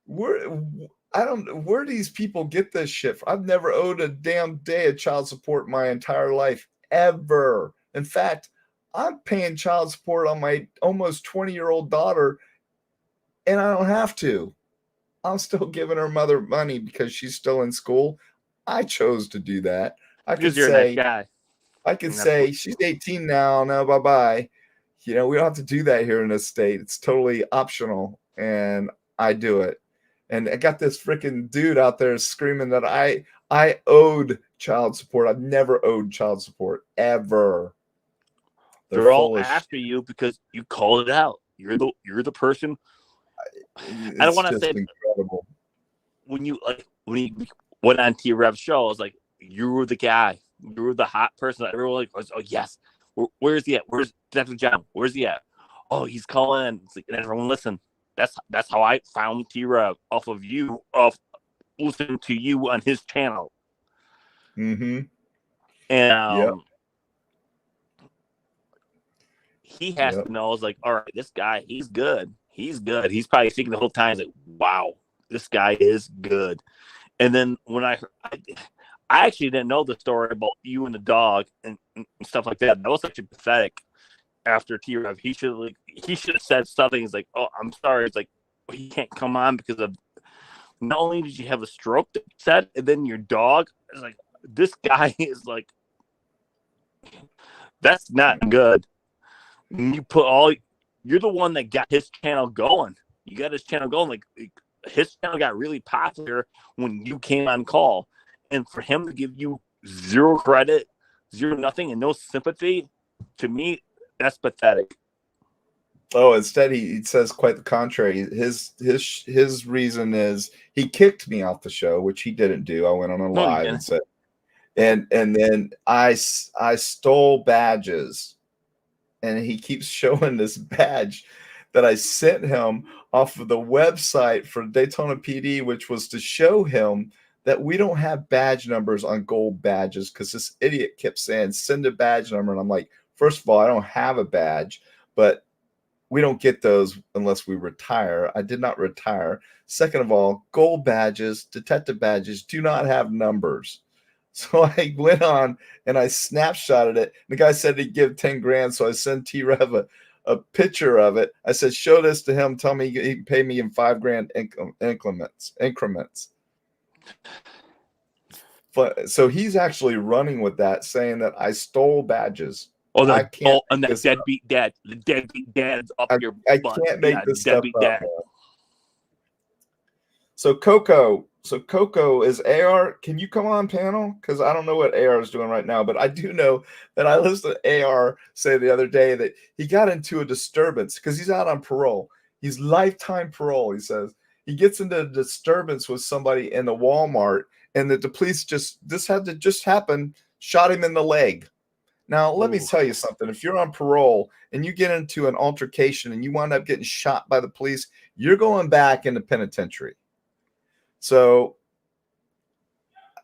Where these people get this shit from? I've never owed a damn day of child support my entire life, ever. In fact, I'm paying child support on my almost 20-year-old daughter, and I don't have to. I'm still giving her mother money because she's still in school. I chose to do that. I could say, she's 18 now. No, bye-bye. We don't have to do that here in this state. It's totally optional, and I do it. And I got this freaking dude out there screaming that I owed child support. I've never owed child support, ever. They're all after you because you called it out. You're the person. I don't want to say incredible. When you went on T-Rev show, I was like, you were the guy. You were the hot person. Everyone was, oh yes. Where's he at? Where's Detective John? Where's he at? Oh, he's calling. It's like, and everyone listen. That's how I found T-Rev, off of you, of listening to you on his channel. Mm-hmm. And he has to know. I was like, all right, this guy, he's good. He's good. He's probably thinking the whole time, like, wow, this guy is good. And then when I actually didn't know the story about you and the dog and stuff like that. That was such a pathetic. After T-Rev, he should have said something. He's like, oh, I'm sorry. It's like, he can't come on because of not only did you have a stroke that said, and then your dog is like, this guy is like, that's not good. You're the one that got his channel going. You got his channel going. Like, his channel got really popular when you came on call. And for him to give you zero credit, zero nothing, and no sympathy, to me, that's pathetic. Oh, instead he says quite the contrary. His reason is he kicked me off the show, which he didn't do. I went on a live and said, and then I stole badges, and he keeps showing this badge that I sent him off of the website for Daytona PD, which was to show him that we don't have badge numbers on gold badges, because this idiot kept saying, send a badge number. And I'm like, first of all, I don't have a badge, but we don't get those unless we retire. I did not retire. Second of all, gold badges, detective badges do not have numbers. So I went on and I snapshotted it. The guy said he'd give 10 grand. So I sent T-Rev a picture of it. I said, show this to him. Tell me he can pay me in $5 increments. But so he's actually running with that, saying that I stole badges. Oh, I can't and that deadbeat dad. The deadbeat dad's up your I butt. can't make this stuff deadbeat up. dad. Man. So Coco is AR. Can you come on panel? Because I don't know what AR is doing right now, but I do know that I listened to AR say the other day that he got into a disturbance because he's out on parole. He's lifetime parole. He says he gets into a disturbance with somebody in the Walmart, and that the police this had to just happen, shot him in the leg. Now, let me tell you something. If you're on parole and you get into an altercation and you wind up getting shot by the police, you're going back into penitentiary. So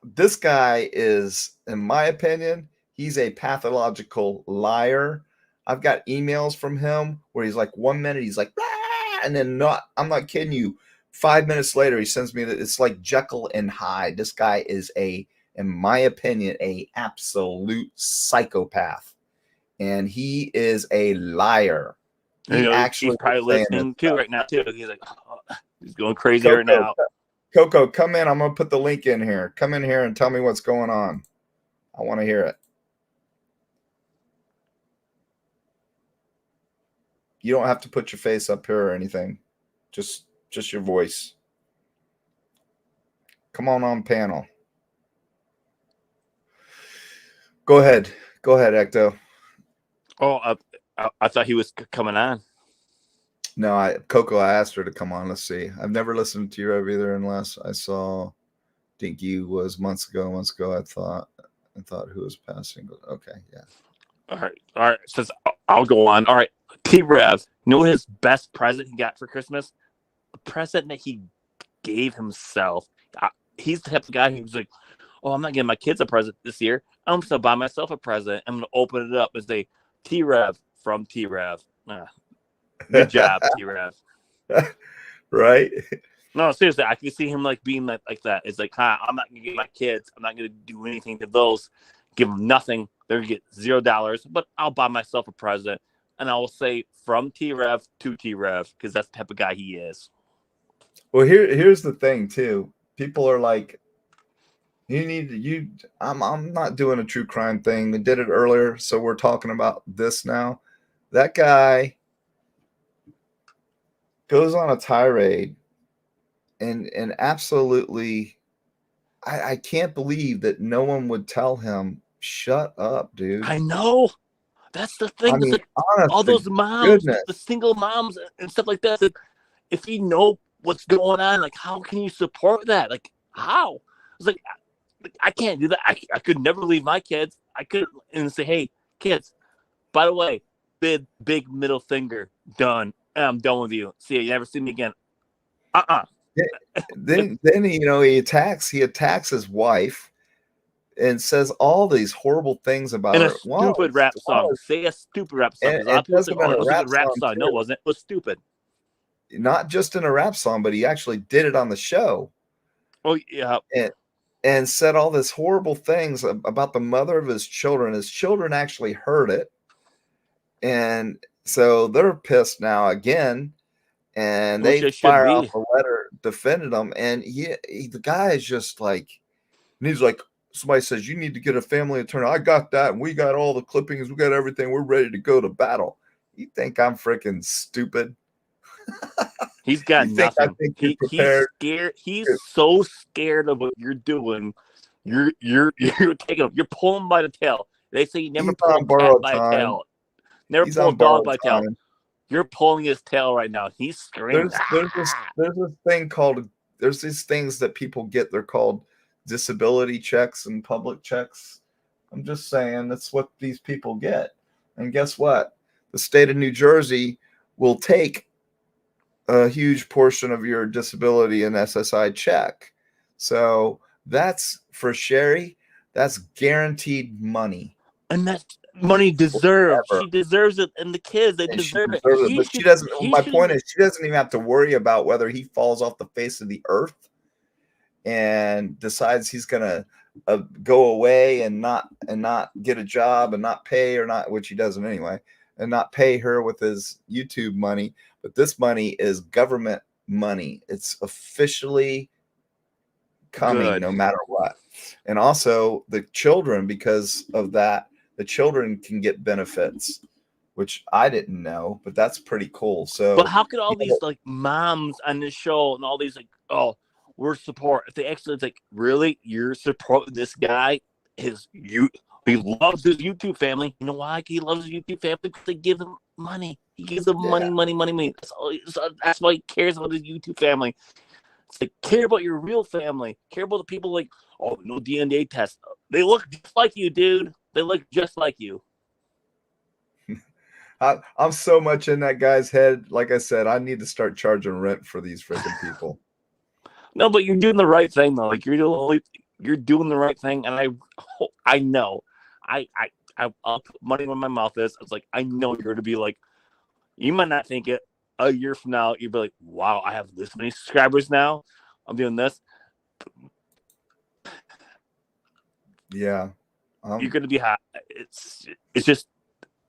this guy is, in my opinion, he's a pathological liar. I've got emails from him where he's like 1 minute, he's like, ah, and then I'm not kidding you. 5 minutes later, he sends me that it's like Jekyll and Hyde. This guy is in my opinion, a absolute psychopath. And he is a liar. He's probably listening too right now too. He's like, he's going crazy right now. Coco, come in. I'm going to put the link in here. Come in here and tell me what's going on. I want to hear it. You don't have to put your face up here or anything. Just your voice. Come on panel. Go ahead, Ecto. Oh, I thought he was coming on. No, Coco, I asked her to come on. Let's see. I've never listened to your either, unless I saw Dinky was months ago. I thought who was passing. Okay, yeah. All right. Since I'll go on. All right, T-Rev. You know what his best present he got for Christmas? A present that he gave himself. He's the type of guy who's like, oh, I'm not getting my kids a present this year. I'm just going to buy myself a present. I'm going to open it up and say, T-Rev from T-Rev. Good job, T-Rev. Right? No, seriously, I can see him like being like that. It's like, I'm not going to get my kids. I'm not going to do anything to those. Give them nothing. They're going to get $0, but I'll buy myself a present. And I will say from T-Rev to T-Rev because that's the type of guy he is. Well, here's the thing, too. People are like, I'm not doing a true crime thing. We did it earlier, so we're talking about this now. That guy goes on a tirade and absolutely I can't believe that no one would tell him, shut up, dude. I know. That's the thing. I mean, like, all those moms, the single moms and stuff like that. If you know what's going on, like, how can you support that? Like, how? It's like, I can't do that. I could never leave my kids. I could and say, hey, kids, by the way, big middle finger, done. I'm done with you. See you. You never see me again. Then he attacks his wife and says all these horrible things about her. Stupid rap song. Say a stupid rap song. It wasn't a rap song. No, it wasn't. It was stupid. Not just in a rap song, but he actually did it on the show. Oh yeah. And said all this horrible things about the mother of his children. His children actually heard it. And so they're pissed now again. And they fire off a letter defending him. And the guy is just like, and he's like, somebody says, you need to get a family attorney. I got that. And we got all the clippings. We got everything. We're ready to go to battle. You think I'm freaking stupid? He's got nothing. He's scared. He's so scared of what you're doing. You're taking him. You're pulling him by the tail. They say you never pull a cat by a tail. Never pull a dog by a tail. You're pulling his tail right now. He's screaming. There's these things that people get. They're called disability checks and public checks. I'm just saying that's what these people get. And guess what? The state of New Jersey will take a huge portion of your disability and SSI check. So that's for Sherry. That's guaranteed money. And money deserved. Forever. She deserves it, and the kids, they And she deserve it. deserves it. But she doesn't. My should- point is, she doesn't even have to worry about whether he falls off the face of the earth and decides he's gonna go away and not get a job and not pay or not, which he doesn't anyway, and not pay her with his YouTube money. But this money is government money. It's officially coming Good. no matter what. And also the children, because of that, the children can get benefits, which I didn't know, but that's pretty cool. So But how could all these like moms on this show and all these like, oh, we're support, if they actually, it's like, really, you're supporting this guy? He loves his YouTube family. You know why he loves his YouTube family? Because they give him money. He gives them money. That's why he cares about his YouTube family. It's like, care about your real family. Care about the people like, oh, no DNA test. They look just like you, dude. They look just like you. I'm so much in that guy's head. Like I said, I need to start charging rent for these freaking people. No, but you're doing the right thing though. Like you're doing the right thing, and I know, I'll put money where my mouth is. It's like I know you're going to be like, you might not think it. A year from now, you'll be like, wow, I have this many subscribers now. I'm doing this. Yeah, you're going to be hot. It's just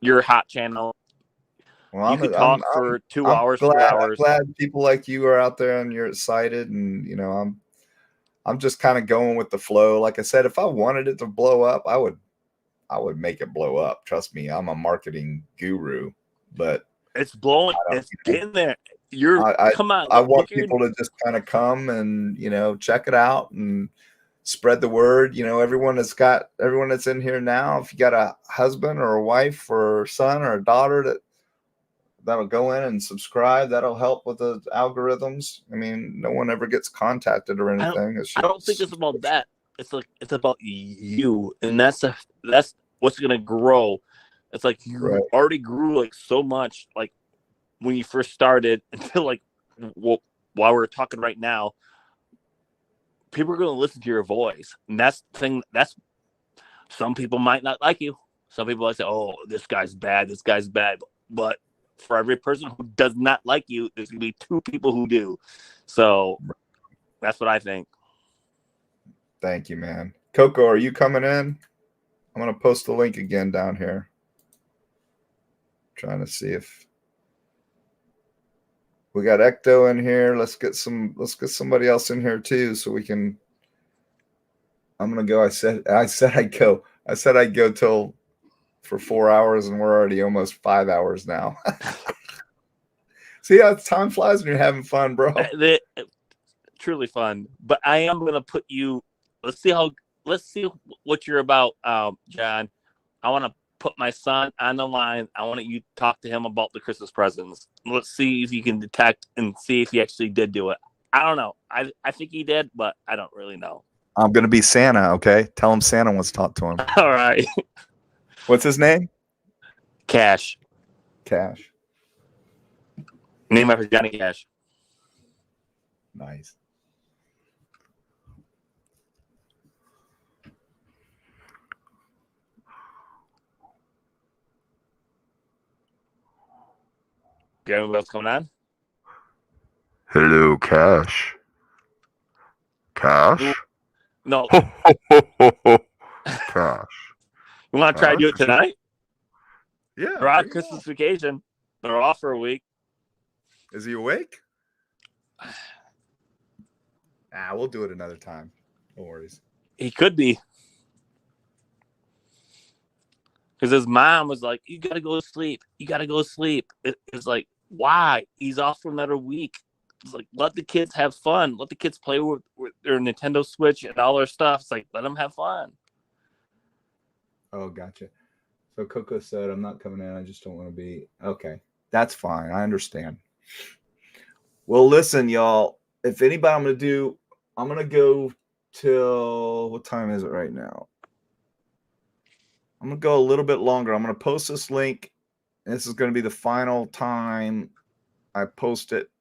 your hot channel. Well, you could talk for 2 hours, 3 hours. I'm glad people like you are out there and you're excited, and you know, I'm just kind of going with the flow. Like I said, if I wanted it to blow up, I would make it blow up. Trust me, I'm a marketing guru, but it's blowing. It's getting there. Come on. I want people to just kind of come and, you know, check it out and spread the word. You know, everyone that's in here now, if you got a husband or a wife or a son or a daughter that'll go in and subscribe, that'll help with the algorithms. I mean, no one ever gets contacted or anything. I don't think it's about that. It's like, it's about you. And that's what's going to grow. It's like you already grew like so much, like when you first started, until like while we're talking right now, people are going to listen to your voice. And that's the thing. That's, some people might not like you. Some people might say, oh, this guy's bad. This guy's bad. But for every person who does not like you, there's going to be 2 people who do. So that's what I think. Thank you, man. Coco, are you coming in? I'm going to post the link again down here. Trying to see if we got Ecto in here. Let's get somebody else in here too, so we can. I'm gonna go. I said I'd go. I said I'd go till for 4 hours, and we're already almost 5 hours now. See how time flies when you're having fun, bro. Truly fun. But I am gonna put you. Let's see what you're about, John. I want to put my son on the line. I want you to talk to him about the Christmas presents. Let's see if you can detect and see if he actually did do it. I don't know. I think he did, but I don't really know. I'm going to be Santa, okay? Tell him Santa wants to talk to him. All right. What's his name? Cash. Cash. Name after Johnny Cash. Nice. Okay, what's going on? Hello, Cash. Cash? No. Cash. You want to try to do it tonight? Yeah. They're on Christmas vacation. They're off for a week. Is he awake? We'll do it another time. No worries. He could be. Because his mom was like, you got to go to sleep. You got to go to sleep. It's like, why? He's off for another week. It's like, let the kids have fun. Let the kids play with their Nintendo Switch and all their stuff. It's like, let them have fun. Oh, gotcha. So Coco said, I'm not coming in. I just don't want to be. Okay. That's fine. I understand. Well, listen, y'all. If anybody, I'm going to go till, what time is it right now? I'm going to go a little bit longer. I'm going to post this link. And this is going to be the final time I post it.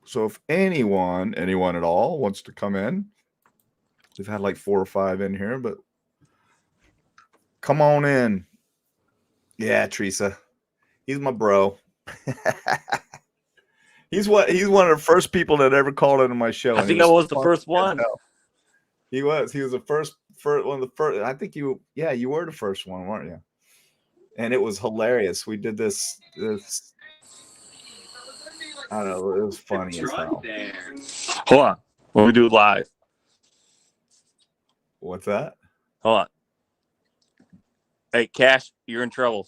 So if anyone at all wants to come in, we've had like 4 or 5 in here, but come on in. Yeah, Teresa. He's my bro. He's one of the first people that ever called into my show. I think I was the first one. He was the first one of the first. I think you were the first one, weren't you? And it was hilarious. We did this I don't know, it was funny as hell. Hold on. Let me do it live. What's that? Hold on. Hey, Cash, you're in trouble.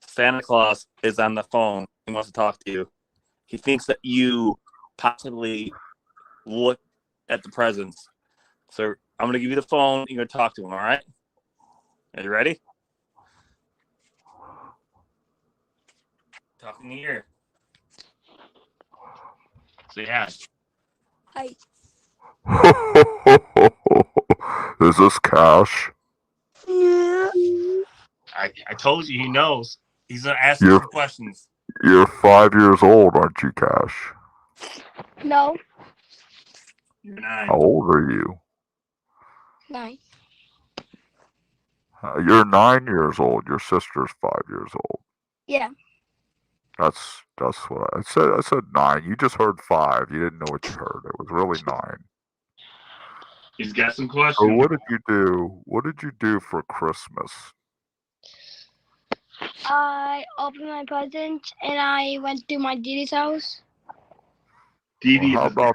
Santa Claus is on the phone. He wants to talk to you. He thinks that you possibly look at the presents. So I'm going to give you the phone. You're going to talk to him, all right? Are you ready? Talking in your ear. Say hi. Hi. Is this Cash? Yeah. I told you he knows. He's going to ask you some questions. You're 5 years old, aren't you, Cash? No. You're 9. How old are you? 9. You're 9 years old. Your sister's 5 years old. Yeah. That's what I said. I said 9. You just heard 5. You didn't know what you heard. It was really 9. He's got some questions. So what did you do? What did you do for Christmas? I opened my present and I went to my Didi's house. Well,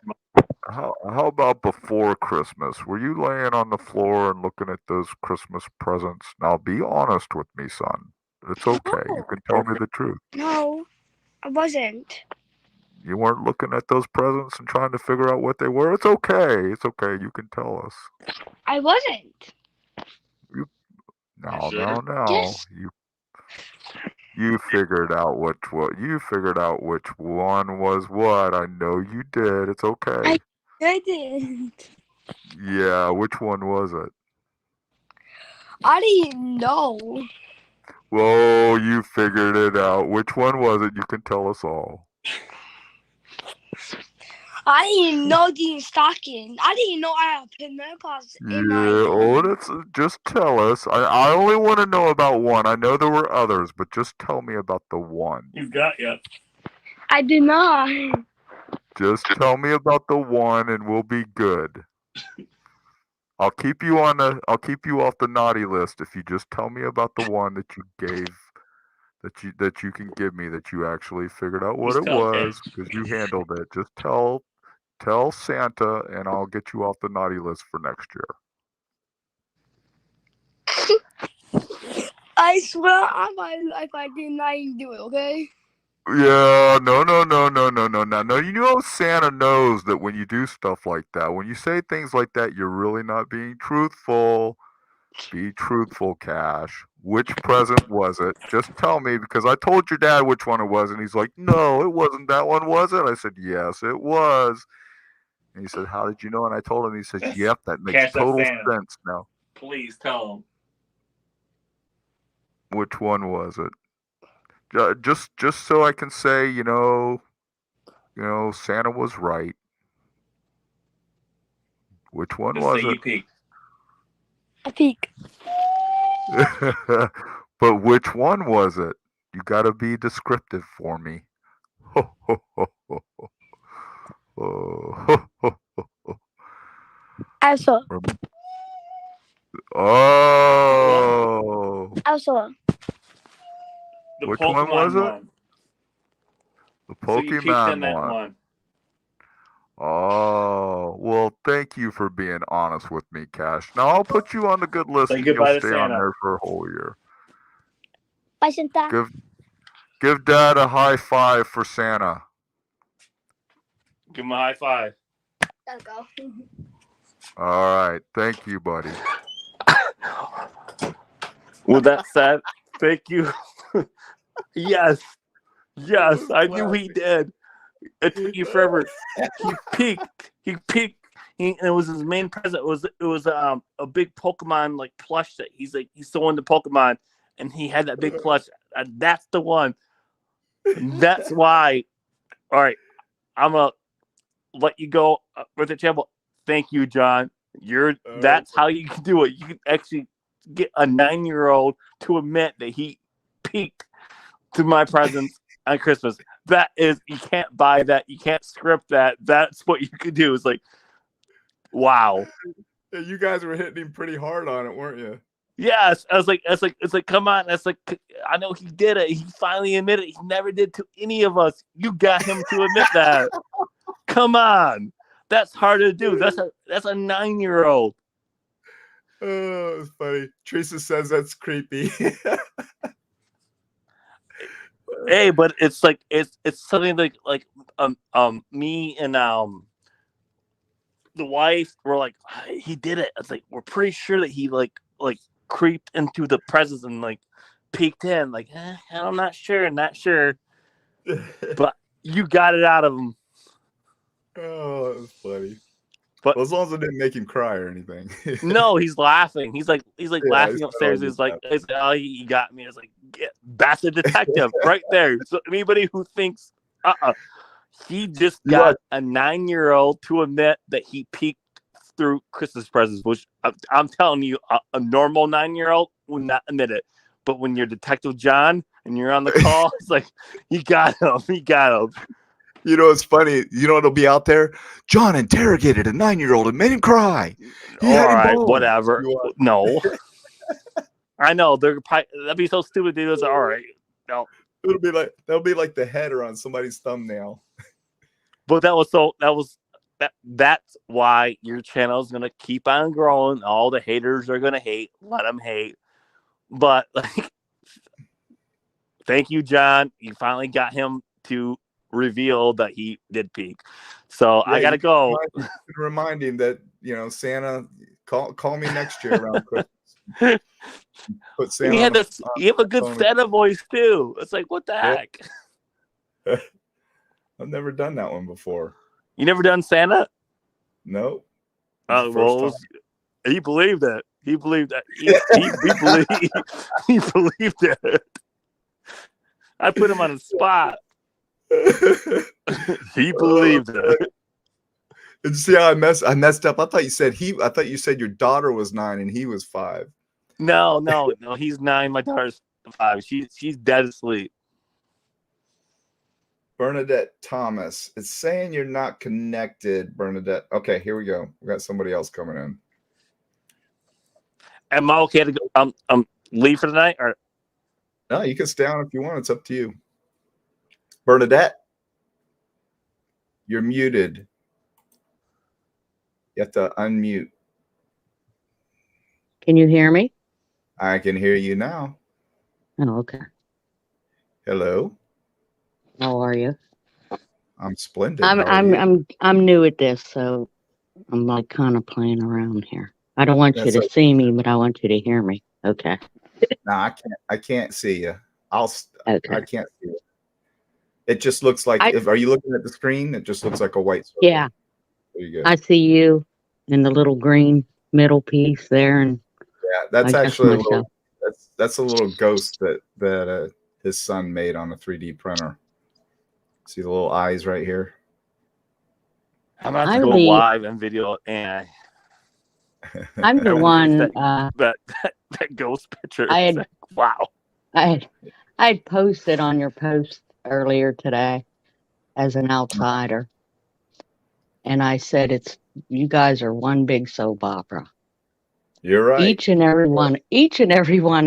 how about before Christmas? Were you laying on the floor and looking at those Christmas presents? Now be honest with me, son. It's okay. You can tell me the truth. No, I wasn't. You weren't looking at those presents and trying to figure out what they were? It's okay. It's okay. You can tell us. I wasn't. No. Yes. You figured out which one was what. I know you did. It's okay. I didn't. Yeah, which one was it? I didn't know. Whoa, you figured it out. Which one was it? You can tell us all. I didn't know the stocking. I didn't know I had a menopause in Just tell us. I only want to know about one. I know there were others, but just tell me about the one. You've got you. I do not. Just tell me about the one, and we'll be good. I'll keep you off the naughty list if you just tell me about the one that you gave, that you can give me, that you actually figured out what it was because you handled it. Just tell Santa, and I'll get you off the naughty list for next year. I swear on my life I did not even do it, okay? Yeah, no. You know Santa knows that when you do stuff like that, when you say things like that, you're really not being truthful. Be truthful, Cash. Which present was it? Just tell me, because I told your dad which one it was, and he's like, no, it wasn't that one, was it? I said, yes, it was. And he said, how did you know? And I told him, he says, yep, that makes Cash, total sense now. Please tell him. Which one was it? Just so I can say, you know, Santa was right. Which one was it? You peeked. I peek. But which one was it? You got to be descriptive for me. Elsa. Oh. Elsa. Which one was it? The Pokemon one. one. Oh, well, thank you for being honest with me, Cash. Now I'll put you on the good list and you'll stay on there for a whole year. Bye, Santa. Give Dad a high five for Santa. Give him a high five. Let's go. All right. Thank you, buddy. With that said, thank you. Yes, I knew he did. It took you forever. He peeked. And it was his main present. It was a big Pokemon like plush that he's so into Pokemon, and he had that big plush. And that's the one. That's why. All right, I'm gonna let you go with the channel. Thank you, John. That's how you can do it. You can actually get a 9-year-old to admit that he peeked through my presents on Christmas. That is, you can't buy that. You can't script that. That's what you could do. It's like, wow. Yeah, you guys were hitting him pretty hard on it, weren't you? Yes, it's like, come on. That's like, I know he did it. He finally admitted it. He never did to any of us. You got him to admit that. Come on, that's hard to do. That's a 9-year-old. Oh, it's funny. Teresa says that's creepy. Hey, but it's like it's something like me and the wife were like, he did it. It's like, we're pretty sure that he like creeped into the presence and like peeked in. Like, I'm not sure, but you got it out of him. Oh, that was funny. But well, as long as it didn't make him cry or anything. No, he's laughing. He's like laughing he's upstairs. He's like, oh, he got me. It's like, that's a detective right there. So anybody who thinks, he just got a 9-year-old to admit that he peeked through Christmas presents, which I'm telling you, a normal 9-year-old would not admit it. But when you're Detective John and you're on the call, it's like, he got him. You know, it's funny. You know, it'll be out there. John interrogated a 9-year-old and made him cry. All right, whatever. No. I know. That'd be so stupid. Dude. All right. No. That'll be like the header on somebody's thumbnail. But that's why your channel is gonna keep on growing. All the haters are gonna hate. Let them hate. But like, thank you, John. You finally got him to reveal that he did peek. So yeah, I gotta go. Remind him that, you know, Santa, call me next year around Christmas. Put Santa you have a good Santa voice too. It's like, what the heck? I've never done that one before. You never done Santa? Nope. Well, he believed it. He believed that. He believed it. I put him on the spot. He believed it. And see how I messed up. I thought you said your daughter was 9 and he was 5. No, he's 9. My daughter's 5. She's dead asleep. Bernadette Thomas. It's saying you're not connected, Bernadette. Okay, here we go. We got somebody else coming in. Am I okay to go leave for the night, or no, you can stay on if you want. It's up to you. Bernadette, you're muted. You have to unmute. Can you hear me? I can hear you now. Oh, okay. Hello. How are you? I'm splendid. I'm new at this, so I'm like kind of playing around here. I don't want you to see me, but I want you to hear me. Okay. No, I can't see you. Okay. I can't see you. It just looks like, are you looking at the screen? It just looks like a white circle. Yeah. I see you in the little green middle piece there, and yeah, that's actually that's a little ghost that his son made on a 3D printer. See the little eyes right here? I'm about to go live and video AI. I'm the one that ghost picture. Wow. I had posted on your post earlier today as an outsider, and I said you guys are one big soap opera. You're right. Each and every one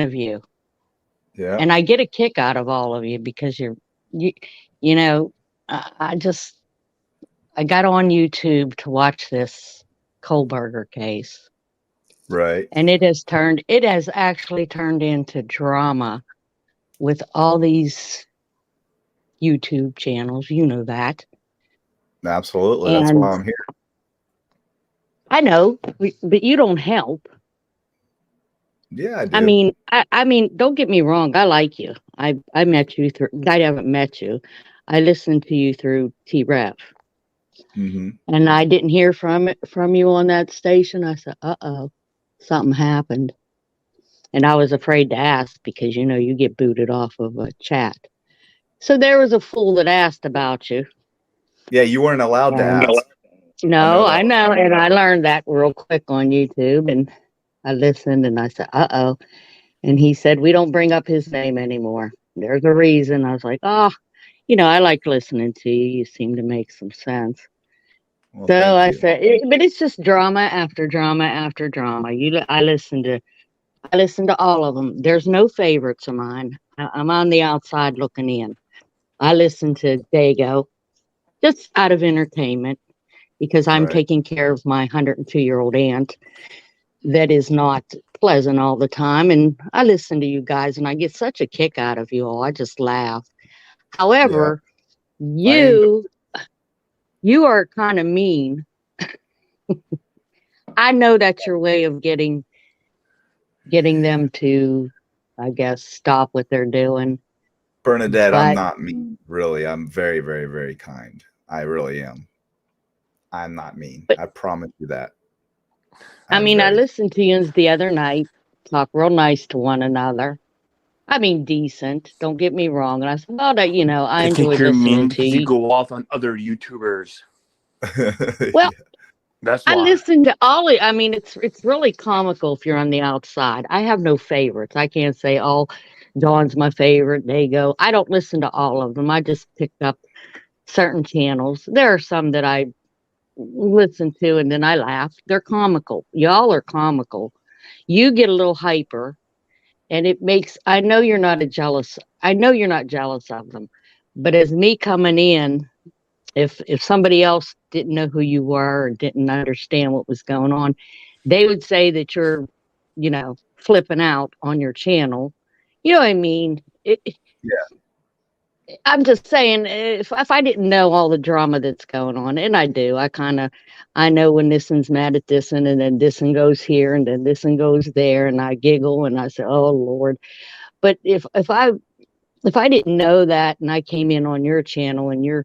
of you. Yeah. And I get a kick out of all of you because you know, I got on YouTube to watch this Kohlberger case. Right. And it has actually turned into drama with all these YouTube channels. You know that. Absolutely. That's why I'm here. I know, but you don't help. Yeah, I do. I mean, don't get me wrong. I like you. I met you through. I haven't met you. I listened to you through T-Rev. Mm-hmm. And I didn't hear from you on that station. I said, something happened. And I was afraid to ask because, you know, you get booted off of a chat. So there was a fool that asked about you. Yeah, you weren't allowed to ask. No, I know. And I learned that real quick on YouTube. And I listened and I said, uh-oh. And he said, we don't bring up his name anymore. There's a reason. I was like, oh, I like listening to you. You seem to make some sense. Well, So thank I you. said, but it's just drama after drama after drama. I listen to all of them. There's no favorites of mine. I'm on the outside looking in. I listen to Dago just out of entertainment because I'm Right. taking care of my 102-year-old aunt that is not pleasant all the time. And I listen to you guys and I get such a kick out of you all. I just laugh. Yeah. However, I enjoy. you are kind of mean. I know that's your way of getting them to, I guess, stop what they're doing. Bernadette, I'm But not mean. Really, I'm very, very, very kind. I really am. I'm not mean. but I promise you that. I I'm mean, I very. listened to you the other night talk real nice to one another. I mean, decent. Don't get me wrong. And I said, oh, that I I think enjoyed you're listening mean to because you you. go off on other YouTubers. Well, That's I why. listen to all it. I mean, it's really comical if you're on the outside. I have no favorites. I can't say, oh, Dawn's my favorite. Dago. I don't listen to all of them. I just picked up certain channels. There are some that I listen to and then I laugh. They're comical. Y'all are comical. You get a little hyper and it makes I know you're not jealous of them. But as me coming in, if somebody else didn't know who you were or didn't understand what was going on, they would say that you're, flipping out on your channel. You know what I mean? Yeah. I'm just saying, if I didn't know all the drama that's going on, and I do, I know when this one's mad at this one, and then this one goes here, and then this one goes there, and I giggle and I say, "Oh Lord!" But if I didn't know that, and I came in on your channel, and you're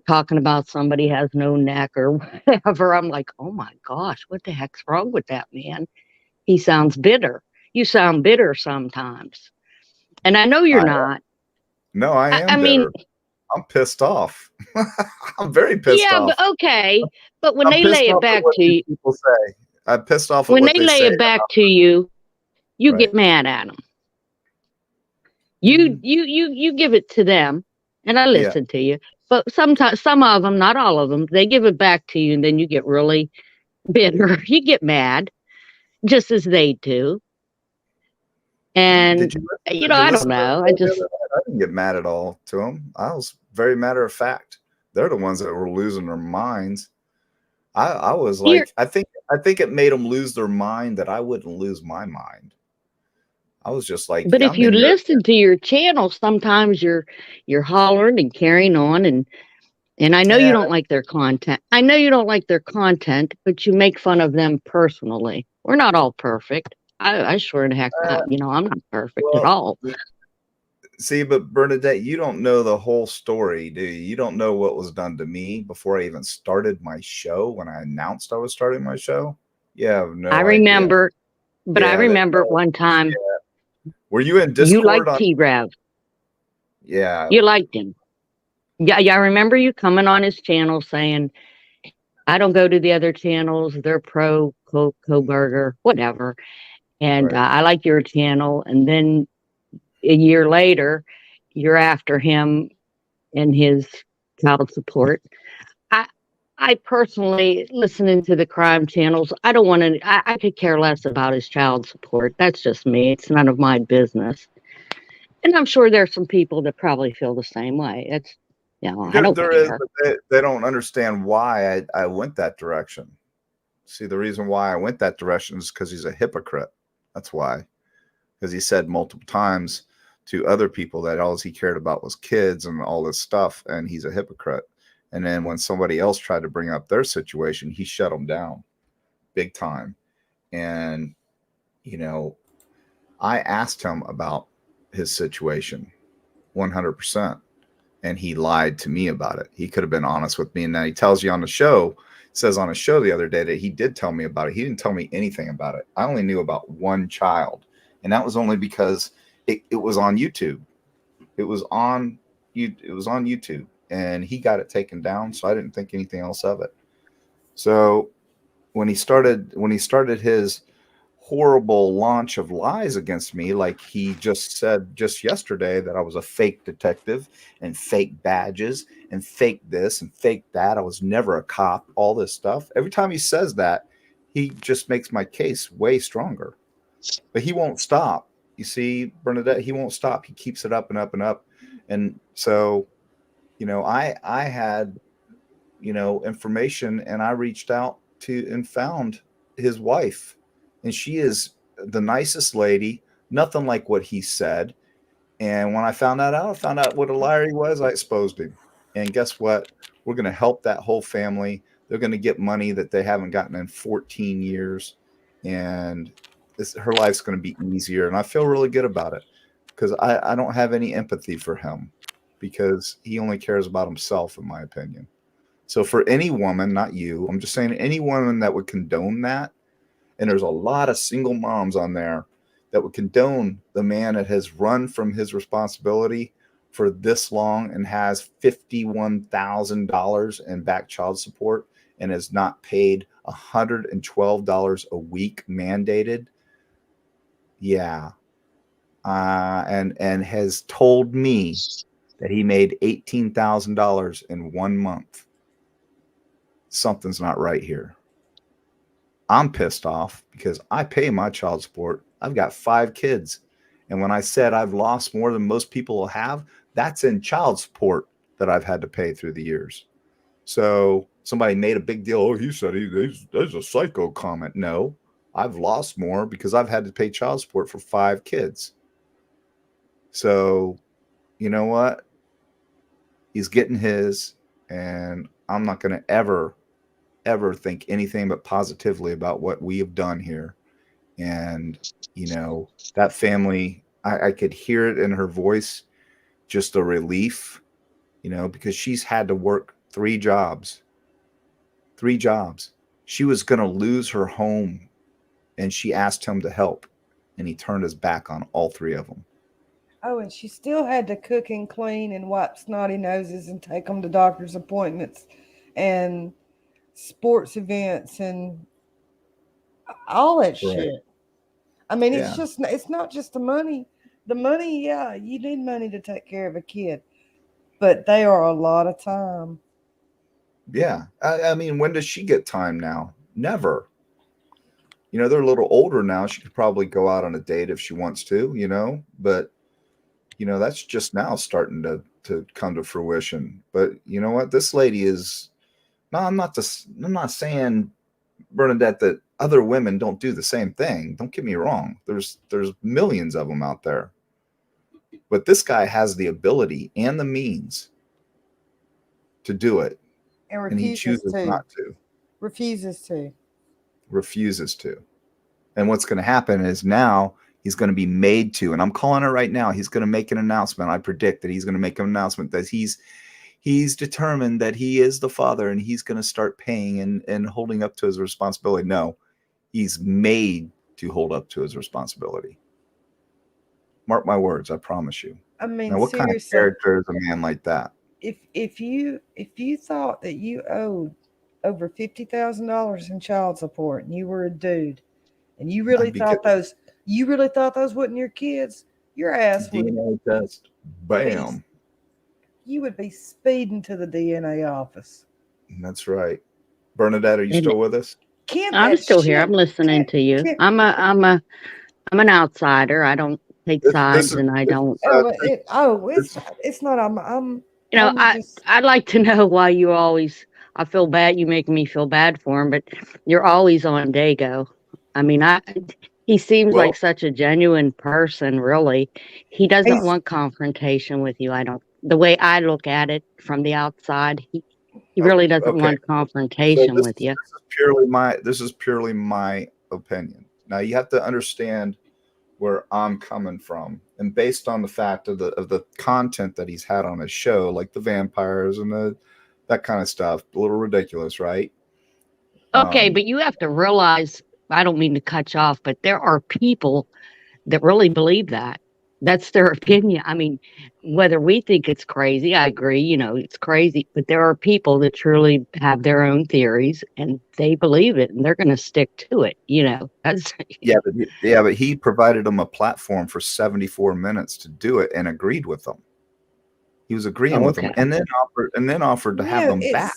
talking about somebody has no neck or whatever, I'm like, "Oh my gosh, what the heck's wrong with that man? He sounds bitter. You sound bitter sometimes." And I know you're I not. No, I I am mean, bitter. I'm pissed off. I'm very pissed yeah, but off. okay. But when I'm they pissed lay it off at back what to these you, people say. I'm pissed off at when what they they lay say it back about to you, you right. get mad at them. You give it to them, and I Yeah. listen to you. But sometimes, some of them, not all of them, they give it back to you, and then you get really bitter. You get mad, just as they do. And Did you I don't listen to the know. I show the just other night? I didn't get mad at all to them. I was very matter of fact. They're the ones that were losing their minds. I was you're. like, I think it made them lose their mind that I wouldn't lose my mind. I was just like, But if I'm you in your listen to your channel, sometimes you're hollering and carrying on, and I know you yeah, don't like their content. I know you don't like their content, but you make fun of them personally. We're not all perfect. I sure the heck not. I'm not perfect at well, all. see, but Bernadette, you don't know the whole story, do you? You don't know what was done to me before I even started my show. When I announced I was starting my show, you have I no idea. remember, but I Yeah, remember one time yeah. Were you in you Discord liked on? T-Rev. Yeah, You liked him. Yeah, I remember you coming on his channel saying, I don't go to the other channels. They're pro Burger, whatever. And right. I like your channel. And then a year later, you're after him and his child support. I I personally, listening to the crime channels, I don't want to. I could care less about his child support. That's just me. It's none of my business. And I'm sure there's some people that probably feel the same way. It's I don't There is, care. but they don't understand why I went that direction. See, the reason why I went that direction is because he's a hypocrite. That's why. Because he said multiple times to other people that all he cared about was kids and all this stuff, and he's a hypocrite. And then when somebody else tried to bring up their situation, he shut them down big time. And, I asked him about his situation 100%. And he lied to me about it. He could have been honest with me. And now he tells you on the show, says on a show the other day that he did tell me about it. He didn't tell me anything about it. I only knew about one child. And that was only because it was on YouTube. It was on YouTube. And he got it taken down. So I didn't think anything else of it. So when he started his horrible launch of lies against me. Like he just said just yesterday that I was a fake detective and fake badges and fake this and fake that. I was never a cop, all this stuff. Every time he says that, he just makes my case way stronger. But he won't stop. You see, Bernadette, he won't stop. He keeps it up and up and up. And so, I had, information, and I reached out to and found his wife. And she is the nicest lady, nothing like what he said. And when I found that out, I found out what a liar he was. I exposed him. And guess what? We're going to help that whole family. They're going to get money that they haven't gotten in 14 years. And her life's going to be easier. And I feel really good about it because I don't have any empathy for him because he only cares about himself, in my opinion. So for any woman, not you, I'm just saying any woman that would condone that, and there's a lot of single moms on there that would condone the man that has run from his responsibility for this long and has $51,000 in back child support and has not paid $112 a week mandated. Yeah. And has told me that he made $18,000 in 1 month. Something's not right here. I'm pissed off because I pay my child support. I've got 5 kids. And when I said I've lost more than most people will have, that's in child support that I've had to pay through the years. So somebody made a big deal. Oh, he said there's a psycho comment. No, I've lost more because I've had to pay child support for 5 kids. So, you know what? He's getting his, and I'm not going to ever think anything but positively about what we have done here. And, that family, I could hear it in her voice, just a relief, because she's had to work 3 jobs. 3 jobs. She was going to lose her home, and she asked him to help, and he turned his back on all 3 of them. Oh, and she still had to cook and clean and wipe snotty noses and take them to doctor's appointments and sports events and all that shit. I mean, Yeah. it's not just the money. The money, yeah, you need money to take care of a kid, but they are a lot of time. Yeah. I mean, when does she get time now? Never. They're a little older now. She could probably go out on a date if she wants to, but that's just now starting to come to fruition. But you know what? This lady is no, I'm not saying, Bernadette, that other women don't do the same thing. Don't get me wrong. There's millions of them out there. But this guy has the ability and the means to do it. And he chooses not to. Refuses to. And what's going to happen is now he's going to be made to, and I'm calling it right now. He's going to make an announcement. I predict that he's going to make an announcement that he's determined that he is the father, and he's going to start paying and holding up to his responsibility. No, he's made to hold up to his responsibility. Mark my words. I promise you. I mean, now, what kind of character is a man like that? If you thought that you owed over $50,000 in child support and you were a dude and you really thought those wasn't your kids, your ass would DNA test. Bam. You would be speeding to the DNA office. That's right. Bernadette, are you still with us? I'm still here. I'm listening to you. I'm an outsider. I don't take sides, and I don't. It's not. I'd like to know why you always. I feel bad. You make me feel bad for him, but you're always on Dago. I mean, he seems like such a genuine person. Really, he doesn't want confrontation with you. I don't. The way I look at it from the outside, he really doesn't want confrontation with you. This is purely my opinion. Now you have to understand where I'm coming from, and based on the fact of the content that he's had on his show, like the vampires and that kind of stuff, a little ridiculous, right? Okay, but you have to realize, I don't mean to cut you off, but there are people that really believe that. That's their opinion. I mean, whether we think it's crazy, I agree, it's crazy, but there are people that truly have their own theories and they believe it and they're going to stick to it, That's but he provided them a platform for 74 minutes to do it and agreed with them. He was agreeing with them okay. and then offered to have them back.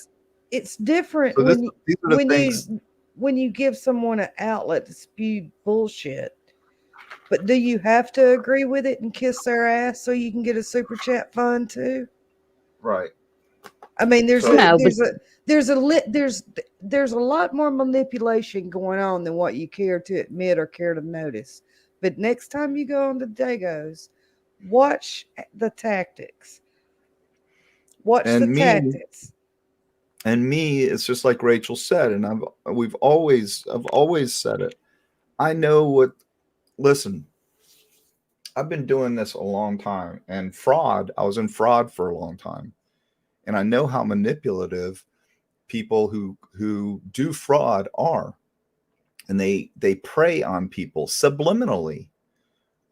It's different So these are the when things. when you give someone an outlet to spew bullshit. But do you have to agree with it and kiss their ass so you can get a super chat fund too? Right. I mean, there's So- a No, but there's a lot more manipulation going on than what you care to admit or care to notice. But next time you go on the Dagos, watch the tactics. Watch the And me, tactics. it's just like Rachel said, and I've always said it. I know what. Listen, I've been doing this a long time, and fraud. I was in fraud for a long time, and I know how manipulative people who do fraud are, and they prey on people subliminally.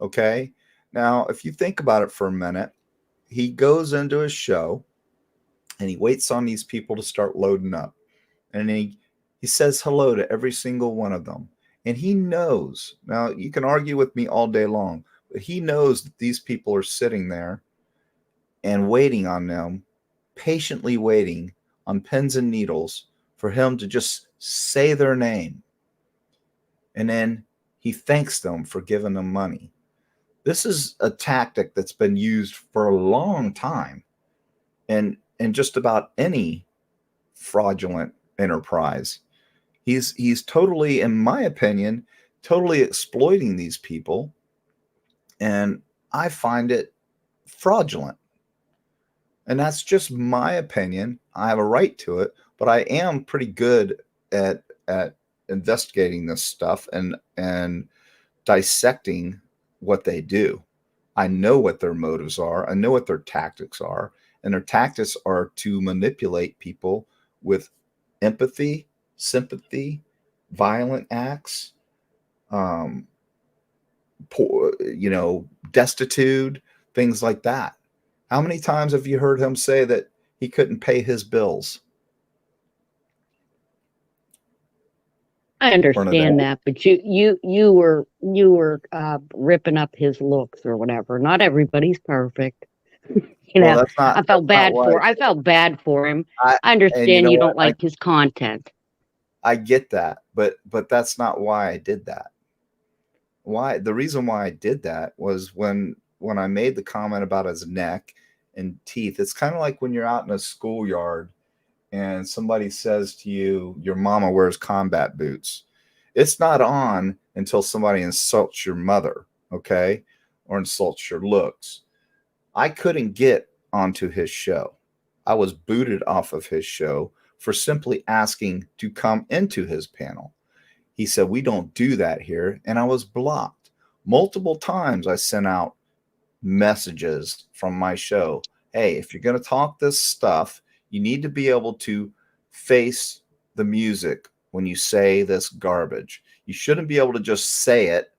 Okay, now if you think about it for a minute, he goes into his show, and he waits on these people to start loading up, and he says hello to every single one of them. And he knows, now you can argue with me all day long, but he knows that these people are sitting there and waiting on them, patiently waiting on pins and needles for him to just say their name. And then he thanks them for giving them money. This is a tactic that's been used for a long time in just about any fraudulent enterprise. He's totally, in my opinion, totally exploiting these people, and I find it fraudulent. And that's just my opinion. I have a right to it, but I am pretty good at investigating this stuff and dissecting what they do. I know what their motives are. I know what their tactics are, and their tactics are to manipulate people with empathy, sympathy, violent acts, poor, destitute, things like that. How many times have you heard him say that he couldn't pay his bills? I understand that, but you were ripping up his looks or whatever. Not everybody's perfect. Well, that's not. I felt that's not bad why for. I felt bad for him. I and you understand know you what? don't like his content. I get that, but that's not why I did that. Why? The reason why I did that was when I made the comment about his neck and teeth. It's kind of like when you're out in a schoolyard and somebody says to you, your mama wears combat boots. It's not on until somebody insults your mother, okay? Or insults your looks. I couldn't get onto his show. I was booted off of his show for simply asking to come into his panel. He said, "We don't do that here." And I was blocked. Multiple times I sent out messages from my show. Hey, if you're going to talk this stuff, you need to be able to face the music when you say this garbage. You shouldn't be able to just say it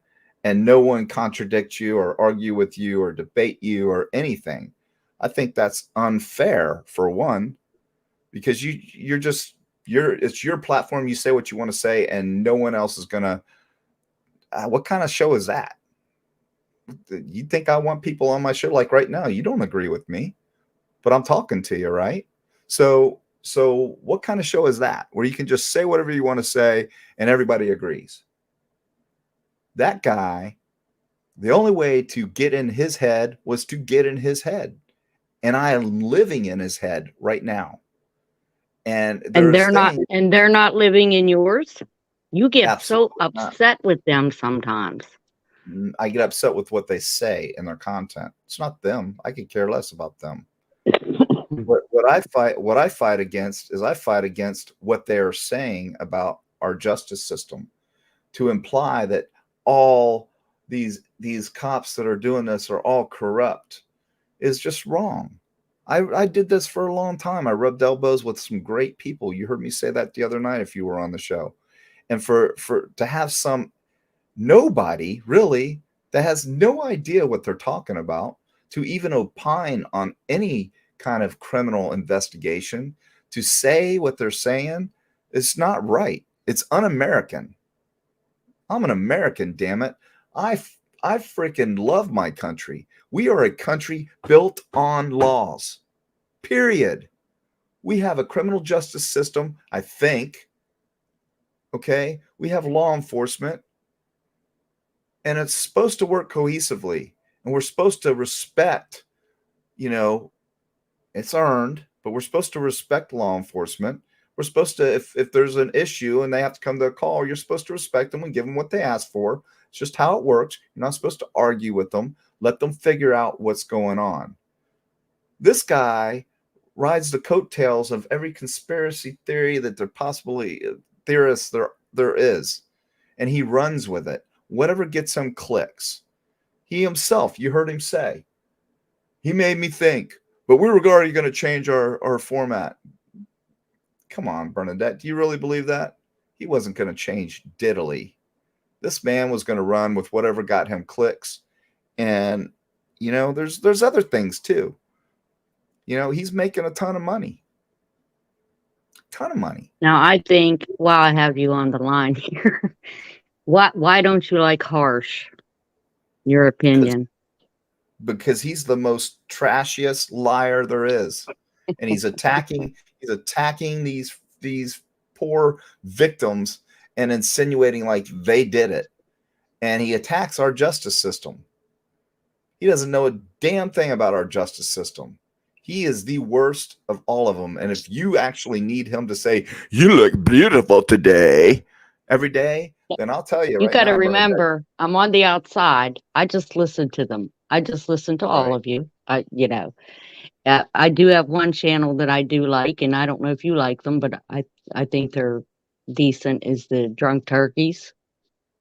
and no one contradict you or argue with you or debate you or anything. I think that's unfair, for one, because it's your platform. You say what you want to say and no one else is going to. What kind of show is that? You think I want people on my show? Like right now, you don't agree with me, but I'm talking to you, right? So what kind of show is that where you can just say whatever you want to say and everybody agrees? That guy, the only way to get in his head was to get in his head. And I am living in his head right now. And they're not living in yours. You get Absolutely so upset with them sometimes. I get upset with what they say in their content. It's not them. I could care less about them. What I fight against is what they are saying about our justice system, to imply that all these cops that are doing this are all corrupt is just wrong. I did this for a long time. I rubbed elbows with some great people. You heard me say that the other night if you were on the show. And for to have some nobody really that has no idea what they're talking about to even opine on any kind of criminal investigation, to say what they're saying, it's not right. It's un-American. I'm an American, damn it. I freaking love my country. We are a country built on laws. Period. We have a criminal justice system, I think. Okay? We have law enforcement, and it's supposed to work cohesively. And we're supposed to respect, you know, it's earned, but we're supposed to respect law enforcement. We're supposed to, if there's an issue and they have to come to a call, you're supposed to respect them and give them what they ask for. It's just how it works. You're not supposed to argue with them. Let them figure out what's going on. This guy rides the coattails of every conspiracy theory that there possibly theorists there is, and he runs with it. Whatever gets him clicks. He himself, you heard him say, he made me think, but we were already going to change our format. Come on, Bernadette. Do you really believe that? He wasn't going to change diddly. This man was going to run with whatever got him clicks. And, you know, there's other things too. You know, he's making a ton of money. Ton of money. Now, I think, while I have you on the line here, why don't you like Harsh? Your opinion? Because he's the most trashiest liar there is. And he's attacking these poor victims and insinuating like they did it. And he attacks our justice system. He doesn't know a damn thing about our justice system. He is the worst of all of them. And if you actually need him to say, "You look beautiful today," every day, then I'll tell you You right got to now, remember, I'm on the outside. I just listen to them. I just listen to all Right. of you. I do have one channel that I do like, and I don't know if you like them, but I think they're decent. Is the Drunk Turkeys?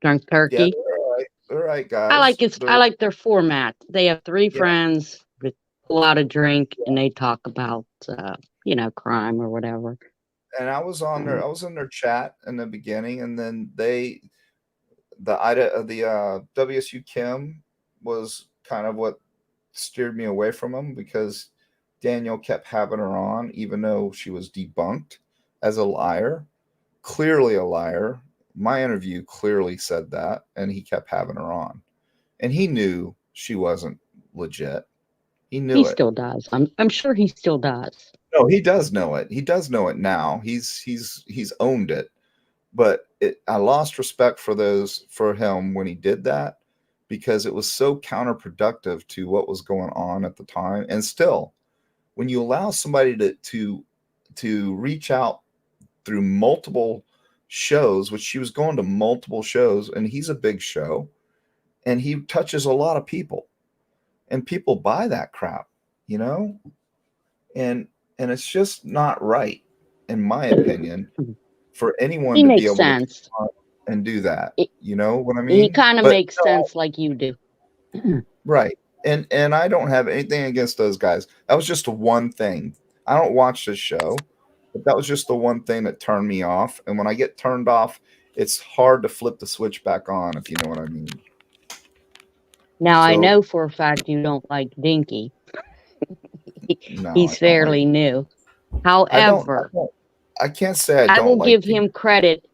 Drunk Yeah, Turkey. they're all right, guys. I like their format. They have three Yeah. friends with pull out a drink and they talk about crime or whatever. And I was on there. I was in their chat in the beginning, and then the WSU Kim was kind of what steered me away from them, because Daniel kept having her on, even though she was debunked as a liar, clearly a liar. My interview clearly said that, and he kept having her on, and he knew she wasn't legit. He knew He it. still does. I'm sure he still does. No, he does know it. He does know it now. He's owned it. But I lost respect for him when he did that, because it was so counterproductive to what was going on at the time. And still, when you allow somebody to reach out through multiple shows, which she was going to multiple shows, and he's a big show, and he touches a lot of people, and people buy that crap, you know? And it's just not right, in my opinion, for anyone He to be makes able sense. to come on and do that. It- You know what I He mean? kind of But makes sense like you do. right. And I don't have anything against those guys. That was just one thing. I don't watch this show, but that was just the one thing that turned me off. And when I get turned off, it's hard to flip the switch back on, if you know what I mean. Now, I So know for a fact you don't like Dinky. no, I He's don't fairly like. new. I don't. However, I can't say I I will don't like. give him credit.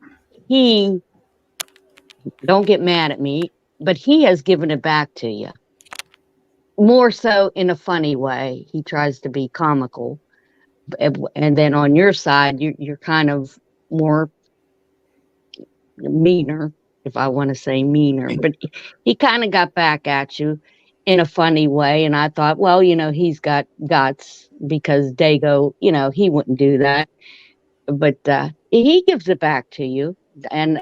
Don't get mad at me, but he has given it back to you. More so in a funny way. He tries to be comical. And then on your side, you're kind of more meaner, if I want to say meaner. But he kind of got back at you in a funny way. And I thought, well, he's got guts, because Dago, he wouldn't do that. But he gives it back to you. And,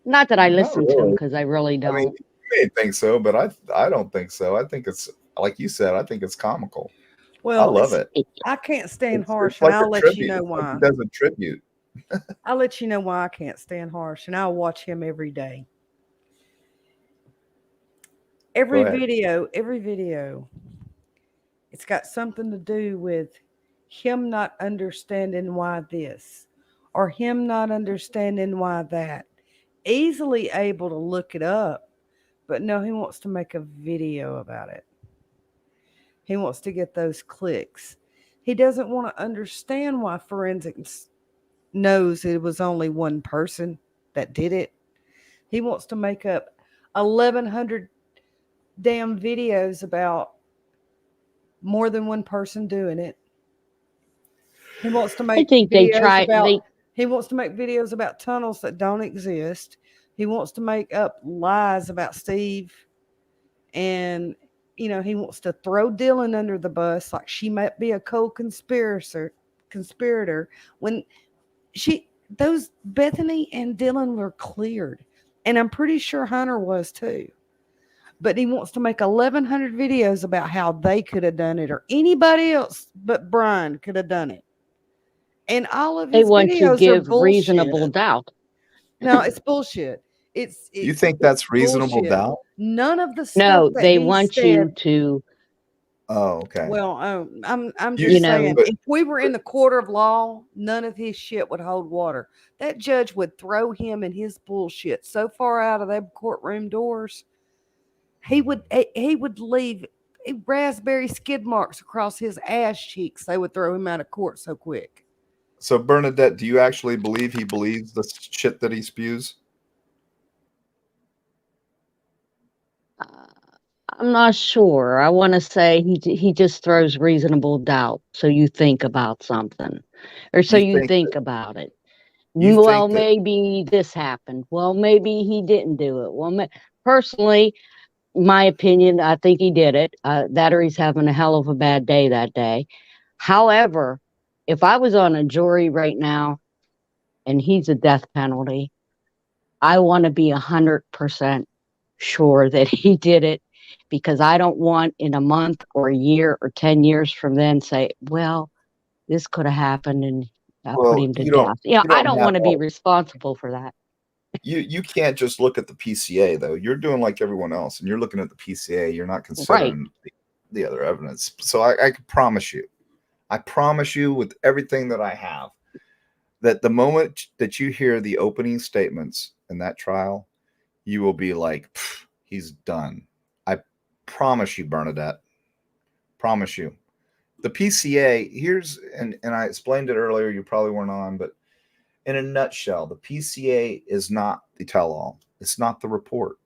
not that I Not listen to him, really. because I really I mean, don't. you may think so, but I don't think so. I think it's like you said. I think it's comical. I Well, love it. I can't stand It's Harsh, and like a I'll let you tribute. know It's like he why. does a tribute. I'll let you know why I can't stand Harsh, and I'll watch him every day. Go ahead. Every video, it's got something to do with him not understanding why this, or him not understanding why that. Easily able to look it up, But no, he wants to make a video about it. He wants to get those clicks. He doesn't want to understand why forensics knows it was only one person that did it. He wants to make up 1,100 damn videos about more than one person doing it. He wants to I make think he wants to make videos about tunnels that don't exist. He wants to make up lies about Steve. And he wants to throw Dylan under the bus like she might be a co-conspirator when those Bethany and Dylan were cleared. And I'm pretty sure Hunter was too. But he wants to make 1,100 videos about how they could have done it or anybody else but Brian could have done it. And all of they his want to videos are give bullshit. reasonable doubt. No, it's bullshit. It's You think that's reasonable bullshit. doubt? None of the stuff No, that they he want said. you to. Oh, okay. Well, I'm You- just know, saying, but- if we were in the court of law, none of his shit would hold water. That judge would throw him and his bullshit so far out of them courtroom doors. He would leave raspberry skid marks across his ass cheeks. They would throw him out of court so quick. So Bernadette, do you actually believe he believes the shit that he spews? I'm not sure. I want to say he just throws reasonable doubt. So you think about something, or so you think about it. Well, maybe this happened. Well, maybe he didn't do it. Well, personally, my opinion, I think he did it. That or he's having a hell of a bad day that day. However, if I was on a jury right now and he's a death penalty, I want to be 100% sure that he did it, because I don't want in a month or a year or 10 years from then say, well, this could have happened and I put him to death. I don't want to be responsible for that. You can't just look at the PCA though. You're doing like everyone else, and you're looking at the PCA. You're not considering the other evidence. So I can promise you with everything that I have, that the moment that you hear the opening statements in that trial, you will be like, he's done. I promise you, Bernadette. Promise you. The PCA, and I explained it earlier, you probably weren't on, but in a nutshell, the PCA is not the tell-all. It's not the report.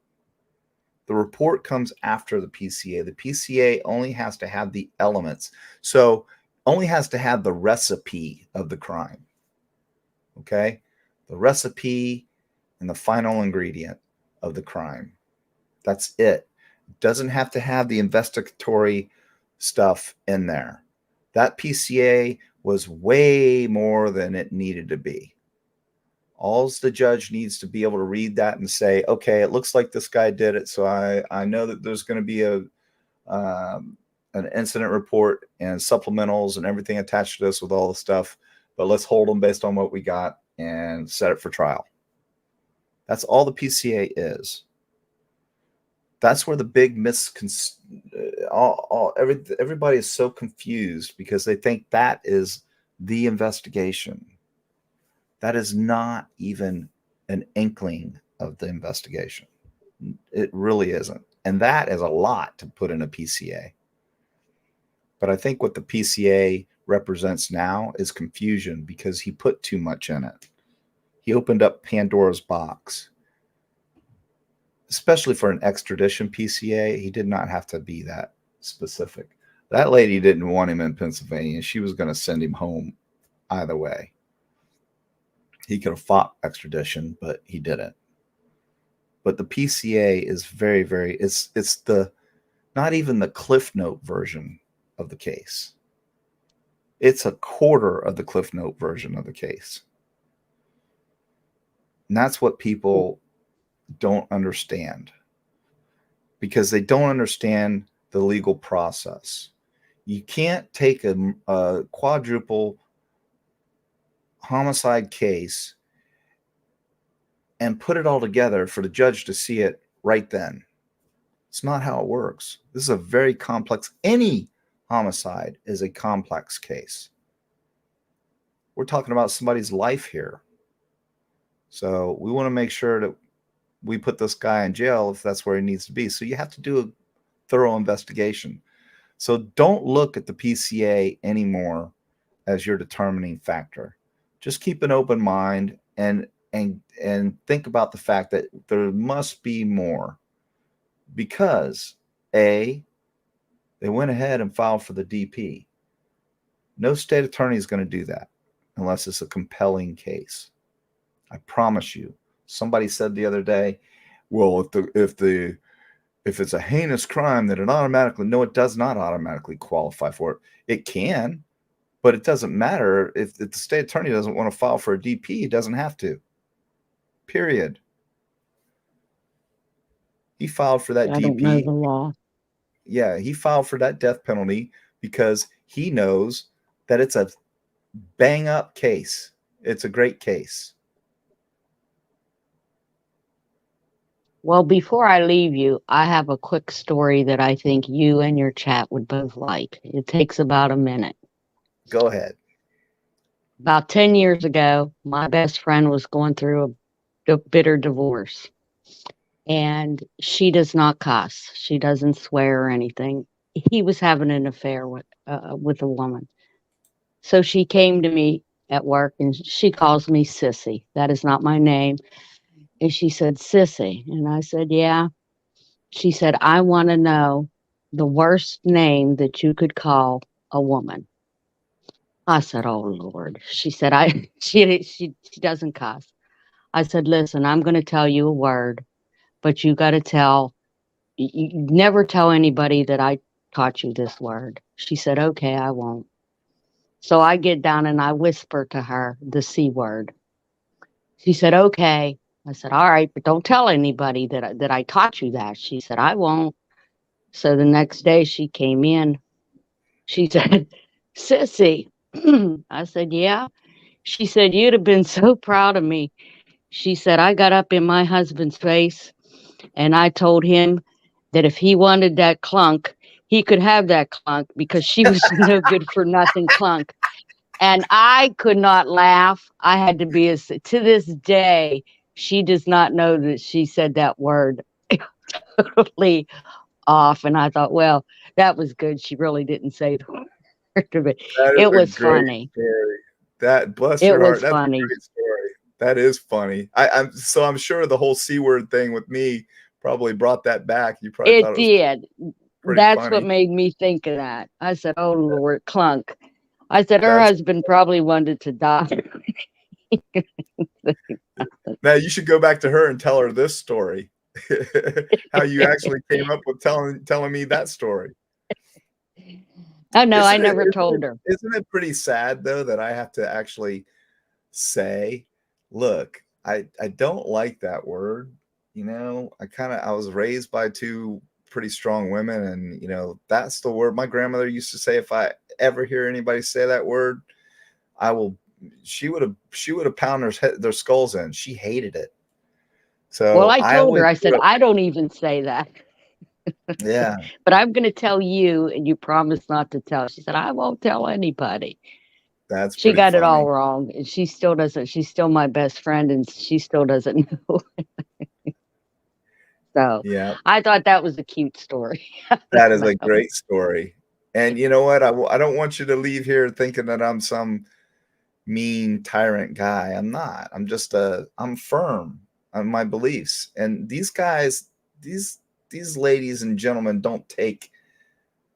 The report comes after the PCA. The PCA only has to have the elements. So only has to have the recipe of the crime. Okay? The recipe and the final ingredient of the crime. That's it. It doesn't have to have the investigatory stuff in there. That PCA was way more than it needed to be. All the judge needs to be able to read that and say, okay, it looks like this guy did it. So I know that there's going to be an incident report and supplementals and everything attached to this with all the stuff, but let's hold them based on what we got and set it for trial. That's all the PCA is. That's where the big everybody is so confused because they think that is the investigation. That is not even an inkling of the investigation. It really isn't. And that is a lot to put in a PCA. But I think what the PCA represents now is confusion because he put too much in it. He opened up Pandora's box. Especially for an extradition PCA, he did not have to be that specific. That lady didn't want him in Pennsylvania. She was going to send him home either way. He could have fought extradition, but he didn't. But the PCA is very, very, it's the, not even the Cliff Note version of the case. It's a quarter of the Cliff Note version of the case. And that's what people don't understand, because they don't understand the legal process. You can't take a quadruple homicide case and put it all together for the judge to see it right then. It's not how it works. This is a very complex, any homicide is a complex case. We're talking about somebody's life here. So we want to make sure that we put this guy in jail if that's where he needs to be. So you have to do a thorough investigation. So don't look at the PCA anymore as your determining factor. Just keep an open mind and think about the fact that there must be more, because A, they went ahead and filed for the DP. No state attorney is going to do that unless it's a compelling case. I promise you. Somebody said the other day, well, if it's a heinous crime, that it automatically, no, it does not automatically qualify for it. It can, but it doesn't matter. If the state attorney doesn't want to file for a DP, he doesn't have to. Period. He filed for that I don't know DP. the law. Yeah, he filed for that death penalty because he knows that it's a bang up case. It's a great case. Well, before I leave you, I have a quick story that I think you and your chat would both like. It takes about a minute. Go ahead. About 10 years ago, my best friend was going through a bitter divorce. And she does not cuss. She doesn't swear or anything. He was having an affair with a woman. So she came to me at work and she calls me Sissy. That is not my name. And she said, Sissy. And I said, yeah. She said, I want to know the worst name that you could call a woman. I said, oh, Lord. She said, she doesn't cuss. I said, listen, I'm going to tell you a word, but you got to you never tell anybody that I taught you this word. She said, okay, I won't. So I get down and I whisper to her the C word. She said, okay. I said, all right, but don't tell anybody that I taught you that. She said, I won't. So the next day she came in. She said, Sissy. I said, yeah. She said, you'd have been so proud of me. She said, I got up in my husband's face and I told him that if he wanted that clunk, he could have that clunk because she was no good for nothing clunk. And I could not laugh. I had to be to this day, she does not know that she said that word totally off. And I thought, well, that was good. She really didn't say the word of it. That is It a was great funny. story. That, bless It your heart. was That's funny. a great story. That is funny. I'm sure the whole C word thing with me probably brought that back. You probably thought It it was did. pretty That's what funny. made me think of that. I said, oh, Lord, clunk. I said, her That's husband probably wanted to die. now you should go back to her and tell her this story. How you actually came up with telling me that story. Oh, no, I Isn't it, never told her. isn't it pretty sad though that I have to actually say, look, I don't like that word. You know, I was raised by two pretty strong women, and you know, that's the word my grandmother used to say. If I ever hear anybody say that word, she would have pounded their skulls in. She hated it. Well, So I I told always her, I said, grew up, I don't even say that, yeah, but I'm going to tell you, and you promise not to tell. She said, I won't tell anybody. that's She pretty got it all funny. wrong, and she still doesn't. She's still my best friend, and she still doesn't know. So Yeah, I thought that was a cute story. I that don't is a know. great story. And you know what? I don't want you to leave here thinking that I'm some mean tyrant guy. I'm not. I'm firm on my beliefs. And these guys, these ladies and gentlemen don't take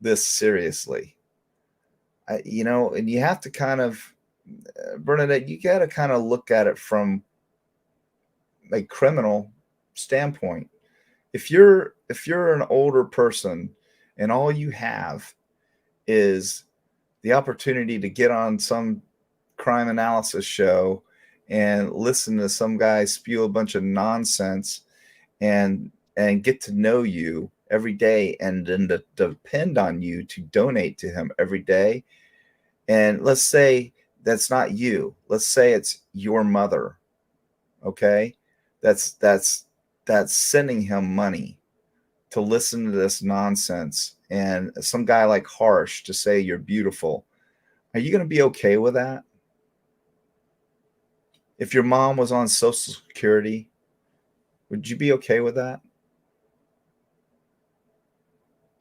this seriously. And you have to kind of, Bernadette, you got to kind of look at it from a criminal standpoint. If you're an older person and all you have is the opportunity to get on some crime analysis show and listen to some guy spew a bunch of nonsense and get to know you every day, and then to depend on you to donate to him every day. And let's say that's not you. Let's say it's your mother. Okay? That's sending him money to listen to this nonsense, and some guy like Harsh to say you're beautiful. Are you going to be okay with that? If your mom was on Social Security Would you be okay with that?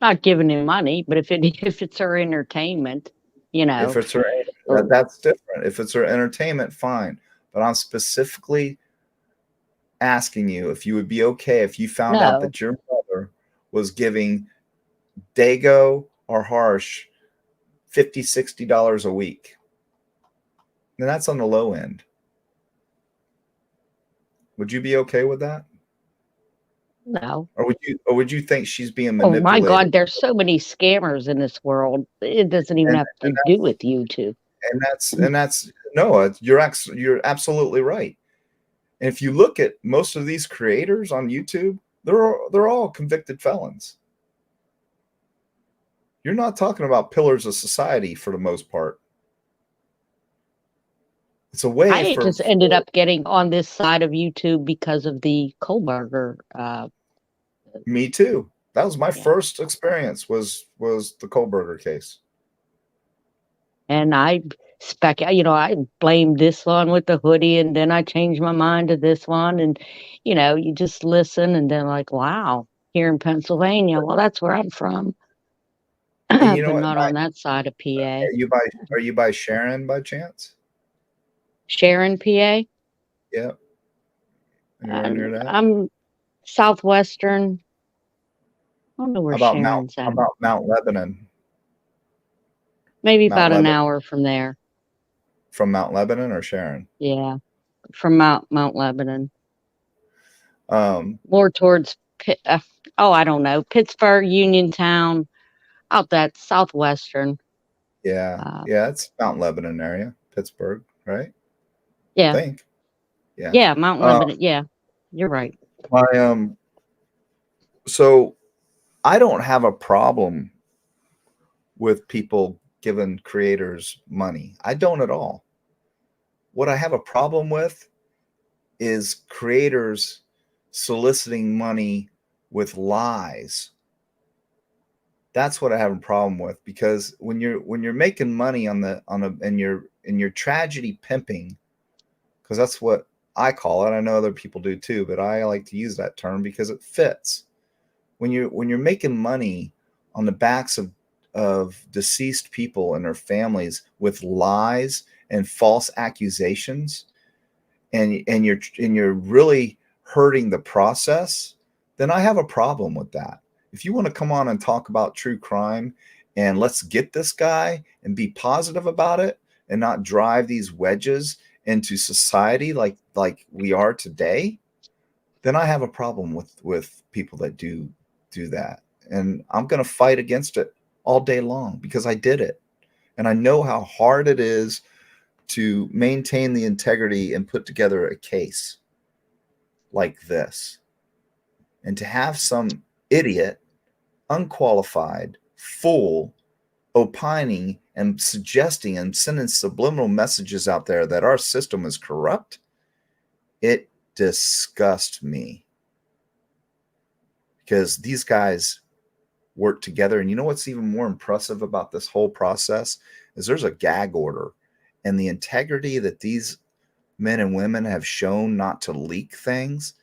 Not giving him money, but if it's her entertainment, If it's her, or that's different. If it's her entertainment, fine. But I'm specifically asking you if you would be okay if you found out no, that your mother was giving Dago or Harsh $50-$60 a week. And that's on the low end. Would you be okay with that? no. Or would you think she's being Oh my manipulated? God, there's so many scammers in this world. It doesn't even have to do with YouTube. And that's Noah, you're absolutely right. And if you look at most of these creators on YouTube, they're all convicted felons. You're not talking about pillars of society for the most part. It's a way I just ended up getting on this side of YouTube because of the Kohlberger. Me too. That was my first experience was the Kohlberger case. And I I blamed this one with the hoodie, and then I changed my mind to this one. And, you just listen and then like, wow, here in Pennsylvania. Well, that's where I'm from. And you know but what? not on that side of PA. Are you by Sharon by chance? Sharon, PA? Yeah. Anywhere near that? I'm southwestern. I don't know where Sharon's at. About Mount Lebanon? Maybe Mount about an Lebanon. hour from there. From Mount Lebanon or Sharon? Yeah, from Mount Lebanon. More towards I don't know, Pittsburgh, Uniontown, out that southwestern. Yeah, it's Mount Lebanon area, Pittsburgh, right? Yeah. I think. Yeah. Yeah, Mount Lebanon. Yeah, you're right. So I don't have a problem with people giving creators money. I don't at all. What I have a problem with is creators soliciting money with lies. That's what I have a problem with, because when you're making money and you're tragedy pimping, because that's what I call it. I know other people do too, but I like to use that term because it fits. When you're making money on the backs of deceased people and their families with lies and false accusations, and you're really hurting the process, then I have a problem with that. If you want to come on and talk about true crime and let's get this guy and be positive about it and not drive these wedges into society like we are today, then I have a problem with people that do that. And I'm going to fight against it all day long because I did it. And I know how hard it is to maintain the integrity and put together a case like this. And to have some idiot, unqualified fool opining and suggesting and sending subliminal messages out there that our system is corrupt, it disgusts me. Because these guys work together. And you know what's even more impressive about this whole process is there's a gag order, and the integrity that these men and women have shown not to leak things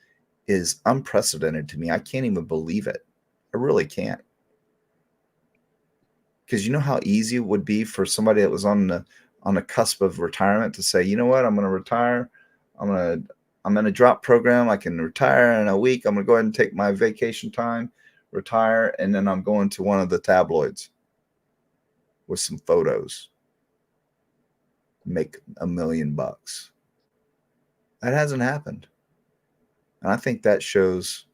is unprecedented to me. I can't even believe it. I really can't. Because you know how easy it would be for somebody that was on the cusp of retirement to say, you know what, I'm going to retire. I'm in a drop program. I can retire in a week. I'm going to go ahead and take my vacation time, retire, and then I'm going to one of the tabloids with some photos, make $1 million. That hasn't happened. And I think that shows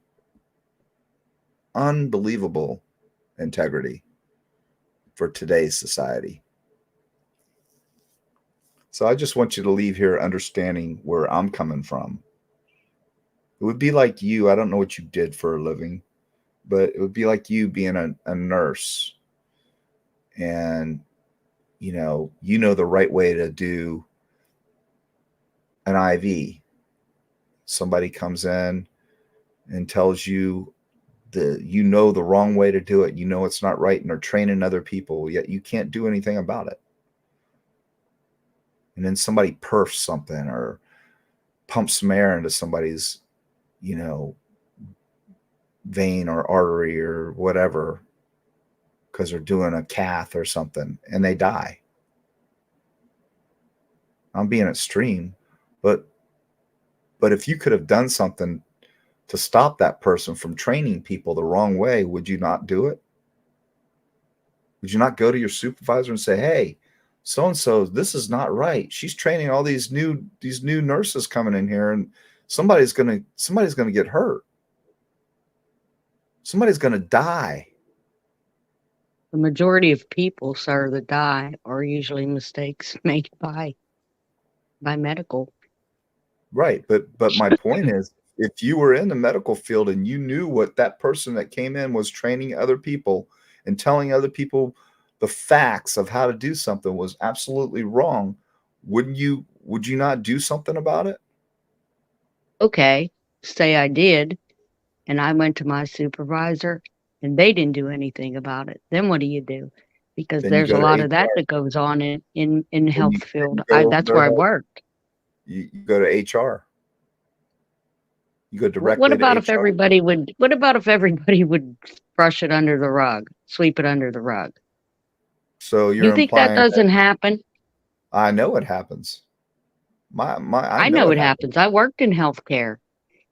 unbelievable integrity for today's society. So I just want you to leave here understanding where I'm coming from. It would be like you. I don't know what you did for a living, but it would be like you being a nurse, and you know the right way to do an IV. Somebody comes in and tells you the wrong way to do it. You know it's not right, and they're training other people, yet you can't do anything about it. And then somebody perfs something or pumps some air into somebody's, vein or artery or whatever because they're doing a cath or something and they die. I'm being extreme, but if you could have done something to stop that person from training people the wrong way, would you not do it? Would you not go to your supervisor and say, hey, so and so, this is not right. She's training all these new nurses coming in here, and somebody's gonna get hurt. Somebody's gonna die. The majority of people, sir, that die are usually mistakes made by medical. Right, but my point is, if you were in the medical field and you knew what that person that came in was training other people and telling other people the facts of how to do something was absolutely wrong, would you not do something about it? Okay, say I did, and I went to my supervisor and they didn't do anything about it. Then what do you do? Because Then you there's go a to lot of that HR. that goes on in Then health you field. go over That's their where I head. worked. You go to HR. You go What directly to if HR. what about if everybody would brush it under the rug, sweep it under the rug? So You you're think that implying that doesn't happen? I know it happens. I I know know it it happens. happens. I worked in healthcare.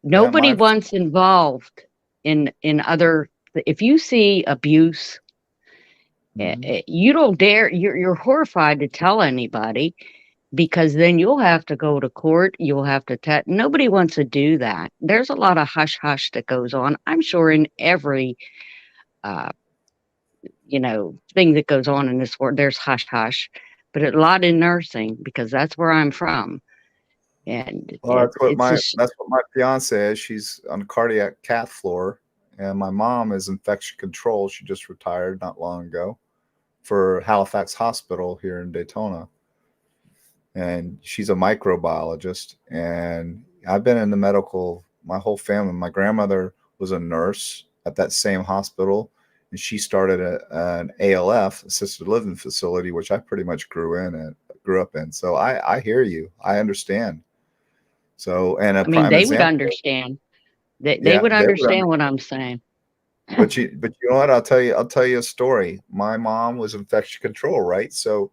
Yeah, Nobody wants involved in other. If you see abuse, you don't dare. You're horrified to tell anybody because then you'll have to go to court. You'll have to. Nobody wants to do that. There's a lot of hush hush that goes on. I'm sure in every, uh, thing that goes on in this world, there's hush hush, but a lot in nursing because that's where I'm from, and Well, it's just. that's what my fiance is. She's on the cardiac cath floor, and my mom is infection control. She just retired not long ago for Halifax Hospital here in Daytona, and she's a microbiologist. And I've been in the medical my whole family. My grandmother was a nurse at that same hospital, and she started an ALF, assisted living facility, which I pretty much grew up in. So I hear you. I understand. So, and a I mean, prime they would example, understand. They yeah, would they would understand what I'm saying. but you know what? I'll tell you a story. My mom was infection control, right? So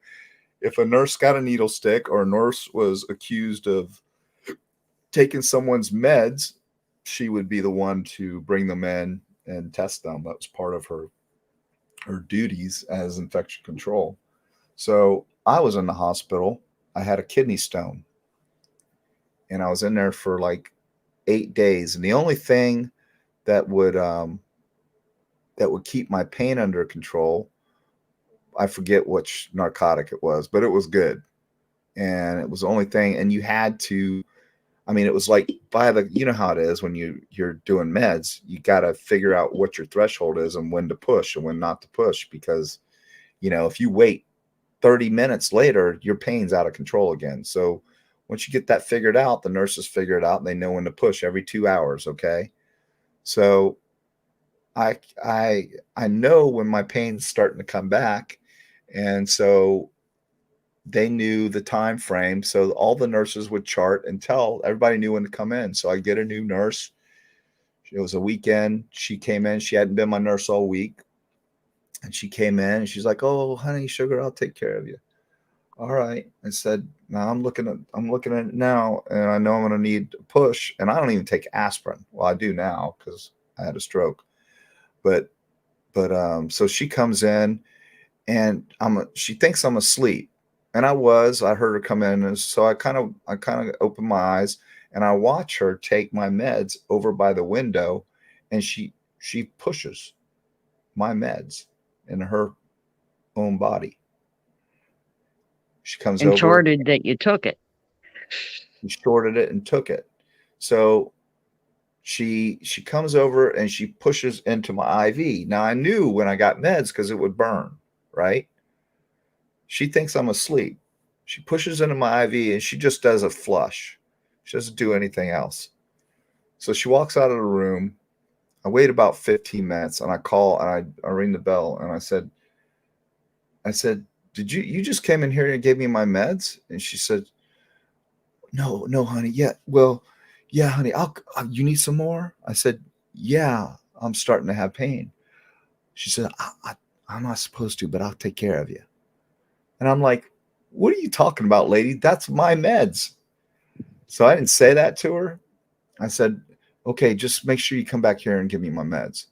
if a nurse got a needle stick or a nurse was accused of taking someone's meds, she would be the one to bring them in and test them. That was part of her duties as infection control. So I was in the hospital. I had a kidney stone, and I was in there for like 8 days. And the only thing that would keep my pain under control, I forget which narcotic it was, but it was good. And it was the only thing. And you had to, I mean, it was like by the, you know how it is when you're doing meds, you got to figure out what your threshold is and when to push and when not to push, because, if you wait 30 minutes later, your pain's out of control again. So once you get that figured out, the nurses figure it out and they know when to push every 2 hours. Okay. So I know when my pain's starting to come back. And so they knew the time frame. So all the nurses would chart and tell everybody knew when to come in. So I get a new nurse. It was a weekend. She came in. She hadn't been my nurse all week. And she came in and she's like, "Oh, honey, sugar, I'll take care of you." All right. I said, "Now I'm looking at it now, and I know I'm going to need a push." And I don't even take aspirin. Well, I do now because I had a stroke. But so she comes in and she thinks I'm asleep. And I heard her come in. And so I kind of open my eyes and I watch her take my meds over by the window, and she pushes my meds in her own body. She comes And over, charted that you took it. she shorted it and took it. So she comes over and she pushes into my IV. Now I knew when I got meds because it would burn, right? She thinks I'm asleep. She pushes into my IV and she just does a flush. She doesn't do anything else. So she walks out of the room. I wait about 15 minutes and I call and I ring the bell and I said, "Did you just came in here and gave me my meds?" And she said, No, honey. Yeah. Well, yeah, honey. You need some more? I said, "Yeah, I'm starting to have pain. She said, I'm not supposed to, but I'll take care of you. And I'm like, what are you talking about, lady? That's my meds. So I didn't say that to her. I said, okay, just make sure you come back here and give me my meds.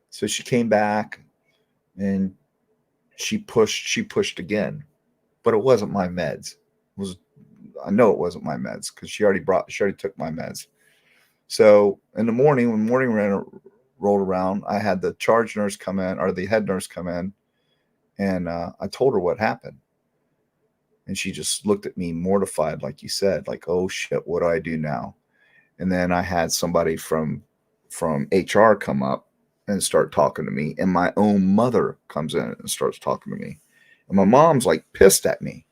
So she came back and she pushed again, but it wasn't my meds. I know it wasn't my meds because she already took my meds. So in the morning, when morning rolled around, I had the charge nurse come in, or the head nurse come in, and I told her what happened. And she just looked at me mortified, like you said, like, oh shit, what do I do now? And then I had somebody from HR come up and start talking to me, and my own mother comes in and starts talking to me. And my mom's like pissed at me.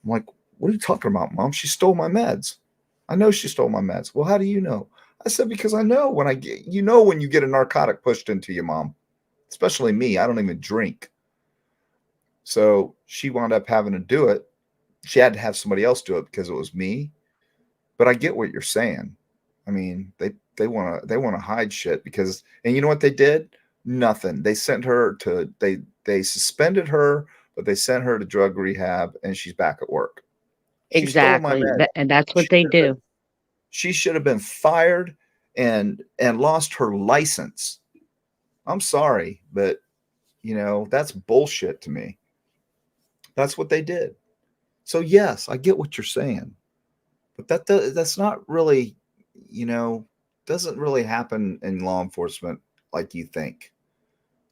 I'm like, what are you talking about, Mom? She stole my meds. I know she stole my meds. Well, how do you know? I said, because I know when when you get a narcotic pushed into you, Mom, especially me, I don't even drink. So she wound up having to do it. She had to have somebody else do it because it was me. But I get what you're saying. I mean, they want to hide shit because, and you know what they did? Nothing. They sent her to they suspended her, but they sent her to drug rehab, and she's back at work. She stole my Exactly. meds. And that's what they do. She should have been fired and lost her license. I'm sorry, but that's bullshit to me. That's what they did. So yes, I get what you're saying, but that's not really, doesn't really happen in law enforcement like you think.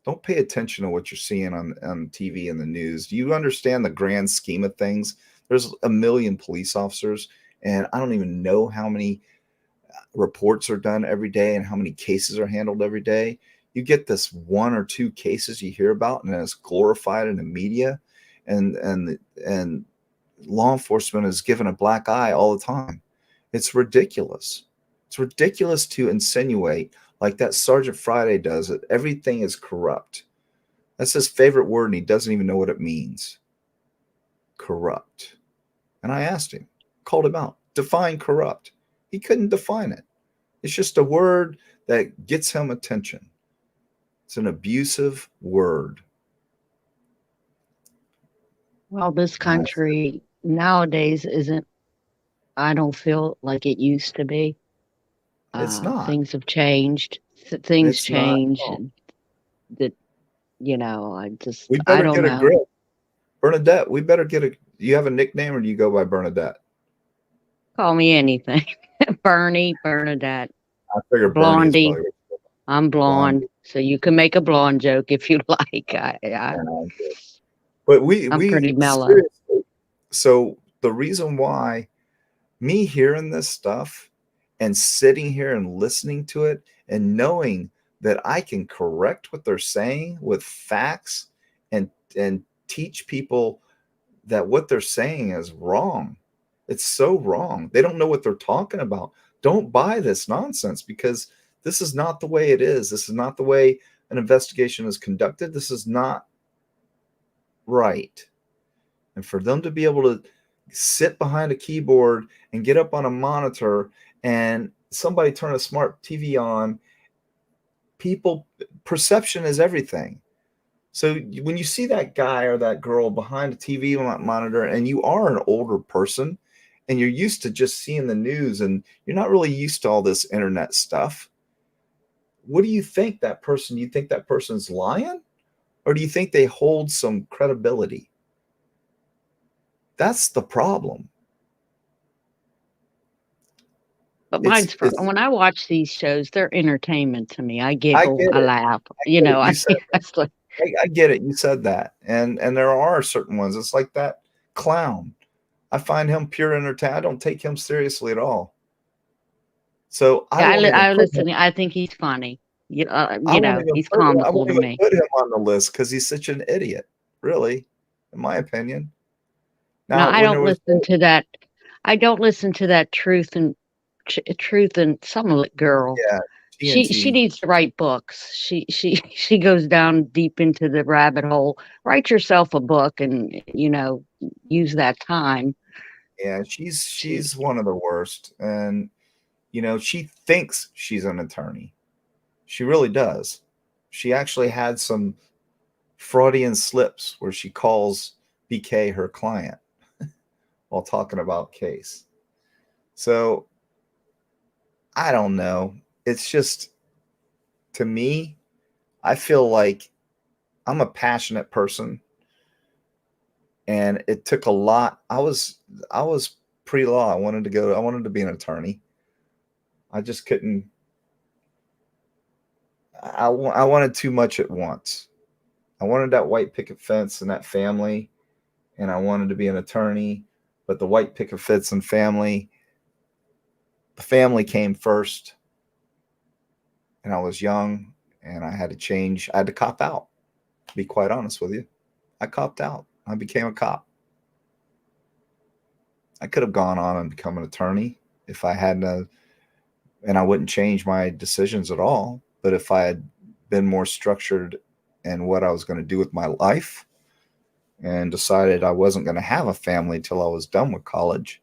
Don't pay attention to what you're seeing on TV and the news. Do you understand the grand scheme of things? There's a million police officers, and I don't even know how many reports are done every day and how many cases are handled every day. You get this one or two cases you hear about, and it's glorified in the media, and law enforcement is given a black eye all the time. It's ridiculous. It's ridiculous to insinuate, like that Sergeant Friday does, that everything is corrupt. That's his favorite word, and he doesn't even know what it means. Corrupt. And I asked him, called him out, define corrupt. He couldn't define it. It's just a word that gets him attention. It's an abusive word. Well, this country nowadays isn't, I don't feel like it used to be. It's not. Things have changed. Things It's not. change. Oh. And that, We I better don't get a know. grip. Bernadette, we better get a. Do you have a nickname, or do you go by Bernadette? Call me anything. Bernie, Bernadette, I figure Blondie. Bernie is I'm blonde, so you can make a blonde joke if you like. But I'm pretty mellow. seriously. So the reason why me hearing this stuff and sitting here and listening to it and knowing that I can correct what they're saying with facts and teach people that what they're saying is wrong. It's so wrong. They don't know what they're talking about. Don't buy this nonsense, because this is not the way it is. This is not the way an investigation is conducted. This is not right. And for them to be able to sit behind a keyboard and get up on a monitor and somebody turn a smart TV on, perception is everything. So when you see that guy or that girl behind a TV monitor, and you are an older person and you're used to just seeing the news and you're not really used to all this internet stuff, what do you think that person? Do you think that person's lying, or do you think they hold some credibility? That's the problem. But when I watch these shows, they're entertainment to me. I giggle, I laugh. I get it. You said that, and there are certain ones. It's like that clown. I find him pure entertainment. I don't take him seriously at all. So I listen. I think he's funny. He's comical to me. Put him on the list because he's such an idiot. Really, in my opinion. Now I don't listen to that. I don't listen to that Truth and some girl. Yeah, she needs to write books. She goes down deep into the rabbit hole. Write yourself a book and use that time. Yeah, she's one of the worst, and she thinks she's an attorney. She really does. She actually had some Freudian slips where she calls BK her client while talking about case. So I don't know. It's just, to me, I feel like I'm a passionate person, and it took a lot. I was pre-law. I wanted to be an attorney. I just couldn't. I wanted too much at once. I wanted that white picket fence and that family, and I wanted to be an attorney. But the white picket fence and family, the family came first, and I was young, and I had to change. I had to cop out. To be quite honest with you, I copped out. I became a cop. I could have gone on and become an attorney if I hadn't, and I wouldn't change my decisions at all. But if I had been more structured in what I was going to do with my life, and decided I wasn't going to have a family till I was done with college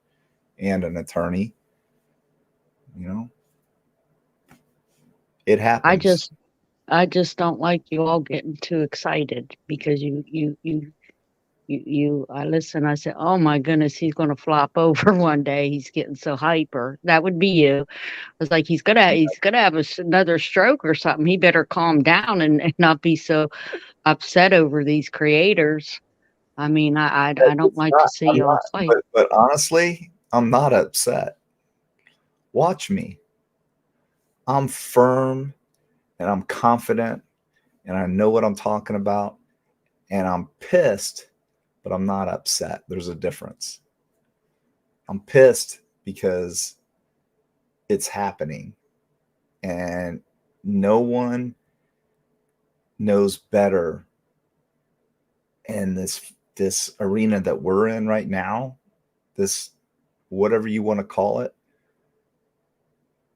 and an attorney, it happens. I just don't like you all getting too excited because I listen, I said, oh my goodness, he's going to flop over one day. He's getting so hyper. That would be you. I was like, he's gonna have another stroke or something. He better calm down and not be so upset over these creators. I mean, I don't like to see y'all fight. But honestly, I'm not upset. Watch me. I'm firm, and I'm confident, and I know what I'm talking about, and I'm pissed, but I'm not upset. There's a difference. I'm pissed because it's happening, and no one knows better in this arena that we're in right now, this whatever you want to call it,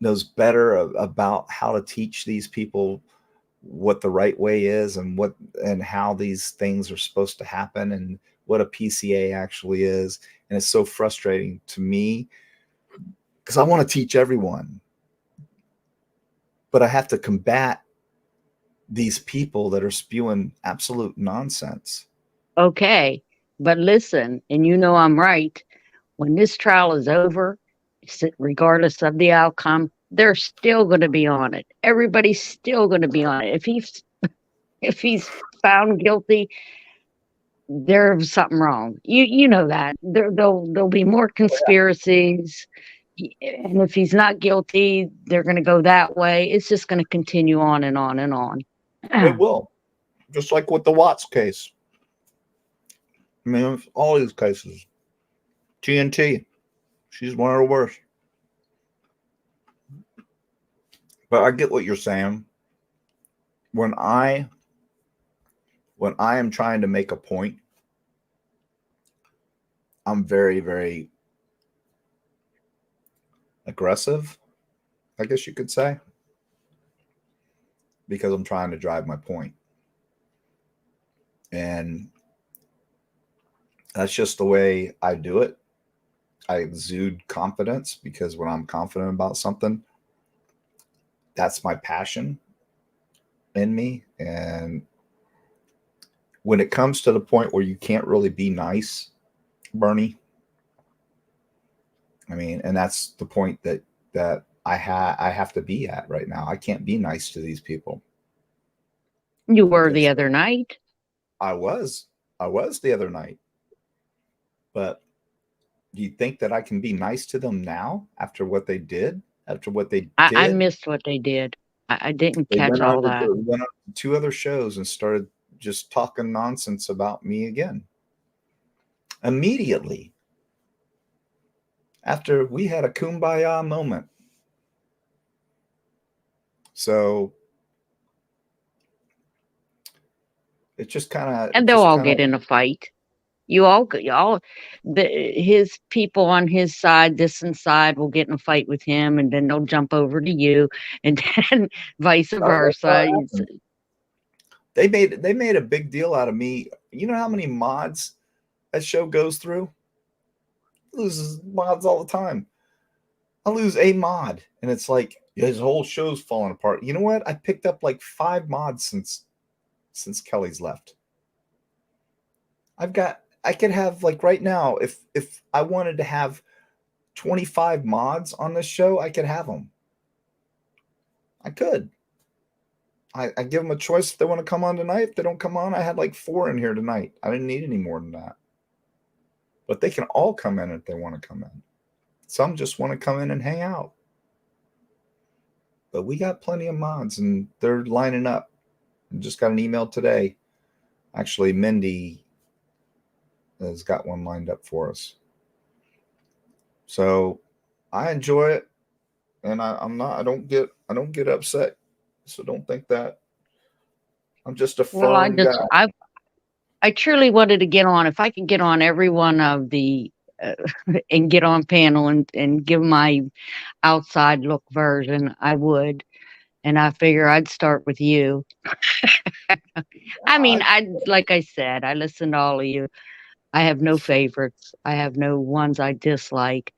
knows better about how to teach these people what the right way is, and how these things are supposed to happen, and what a PCA actually is. And it's so frustrating to me because I want to teach everyone, but I have to combat these people that are spewing absolute nonsense. Okay, but listen, and you know I'm right. When this trial is over, regardless of the outcome, they're still going to be on it. Everybody's still going to be on it. If he's found guilty, there's something wrong. You know that there'll be more conspiracies, and if he's not guilty, they're going to go that way. It's just going to continue on and on and on. It will, just like with the Watts case. I mean, all these cases. TNT, she's one of the worst. But I get what you're saying. When I am trying to make a point, I'm very, very aggressive, I guess you could say, because I'm trying to drive my point. And that's just the way I do it. I exude confidence because when I'm confident about something, that's my passion in me. And when it comes to the point where you can't really be nice, Bernie, I mean, and that's the point that I have to be at right now. I can't be nice to these people. You were the other night. I was the other night. But do you think that I can be nice to them now after what they did? After what they did? I missed what they did. I didn't catch all that. They went on 2 other shows and started just talking nonsense about me again. Immediately. After we had a kumbaya moment. So it just kind of, and they'll all get in a fight. His people on his side, this side, will get in a fight with him, and then they'll jump over to you, and then vice versa. They made a big deal out of me. You know how many mods that show goes through? It loses mods all the time. I lose a mod, and it's like, His whole show's falling apart. You know what? I picked up like 5 mods since Kelly's left. I could have, like, right now, if I wanted to have 25 mods on this show, I could have them. I could. I give them a choice if they want to come on tonight. If they don't come on, I had like 4 in here tonight. I didn't need any more than that. But they can all come in if they want to come in. Some just want to come in and hang out. But we got plenty of mods, and they're lining up. I just got an email today. Actually, Mindy has got one lined up for us. So I enjoy it, and I don't get upset. So don't think that. I'm just a firm guy. I truly wanted to get on. If I could get on every one of the and get on panel and give my outside look version, I would. And I figure I'd start with you. I mean, like I said, I listen to all of you. I have no favorites. I have no ones I dislike.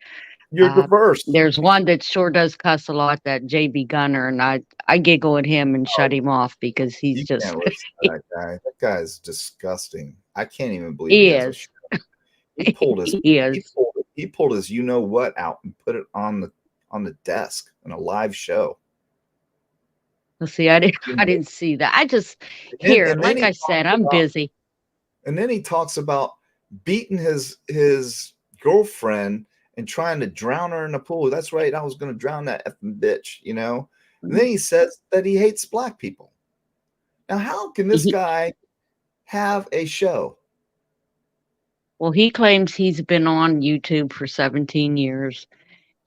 You're diverse. There's one that sure does cuss a lot, that JB Gunner, and I giggle at him and shut him off because he's just. Can't listen to that guy. That guy is disgusting. I can't even believe he has a show. He pulled his. He pulled his you know what out and put it on the desk in a live show. Well, see, I didn't see that. I just like I said, I'm busy. And then he talks about beating his girlfriend and trying to drown her in the pool. That's right. I was going to drown that effing bitch, you know? And then he says that he hates black people. Now, how can this guy have a show? Well, he claims he's been on YouTube for 17 years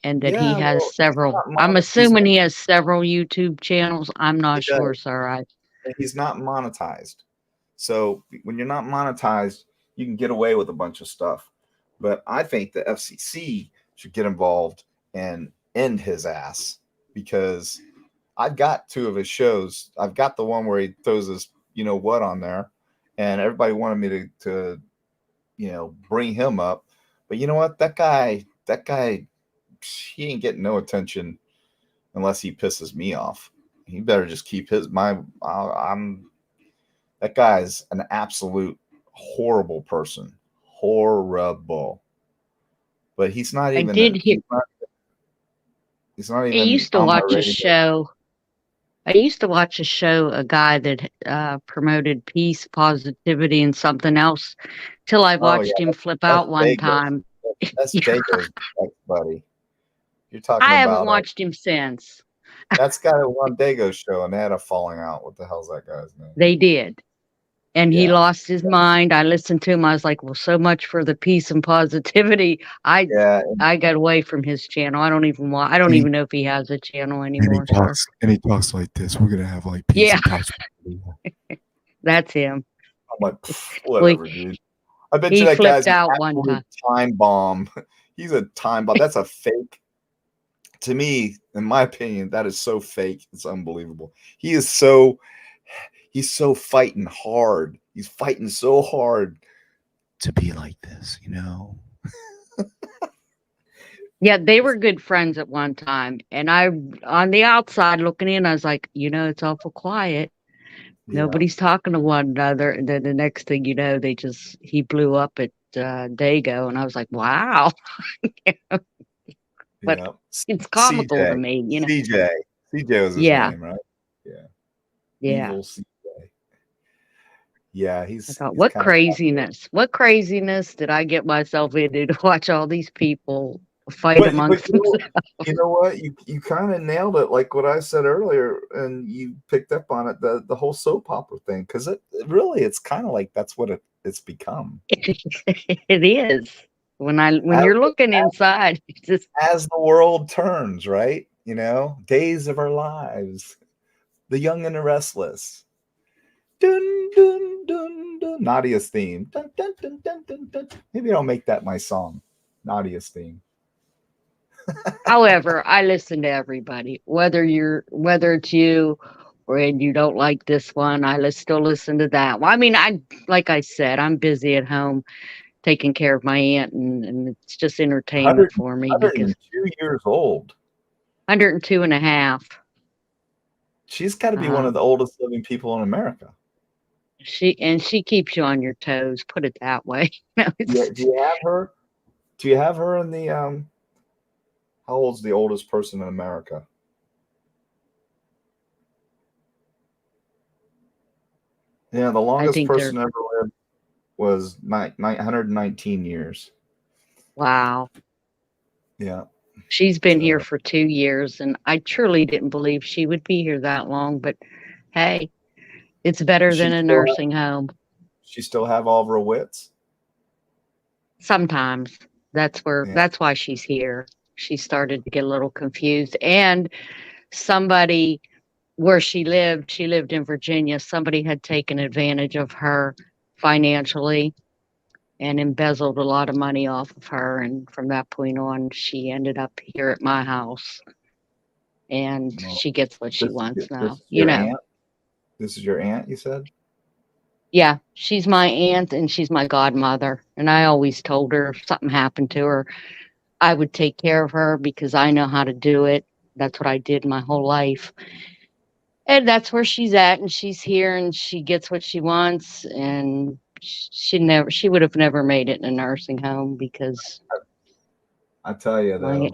and that he has several. I'm assuming he has several YouTube channels. I'm not sure, sir. He's not monetized. So when you're not monetized, you can get away with a bunch of stuff. But I think the FCC should get involved and end his ass, because I've got 2 of his shows. I've got the one where he throws his you know what on there, and everybody wanted me to bring him up. But you know what? That guy, he ain't getting no attention unless he pisses me off. He better just keep that guy's an absolute horrible person. Horrible. But he's not even. He's not even. I used to watch a show. A guy that promoted peace, positivity, and something else, till I watched him flip out one time. That's Dago's buddy. You're talking I about. haven't watched him since. That's got a one Dago show, and they had a falling out. What the hell's that guy's name? They did. And he lost his mind. I listened to him. I was like, well, so much for the peace and positivity. I got away from his channel. I don't even know if he has a channel anymore. And he talks like this. We're gonna have like peace and positivity. That's him. I'm like, whatever, dude. I bet you that guy's out one time bomb. He's a time bomb. That's a fake. To me, in my opinion, that is so fake. It's unbelievable. He's so fighting hard. He's fighting so hard to be like this, you know? Yeah, they were good friends at one time. And on the outside looking in, I was like, it's awful quiet. Yeah. Nobody's talking to one another. And then the next thing you know, he blew up at Dago. And I was like, wow. But it's comical to me, CJ was his name, right? Yeah. Evil CJ. Yeah, what craziness! What craziness did I get myself into to watch all these people fight amongst themselves? You know what? You kind of nailed it, like what I said earlier, and you picked up on it, the whole soap opera thing, because it's kind of like that's what it's become. It is. When you're looking inside, it's just as the world turns, right? Days of Our Lives, The Young and the Restless. Dun, dun, dun, dun. Nadia's theme. Dun, dun, dun, dun, dun, dun. Maybe I'll make that my song. Nadia's theme. However, I listen to everybody, whether it's you or you don't like this one, I still listen to that. Well, I mean, like I said, I'm busy at home taking care of my aunt, and it's just entertainment for me. 102 years old. 102 and a half. She's got to be one of the oldest living people in America. She keeps you on your toes, put it that way. No, Yeah, do you have her? Do you have her in the how old's the oldest person in America? Yeah, the longest person ever lived was 919 years. Wow. Yeah. She's been here for 2 years, and I truly didn't believe she would be here that long, but hey, it's better than a nursing home. She still have all of her wits? Sometimes. That's why she's here. She started to get a little confused, and somebody where she lived in Virginia, somebody had taken advantage of her financially and embezzled a lot of money off of her, and from that point on, she ended up here at my house, and she gets what she wants now. Aunt? This is your aunt, you said? Yeah, she's my aunt and she's my godmother. And I always told her if something happened to her, I would take care of her because I know how to do it. That's what I did my whole life. And that's where she's at, and she's here and she gets what she wants, and she would have never made it in a nursing home because I tell you though,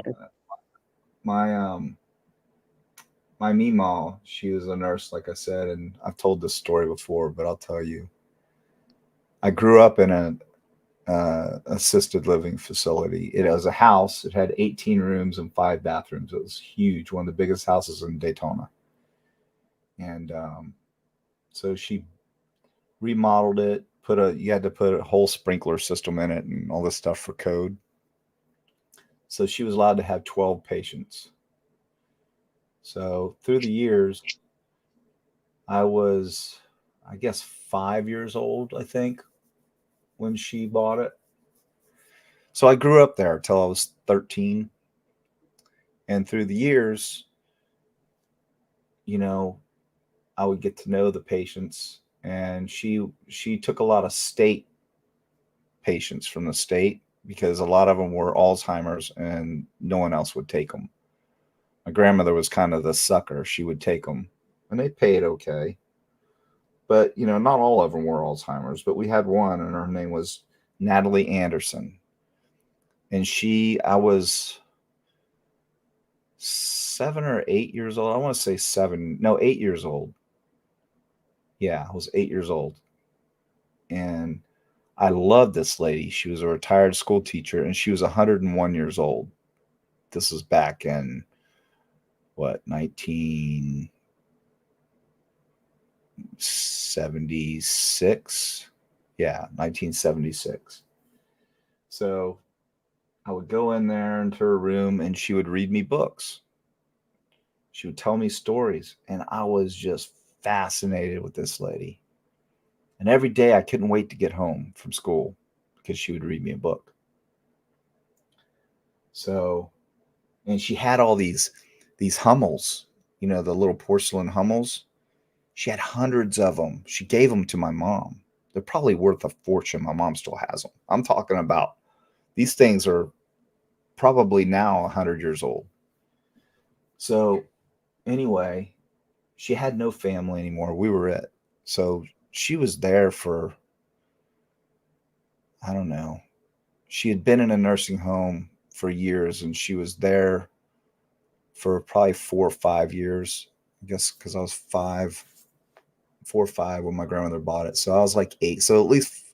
my Meemaw, she was a nurse, like I said, and I've told this story before, but I'll tell you. I grew up in an assisted living facility. It was a house. It had 18 rooms and 5 bathrooms. It was huge, one of the biggest houses in Daytona. And so she remodeled it, you had to put a whole sprinkler system in it and all this stuff for code. So she was allowed to have 12 patients. So through the years, I was, I guess, 5 years old, I think, when she bought it. So I grew up there till I was 13. And through the years, I would get to know the patients, and she took a lot of state patients from the state because a lot of them were Alzheimer's and no one else would take them. My grandmother was kind of the sucker. She would take them and they paid okay. But, not all of them were Alzheimer's, but we had one and her name was Natalie Anderson. And I was 7 or 8 years old. I want to say 8 years old. Yeah, I was 8 years old. And I loved this lady. She was a retired school teacher and she was 101 years old. This was back in 1976? Yeah, 1976. So I would go in there into her room and she would read me books. She would tell me stories, and I was just fascinated with this lady. And every day I couldn't wait to get home from school because she would read me a book. So, and she had all these Hummels, the little porcelain Hummels. She had hundreds of them. She gave them to my mom. They're probably worth a fortune. My mom still has them. I'm talking about these things are probably now 100 years old. So anyway, she had no family anymore. We were it. So she was there for, I don't know. She had been in a nursing home for years, and she was there for probably 4 or 5 years, I guess, because I was 4 or 5 when my grandmother bought it. So I was like 8. So at least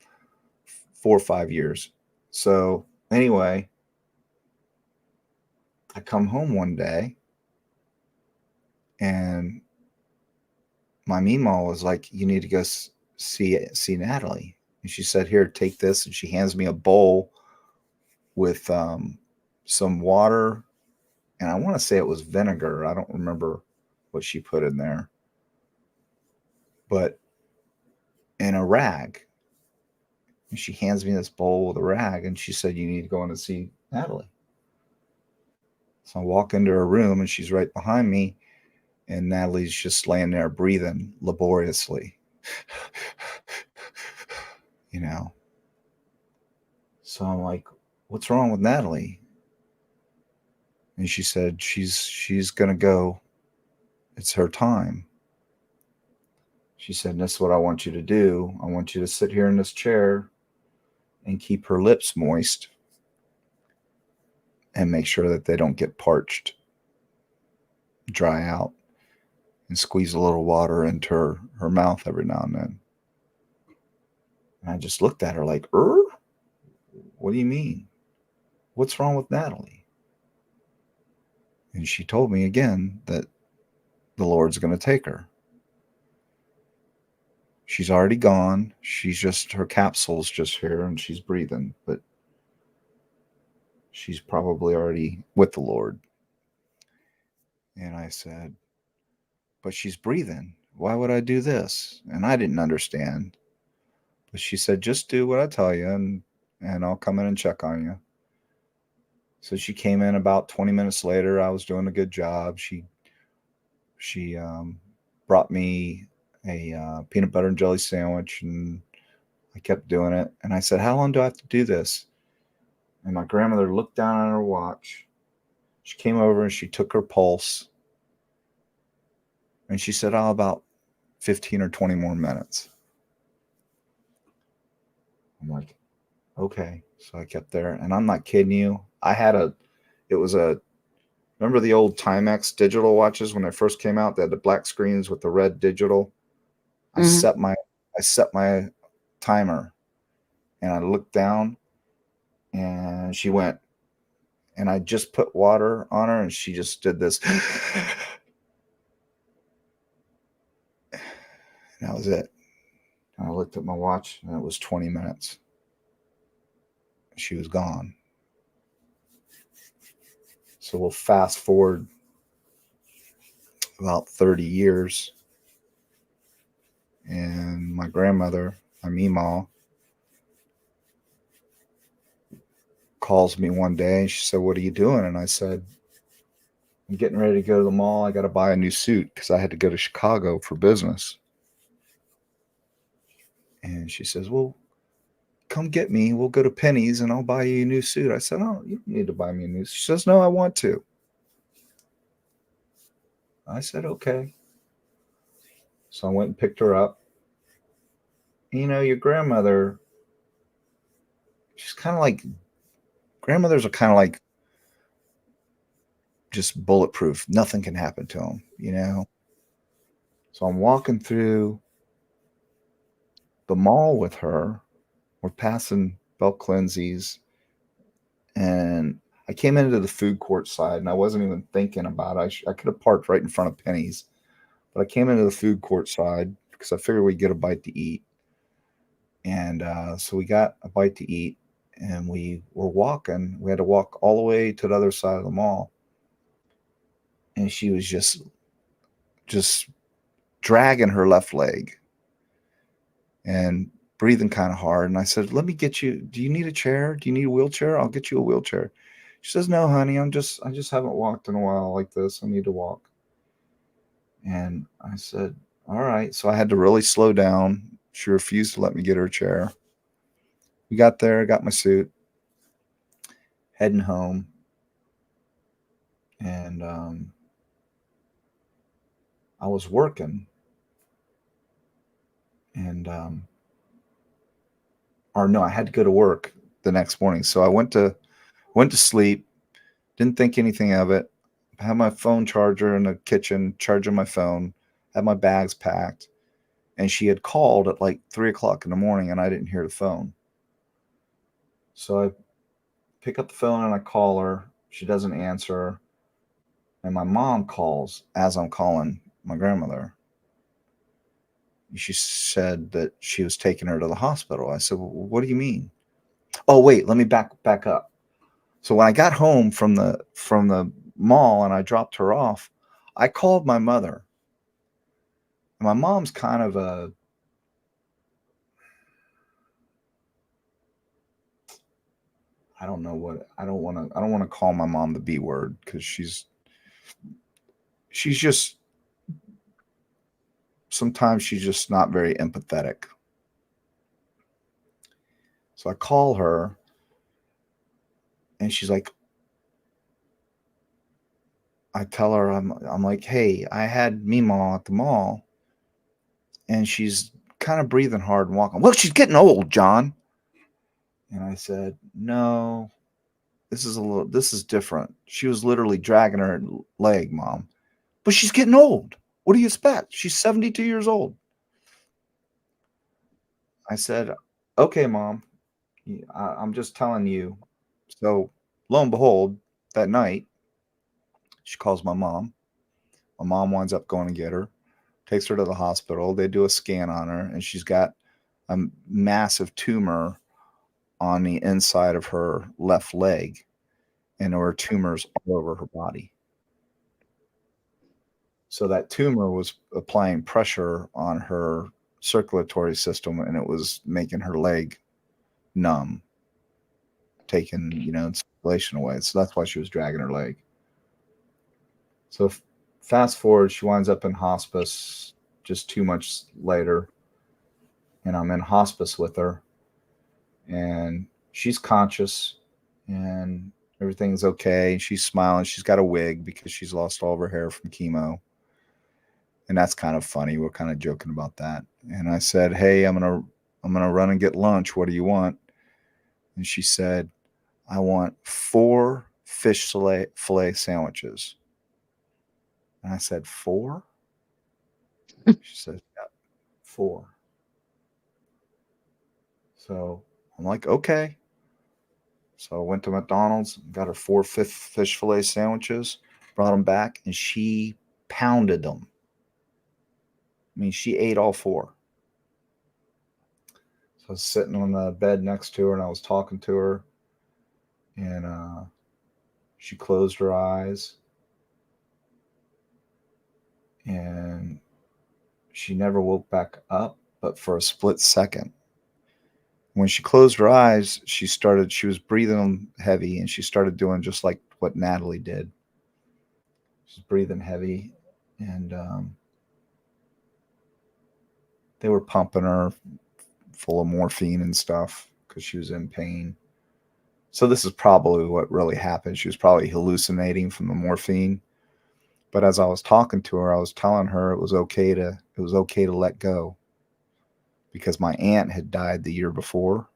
4 or 5 years. So anyway, I come home one day and my Meemaw was like, you need to go see Natalie. And she said, here, take this. And she hands me a bowl with some water. And I want to say it was vinegar. I don't remember what she put in there. But in a rag. And she hands me this bowl with a rag. And she said, you need to go in and see Natalie. So I walk into her room and she's right behind me. And Natalie's just laying there breathing laboriously. So I'm like, what's wrong with Natalie? And she said, she's going to go. It's her time. She said, this is what I want you to do. I want you to sit here in this chair and keep her lips moist and make sure that they don't get parched, dry out, and squeeze a little water into her mouth every now and then. And I just looked at her like, what do you mean? What's wrong with Natalie? And she told me again that the Lord's going to take her. She's already gone. Her capsule's just here and she's breathing, but she's probably already with the Lord. And I said, but she's breathing. Why would I do this? And I didn't understand. But she said, just do what I tell you and I'll come in and check on you. So she came in about 20 minutes later. I was doing a good job. She brought me a peanut butter and jelly sandwich, and I kept doing it. And I said, how long do I have to do this? And my grandmother looked down at her watch. She came over and she took her pulse. And she said, oh, about 15 or 20 more minutes. I'm like, okay. So I kept there. And I'm not kidding you. Remember the old Timex digital watches when they first came out? They had the black screens with the red digital. I set my timer, and I looked down, and she went, and I just put water on her, and she just did this. And that was it. And I looked at my watch, and it was 20 minutes. She was gone. So we'll fast forward about 30 years. And my grandmother, my Meemaw, calls me one day and she said, what are you doing? And I said, I'm getting ready to go to the mall. I got to buy a new suit because I had to go to Chicago for business. And she says, well, come get me. We'll go to Penny's and I'll buy you a new suit. I said, oh, you don't need to buy me a new suit. She says, no, I want to. I said, okay. So I went and picked her up. You know, your grandmother, she's kind of like, grandmothers are kind of like just bulletproof. Nothing can happen to them, you know? So I'm walking through the mall with her. We're passing Bel Clinzy's, and I came into the food court side, and I wasn't even thinking about it. I could have parked right in front of Penny's, but I came into the food court side because I figured we'd get a bite to eat. And so we got a bite to eat, and we were walking. We had to walk all the way to the other side of the mall, and she was just dragging her left leg and breathing kind of hard. And I said, let me get you, do you need a chair? Do you need a wheelchair? I'll get you a wheelchair. She says, no, honey, I just haven't walked in a while like this. I need to walk. And I said, all right. So I had to really slow down. She refused to let me get her a chair. We got there, got my suit, heading home. And I was working. And or no, I had to go to work the next morning. So I went to sleep, didn't think anything of it. I had my phone charger in the kitchen, charging my phone, had my bags packed, and she had called at like 3:00 in the morning and I didn't hear the phone. So I pick up the phone and I call her. She doesn't answer. And my mom calls as I'm calling my grandmother. She said that she was taking her to the hospital. I said, well, what do you mean? Oh, wait, let me back up. So when I got home from the mall and I dropped her off, I called my mother. And my mom's kind of I don't want to call my mom the B word because she's just, sometimes she's just not very empathetic. So I call her and she's like, I tell her, I'm like, hey, I had Meemaw at the mall, and she's kind of breathing hard and walking. Well, she's getting old, John. And I said, no, this is different. She was literally dragging her leg, Mom. But she's getting old. What do you expect? She's 72 years old. I said, okay, Mom, I'm just telling you. So lo and behold, that night, she calls my mom. My mom winds up going to get her, takes her to the hospital. They do a scan on her, and she's got a massive tumor on the inside of her left leg, and there were tumors all over her body. So that tumor was applying pressure on her circulatory system, and it was making her leg numb, taking, circulation away. So that's why she was dragging her leg. So fast forward, she winds up in hospice just 2 months later, and I'm in hospice with her, and she's conscious, and everything's okay. She's smiling. She's got a wig because she's lost all of her hair from chemo. And that's kind of funny. We're kind of joking about that. And I said, hey, I'm gonna run and get lunch. What do you want? And she said, I want 4 fish fillet sandwiches. And I said, 4? She said, yeah, 4. So I'm like, okay. So I went to McDonald's, got her 4 fish fillet sandwiches, brought them back, and she pounded them. I mean, she ate all 4. So I was sitting on the bed next to her, and I was talking to her, and she closed her eyes, and she never woke back up, but for a split second. When she closed her eyes, she was breathing heavy, and she started doing just like what Natalie did. She's breathing heavy, and they were pumping her full of morphine and stuff because she was in pain. So this is probably what really happened. She was probably hallucinating from the morphine. But as I was talking to her, I was telling her it was okay to let go, because my aunt had died the year before.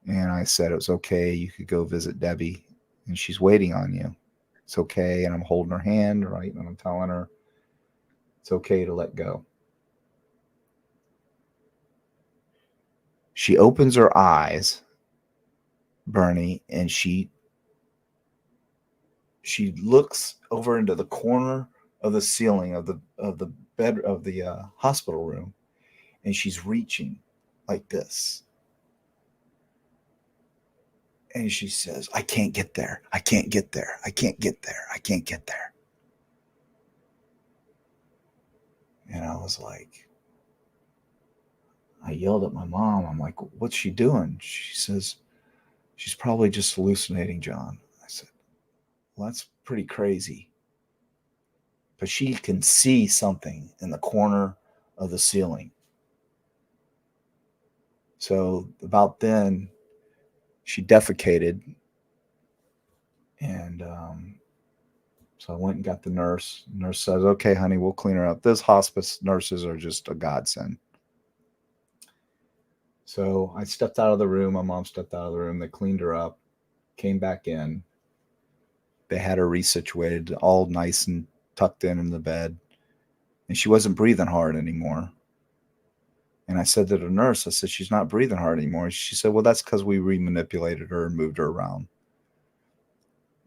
And I said it was okay, you could go visit Debbie, and she's waiting on you. It's okay. And I'm holding her hand, right? And I'm telling her it's okay to let go. She opens her eyes, Bernie, and she looks over into the corner of the ceiling of the bed of the hospital room, and she's reaching like this. And she says, I can't get there. I can't get there. I can't get there. I can't get there. And I was like, I yelled at my mom. I'm like, what's she doing? She says, she's probably just hallucinating, John. I said, well, that's pretty crazy. But she can see something in the corner of the ceiling. So about then, she defecated. And so I went and got the nurse. The nurse says, okay, honey, we'll clean her up. Those hospice nurses are just a godsend. So I stepped out of the room. My mom stepped out of the room. They cleaned her up, came back in. They had her resituated, all nice and tucked in the bed. And she wasn't breathing hard anymore. And I said to the nurse, I said, she's not breathing hard anymore. She said, well, that's because we remanipulated her and moved her around.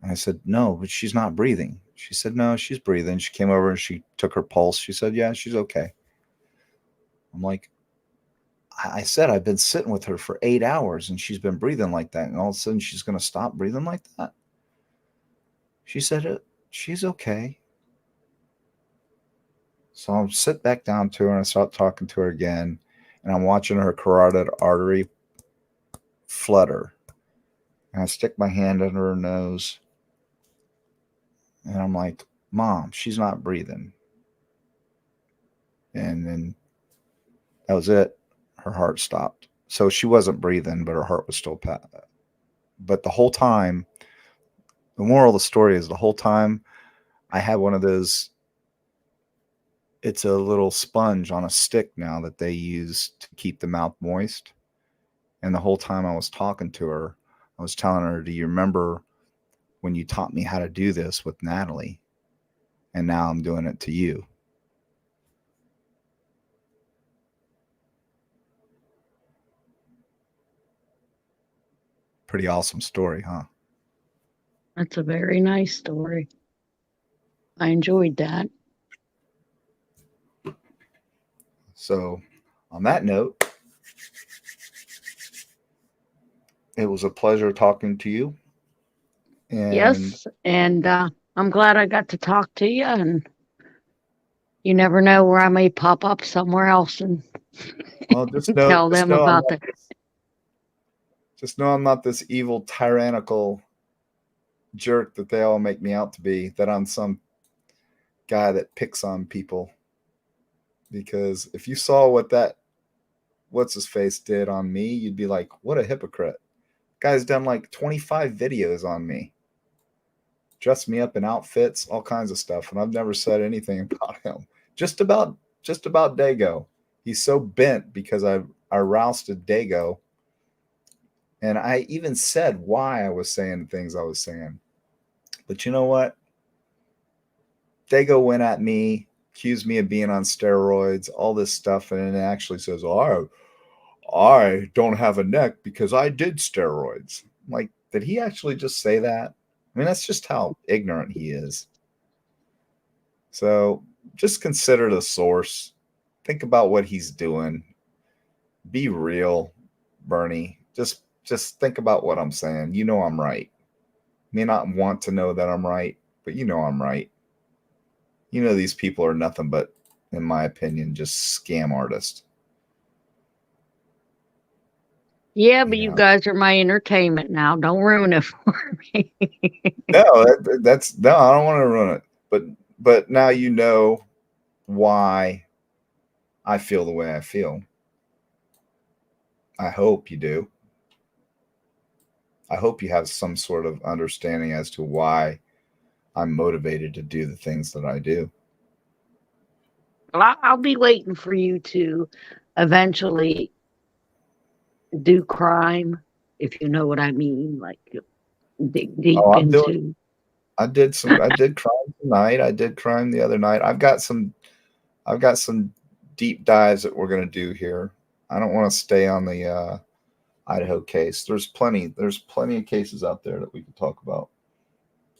And I said, no, but she's not breathing. She said, no, she's breathing. She came over and she took her pulse. She said, yeah, she's okay. I'm like, I said, I've been sitting with her for 8 hours and she's been breathing like that. And all of a sudden she's going to stop breathing like that. She said, she's okay. So I'll sit back down to her and I start talking to her again. And I'm watching her carotid artery flutter. And I stick my hand under her nose. And I'm like, Mom, she's not breathing. And then that was it. Her heart stopped. So she wasn't breathing, but her heart was still But the whole time, The moral of the story is the whole time I had one of those, it's a little sponge on a stick now that they use to keep the mouth moist. And the whole time I was talking to her, I was telling her, do you remember when you taught me how to do this with Natalie? And now I'm doing it to you. Pretty awesome story, huh? That's a very nice story. I enjoyed that. So, on that note, it was a pleasure talking to you. And yes, and I'm glad I got to talk to you. And you never know where I may pop up somewhere else and well, just know, tell them about the. Just know I'm not this evil, tyrannical jerk that they all make me out to be. That I'm some guy that picks on people. Because if you saw what that what's his face did on me, you'd be like, what a hypocrite. Guy's done like 25 videos on me. Dressed me up in outfits, all kinds of stuff, and I've never said anything about him. Just about Dago. He's so bent because I rousted Dago. And I even said why I was saying the things I was saying. But you know what? Dago went at me, accused me of being on steroids, all this stuff, and it actually says, oh, I don't have a neck because I did steroids. I'm like, did he actually just say that? I mean, that's just how ignorant he is. So just consider the source. Think about what he's doing. Be real, Bernie. Just think about what I'm saying. You know I'm right. May not want to know that I'm right, but you know I'm right. You know these people are nothing but, in my opinion, just scam artists. Yeah, but you guys are my entertainment now. Don't ruin it for me. No, that's no, I don't want to ruin it. But now you know why I feel the way I feel. I hope you do. I hope you have some sort of understanding as to why I'm motivated to do the things that I do. Well, I'll be waiting for you to eventually do crime, if you know what I mean, like dig deep into. I did crime tonight. I did crime the other night. I've got some deep dives that we're going to do here. I don't want to stay on the Idaho case. There's plenty of cases out there that we can talk about.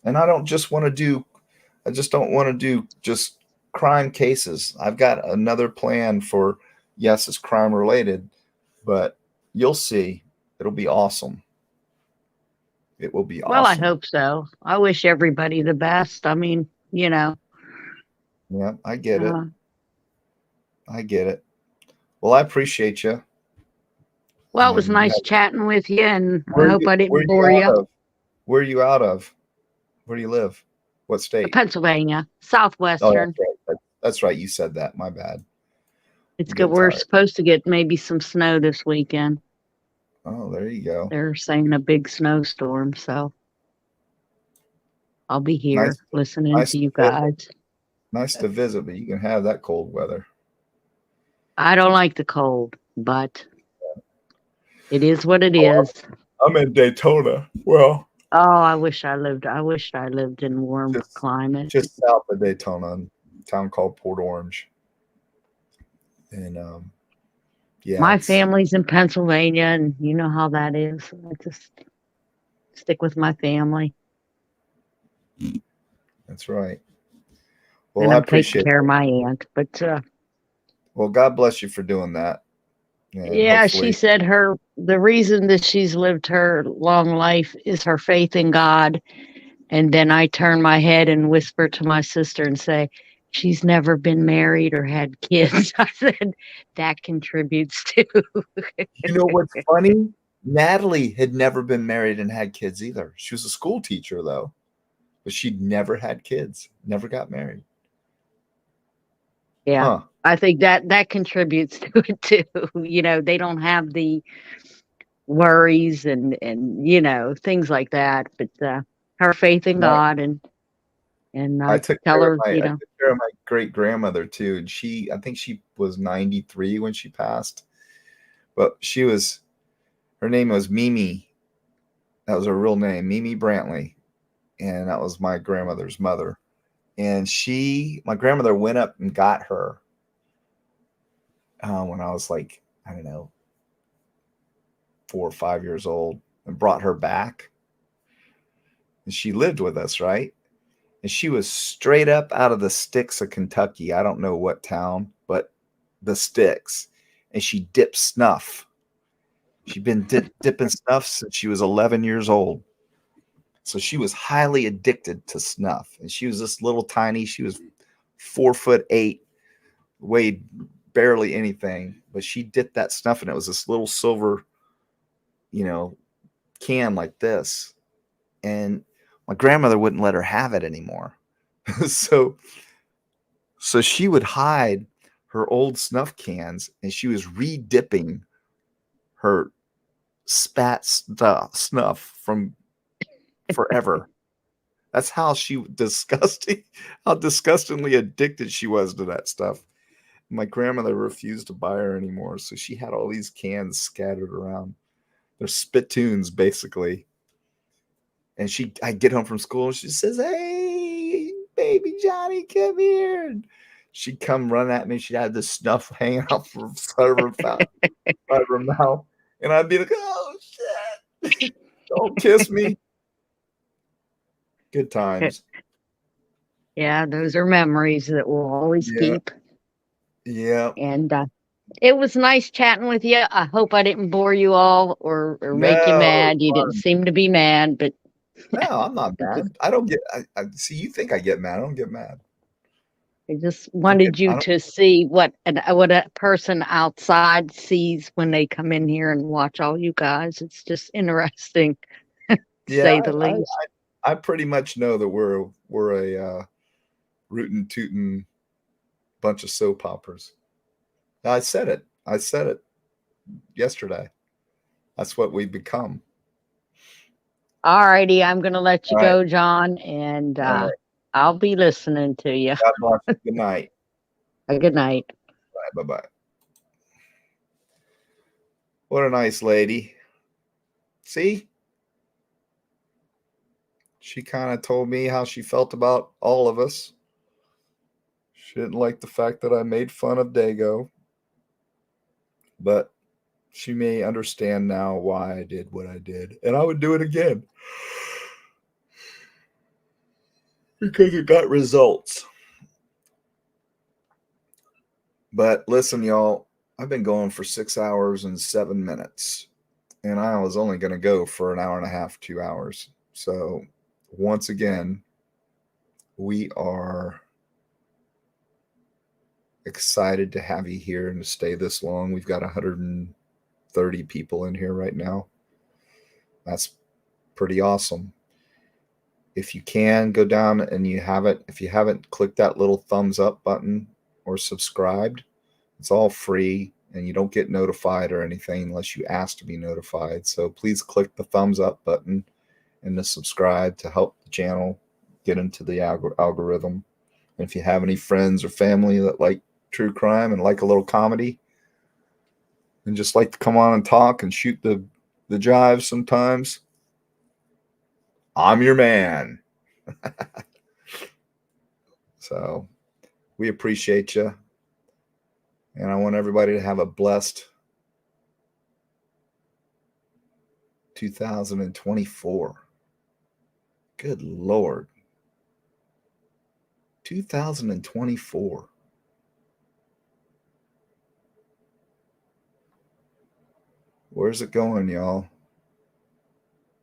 And I just don't want to do just crime cases. I've got another plan for, yes, it's crime related, but you'll see. It'll be awesome. It will be awesome. Well, I hope so. I wish everybody the best. I mean, you know. Yeah, I get it. I get it. Well, I appreciate you. Well, it was nice chatting with you, and I hope I didn't bore you. Where are you out of? Where do you live? What state? Pennsylvania, Southwestern. Oh, that's right. You said that. My bad. It's good. We're supposed to get maybe some snow this weekend. Oh, there you go. They're saying a big snowstorm, so I'll be here listening to you guys. Nice to visit, but you can have that cold weather. I don't like the cold, but it is what it is. I'm in Daytona. Well, oh, I wish I lived in warm climate. Just south of Daytona, a town called Port Orange. And yeah. My family's in Pennsylvania, and you know how that is. I just stick with my family. That's right. Well, and I I'm appreciate taking care of my aunt, but well, God bless you for doing that. Yeah, she said the reason that she's lived her long life is her faith in God. And then I turn my head and whisper to my sister and say, she's never been married or had kids. I said, that contributes too. You know what's funny? Natalie had never been married and had kids either. She was a school teacher, though. But she'd never had kids, never got married. Yeah, huh. I think that contributes to it too. You know, they don't have the worries and you know, things like that. But her faith in I, God, and I I took tell care of her, my you I know, took care of my great grandmother too, and I think she was 93 when she passed, but her name was Mimi. That was her real name, Mimi Brantley, and that was my grandmother's mother. And my grandmother went up and got her when I was like, I don't know, 4 or 5 years old, and brought her back. And she lived with us, right? And she was straight up out of the sticks of Kentucky. I don't know what town, but the sticks. And she dipped snuff. She'd been dipping snuff since she was 11 years old. So she was highly addicted to snuff. And she was this little tiny, she was 4'8", weighed barely anything, but she dipped that snuff, and it was this little silver, can like this. And my grandmother wouldn't let her have it anymore. so she would hide her old snuff cans, and she was re-dipping her snuff from forever. That's how how disgustingly addicted she was to that stuff. My grandmother refused to buy her anymore, so she had all these cans scattered around. They're spittoons, basically. And I get home from school, and she says, "Hey, baby Johnny, come here." And she'd come run at me. She'd have this snuff hanging out from out of her mouth. And I'd be like, "Oh, shit. Don't kiss me." Good times. yeah, those are memories that we'll always Yeah. keep. Yeah. And it was nice chatting with you. I hope I didn't bore you all or make you No, mad. You didn't seem to be mad, but no, I'm not mad. I don't get. I see. You think I get mad? I don't get mad. I just wanted you to see what a person outside sees when they come in here and watch all you guys. It's just interesting, to say the least. I pretty much know that we're a rootin' tootin' bunch of soap operas. I said it. I said it yesterday. That's what we've become. All righty, I'm going to let you go, John, and I'll be listening to you. God bless you. Good night. Good night. Bye-bye. What a nice lady. See? She kind of told me how she felt about all of us. She didn't like the fact that I made fun of Dago. But she may understand now why I did what I did. And I would do it again. Because it got results. But listen, y'all, I've been going for 6 hours and 7 minutes. And I was only going to go for an hour and a half, 2 hours. So once again, we are excited to have you here and to stay this long. We've got 130 people in here right now. That's pretty awesome. If you can go down and if you haven't clicked that little thumbs up button or subscribed, it's all free and you don't get notified or anything unless you ask to be notified. So please click the thumbs up button and the subscribe to help the channel get into the algorithm. And if you have any friends or family that like true crime and like a little comedy and just like to come on and talk and shoot the jive sometimes, I'm your man. So we appreciate you. And I want everybody to have a blessed 2024. Good Lord. 2024. Where's it going, y'all?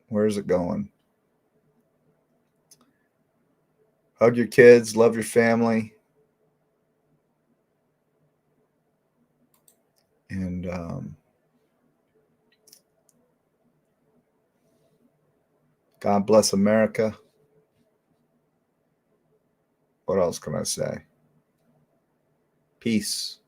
Where's it going? Hug your kids, love your family. And God bless America. What else can I say? Peace.